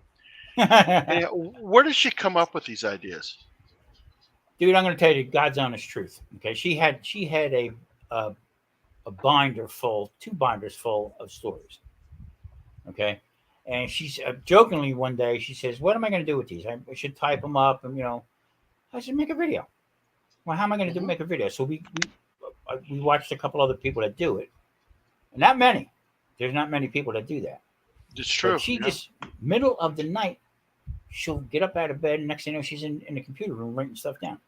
Speaker 1: where does she come up with these ideas?
Speaker 2: Dude, I'm going to tell you God's honest truth. Okay, she had a binder full, 2 binders full of stories. Okay, and she's jokingly one day she says, "What am I going to do with these? I should type them up." And I said, "Make a video." Well, how am I going to make a video? So we watched a couple other people that do it, and not many. There's not many people that do that.
Speaker 1: It's true.
Speaker 2: But she just middle of the night, she'll get up out of bed, and next thing you know, she's in the computer room writing stuff down.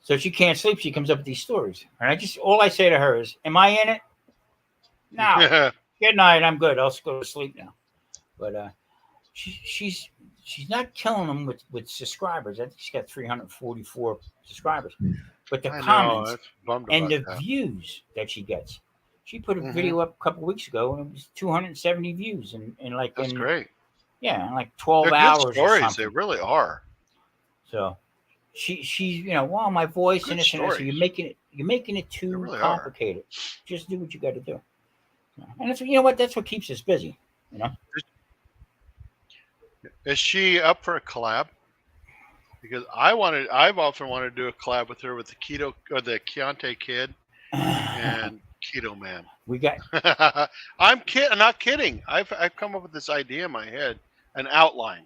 Speaker 2: So she can't sleep. She comes up with these stories. And all I say to her is, am I in it? No. Good night. I'm good. I'll go to sleep now. But she's not killing them with subscribers. I think she's got 344 subscribers. But the comments and the views that she gets. She put a video up a couple of weeks ago, and it was 270 views. That's
Speaker 1: great.
Speaker 2: Yeah, in like 12
Speaker 1: They're
Speaker 2: hours
Speaker 1: good stories.
Speaker 2: or something.
Speaker 1: They really are.
Speaker 2: So she's my voice good and this and that. So you're making it too really complicated. Just do what you got to do. And that's that's what keeps us busy.
Speaker 1: Is she up for a collab? Because I've often wanted to do a collab with her with the Keto or the Keontae Kid and Keto Man.
Speaker 2: We got.
Speaker 1: I'm not kidding. I've come up with this idea in my head, an outline.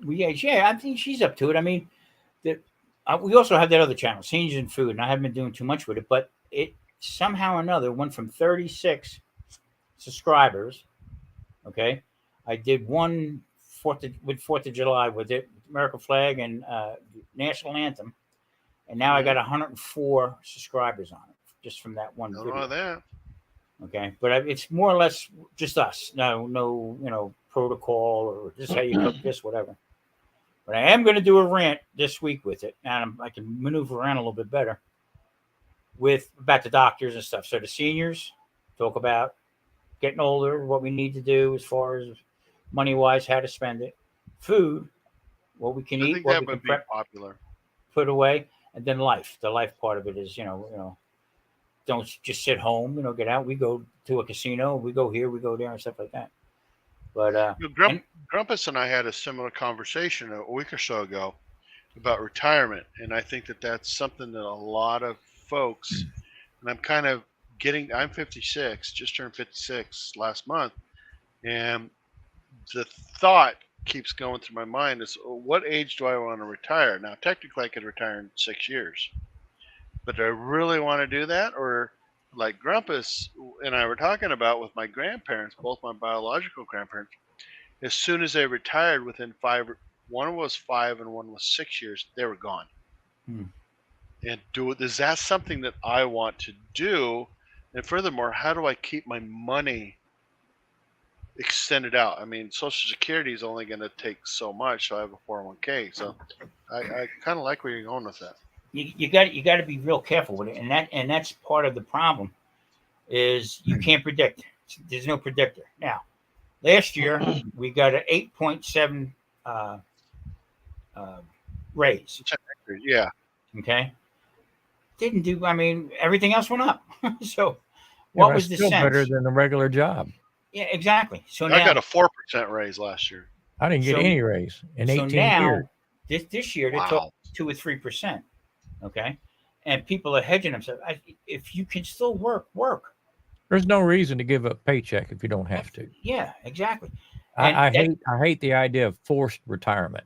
Speaker 2: Yeah, I think she's up to it. I mean, we also have that other channel, Scenes in Food, and I haven't been doing too much with it, but it somehow or another went from 36 subscribers. Okay, I did one 4th of July with it, American flag and National Anthem, and now I got 104 subscribers on it just from that one video.
Speaker 1: Know that.
Speaker 2: Okay, but it's more or less just us. No, protocol or this is how you cook this, whatever. But I am going to do a rant this week with it, and I can maneuver around a little bit better. about the doctors and stuff. So the seniors talk about getting older, what we need to do as far as money wise, how to spend it, food, what we can
Speaker 1: I
Speaker 2: eat,
Speaker 1: think
Speaker 2: what
Speaker 1: that
Speaker 2: we can
Speaker 1: would be popular.
Speaker 2: put away, and then life. The life part of it is, don't just sit home. Get out. We go to a casino. We go here. We go there, and stuff like that. But
Speaker 1: Grumpus and I had a similar conversation a week or so ago about retirement, and I think that that's something that a lot of folks, and I'm 56, just turned 56 last month, and the thought keeps going through my mind is, what age do I want to retire? Now, technically I could retire in 6 years, but do I really want to do that? Or like Grumpus and I were talking about with my grandparents, both my biological grandparents, as soon as they retired, within one was 5 and one was 6 years, they were gone. And is that something that I want to do? And furthermore, how do I keep my money extended out? I mean, Social Security is only going to take so much, so I have a 401k. So I kind of like where you're going with that.
Speaker 2: You got to be real careful with it, and that's part of the problem. Is you can't predict. There's no predictor. Now, last year we got an 8.7 raise.
Speaker 1: Yeah.
Speaker 2: Okay. Didn't do. I mean, everything else went up. So, what was the sense?
Speaker 5: Better than a regular job.
Speaker 2: Yeah, exactly. So
Speaker 1: I got a 4% raise last year.
Speaker 5: I didn't get any raise in 18 years.
Speaker 2: This year they took 2 or 3%. Okay, and people are hedging themselves. If you can still work.
Speaker 5: There's no reason to give up a paycheck if you don't have to.
Speaker 2: Yeah, exactly.
Speaker 5: I hate the idea of forced retirement.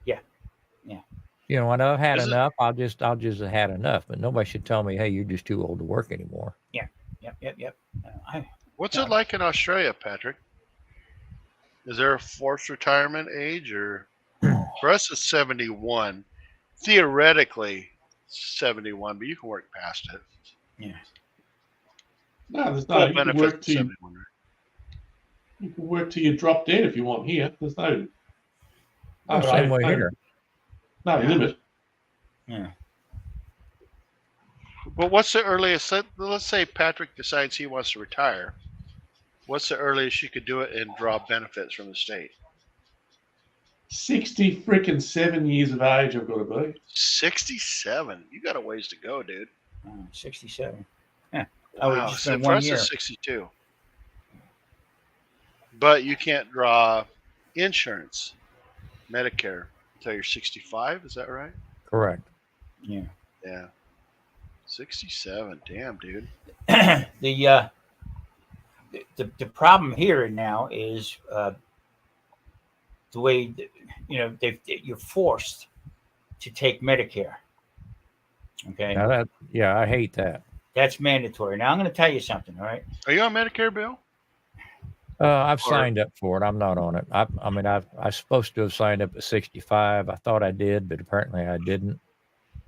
Speaker 2: Yeah.
Speaker 5: When I've had enough, I'll just have had enough. But nobody should tell me, hey, you're just too old to work anymore.
Speaker 2: Yeah. Yep.
Speaker 1: What's it like in Australia, Patrick? Is there a forced retirement age, or for us it's 71? Theoretically 71, but you can work past it.
Speaker 2: Yeah.
Speaker 4: No, there's no. You can work till you can work till you drop dead if you want here. There's no.
Speaker 5: Same way here.
Speaker 4: No limit.
Speaker 2: Yeah.
Speaker 1: Well, what's the earliest? Let's say Patrick decides he wants to retire. What's the earliest you could do it and draw benefits from the state?
Speaker 4: 67 years of age, I've got to be.
Speaker 1: 67? You got a ways to go, dude.
Speaker 2: 67. Yeah.
Speaker 1: Wow. So for us, it's 62. But you can't draw insurance, Medicare, until you're 65. Is that right?
Speaker 5: Correct.
Speaker 2: Yeah.
Speaker 1: 67. Damn, dude.
Speaker 2: The problem here now is the way you're forced to take Medicare. Okay.
Speaker 5: Now I hate that.
Speaker 2: That's mandatory. Now I'm going to tell you something. All right.
Speaker 1: Are you on Medicare, Bill?
Speaker 5: I've signed up for it. I'm not on it. I was supposed to have signed up at 65. I thought I did, but apparently I didn't.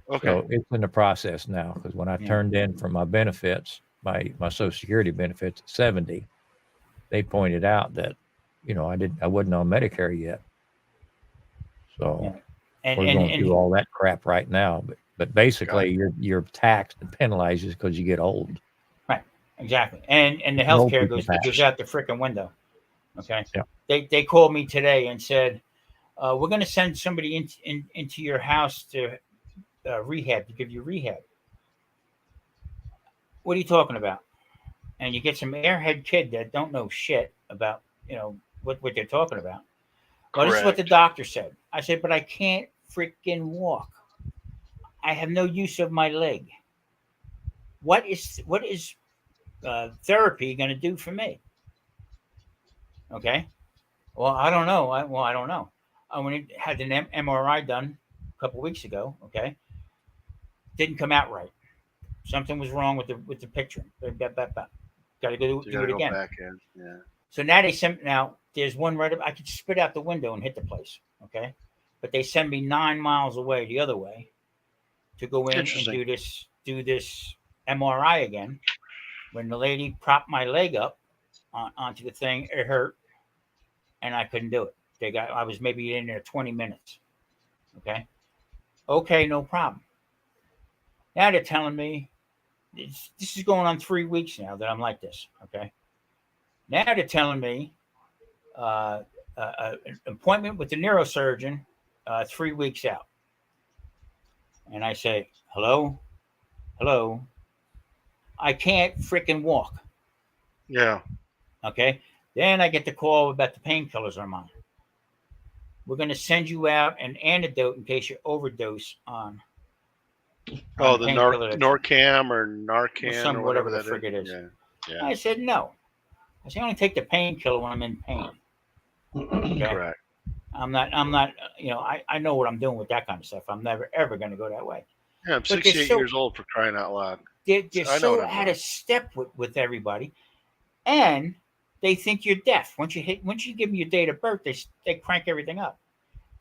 Speaker 1: Okay.
Speaker 5: So it's in the process now, because when I turned in for my benefits, my Social Security benefits at 70, they pointed out that, I wasn't on Medicare yet. So we're going through all that crap right now. But basically, you're taxed and penalized just because you get old.
Speaker 2: Right. Exactly. And the healthcare goes out the freaking window. Okay.
Speaker 5: Yeah.
Speaker 2: They called me today and said, we're going to send somebody into your house to rehab, to give you rehab. What are you talking about? And you get some airhead kid that don't know shit about, what they're talking about. Well, this is what the doctor said. I said, but I can't freaking walk. I have no use of my leg. What is therapy going to do for me? Okay. Well, I don't know. I don't know. I had an MRI done a couple of weeks ago. Okay. Didn't come out right. Something was wrong with the picture. Got to go do it again.
Speaker 1: Back in. Yeah.
Speaker 2: So now now there's one right up. I could spit out the window and hit the place. Okay. But they send me 9 miles away the other way to go in and do this MRI again. When the lady propped my leg up onto the thing, it hurt, and I couldn't do it. I was maybe in there 20 minutes. Okay, no problem. Now they're telling me this is going on 3 weeks now that I'm like this. Okay. Now they're telling me an appointment with the neurosurgeon 3 weeks out. And I say, hello? I can't freaking walk.
Speaker 1: Yeah.
Speaker 2: Okay. Then I get the call about the painkillers I'm on. We're going to send you out an antidote in case you overdose on
Speaker 1: the Norcam or Narcan or whatever
Speaker 2: the
Speaker 1: that
Speaker 2: frick
Speaker 1: is.
Speaker 2: it is.
Speaker 1: Yeah.
Speaker 2: I said no. I said I only take the painkiller when I'm in pain. Okay?
Speaker 1: Correct.
Speaker 2: I'm not. I know what I'm doing with that kind of stuff. I'm never ever going to go that way.
Speaker 1: Yeah, I'm 68 years old, for crying out loud.
Speaker 2: They're so out of step with everybody, and they think you're deaf. Once you give them your date of birth, they crank everything up.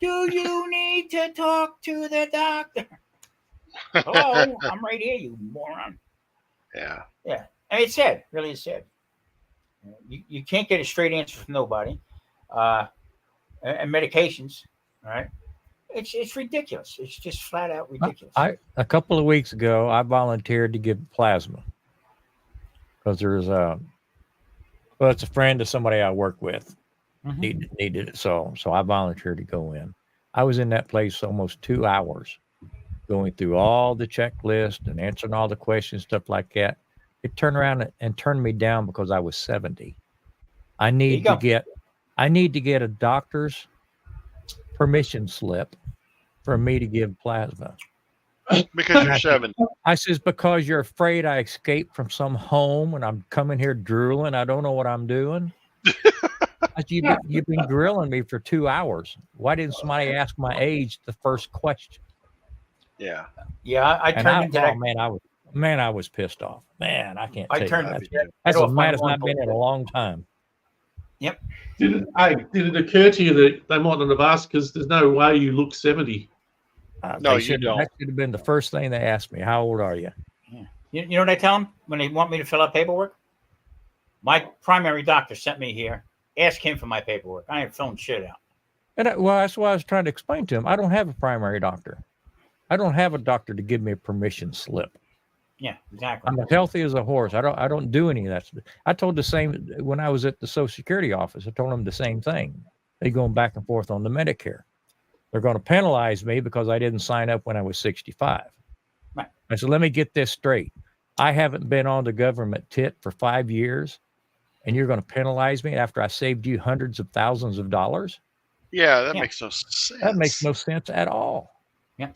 Speaker 2: Do you need to talk to the doctor? Hello, I'm right here, you moron.
Speaker 1: Yeah.
Speaker 2: Yeah. And it's sad. Really is sad. You can't get a straight answer from nobody. And medications, all right? It's ridiculous. It's just flat out ridiculous.
Speaker 5: A couple of weeks ago, I volunteered to give plasma because there's it's a friend of somebody I work with needed it. So I volunteered to go in. I was in that place almost 2 hours going through all the checklist and answering all the questions, stuff like that. It turned around and turned me down because I was 70. I need to get a doctor's permission slip for me to give plasma.
Speaker 1: Because you're 70.
Speaker 5: I says, because you're afraid I escaped from some home and I'm coming here drooling. I don't know what I'm doing. You've been grilling me for 2 hours. Why didn't somebody ask my age the first question?
Speaker 1: Yeah.
Speaker 2: Yeah, I turned into that.
Speaker 5: I was pissed off. Man, I can't tell you that.
Speaker 2: That's
Speaker 5: the maddest I've been in a long time.
Speaker 2: Yep.
Speaker 4: Did it occur to you that they might not have asked because there's no way you look 70?
Speaker 1: No, you don't.
Speaker 5: That should have been the first thing they asked me. How old are you?
Speaker 2: Yeah. You know what I tell them when they want me to fill out paperwork? My primary doctor sent me here. Ask him for my paperwork. I ain't filling shit out.
Speaker 5: And that's what I was trying to explain to him. I don't have a primary doctor. I don't have a doctor to give me a permission slip.
Speaker 2: Yeah, exactly.
Speaker 5: I'm as healthy as a horse. I don't do any of that. I told the same when I was at the Social Security office. I told them the same thing. They're going back and forth on the Medicare. They're going to penalize me because I didn't sign up when I was 65.
Speaker 2: Right.
Speaker 5: I said, let me get this straight. I haven't been on the government tit for 5 years, and you're going to penalize me after I saved you hundreds of thousands of dollars?
Speaker 1: Yeah, that makes no sense.
Speaker 5: That makes no sense at all.
Speaker 2: Yeah.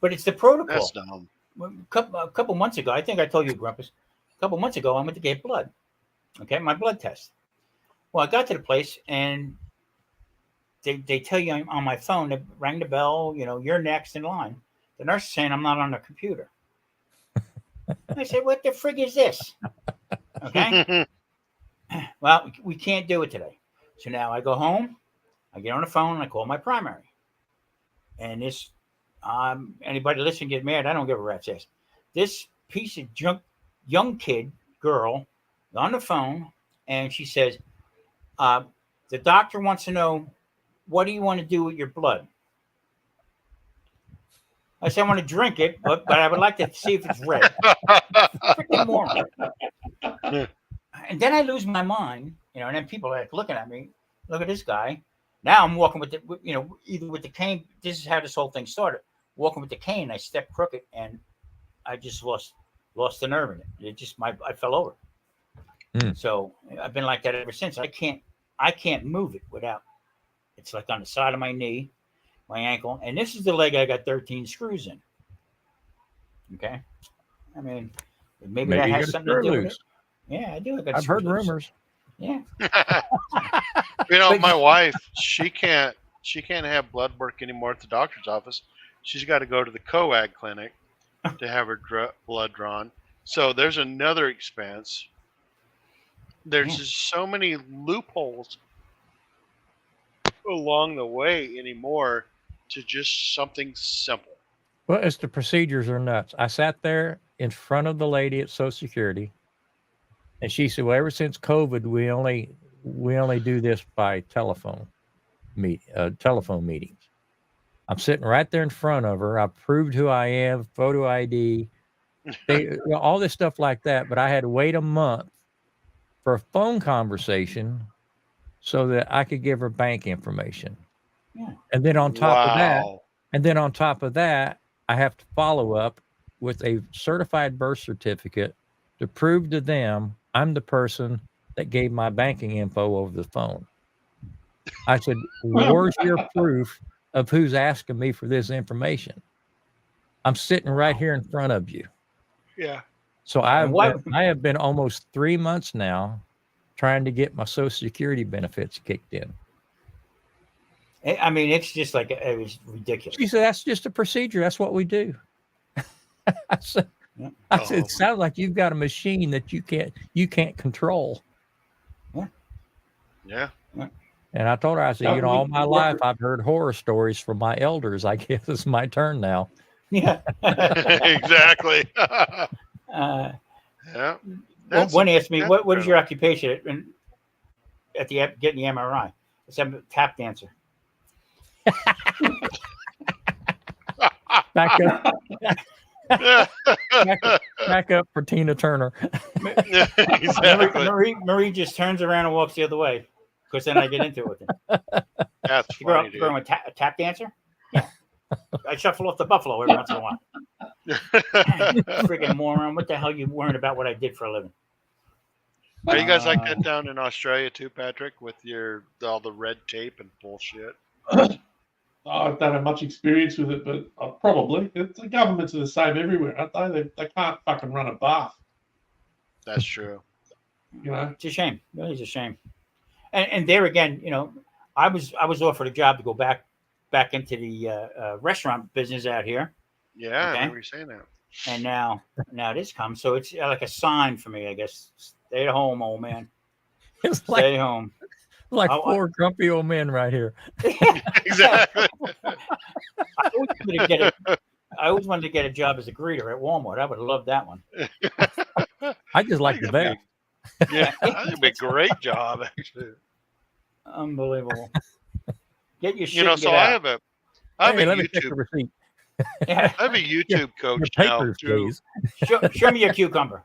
Speaker 2: But it's the protocol.
Speaker 1: That's dumb.
Speaker 2: A couple months ago, I think I told you, Grumpus, a couple months ago, I went to get blood. Okay, my blood test. Well, I got to the place, and they tell you I'm on my phone. They rang the bell, you're next in line. The nurse is saying I'm not on the computer. I said, what the frig is this? Okay. Well, we can't do it today. So now I go home, I get on the phone, and I call my primary. And this, anybody listening get mad, I don't give a rat's ass. This piece of junk, young girl, on the phone, and she says, the doctor wants to know, what do you want to do with your blood? I said, I want to drink it, but I would like to see if it's red. Freaking moron. And then I lose my mind, and then people are looking at me, look at this guy. Now I'm walking with either with the cane. This is how this whole thing started. Walking with the cane, I stepped crooked, and I just lost the nerve in it. It just I fell over. So I've been like that ever since. I can't move it without. It's like on the side of my knee, my ankle, and this is the leg I got 13 screws in. Okay, I mean, maybe that has something to do with it. Yeah, I do.
Speaker 5: I've heard rumors.
Speaker 2: Yeah.
Speaker 1: My wife, she can't have blood work anymore at the doctor's office. She's got to go to the coag clinic to have her blood drawn. So there's another expense. There's just so many loopholes along the way anymore to just something simple.
Speaker 5: Well, it's the procedures are nuts. I sat there in front of the lady at Social Security, and she said, well, ever since COVID, we only do this by telephone meetings. I'm sitting right there in front of her. I proved who I am, photo ID, all this stuff like that. But I had to wait a month for a phone conversation so that I could give her bank information.
Speaker 2: Yeah.
Speaker 5: And then on top of that, I have to follow up with a certified birth certificate to prove to them I'm the person that gave my banking info over the phone. I said, where's your proof of who's asking me for this information? I'm sitting right here in front of you.
Speaker 1: Yeah.
Speaker 5: So I have been almost 3 months now trying to get my Social Security benefits kicked in.
Speaker 2: I mean, it's just like, it was ridiculous.
Speaker 5: She said, that's just a procedure. That's what we do. I said, it sounds like you've got a machine that you can't control.
Speaker 1: Yeah.
Speaker 5: And I told her, I said, all my life I've heard horror stories from my elders. I guess it's my turn now.
Speaker 2: Yeah.
Speaker 1: Exactly.
Speaker 2: Yeah.
Speaker 1: One
Speaker 2: asked me, what is your occupation at getting the MRI? I said, I'm a tap dancer.
Speaker 5: Back up for Tina Turner.
Speaker 1: Exactly.
Speaker 2: Marie just turns around and walks the other way, because then I get into it with him.
Speaker 1: That's
Speaker 2: you
Speaker 1: funny,
Speaker 2: grow up a tap dancer? Yeah. I shuffle off the buffalo every once in a while. Freaking moron. What the hell are you worrying about what I did for a living?
Speaker 1: Are you guys like that down in Australia too, Patrick, with all the red tape and bullshit?
Speaker 4: I don't have much experience with it, but probably. The governments are the same everywhere, aren't they? They can't fucking run a bath.
Speaker 1: That's true.
Speaker 2: It's a shame. Really, it's a shame. And there again, I was offered a job to go back into the restaurant business out here.
Speaker 1: Yeah, I remember you saying that.
Speaker 2: And now this comes, so it's like a sign for me, I guess. Stay at home, old man. Stay home.
Speaker 5: Like four grumpy old men right here.
Speaker 1: Exactly.
Speaker 2: I always wanted to get a job as a greeter at Walmart. I would have loved that one.
Speaker 5: I just like the bag.
Speaker 1: Yeah, that'd be a great job, actually.
Speaker 2: Unbelievable. Get your shit.
Speaker 1: So I have a YouTube.
Speaker 2: Yeah.
Speaker 1: I have a YouTube coach now too.
Speaker 2: Show me your cucumber.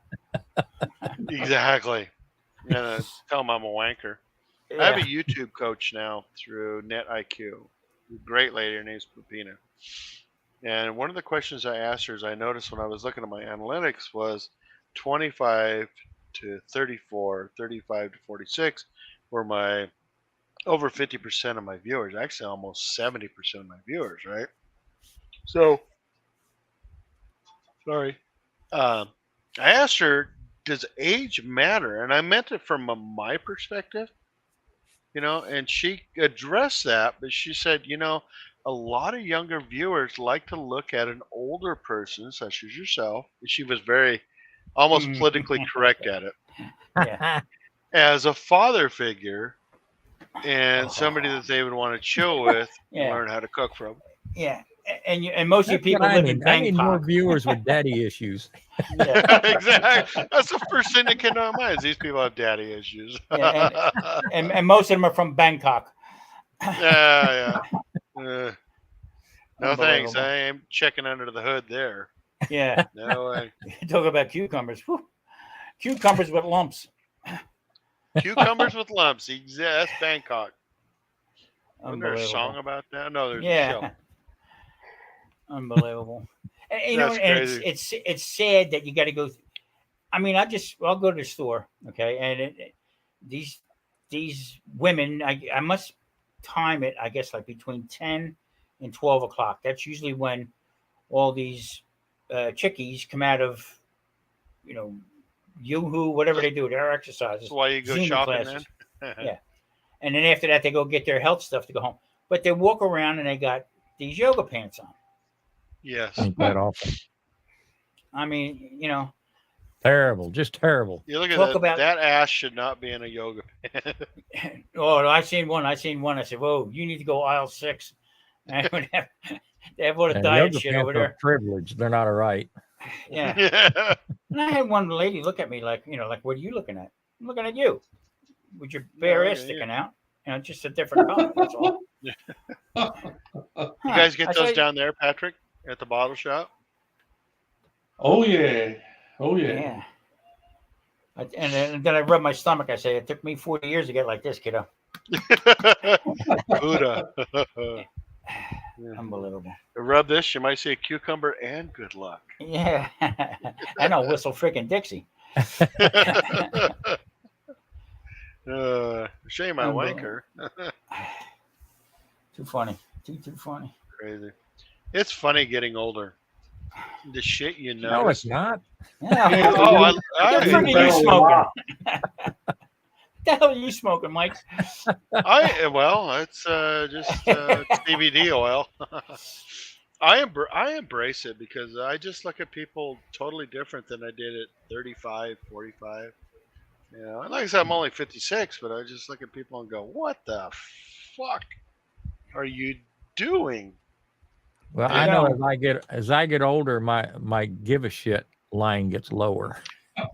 Speaker 1: Exactly. Tell him I'm a wanker. Yeah. I have a YouTube coach now through NetIQ. Great lady. Her name's Pupina. And one of the questions I asked her, as I noticed when I was looking at my analytics, was 25 to 34, 35 to 46 were my over 50% of my viewers. Actually, almost 70% of my viewers, right? So, sorry. I asked her, does age matter? And I meant it from my perspective, and she addressed that, but she said, a lot of younger viewers like to look at an older person, such as yourself. She was very almost politically correct at it.
Speaker 2: Yeah.
Speaker 1: As a father figure and somebody that they would want to chill with and learn how to cook from.
Speaker 2: Yeah. And most of you people live in Bangkok.
Speaker 5: I need more viewers with daddy issues.
Speaker 1: Yeah. Exactly. That's the first thing that came to my mind is these people have daddy issues.
Speaker 2: Yeah, and most of them are from Bangkok.
Speaker 1: Yeah. No thanks. I am checking under the hood there.
Speaker 2: Yeah.
Speaker 1: No way.
Speaker 2: Talk about cucumbers. Whew. Cucumbers with lumps.
Speaker 1: Cucumbers with lumps. That's Bangkok. Wasn't there a song about that? No, there's a show.
Speaker 2: Unbelievable. And it's sad that you got to go. I mean, I'll go to the store, okay, and these women, I must time it, I guess, like between 10 and 12 o'clock. That's usually when all these chickies come out of, Yoo-hoo, whatever they do, their exercises.
Speaker 1: That's why you go Zumba shopping classes.
Speaker 2: Then. Yeah. And then after that, they go get their health stuff to go home. But they walk around and they got these yoga pants on.
Speaker 1: Yes.
Speaker 5: Ain't that awful?
Speaker 2: I mean,
Speaker 5: Terrible. Just terrible.
Speaker 1: You look at that ass should not be in a yoga pant.
Speaker 2: Oh, I seen one. I said, whoa, you need to go aisle 6. And they have all the diet shit over there.
Speaker 5: Privilege. They're not all right.
Speaker 2: Yeah. And I had one lady look at me like, what are you looking at? I'm looking at you with your bare ass sticking out. Just a different color. That's all.
Speaker 1: You guys get those down there, Patrick, at the bottle shop?
Speaker 4: Oh yeah.
Speaker 2: Yeah. And then I rub my stomach. I say, it took me 40 years to get like this, kiddo.
Speaker 1: Buddha.
Speaker 2: Unbelievable.
Speaker 1: Rub this, you might see a cucumber and good luck.
Speaker 2: Yeah. I know, whistle freaking Dixie.
Speaker 1: Shame I wanker.
Speaker 2: Too funny. Too funny.
Speaker 1: Crazy. It's funny getting older. The shit you know.
Speaker 5: No, it's not.
Speaker 2: Yeah.
Speaker 1: Oh,
Speaker 2: What the frick are you smoking? The hell are you smoking, Mike?
Speaker 1: It's just CBD oil. I embrace it because I just look at people totally different than I did at 35, 45. You know, and like I said, I'm only 56, but I just look at people and go, "What the fuck are you doing?"
Speaker 5: Well, I know as I get older, my give a shit line gets lower.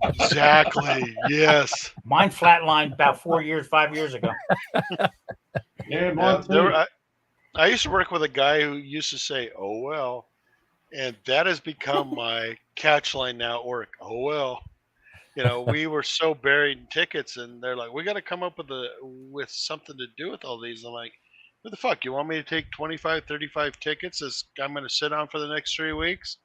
Speaker 1: Exactly. Yes.
Speaker 2: Mine flatlined about 5 years ago.
Speaker 4: Yeah, mine too.
Speaker 1: I used to work with a guy who used to say, "Oh well," and that has become my catch line now at work. Oh well. You know, we were so buried in tickets, and they're like, "We got to come up with something to do with all these." I'm like, "What the fuck? You want me to take 25, 35 tickets as I'm going to sit on for the next 3 weeks?"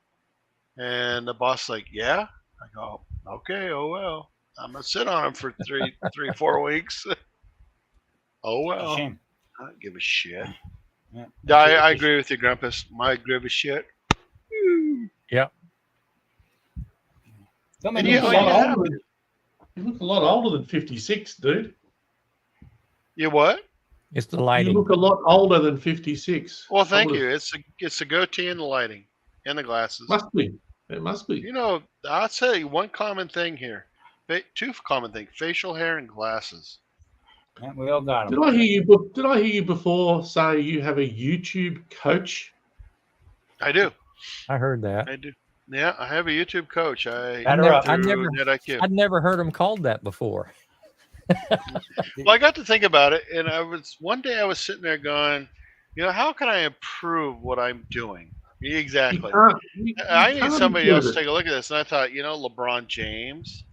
Speaker 1: And the boss like, "Yeah." I go, "Okay, oh well. I'm going to sit on them for 4 weeks." Oh well. I don't give a shit. Yeah, I agree with you, Grumpus. I give a shit.
Speaker 5: Yep.
Speaker 4: You look a lot older than 56, dude.
Speaker 1: You what?
Speaker 5: It's the lighting.
Speaker 4: You look a lot older than 56.
Speaker 1: Well, thank you. It's the goatee and the lighting and the glasses.
Speaker 4: Must be. It must be.
Speaker 1: You know, I'll tell you one common thing here. Two common things: facial hair and glasses.
Speaker 2: Yeah, we all got them.
Speaker 4: Did I hear you before say you have a YouTube coach?
Speaker 1: I do.
Speaker 5: I heard that.
Speaker 1: I do. Yeah, I have a YouTube coach. I'd
Speaker 5: never heard him called that before.
Speaker 1: Well, I got to think about it, and one day I was sitting there going, you know, how can I improve what I'm doing? Exactly. I need somebody else to take a look at this. And I thought, you know, LeBron James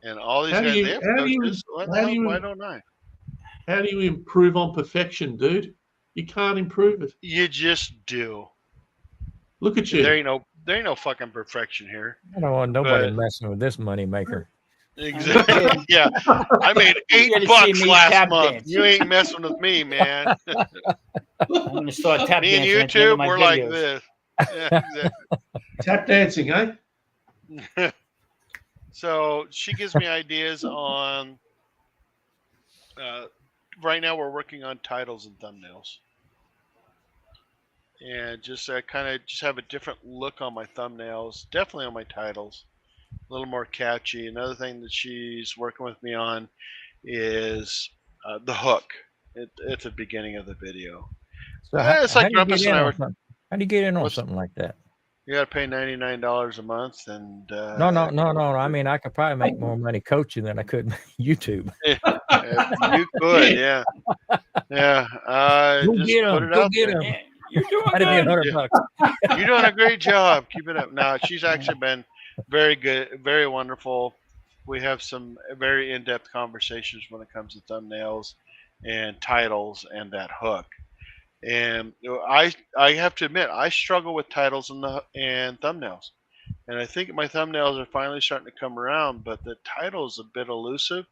Speaker 1: and all these guys, they have coaches. Why don't I?
Speaker 4: How do you improve on perfection, dude? You can't improve it.
Speaker 1: You just do.
Speaker 4: Look at you.
Speaker 1: There ain't no fucking perfection here.
Speaker 5: I don't want nobody messing with this money maker.
Speaker 1: Exactly. Yeah. I made $8 last month. Dance. You ain't messing with me, man.
Speaker 2: I'm gonna start tap
Speaker 1: me and YouTube, we're videos. Like this. Yeah, exactly.
Speaker 4: Tap dancing, eh?
Speaker 1: So she gives me ideas on right now we're working on titles and thumbnails. And just kind of just have a different look on my thumbnails, definitely on my titles, a little more catchy. Another thing that she's working with me on is the hook at the beginning of the video.
Speaker 5: So it's like Grumpus and I were. How do you get in on something like that?
Speaker 1: You got to pay $99 a month, and
Speaker 5: no. I mean, I could probably make more money coaching than I could YouTube.
Speaker 1: You could, yeah.
Speaker 5: Go get him. Go get him.
Speaker 2: You're doing
Speaker 5: $100.
Speaker 1: You're doing a great job. Keep it up. No, she's actually been very good, very wonderful. We have some very in-depth conversations when it comes to thumbnails and titles and that hook. And I have to admit, I struggle with titles and thumbnails. And I think my thumbnails are finally starting to come around, but the title is a bit elusive,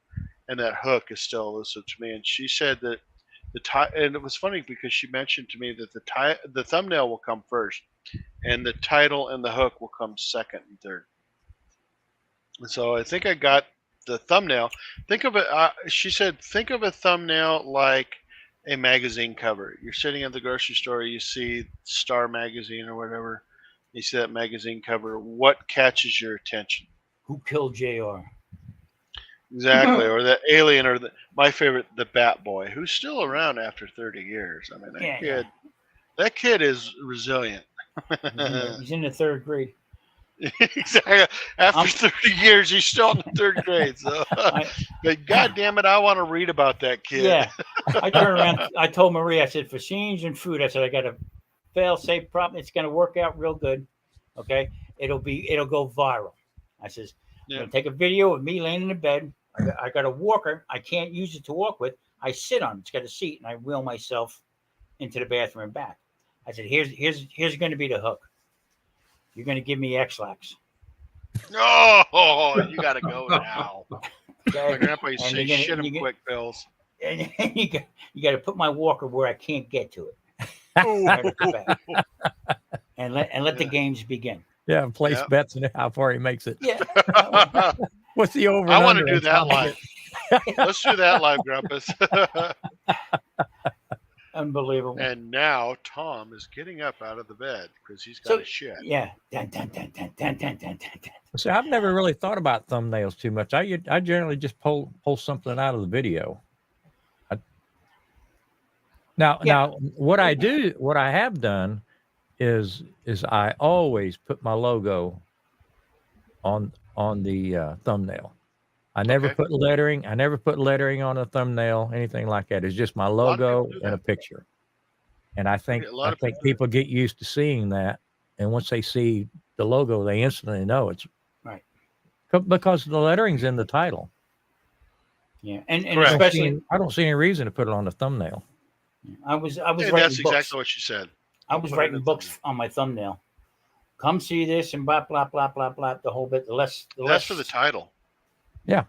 Speaker 1: and that hook is still elusive to me. And she said that and it was funny because she mentioned to me that the thumbnail will come first, and the title and the hook will come second and third. And so I think I got the thumbnail. Think of it. She said, think of a thumbnail like a magazine cover. You're sitting at the grocery store, you see Star magazine or whatever. You see that magazine cover. What catches your attention?
Speaker 2: Who killed JR?
Speaker 1: Exactly, or the alien, or my favorite, the Bat Boy, who's still around after 30 years. I mean, that kid is resilient.
Speaker 2: He's in the third grade.
Speaker 1: Exactly. After 30 years, he's still in the third grade. So, but God damn it, I want to read about that kid.
Speaker 2: Yeah, I turned around. I told Marie, I said, for scenes and food, I said, I got a fail-safe problem. It's going to work out real good. Okay. It'll go viral. I says, I'm going to take a video of me laying in the bed. I got a walker. I can't use it to walk with. I sit on it. It's got a seat, and I wheel myself into the bathroom and back. I said, here's going to be the hook. You're going to give me X-Lax.
Speaker 1: Oh, you got to go now. Okay. My grandpa used to say, shit them quick, Bills.
Speaker 2: And you got to put my walker where I can't get to it. and let the games begin.
Speaker 5: Yeah, place bets on how far he makes it.
Speaker 2: Yeah.
Speaker 5: What's the over?
Speaker 1: I want to do that live. Let's do that live, Grumpus.
Speaker 2: Unbelievable.
Speaker 1: And now Tom is getting up out of the bed because he's got a shit.
Speaker 2: Yeah.
Speaker 5: See, I've never really thought about thumbnails too much. I generally just pull something out of the video. Now, what I have done is I always put my logo on the thumbnail. I never put lettering. I never put lettering on a thumbnail, anything like that. It's just my logo and a picture. And I think people get used to seeing that, and once they see the logo, they instantly know it's
Speaker 2: right
Speaker 5: because the lettering's in the title.
Speaker 2: Yeah, and especially
Speaker 5: I don't see any reason to put it on the thumbnail.
Speaker 2: I was writing
Speaker 1: that's
Speaker 2: books.
Speaker 1: exactly what you said.
Speaker 2: I was writing books on my thumbnail. Come see this and blah blah blah blah blah. The whole bit. The less.
Speaker 1: That's for the title.
Speaker 5: Yeah.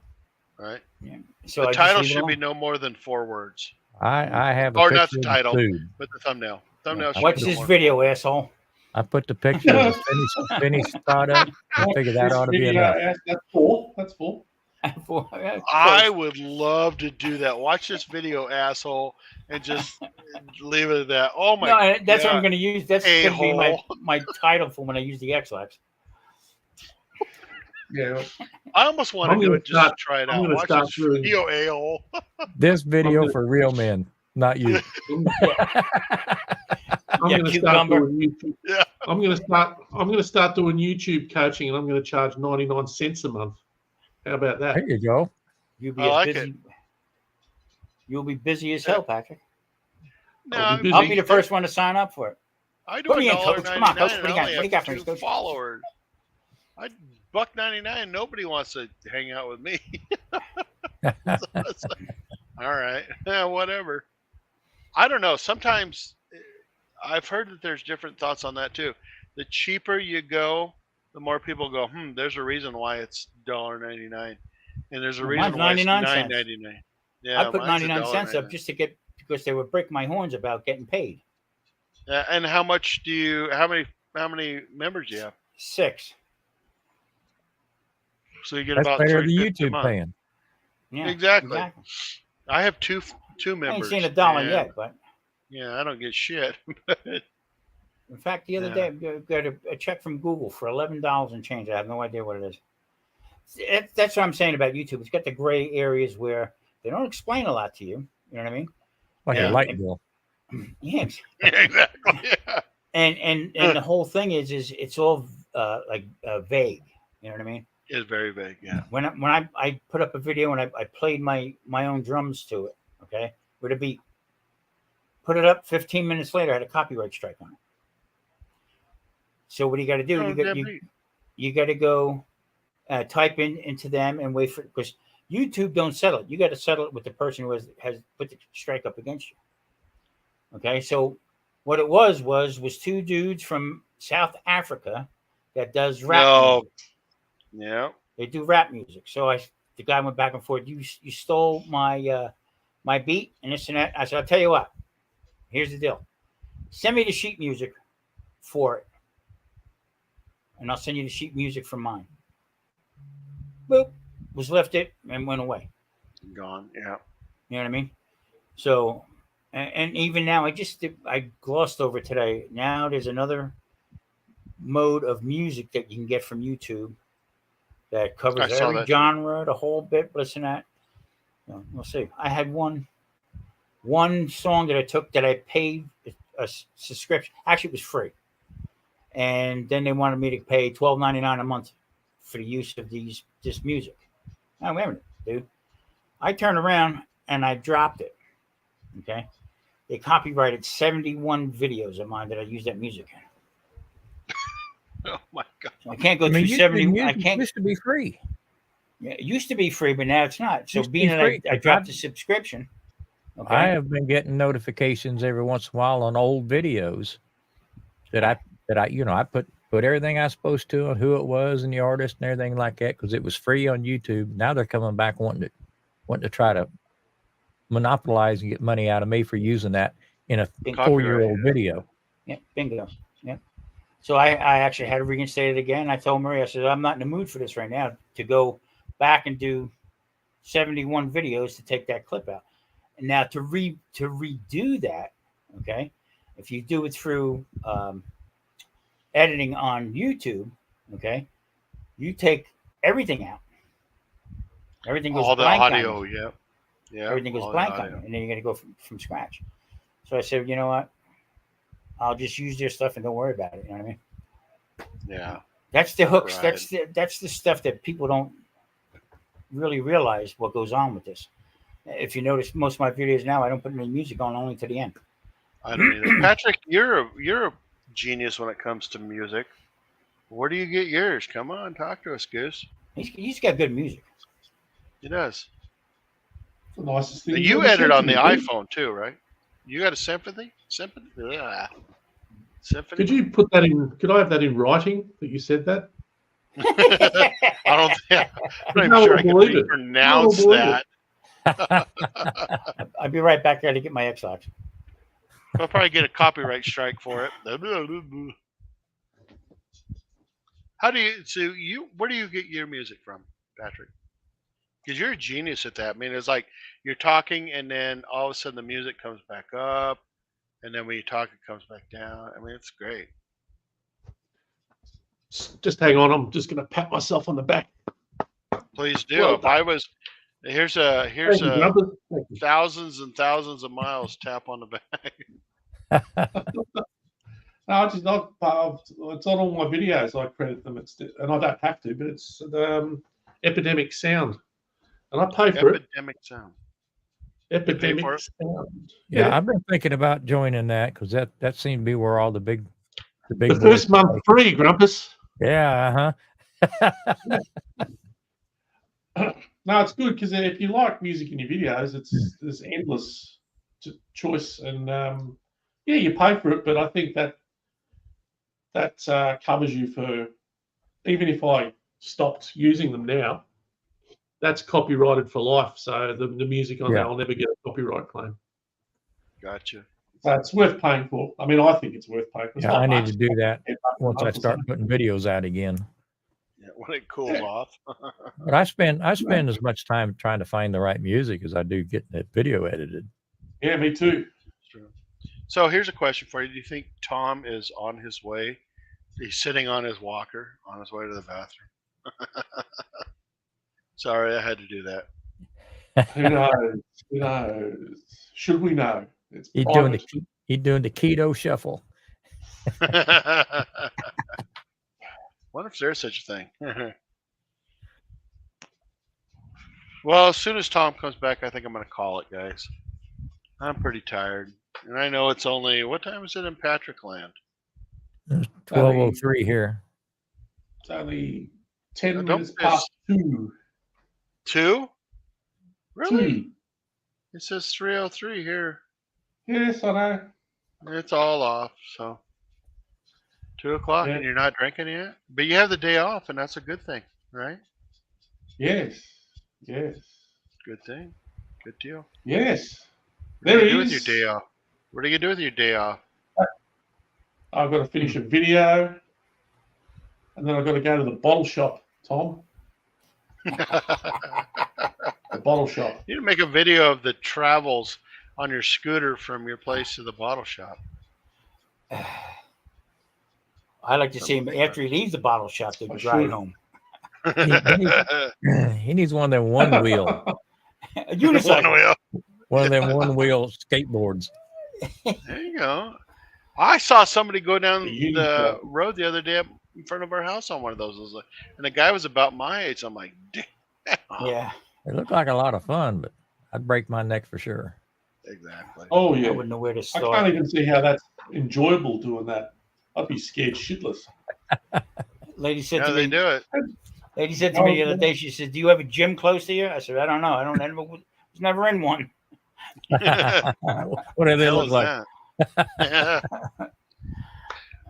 Speaker 1: Right.
Speaker 2: Yeah. So
Speaker 1: the title should be no more than 4 words.
Speaker 5: I have
Speaker 1: or not the title, but the thumbnail. Thumbnail.
Speaker 2: Yeah. Watch this video, asshole.
Speaker 5: I put the picture of the finished product. I figured that ought to be enough.
Speaker 4: That's 4. That's 4.
Speaker 1: I would love to do that. Watch this video, asshole, and just leave it at that. Oh my!
Speaker 2: No, that's what I'm going to use. That's going to be my title for when I use the X-Lax.
Speaker 4: Yeah,
Speaker 1: I almost want to do it just to try it out. Watch this video, a-hole.
Speaker 5: This video for real men, not you.
Speaker 4: I'm going to start doing YouTube. Yeah. I'm going to start doing YouTube coaching, and I'm going to charge 99 cents a month. How about that?
Speaker 5: There you go.
Speaker 2: You'll be busy. You'll be busy as hell, Patrick.
Speaker 1: No,
Speaker 2: I'll be the first one to sign up for it.
Speaker 1: I do $1.99.
Speaker 2: Come on, Coach. What do you got for me?
Speaker 1: Followers. $1.99. Nobody wants to hang out with me. All right. Yeah, whatever. I don't know. Sometimes I've heard that there's different thoughts on that too. The cheaper you go, the more people go, there's a reason why it's $1.99. And there's a reason why it's $9.99. Yeah,
Speaker 2: I put 99 cents up just to get, because they would break my horns about getting paid.
Speaker 1: And how much do you, how many members do you have?
Speaker 2: 6.
Speaker 1: So you get
Speaker 5: That's
Speaker 1: about
Speaker 5: better than YouTube paying.
Speaker 1: Yeah, exactly. I have two members.
Speaker 2: I ain't seen a dollar yet, but
Speaker 1: yeah, I don't get shit.
Speaker 2: In fact, the other day I got a check from Google for $11 and change. I have no idea what it is. That's what I'm saying about YouTube. It's got the gray areas where they don't explain a lot to you. You know what I mean?
Speaker 5: Like a light bill.
Speaker 2: Yeah,
Speaker 1: exactly. Yeah.
Speaker 2: And the whole thing is it's all vague. You know what I mean?
Speaker 1: It's very vague. Yeah.
Speaker 2: When I put up a video and I played my own drums to it, okay, with a beat, put it up. 15 minutes later, I had a copyright strike on it. So what do you got to do? You got to go type into them and wait for, because YouTube don't settle it. You got to settle it with the person who has put the strike up against you. Okay, so what it was 2 dudes from South Africa that does rap. Music.
Speaker 1: Yeah,
Speaker 2: they do rap music. So the guy went back and forth. You stole my my beat and this and that. I said, I'll tell you what. Here's the deal. Send me the sheet music for it, and I'll send you the sheet music from mine. Boop, was lifted and went away.
Speaker 1: Gone. Yeah.
Speaker 2: You know what I mean? So, and even now, I glossed over today. Now there's another mode of music that you can get from YouTube that covers every genre, the whole bit, listen to that. We'll see. I had one song that I took that I paid a subscription. Actually, it was free. And then they wanted me to pay $12.99 a month for the use of this music. Now, wait a minute, dude. I turned around and I dropped it. Okay, they copyrighted 71 videos of mine that I used that music in.
Speaker 1: Oh my God!
Speaker 2: So I can't go through 70. I can't.
Speaker 5: It used to be free.
Speaker 2: Yeah, it used to be free, but now it's not. So being that I dropped the subscription, okay,
Speaker 5: I have been getting notifications every once in a while on old videos that I put everything I was supposed to on who it was and the artist and everything like that because it was free on YouTube. Now they're coming back wanting to try to monopolize and get money out of me for using that in a 4-year-old video.
Speaker 2: Yeah, bingo. Yeah. So I actually had to reinstate it again. I told Marie, I said, I'm not in the mood for this right now to go back and do 71 videos to take that clip out. And now to redo that, okay, if you do it through editing on YouTube, okay, you take everything out. Everything goes
Speaker 1: all the
Speaker 2: blank
Speaker 1: audio,
Speaker 2: on
Speaker 1: yeah.
Speaker 2: Everything goes blank on it, and then you're gonna go from scratch. So I said, you know what? I'll just use their stuff and don't worry about it. You know what I mean?
Speaker 1: Yeah.
Speaker 2: That's the hooks.
Speaker 1: Right.
Speaker 2: That's the stuff that people don't really realize what goes on with this. If you notice, most of my videos now, I don't put any music on, only to the end.
Speaker 1: I don't either. Patrick, you're a genius when it comes to music. Where do you get yours? Come on, talk to us, Goose.
Speaker 2: He's got good music.
Speaker 1: He does.
Speaker 4: The nicest thing.
Speaker 1: You edit on the iPhone too, right? You got a Symphony? Symphony?
Speaker 4: Could you put that in? Could I have that in writing that you said that?
Speaker 1: I'm not even sure I can pronounce that.
Speaker 2: I'll be right back there to get my Xbox.
Speaker 1: I'll probably get a copyright strike for it. Where do you get your music from, Patrick? Because you're a genius at that. I mean, it's like you're talking and then all of a sudden the music comes back up, and then when you talk, it comes back down. I mean, it's great.
Speaker 4: Just hang on. I'm just going to pat myself on the back.
Speaker 1: Please do. Well, if I was, here's a thousands and thousands of miles tap on the back.
Speaker 4: No, it's not. It's on all my videos. I credit them, and I don't have to, but it's Epidemic Sound, and I pay for
Speaker 1: Epidemic Sound.
Speaker 4: Epidemic Sound.
Speaker 5: Yeah, I've been thinking about joining that because that seems to be where all the
Speaker 4: first month free, Grumpus.
Speaker 5: Yeah.
Speaker 4: No, it's good because if you like music in your videos, there's endless choice, and you pay for it. But I think that covers you for, even if I stopped using them now, that's copyrighted for life. So the music on there, I'll never get a copyright claim.
Speaker 1: Gotcha.
Speaker 4: So it's worth paying for. I mean, I think it's worth paying for.
Speaker 5: Yeah, I need to do that once I start putting videos out again.
Speaker 1: Yeah, when it cools off.
Speaker 5: But I spend as much time trying to find the right music as I do getting that video edited.
Speaker 4: Yeah, me too.
Speaker 1: True. So here's a question for you. Do you think Tom is on his way? He's sitting on his walker on his way to the bathroom. Sorry, I had to do that.
Speaker 4: Who knows? Who knows? Should we know?
Speaker 5: He's doing the keto shuffle.
Speaker 1: Wonder if there's such a thing. Well, as soon as Tom comes back, I think I'm going to call it, guys. I'm pretty tired. And I know it's only, what time is it in Patrick Land?
Speaker 5: It's 12:03 here.
Speaker 4: It's only 10 minutes past 2.
Speaker 1: 2? Really?
Speaker 4: 2.
Speaker 1: It says 3:03 here.
Speaker 4: Yes, I know.
Speaker 1: It's all off, so 2 o'clock, and you're not drinking yet? But you have the day off, and that's a good thing, right?
Speaker 4: Yes. Yes.
Speaker 1: Good thing. Good deal.
Speaker 4: Yes.
Speaker 1: What do you do with your day off? What do you do with your day off?
Speaker 4: I've got to finish a video, and then I've got to go to the bottle shop, Tom. The bottle shop.
Speaker 1: You need to make a video of the travels on your scooter from your place to the bottle shop.
Speaker 2: I like to see him after he leaves the bottle shop to drive home.
Speaker 5: He needs one of them one wheel. One of them one wheel skateboards.
Speaker 1: There you go. I saw somebody go down the road the other day in front of our house on one of those. And the guy was about my age. I'm like, damn.
Speaker 2: Yeah.
Speaker 5: It looked like a lot of fun, but I'd break my neck for sure.
Speaker 1: Exactly.
Speaker 4: Oh yeah.
Speaker 2: I wouldn't know where to
Speaker 4: I
Speaker 2: start.
Speaker 4: can't even see how that's enjoyable doing that. I'd be scared shitless.
Speaker 2: Lady said
Speaker 1: Yeah,
Speaker 2: to
Speaker 1: they
Speaker 2: me,
Speaker 1: do it.
Speaker 2: Lady said to me the other day, she said, "Do you have a gym close to you?" I said, "I don't know. I was never in one."
Speaker 5: What do they look like?
Speaker 1: Yeah.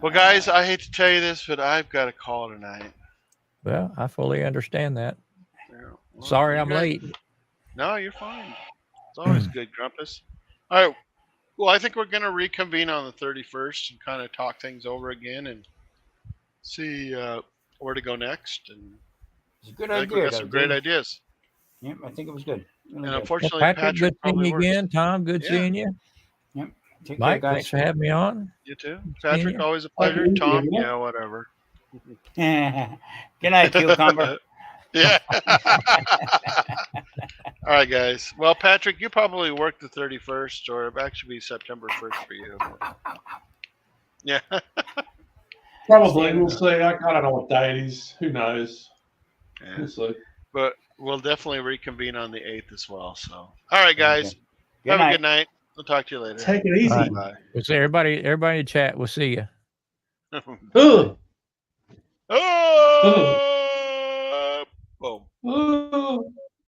Speaker 1: Well, guys, I hate to tell you this, but I've got to call tonight.
Speaker 5: Well, I fully understand that.
Speaker 1: Yeah. Well,
Speaker 5: Sorry I'm late.
Speaker 1: No, you're fine. It's always good, Grumpus. All right. Well, I think we're going to reconvene on the 31st and kind of talk things over again and see where to go next. And
Speaker 2: It's a good
Speaker 1: I think
Speaker 2: idea.
Speaker 1: we got some great ideas.
Speaker 2: Yep, I think it was good.
Speaker 1: And unfortunately,
Speaker 5: well, Patrick, good seeing you
Speaker 1: works.
Speaker 5: again. Tom, good seeing you.
Speaker 2: Yep. Take
Speaker 5: Mike,
Speaker 2: care, guys.
Speaker 5: thanks for having me on.
Speaker 1: You too. Patrick,
Speaker 5: you.
Speaker 1: always a pleasure. Tom, yeah, whatever.
Speaker 2: Good night, Cucumber.
Speaker 1: Yeah. All right, guys. Well, Patrick, you probably work the 31st, or it'll actually be September 1st for you. But... Yeah.
Speaker 4: Probably. We'll see. I don't know what day it is. Who knows?
Speaker 1: Yeah.
Speaker 4: We'll see.
Speaker 1: But we'll definitely reconvene on the 8th as well. So, all right, guys.
Speaker 2: Okay.
Speaker 1: Have a good night. We'll talk to you later.
Speaker 4: Take it easy.
Speaker 1: Bye.
Speaker 5: We'll see everybody in the chat. We'll see you.
Speaker 4: Ugh.
Speaker 1: Oh! Boom.
Speaker 4: Ugh.